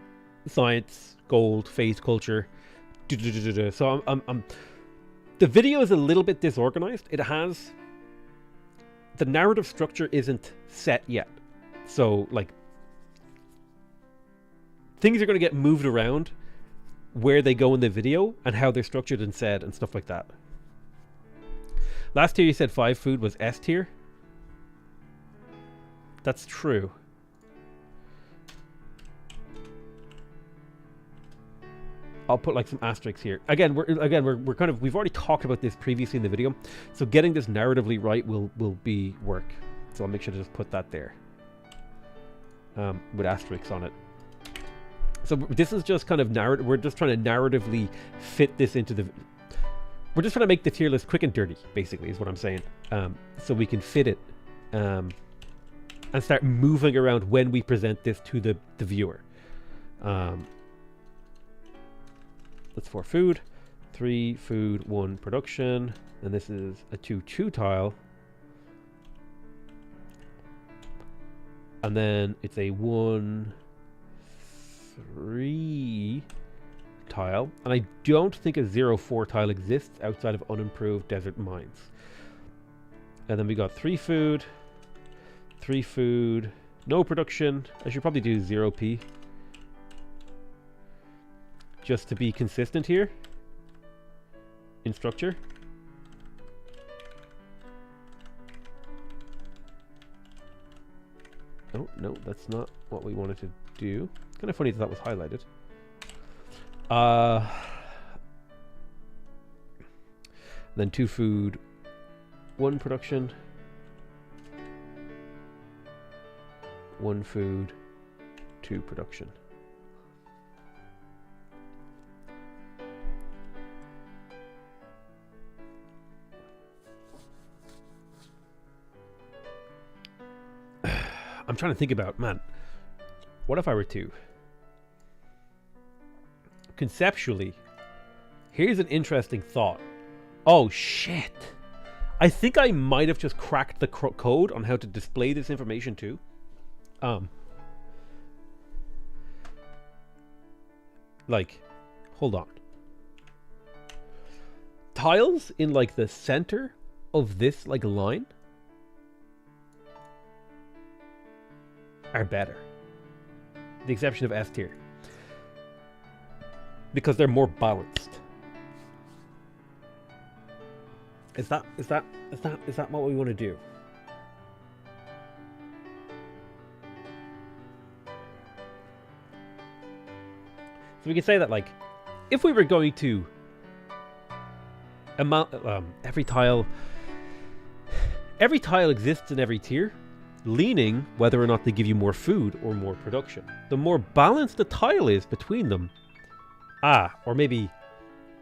science, gold, phase culture. So I'm the video is a little bit disorganized. It has, the narrative structure isn't set yet. So, like, things are going to get moved around where they go in the video and how they're structured and said and stuff like that. Last tier you said 5 food was S tier. That's true. I'll put like some asterisks here. Again, we're kind of, we've already talked about this previously in the video, so getting this narratively right will be work. So I'll make sure to just put that there. With asterisks on it. So this is just kind of narrative. We're just trying to narratively fit this into the. We're just trying to make the tier list quick and dirty, basically, is what I'm saying. So we can fit it and start moving around when we present this to the viewer. That's 4 food, 3 food, 1 production, and this is a 2-2 tile. And then it's a 1-3 tile. tile, and I don't think a 0-4 tile exists outside of unimproved desert mines. And then we got 3 food, no production. I should probably do 0p. Just to be consistent here in structure. Oh, no, that's not what we wanted to do. Kind of funny that was highlighted. Then 2 food, 1 production. 1 food, 2 production. I'm trying to think about, man, what if I were to conceptually, here's an interesting thought. Oh shit, I think I might have just cracked the code on how to display this information too. Like, hold on. Tiles in like the center of this like line are better. The exception of S tier. Because they're more balanced. Is that what we want to do? So we can say that, like, if we were going to every tile exists in every tier, leaning whether or not they give you more food or more production. The more balanced the tile is between them, or maybe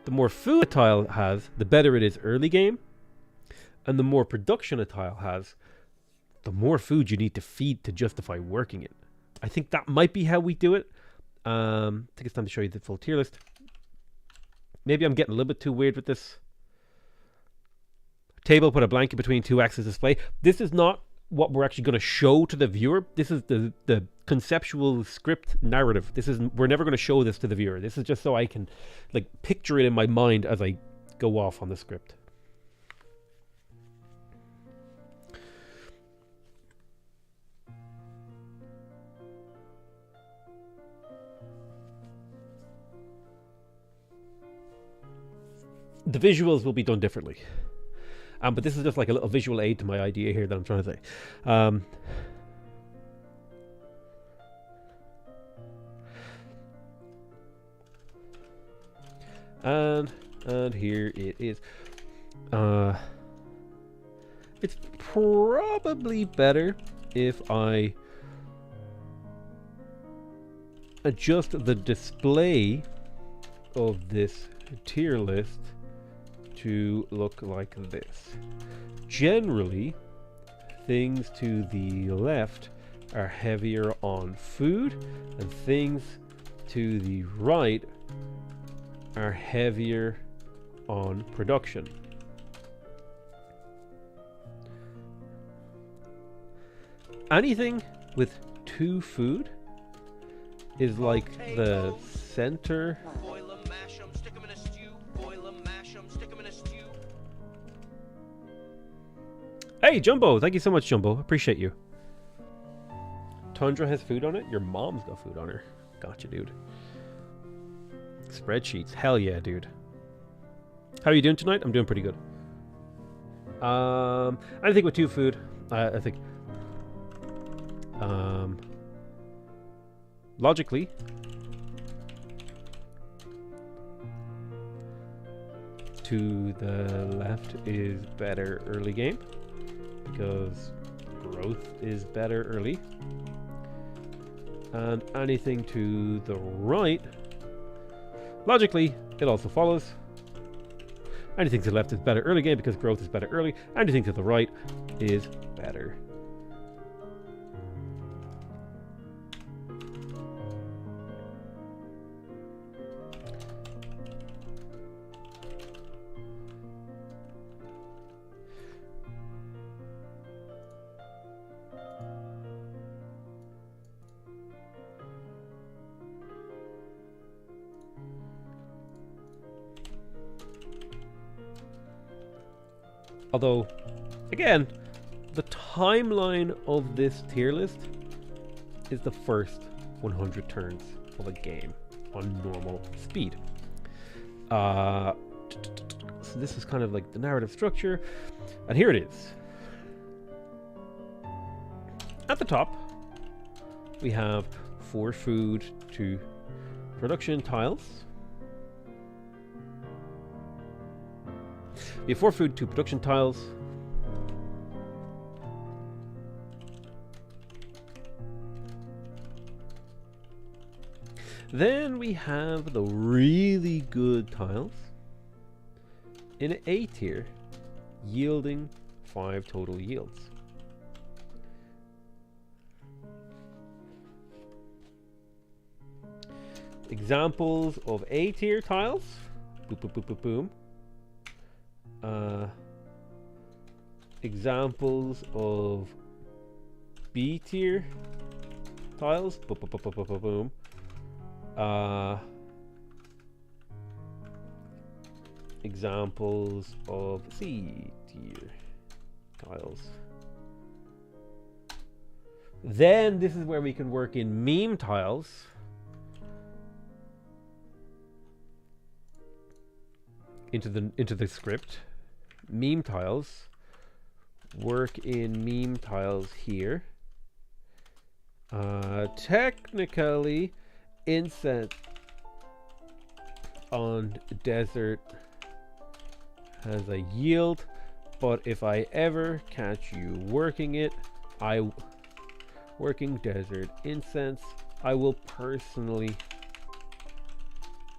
the more food a tile has, the better it is early game, and the more production a tile has, the more food you need to feed to justify working it. I think that might be how we do it. I think it's time to show you the full tier list. Maybe I'm getting a little bit too weird with this. Table, put a blanket between 2 axes display. This is not what we're actually going to show to the viewer. This is the conceptual script narrative. We're never going to show this to the viewer. This is just so I can like picture it in my mind as I go off on the script. The visuals will be done differently. But this is just like a little visual aid to my idea here that I'm trying to say. And here it is. It's probably better if I adjust the display of this tier list to look like this. Generally, things to the left are heavier on food, and things to the right are heavier on production. Anything with 2 food is like the center. Boil 'em, mash 'em, stick 'em in a stew. Boil 'em, mash 'em, stick 'em in a stew. Hey, Jumbo! Thank you so much, Jumbo. Appreciate you. Tundra has food on it? Your mom's got food on her. Gotcha, dude. Spreadsheets. Hell yeah, dude. How are you doing tonight? I'm doing pretty good. I think with 2 food, I think logically to the left is better early game because growth is better early, and anything to the right, logically it also follows anything to the left is better early game because growth is better early, anything to the right is better. Although, again, the timeline of this tier list is the first 100 turns of a game on normal speed. So this is kind of like the narrative structure, and here it is. At the top, we have 4 food to production tiles. We have 4 food to production tiles. Then we have the really good tiles in an A tier, yielding 5 total yields. Examples of A tier tiles. Boop, boop, boop, boop, boom. Examples of B tier tiles. Boop, boop, boop, boop, boop, boop, boom. Examples of C tier tiles. Then this is where we can work in meme tiles. Into the script. Meme tiles. Work in meme tiles here. Technically, incense on desert has a yield, but if I ever catch you working it, working desert incense, I will personally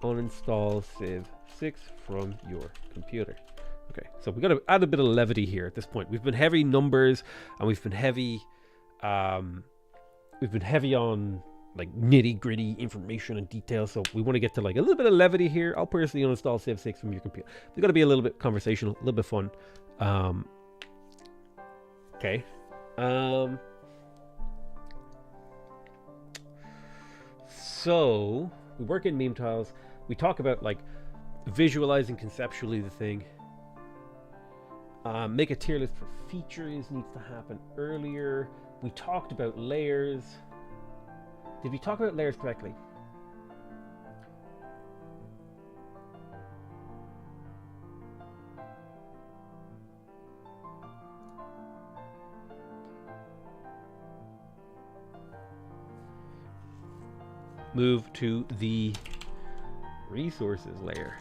uninstall Civ 6 from your computer. Okay, so we got to add a bit of levity here at this point. We've been heavy numbers, and we've been heavy on like nitty gritty information and detail. So we want to get to like a little bit of levity here. I'll personally uninstall Civ 6 from your computer. We've got to be a little bit conversational, a little bit fun. Okay. So we work in meme tiles. We talk about like visualizing conceptually the thing. Make a tier list for features needs to happen earlier. We talked about layers. Did we talk about layers correctly? Move to the resources layer.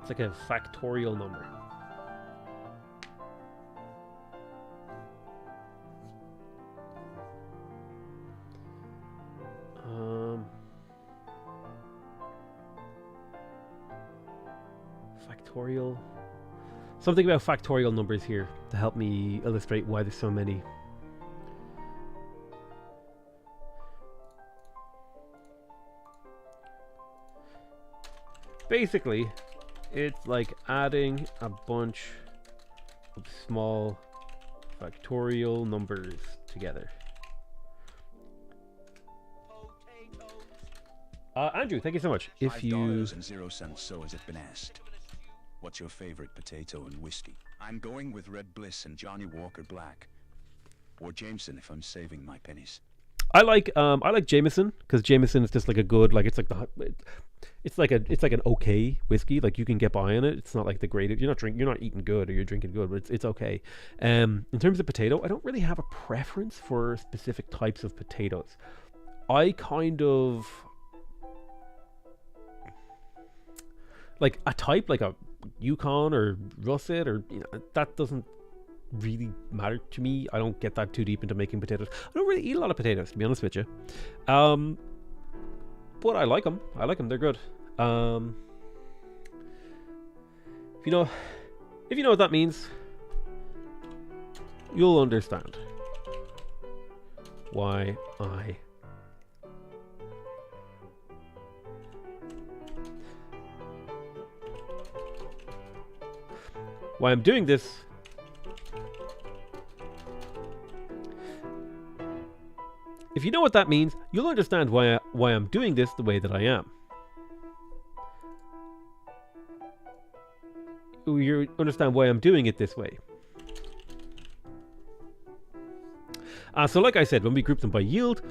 It's like a factorial number. Factorial. Something about factorial numbers here to help me illustrate why there's so many. Basically, it's like adding a bunch of small factorial numbers together. Andrew, thank you so much. If you $5.00, so has it been asked. What's your favorite potato and whiskey? I'm going with Red Bliss and Johnny Walker Black, or Jameson if I'm saving my pennies. I like Jameson because Jameson is just like a good, like it's like an okay whiskey. Like you can get by on it. It's not like the greatest. You're not eating good or you're drinking good, but it's okay. In terms of potato, I don't really have a preference for specific types of potatoes. I kind of like a type like a Yukon or Russet, or that doesn't really matter to me. I don't get that too deep into making potatoes. I don't really eat a lot of potatoes, to be honest with you. But I like them. They're good. If you know what that means, you'll understand why I why I'm doing this. If you know what that means, you'll understand why I'm doing this the way that I am. You understand why I'm doing it this way. So like I said, when we group them by yield,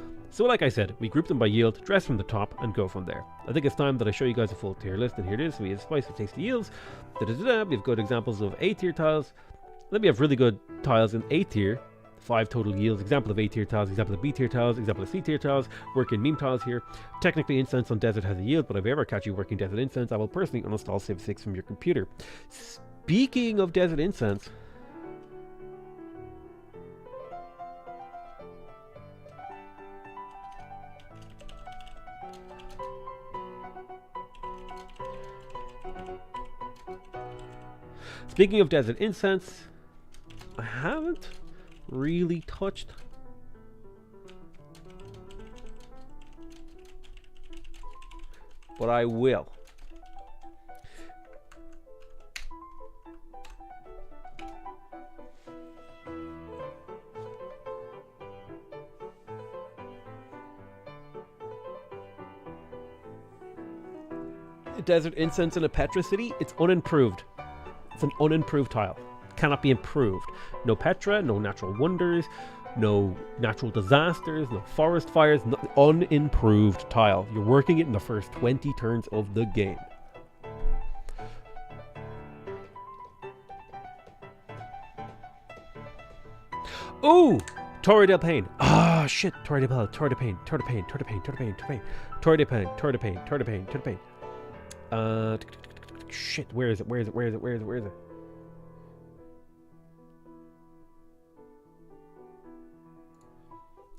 we group them by yield, dress from the top, and go from there. I think it's time that I show you guys a full tier list, and here it is. We have spice with tasty yields. We have good examples of A tier tiles. Then we have really good tiles in A tier. 5 total yields. Example of A tier tiles, example of B tier tiles, example of C tier tiles. Working meme tiles here. Technically, incense on desert has a yield, but if I ever catch you working desert incense, I will personally uninstall Civ 6 from your computer. Speaking of desert incense, I haven't really touched but I will. Desert incense in a Petra city, it's unimproved. It's an unimproved tile. Cannot be improved. No Petra, no natural wonders, no natural disasters, no forest fires, no unimproved tile. You're working it in the first 20 turns of the game. Ooh! Torre del Paine. Ah, shit. Torre del Paine, Torre del Paine, Torre del Paine, Torre del Paine, Torre del Paine, Torre del Paine, Torre del Paine, Torre del Paine, Torre del Paine. Shit, where is it? Where is it? Where is it? Where is it? Where is it?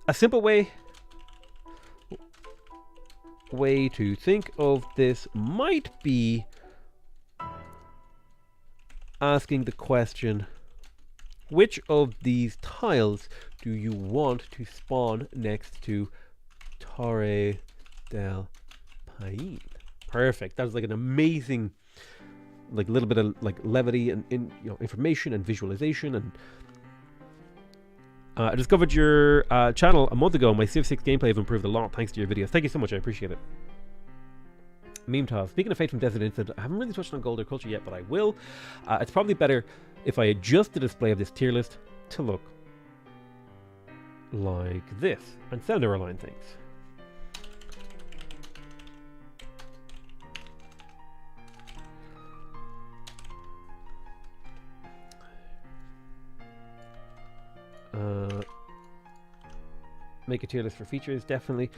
A simple way to think of this might be asking the question, which of these tiles do you want to spawn next to Torre del Paine? Perfect. That was like an amazing, like little bit of like levity and information and visualization. And I discovered your channel a month ago. My Civ 6 gameplay have improved a lot thanks to your videos. Thank you so much. I appreciate it. Meme tiles. Speaking of Fate from Desert Incident, I haven't really touched on Gold or Culture yet, but I will. It's probably better if I adjust the display of this tier list to look like this and center align things. Make a tier list for features, definitely.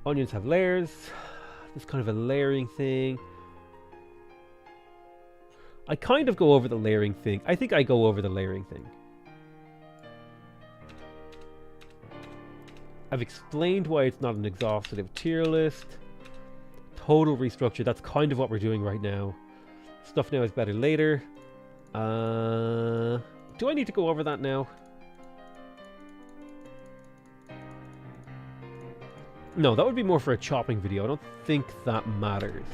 Onions have layers. It's kind of a layering thing. I kind of go over the layering thing. I think I go over the layering thing. I've explained why it's not an exhaustive tier list. Total restructure, that's kind of what we're doing right now. Stuff now is better later. Do I need to go over that now? No, that would be more for a chopping video. I don't think that matters.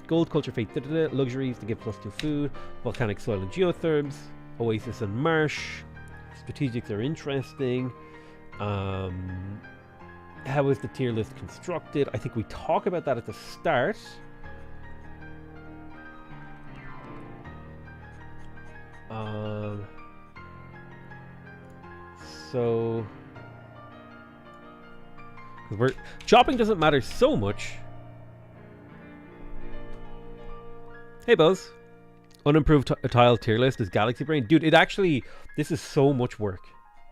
Gold, culture, fate, luxuries to give +2 food, volcanic soil and geotherms, oasis and marsh, strategics are interesting. How is the tier list constructed? I think we talk about that at the start. So chopping doesn't matter so much. Hey Buzz, unimproved tile tier list is Galaxy Brain. Dude, it actually, this is so much work.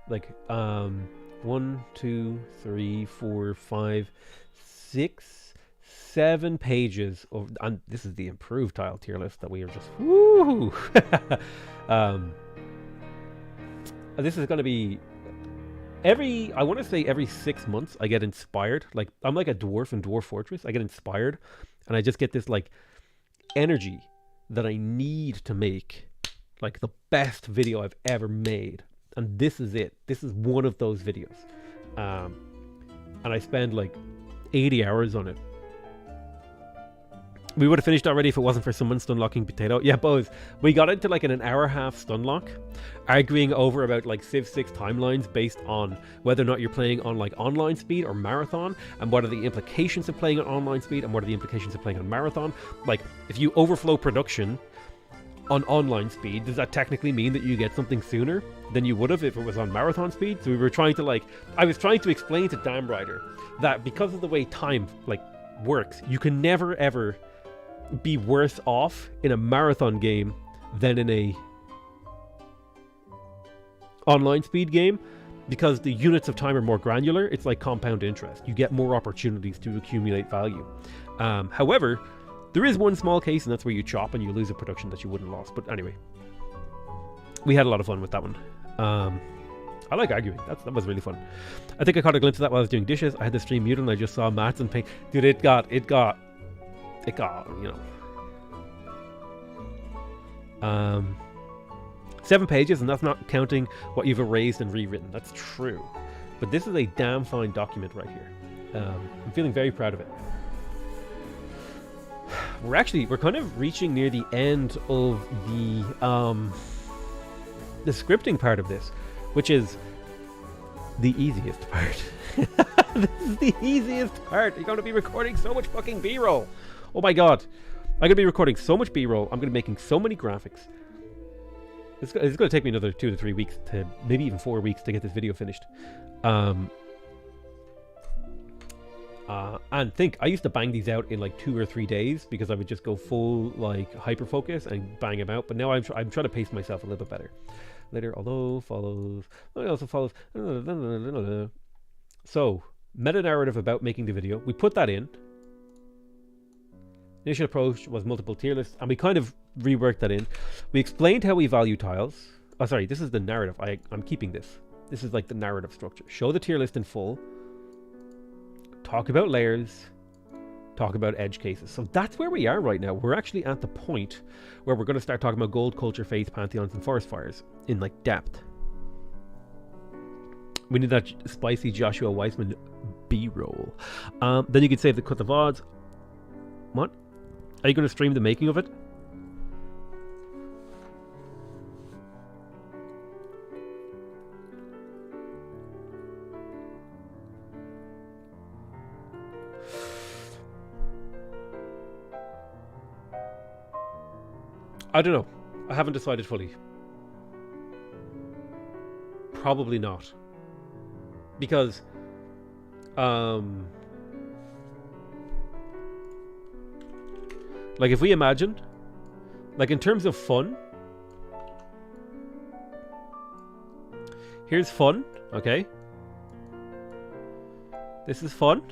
Like 1, 2, 3, 4, 5, 6, 7 pages of, and this is the improved tile tier list that we are just woo. This is going to be I want to say every 6 months I get inspired. Like I'm like a dwarf in Dwarf Fortress. I get inspired and I just get this like energy that I need to make like the best video I've ever made. And this is it. This is one of those videos. And I spend like 80 hours on it. We would have finished already if it wasn't for someone stun locking Potato. Yeah, Bose. We got into like an hour and a half stun lock, arguing over about like Civ 6 timelines based on whether or not you're playing on like online speed or marathon, and what are the implications of playing on online speed and what are the implications of playing on marathon. Like, if you overflow production on online speed, does that technically mean that you get something sooner than you would have if it was on marathon speed? So we were trying to like, I was trying to explain to Damn Rider that because of the way time like works, you can never ever be worse off in a marathon game than in a online speed game, because the units of time are more granular. It's like compound interest. You get more opportunities to accumulate value. However, there is one small case, and that's where you chop and you lose a production that you wouldn't have lost. But anyway, we had a lot of fun with that one. I like arguing. That was really fun. I think I caught a glimpse of that while I was doing dishes. I had the stream muted and I just saw Mats and Pink. Dude, it got, you know. 7 pages, and that's not counting what you've erased and rewritten. That's true. But this is a damn fine document right here. I'm feeling very proud of it. We're kind of reaching near the end of the scripting part of this, which is the easiest part. This is the easiest part. You're going to be recording so much fucking B-roll. Oh my god. I'm going to be recording so much B-roll. I'm going to be making so many graphics. It's going to take me another 2 to 3 weeks to, maybe even 4 weeks to get this video finished. And think, I used to bang these out in like 2 or 3 days because I would just go full like hyper focus and bang them out. But now I'm trying to pace myself a little bit better. Later, although follows, also follows. So, meta narrative about making the video. We put that in. Initial approach was multiple tier lists, and we kind of reworked that in. We explained how we value tiles. Oh, sorry, this is the narrative. I'm keeping this. This is like the narrative structure. Show the tier list in full. Talk about layers. Talk about edge cases. So that's where we are right now. We're actually at the point where we're going to start talking about gold, culture, faith, pantheons, and forest fires in like depth. We need that spicy Joshua Weissman B-roll. Then you could save the cut of odds. What? Are you going to stream the making of it? I don't know. I haven't decided fully. Probably not. Because like if we imagine, like in terms of fun, here's fun, okay? This is fun.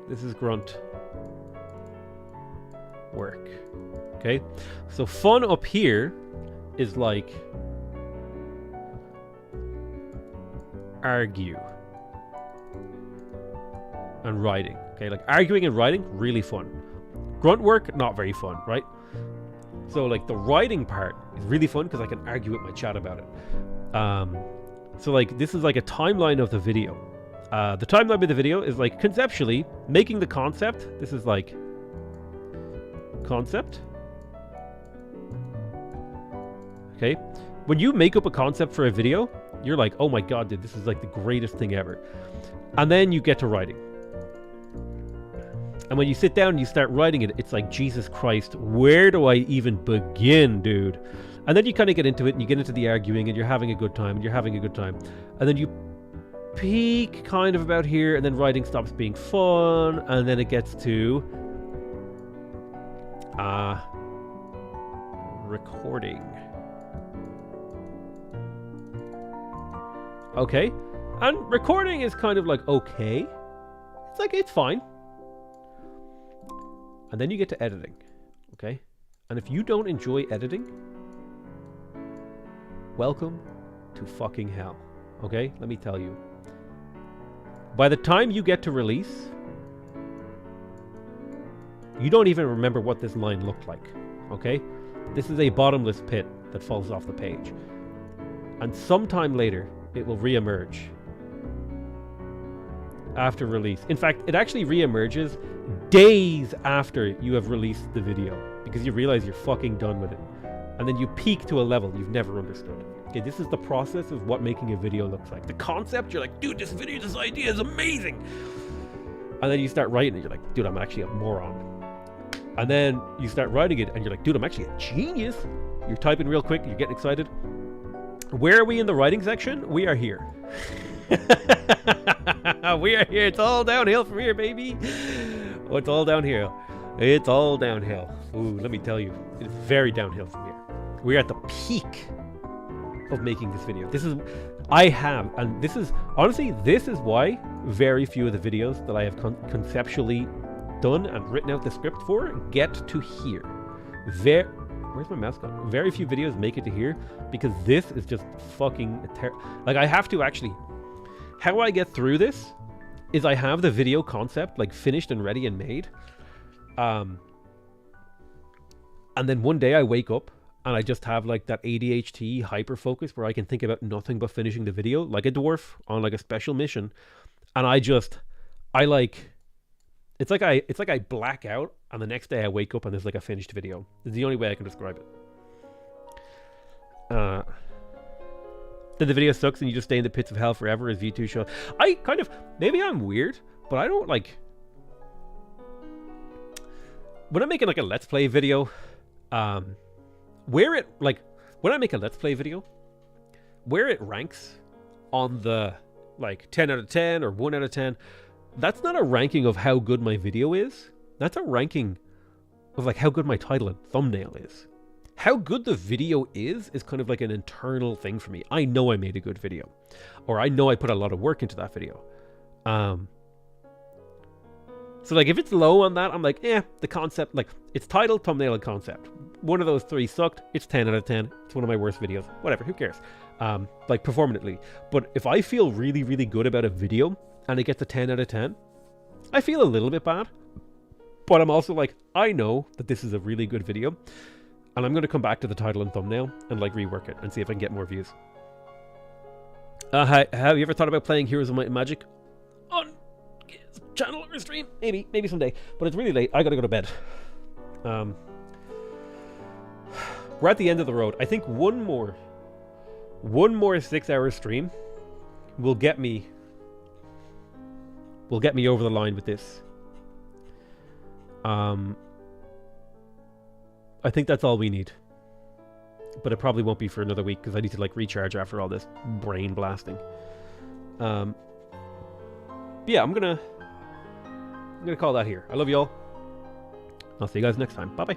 This is grunt work. Okay? So fun up here is like argue and writing. Okay, like arguing and writing, really fun. Grunt work, not very fun, right? So like the writing part is really fun because I can argue with my chat about it. So like this is like a timeline of the video. The timeline of the video is like conceptually making the concept. This is like concept. Okay, when you make up a concept for a video, you're like, oh my god, dude, this is like the greatest thing ever. And then you get to writing. And when you sit down and you start writing it, it's like, Jesus Christ, where do I even begin, dude? And then you kind of get into it and you get into the arguing and you're having a good time and you're having a good time. And then you peak kind of about here and then writing stops being fun. And then it gets to recording. Okay. And recording is kind of like, okay. It's like, it's fine. And then you get to editing, okay? And if you don't enjoy editing, welcome to fucking hell, okay? Let me tell you. By the time you get to release, you don't even remember what this line looked like, okay? This is a bottomless pit that falls off the page. And sometime later, it will re-emerge after release. In fact, it actually re-emerges days after you have released the video because you realize you're fucking done with it. And then you peak to a level you've never understood. Okay, this is the process of what making a video looks like. The concept, you're like, dude, this idea is amazing. And then you start writing it, you're like, dude, I'm actually a moron. And then you start writing it and you're like, dude, I'm actually a genius. You're typing real quick, you're getting excited. Where are we in the writing section? We are here. We are here. It's all downhill from here, baby. Oh, it's all downhill. It's all downhill. Ooh, let me tell you, it's very downhill from here. We're at the peak of making this video. Honestly, this is why very few of the videos that I have conceptually done and written out the script for get to here. Where's my mouse gone? Very few videos make it to here because this is just fucking like I have to actually. How I get through this is I have the video concept like finished and ready and made. And then one day I wake up and I just have like that ADHD hyper focus where I can think about nothing but finishing the video like a dwarf on like a special mission. And it's like I black out and the next day I wake up and there's like a finished video. It's the only way I can describe it. Then the video sucks and you just stay in the pits of hell forever as V2 shows. Maybe I'm weird, but I don't like... When I'm making like a Let's Play video, where it ranks on the like 10 out of 10 or 1 out of 10, that's not a ranking of how good my video is. That's a ranking of like how good my title and thumbnail is. How good the video is kind of like an internal thing for me. I know I made a good video, or I know I put a lot of work into that video. So like if it's low on that, I'm like, the concept, like it's title, thumbnail, and concept. One of those three sucked. It's 10 out of 10. It's one of my worst videos. Whatever, who cares? Like performatively. But if I feel really, really good about a video and it gets a 10 out of 10, I feel a little bit bad. But I'm also like, I know that this is a really good video. And I'm going to come back to the title and thumbnail and like rework it and see if I can get more views. Have you ever thought about playing Heroes of Might and Magic on channel or stream? Maybe someday. But it's really late. I got to go to bed. We're at the end of the road. I think one more 6-hour stream will get me over the line with this. I think that's all we need. But it probably won't be for another week because I need to like recharge after all this brain blasting. Yeah, I'm gonna call that here. I love you all. I'll see you guys next time. Bye bye.